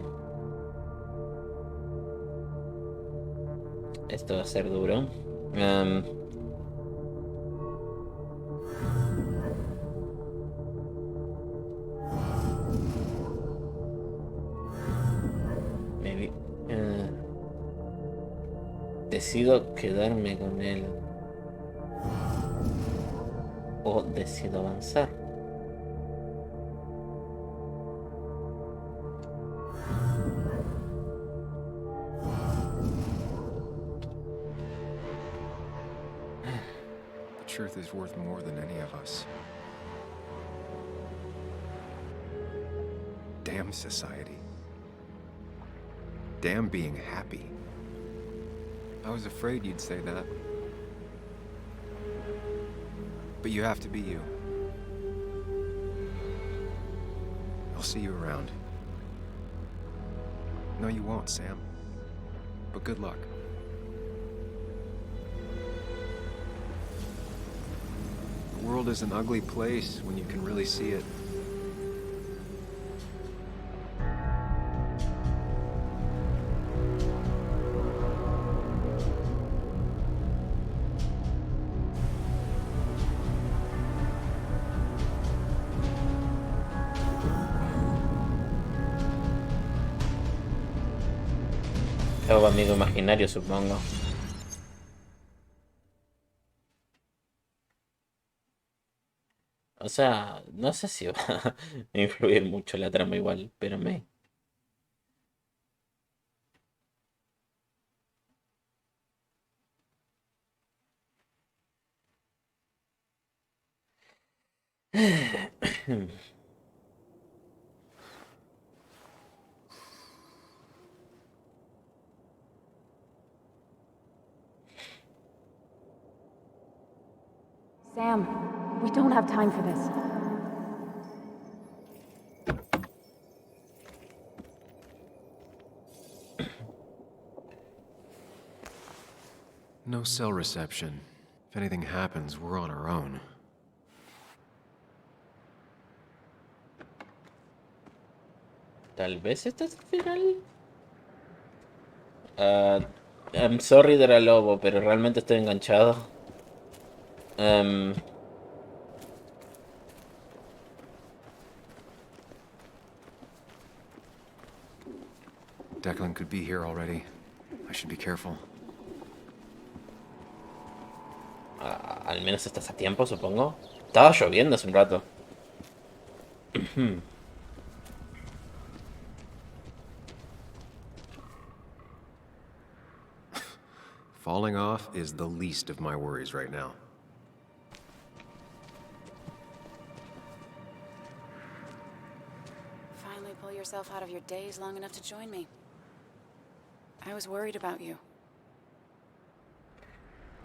esto va a ser duro. Em, me vi- eh, decido quedarme con él o decido avanzar.
The truth is worth more than any of us. Damn society. Damn being happy. I was afraid you'd say that. But you have to be you. I'll see you around. No, you won't, Sam. But good luck. The world is an ugly place when you can really see it.
Hago amigo imaginario, supongo. O sea, no sé si va a influir mucho la trama igual, pero me...
Sam, we don't have time for this.
No cell reception. If anything happens, we're on our own.
Tal vez este es el final. I'm sorry de la lobo, pero realmente estoy enganchado. Em,
Declan could be here already. I should be careful.
al menos estás a tiempo, supongo. Estaba lloviendo hace un rato.
Falling off is the least of my worries right now.
Finally pull yourself out of your daze long enough to join me. I was worried about you.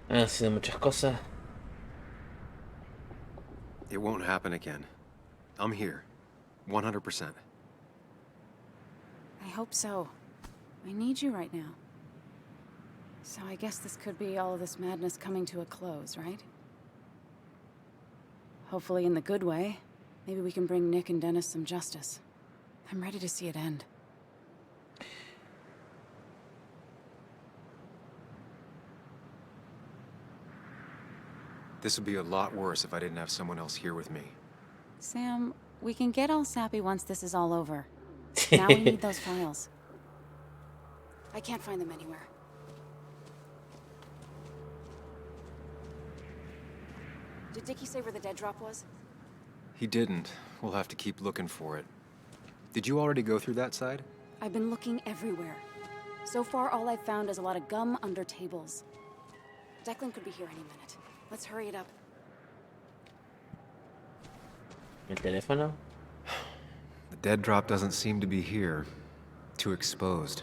Han sido muchas cosas.
It won't happen again. I'm here. 100%.
I hope so. I need you right now. So I guess this could be all of this madness coming to a close, right? Hopefully in the good way. Maybe we can bring Nick and Dennis some justice. I'm ready to see it end.
This would be a lot worse if I didn't have someone else here with me.
Sam, we can get all sappy once this is all over. Now we need those files. I can't find them anywhere. Did Dickie say where the dead drop was?
He didn't. We'll have to keep looking for it. Did you already go through that side?
I've been looking everywhere. So far, all I've found is a lot of gum under tables. Declan could be here any minute. Let's hurry it up.
¿El teléfono?
The dead drop doesn't seem to be here. Too exposed.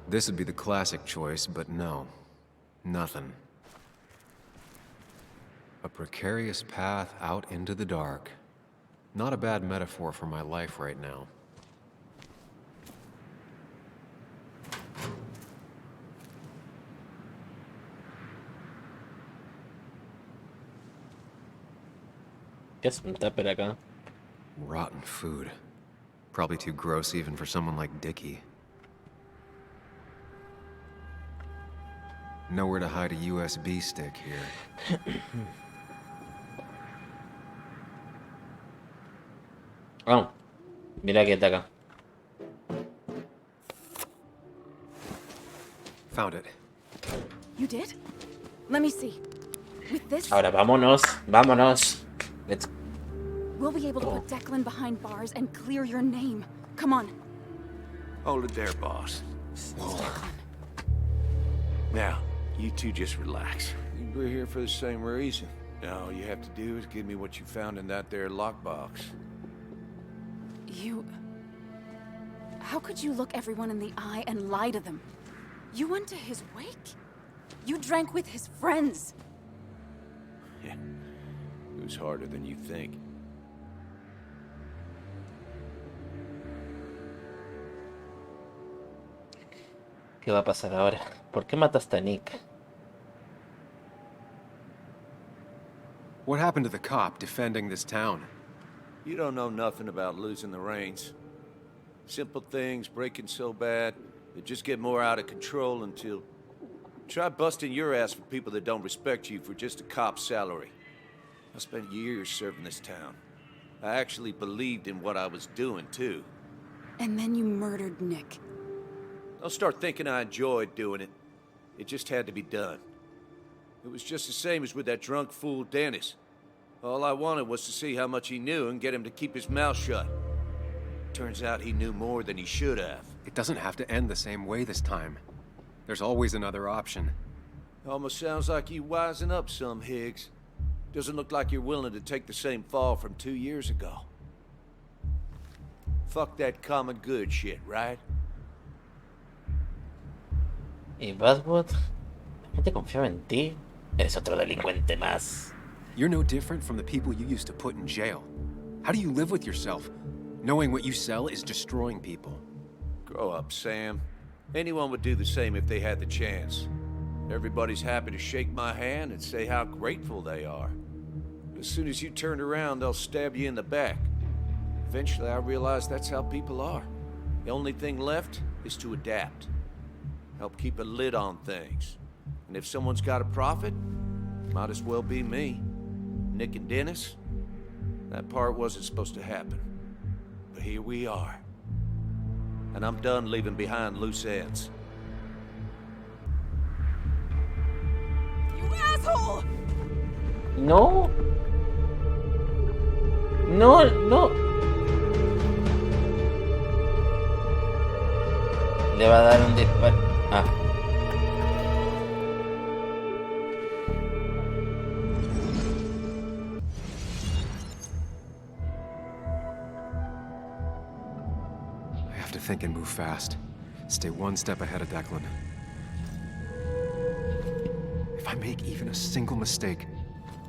This would be the classic choice, but no. Nothing. A precarious path out into the dark. Not a bad metaphor for my life right now.
¿Qué es un tupper acá?
Rotten food. Probably too gross even for someone like Dickie. Nowhere to hide a USB stick here.
Oh, mira que está acá.
Found it.
You did? Let me see. With this,
Ahora vámonos, vámonos. Let's.
we'll be able to put Declan behind bars and clear your name. Come on.
Hold it there, boss. Now, you two just relax.
We're here for the same reason. All you have to do is give me what you found in that there lockbox.
You... How could you look everyone in the eye and lie to them? You went to his wake? You drank with his friends.
Yeah, it was harder than you think.
¿Qué va a pasar ahora? ¿Por qué mataste a Nick?
What happened to the cop defending this town?
You don't know nothing about losing the reins. Simple things breaking so bad, they just get more out of control until... Try busting your ass for people that don't respect you for just a cop's salary. I spent years serving this town. I actually believed in what I was doing, too.
And then you murdered Nick.
Don't start thinking I enjoyed doing it. It just had to be done. It was just the same as with that drunk fool Dennis. All I wanted was to see how much he knew and get him to keep his mouth shut. Turns out he knew more than he should have.
It doesn't have to end the same way this time. There's always another option.
Almost sounds like you wising up some, Higgs. Doesn't look like you're willing to take the same fall from 2 years ago. Fuck that common good shit, right?
¿Y Buzzwood? La gente confiaba en ti. Eres otro delincuente más.
You're no different from the people you used to put in jail. How do you live with yourself, knowing what you sell is destroying people?
Grow up, Sam. Anyone would do the same if they had the chance. Everybody's happy to shake my hand and say how grateful they are. But as soon as you turn around, they'll stab you in the back. Eventually, I realized that's how people are. The only thing left is to adapt. Help keep a lid on things. And if someone's got a profit, might as well be me. Nick and Dennis, that part wasn't supposed to happen. But here we are. And I'm done leaving behind loose ends.
You asshole!
No. No, no. Le va a dar un disparo. Ah.
I have to think and move fast. Stay one step ahead of Declan. If I make even a single mistake,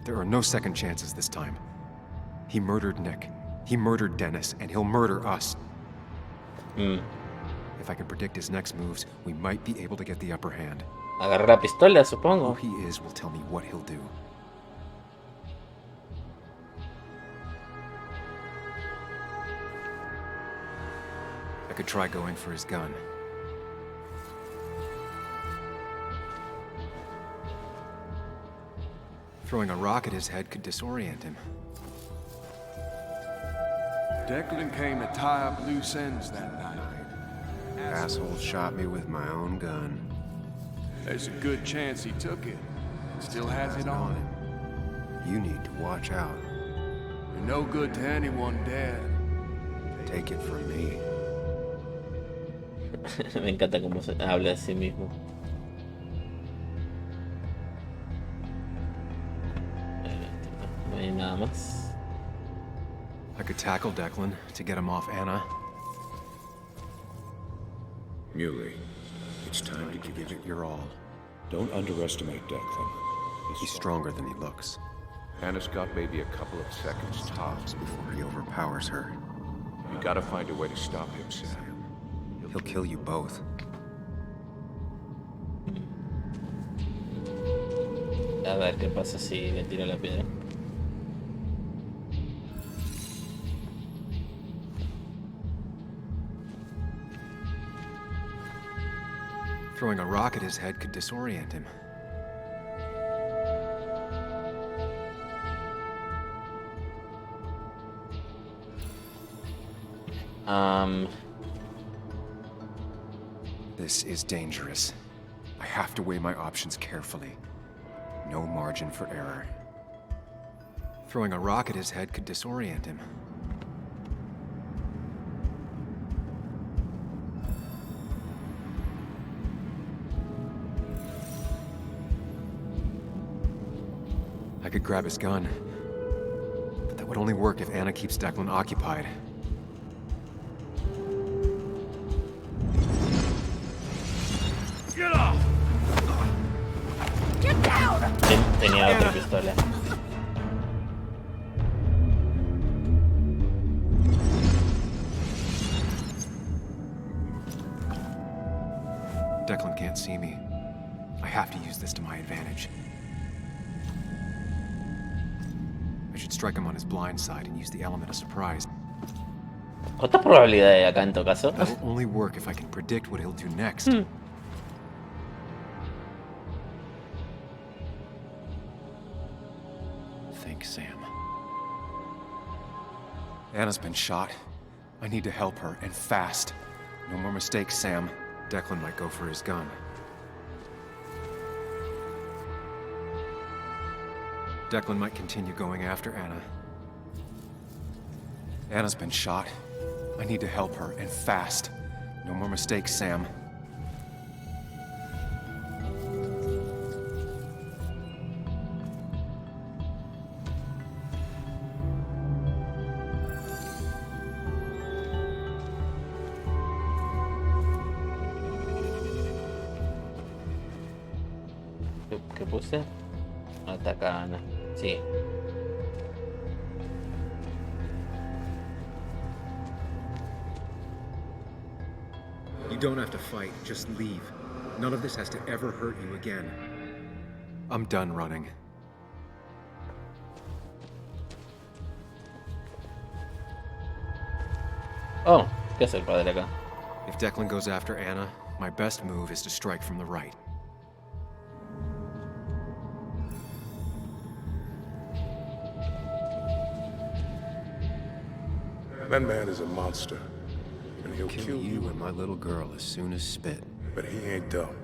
there are no second chances this time. He murdered Nick. He murdered Dennis, and he'll murder us. If I can predict his next moves, we might be able to get the upper hand.
Agarra la pistola, supongo.
Who he is will tell me what he'll do. I could try going for his gun. Throwing a rock at his head could disorient him.
Declan came to tie up loose ends that night.
Asshole shot me with my own gun.
There's a good chance he took it. Still has it on him.
You need to watch out.
You're no good to anyone dead.
Take it from me.
Me encanta cómo se habla de sí mismo. No hay nada más.
I could tackle Declan to get him off Anna.
Muley, it's time to give it your all.
Don't underestimate Declan. He's stronger than he looks.
Anna's got maybe a couple of seconds tops
before he overpowers her.
You gotta find a way to stop him, Sam.
He'll kill you both.
A ver qué pasa si le tiro la piedra.
Throwing a rock at his head could disorient him. This is dangerous. I have to weigh my options carefully. No margin for error. Throwing a rock at his head could disorient him. I could grab his gun, but that would only work if Anna keeps Declan occupied.
Get off! Get down!
Tenía otra pistola.
Declan can't see me. I have to use this to my advantage. I should strike him on his blind side and use the element of surprise.
¿Cuántas probabilidades hay acá en todo caso?
That will only work if I can predict what he'll do next. Think, Sam. Anna's been shot. I need to help her, and fast. No more mistakes, Sam. Declan might go for his gun. Declan might continue going after Anna. Anna's been shot. I need to help her, and fast. No more mistakes, Sam.
¿Qué puse? Ataca a Ana. Sí.
You don't have to fight, just leave. None of this has to ever hurt you again. I'm done running.
Oh, ¿qué hace el padre acá?
If Declan goes after Anna, my best move is to strike from the right.
That man is a monster, and he'll
Kill you and my little girl as soon as spit.
But he ain't dumb.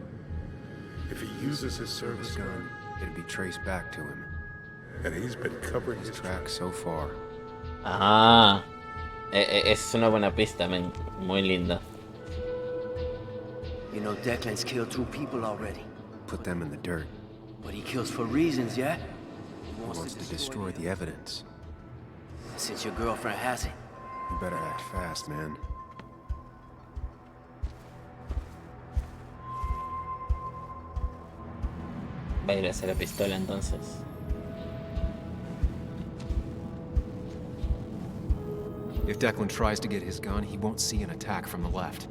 If he uses his service gun,
it'll be traced back to him.
And he's been covering his
tracks so far.
Ah, es una buena pista, men. Muy linda.
You know Declan's killed 2 people already.
Put them in the dirt.
But he kills for reasons, yeah?
He wants to destroy the evidence.
Since your girlfriend has it.
You better act fast, man.
Va a ir a hacer la pistola entonces.
If Declan tries to get his gun, he won't see an attack from the left.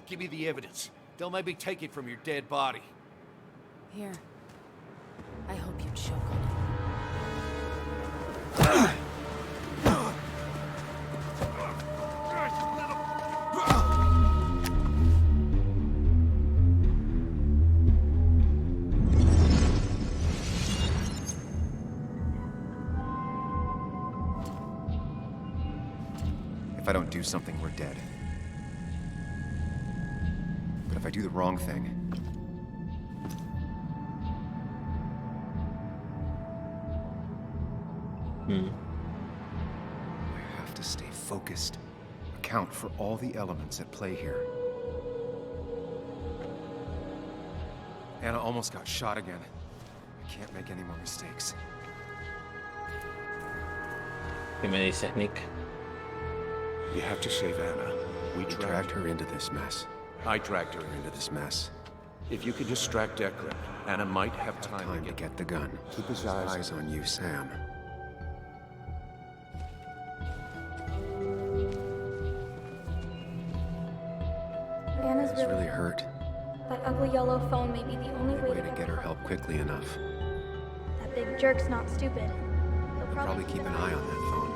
Give me the evidence. They'll maybe take it from your dead body.
Here. I hope you choke on it.
If I don't do something, we're dead. But if I do the wrong thing... I have to stay focused. Account for all the elements at play here. Anna almost got shot again. I can't make any more mistakes.
¿Qué me dices, Nick?
You have to save Anna.
We dragged her into this mess.
I dragged her
into this mess.
If you could distract Declan, Anna might have time
to get the gun. Keep his eyes on you, Sam.
Anna's
She's really hurt.
That ugly yellow phone may be the only way
To get her help quickly enough.
big jerk's not stupid. He'll
Probably keep an eye on that phone.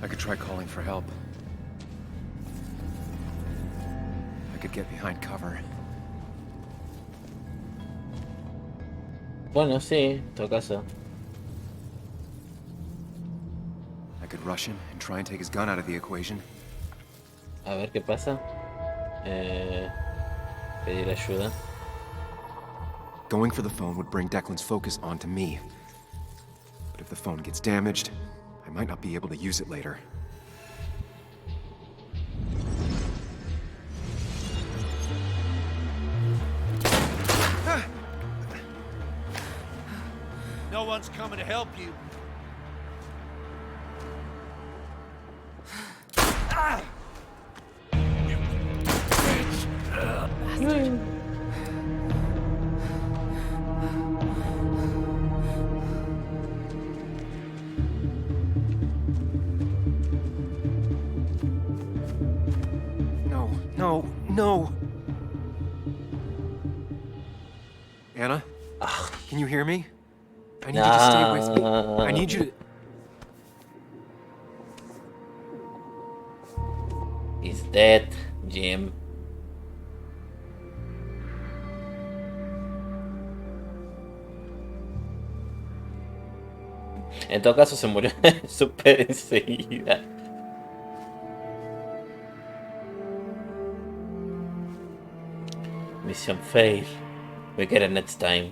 I could try calling for help. I could get behind cover.
Bueno, sí, en todo caso.
I could rush him and try and take his gun out of the equation.
A ver qué pasa. Pedir ayuda.
Going for the phone would bring Declan's focus onto me. But if the phone gets damaged, I might not be able to use it later.
No one's coming to help you. You bitch! Bastard.
No! Anna? Can you hear me? I need you to stay with me. I need you to...
He's dead, Jim. En todo caso se murió súper enseguida. Mission fail. We get it next time.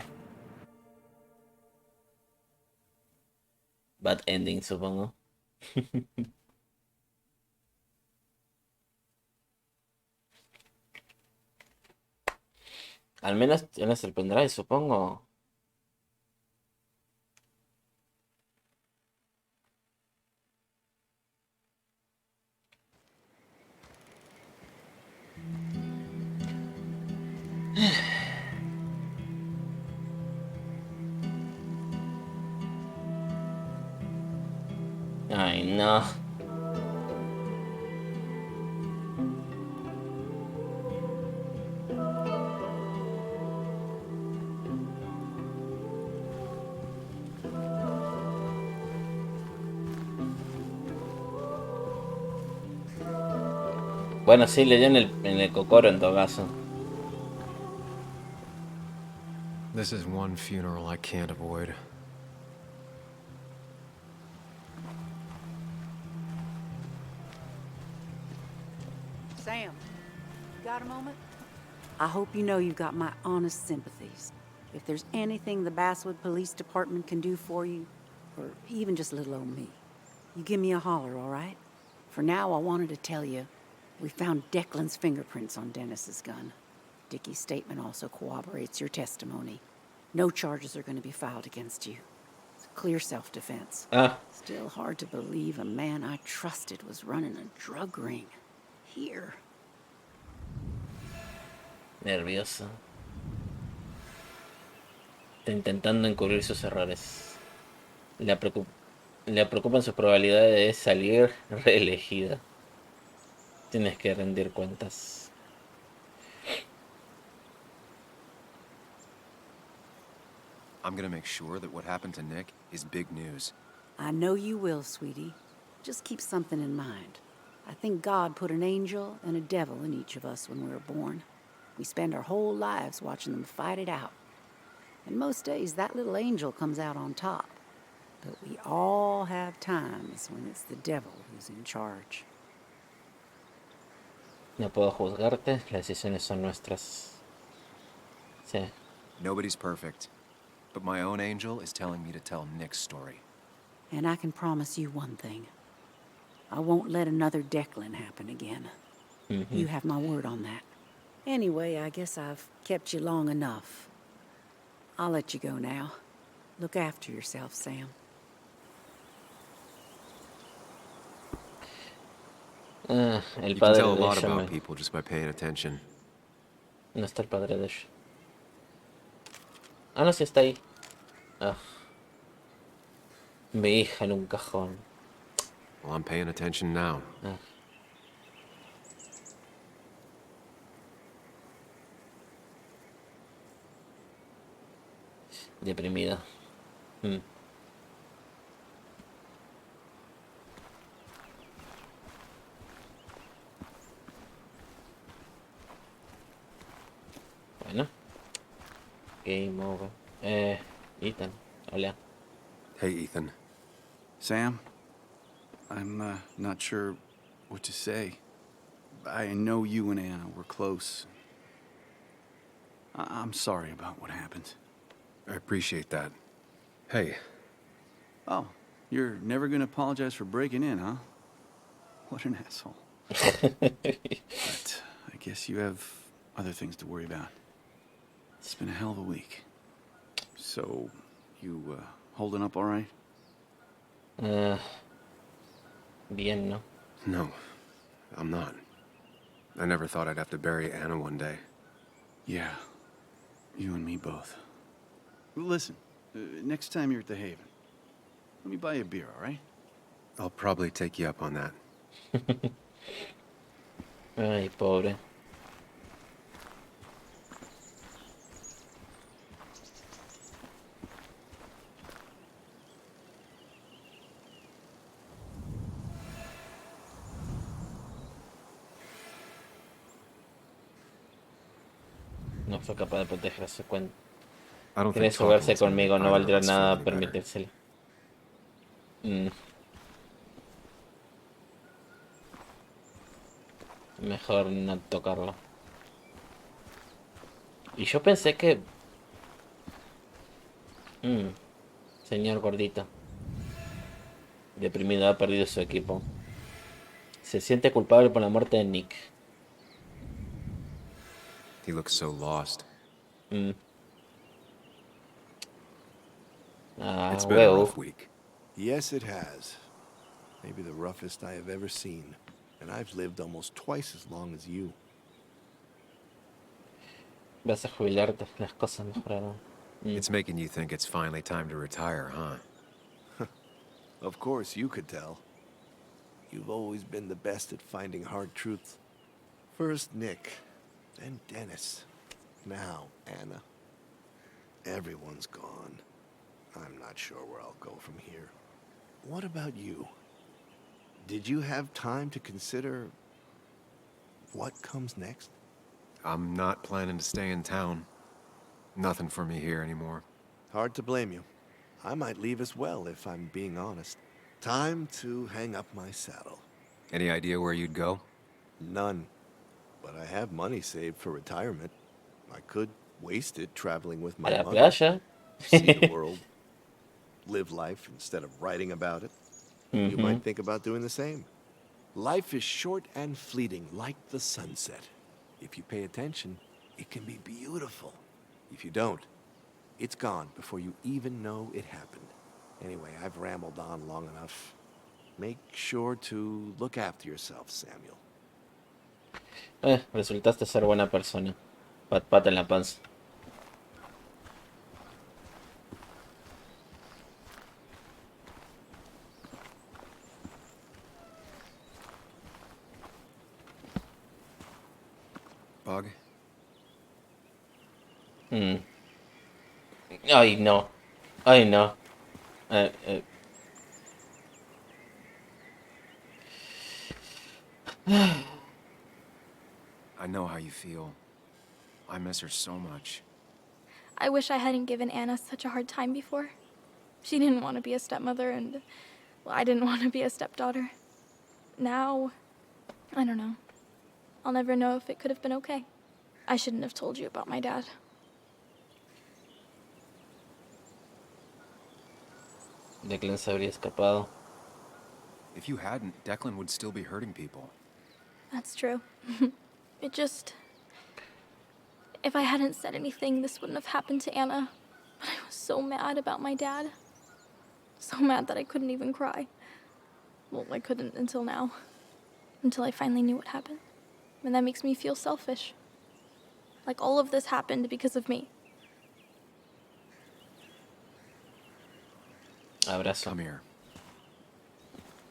Bad ending, supongo. Al menos tienes el pendrive, supongo. Ay, no. Bueno, sí, le dio en el cocoro en todo caso.
This is one funeral I can't avoid.
Sam, got a moment? I hope you know you've got my honest sympathies. If there's anything the Basswood Police Department can do for you, or even just little old me, you give me a holler, all right? For now, I wanted to tell you, we found Declan's fingerprints on Dennis's gun. Dickie's statement also corroborates your testimony. No charges are going to be filed against you. It's clear self-defense. Still hard to believe a man I trusted was running a drug ring. Here.
Nervioso. Está intentando encubrir sus errores. Le preocupan sus probabilidades de salir reelegida. Tienes que rendir cuentas.
I'm gonna make sure that what happened to Nick is big news.
I know you will, sweetie. Just keep something in mind. I think God put an angel and a devil in each of us when we were born. We spend our whole lives watching them fight it out. And most days, that little angel comes out on top. But we all have times when it's the devil who's in charge.
No puedo juzgarte, las decisiones son nuestras. Sí.
Nobody's perfect. But my own angel is telling me to tell Nick's story.
And I can promise you one thing. I won't let another Declan happen again.
Mm-hmm.
You have my word on that. Anyway, I guess I've kept you long enough. I'll let you go now. Look after yourself, Sam.
El
You can
padre
tell a
de
lot
ella
about people just by paying attention.
No está el padre de ella. Ah, no, sí está ahí. Ah. Mi hija en un cajón.
Well, I'm paying attention now.
Ah. Deprimido. Mm. Bueno. Game over. Ethan. Hola.
Hey, Ethan.
Sam, I'm not sure what to say. I know you and Anna were close. I'm sorry about what happened.
I appreciate that. Hey.
Oh, you're never gonna apologize for breaking in, huh? What an asshole. But I guess you have other things to worry about. It's been a hell of a week. So, you holding up all right?
Bien, ¿no?
No, I'm not. I never thought I'd have to bury Anna one day.
Yeah, you and me both. Listen, next time you're at the Haven, let me buy you a beer, all right?
I'll probably take you up on that.
Ay, pobre. No fue capaz de proteger a su cuenta. Quiere jugarse conmigo, no valdrá nada permitírselo. Mejor no tocarlo. Y yo pensé que... señor gordito. Deprimido, ha perdido su equipo. Se siente culpable por la muerte de Nick.
He looks so lost.
It's been a rough week. Yes, it has. Maybe the roughest I have ever seen. And I've lived almost twice as long as you.
Vas a jubilarte, las cosas mejoraron.
It's making you think it's finally time to retire, huh?
Of course, you could tell. You've always been the best at finding hard truths. First Nick, then Dennis, now Anna. Everyone's gone. I'm not sure where I'll go from here. What about you? Did you have time to consider what comes next?
I'm not planning to stay in town. Nothing for me here anymore.
Hard to blame you. I might leave as well, if I'm being honest. Time to hang up my saddle.
Any idea where you'd go?
None. But I have money saved for retirement. I could waste it traveling with my mother.
Playa.
See the world. Live life instead of writing about it. You might think about doing the same. Life is short and fleeting, like the sunset. If you pay attention, it can be beautiful. If you don't, it's gone before you even know it happened. Anyway, I've rambled on long enough. Make sure to look after yourself, Samuel.
Resultaste ser buena persona. Pat pat en la panza.
Bug?
Ay, no. Ay, no.
I know how you feel. I miss her so much.
I wish I hadn't given Anna such a hard time before. She didn't want to be a stepmother, and well, I didn't want to be a stepdaughter. Now, I don't know. I'll never know if it could have been okay. I shouldn't have told you about my dad.
Declan se habría escapado.
If you hadn't, Declan would still be hurting people.
That's true. It just... If I hadn't said anything, this wouldn't have happened to Anna. But I was so mad about my dad. So mad that I couldn't even cry. Well, I couldn't until now. Until I finally knew what happened. And that makes me feel selfish. Like all of this happened because of me.
Abrazo.
Come here.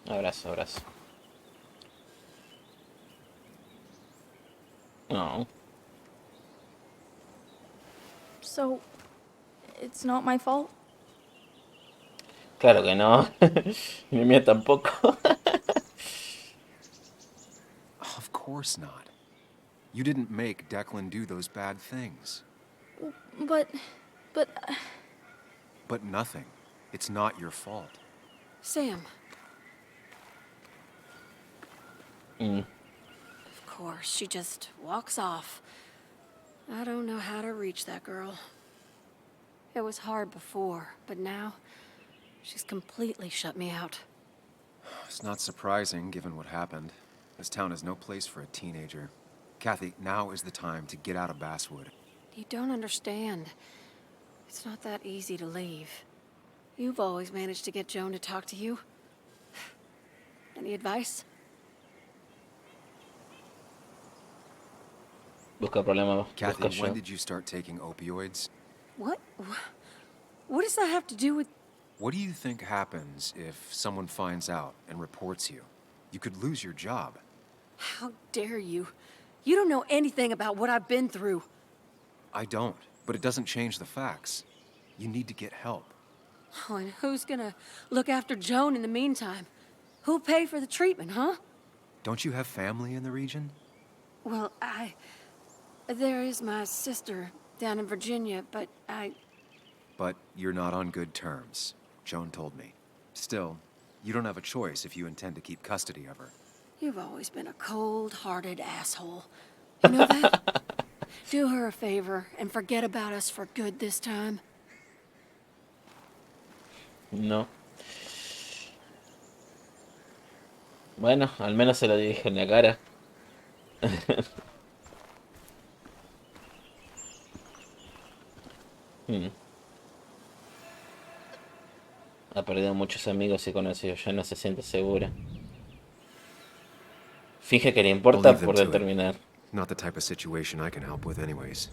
Abrazo, abrazo. No.
So, It's not my fault.
Claro que no. Ni mía tampoco.
Of course not. You didn't make Declan do those bad things.
But...
But nothing. It's not your fault.
Sam.
Mm.
Of course, she just walks off. I don't know how to reach that girl. It was hard before, but now she's completely shut me out.
It's not surprising, given what happened. This town is no place for a teenager. Kathy, now is the time to get out of Basswood.
You don't understand. It's not that easy to leave. You've always managed to get Joan to talk to you. Any advice?
Busca problema.
Kathy,
Busca
when
yo.
did you start taking opioids?
What? What does that have to do with...
What do you think happens if someone finds out and reports you? You could lose your job.
How dare you? You don't know anything about what I've been through.
I don't, but it doesn't change the facts. You need to get help.
Oh, and who's gonna look after Joan in the meantime? Who'll pay for the treatment, huh?
Don't you have family in the region?
Well, there is my sister down in Virginia, but
But you're not on good terms, Joan told me. Still, you don't have a choice if you intend to keep custody of her.
You've always been a cold-hearted asshole. You know that? Do her a favor and forget about us for good this time.
No. Bueno, al menos se lo dije en la cara. Ha perdido muchos amigos y conocidos, ya no se siente segura. Finge que le
I'll
importa
leave them
por
to it.
determinar.
Not the type of situation I can help with anyways.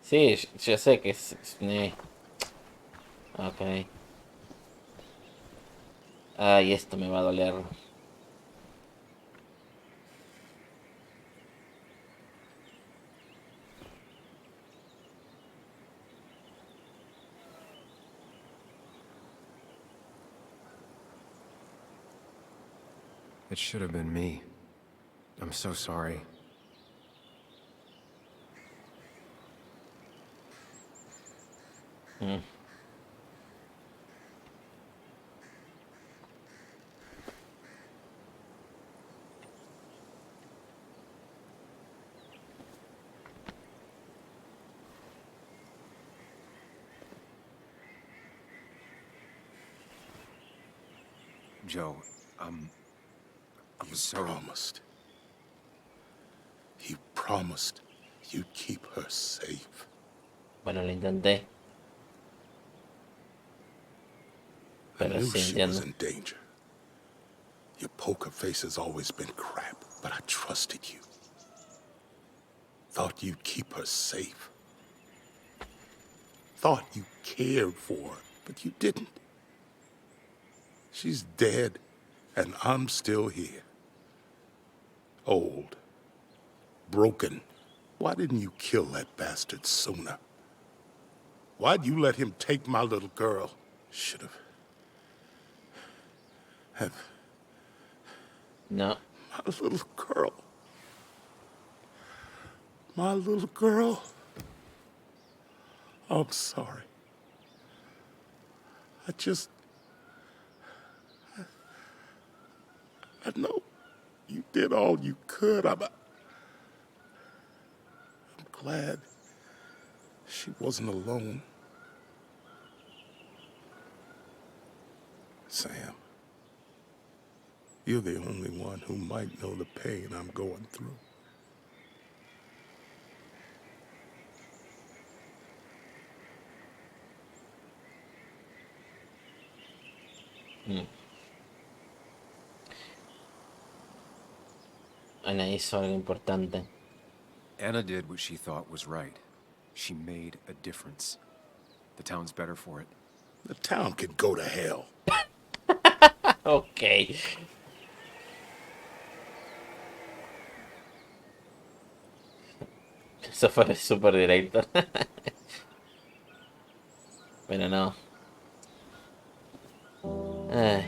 Sí, yo sé que es... Ok. Ay, esto me va a doler.
It should have been me. I'm so sorry. Joe, I'm so...
promised. You promised you'd keep her safe.
Bueno, lo intenté.
I
Pero
knew
sí,
she was
entiendo.
in danger. Your poker face has always been crap, but I trusted you. Thought you'd keep her safe. Thought you cared for her, but you didn't. She's dead, and I'm still here. Old. Broken. Why didn't you kill that bastard sooner? Why'd you let him take my little girl? Should've...
No.
My little girl. My little girl. I'm sorry. I know you did all you could. I'm glad she wasn't alone. Sam, you're the only one who might know the pain I'm going through.
Ana hizo algo importante.
Anna did what she thought was right. She made a difference. The town's better for it.
The town can go to hell.
Ok. Eso fue súper directo. Pero no. Ay,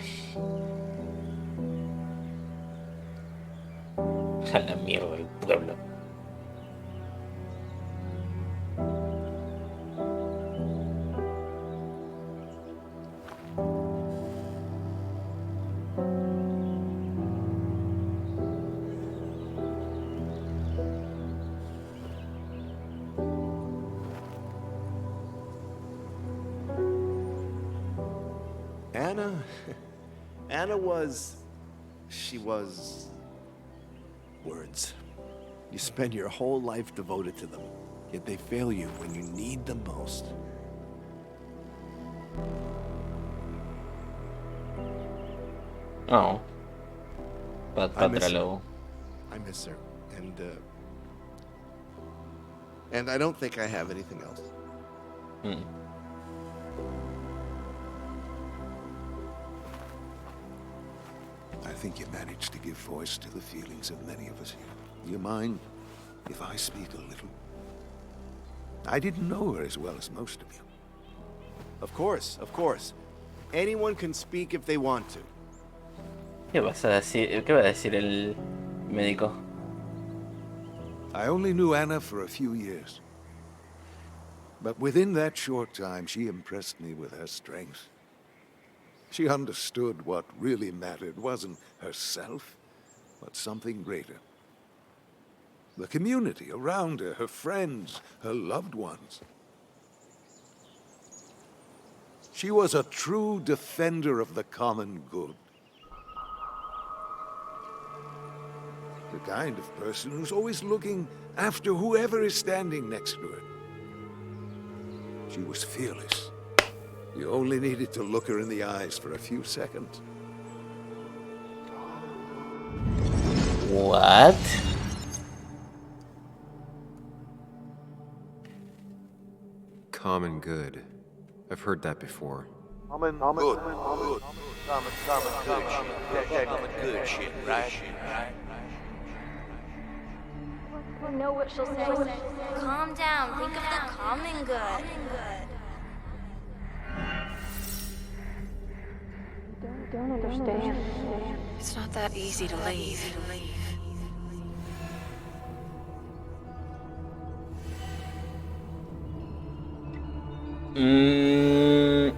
a la mierda el pueblo.
Anna? She was... words. You spend your whole life devoted to them, yet they fail you when you need them most.
Oh.
I miss her.
Patralo.
I miss her. And I don't think I have anything else.
Mm.
I think you managed to give voice to the feelings of many of us here. Do you mind if I speak a little? I didn't know her as well as most of you.
Of course, of course. Anyone can speak if they want to.
¿Qué vas a decir? ¿Qué va a decir el médico?
I only knew Anna for a few years. But within that short time, she impressed me with her strength. She understood what really mattered wasn't herself, but something greater. The community around her, her friends, her loved ones. She was a true defender of the common good. The kind of person who's always looking after whoever is standing next to her. She was fearless. You only needed to look her in the eyes for a few seconds.
What?
Common good. I've heard that before.
Common good shit, right?
I know what she'll say. Calm down. Think of the common good.
Don't understand. It's not that easy to leave.
Un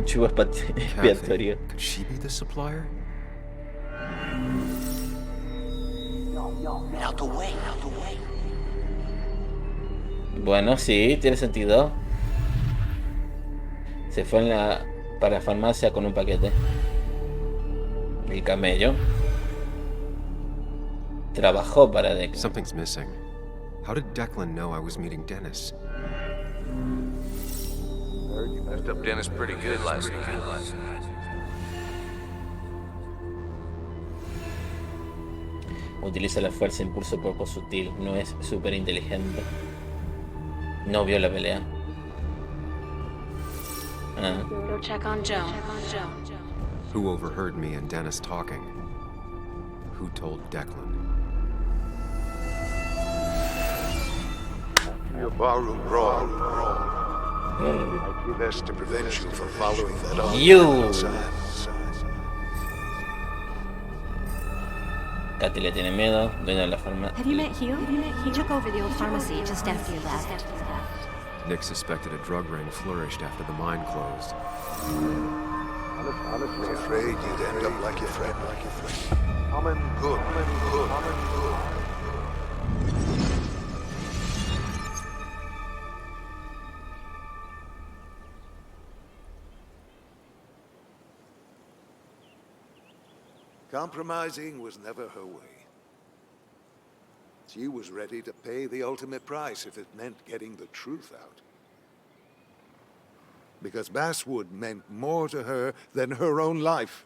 chivo expiatorio.
Could she be the supplier?
Out the way, out the way.
Bueno, sí, tiene sentido. Se fue para farmacia con un paquete. El camello. Trabajó para Declan.
Something's missing. How did Declan know I was meeting Dennis?
Heard you messed up Dennis pretty good last night.
Utiliza la fuerza impulso poco sutil. No es súper inteligente. No vio la pelea. Ah.
Go check on Joe.
Who overheard me and Dennis talking? Who told Declan?
Your barroom brawl. Might be best to prevent you from following that on.
Katy le tiene miedo, dueño de la farmacia.
Have you met Hugh? He took over the old pharmacy just after you left.
Nick suspected a drug ring flourished after the mine closed.
Honestly, afraid you'd end up like your friend. Common good. Compromising was never her way. She was ready to pay the ultimate price if it meant getting the truth out. Because Basswood meant more to her than her own life.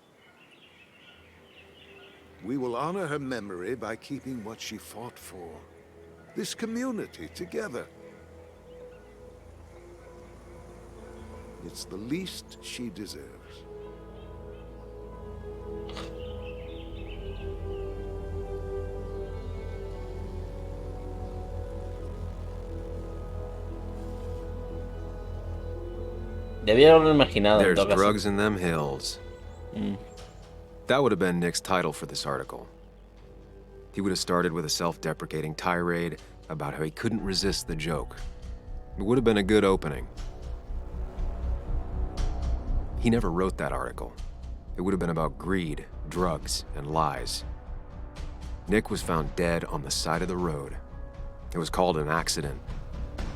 We will honor her memory by keeping what she fought for. This community together. It's the least she deserves.
Debía haberlo imaginado en
There's
todo caso.
drugs in them hills. That would have been Nick's title for this article. He would have started with a self-deprecating tirade about how he couldn't resist the joke. It would have been a good opening. He never wrote that article. It would have been about greed, drugs, and lies. Nick was found dead on the side of the road. It was called an accident.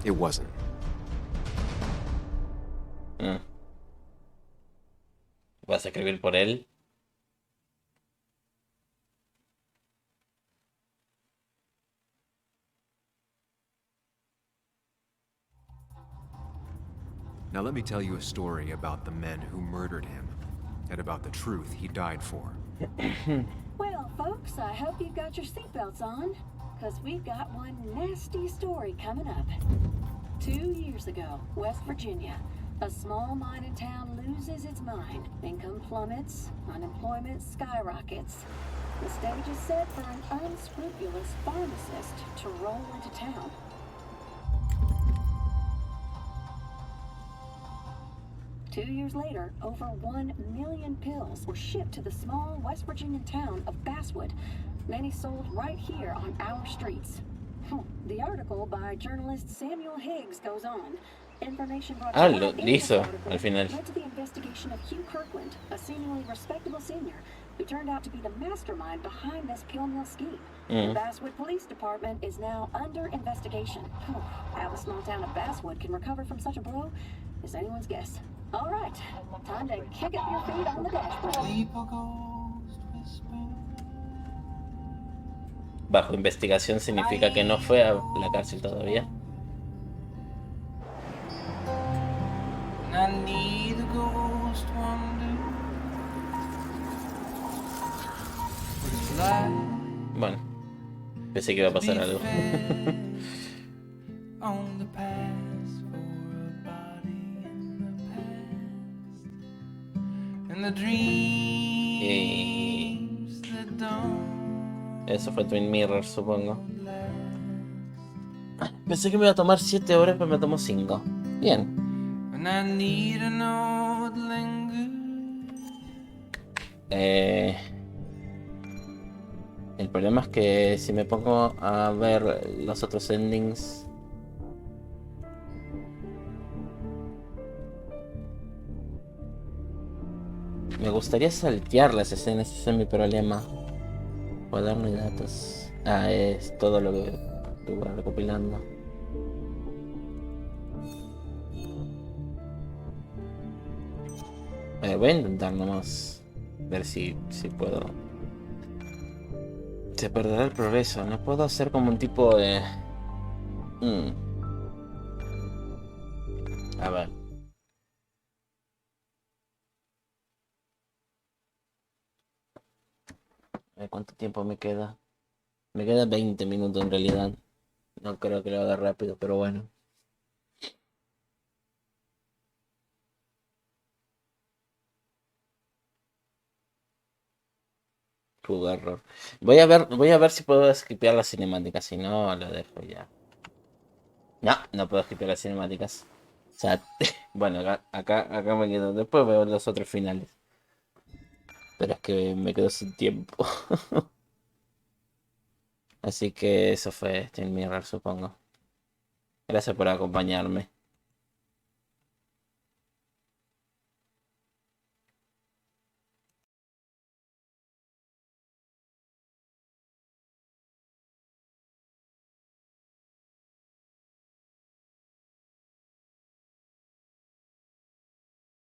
It wasn't.
¿Vas a escribir por él?
Now let me tell you a story about the men who murdered him, and about the truth he died for.
Well, folks, I hope you've got your seatbelts on, because we've got one nasty story coming up. 2 years ago, West Virginia, a small mining town loses its mind. Income plummets, unemployment skyrockets. The stage is set for an unscrupulous pharmacist to roll into town. Two years later, over 1 million pills were shipped to the small West Virginian town of Basswood. Many sold right here on our streets. The article by journalist Samuel Higgs goes on. Information brought to
Lo hizo al final.
led to the investigation of Hugh Kirkland, a seemingly respectable senior who turned out to be the mastermind behind this pill mill scheme. The Basswood Police Department is now under investigation. How the small town of Basswood can recover from such a blow is anyone's guess. All right, time to kick up your feet on the dashboard.
Bajo investigación significa que no fue a la cárcel todavía. Bueno, pensé que iba a pasar algo. Y eso fue Twin Mirror, supongo. Pensé que me iba a tomar 7 horas, pero me tomó 5. Bien. El problema es que si me pongo a ver los otros endings, me gustaría saltear las escenas, ese es mi problema. Cuaderno y datos. Es todo lo que voy recopilando. Voy a intentar nomás ver si puedo. Se perderá el progreso. No puedo hacer como un tipo de... A ver. ¿Cuánto tiempo me queda? Me queda 20 minutos en realidad. No creo que lo haga rápido, pero bueno. Error. Voy a ver si puedo skipear las cinemáticas. Si no, lo dejo ya. No puedo skipear las cinemáticas. O sea, bueno, acá me quedo. Después veo los otros finales. Pero es que me quedo sin tiempo. Así que eso fue Steam Mirror, supongo. Gracias por acompañarme.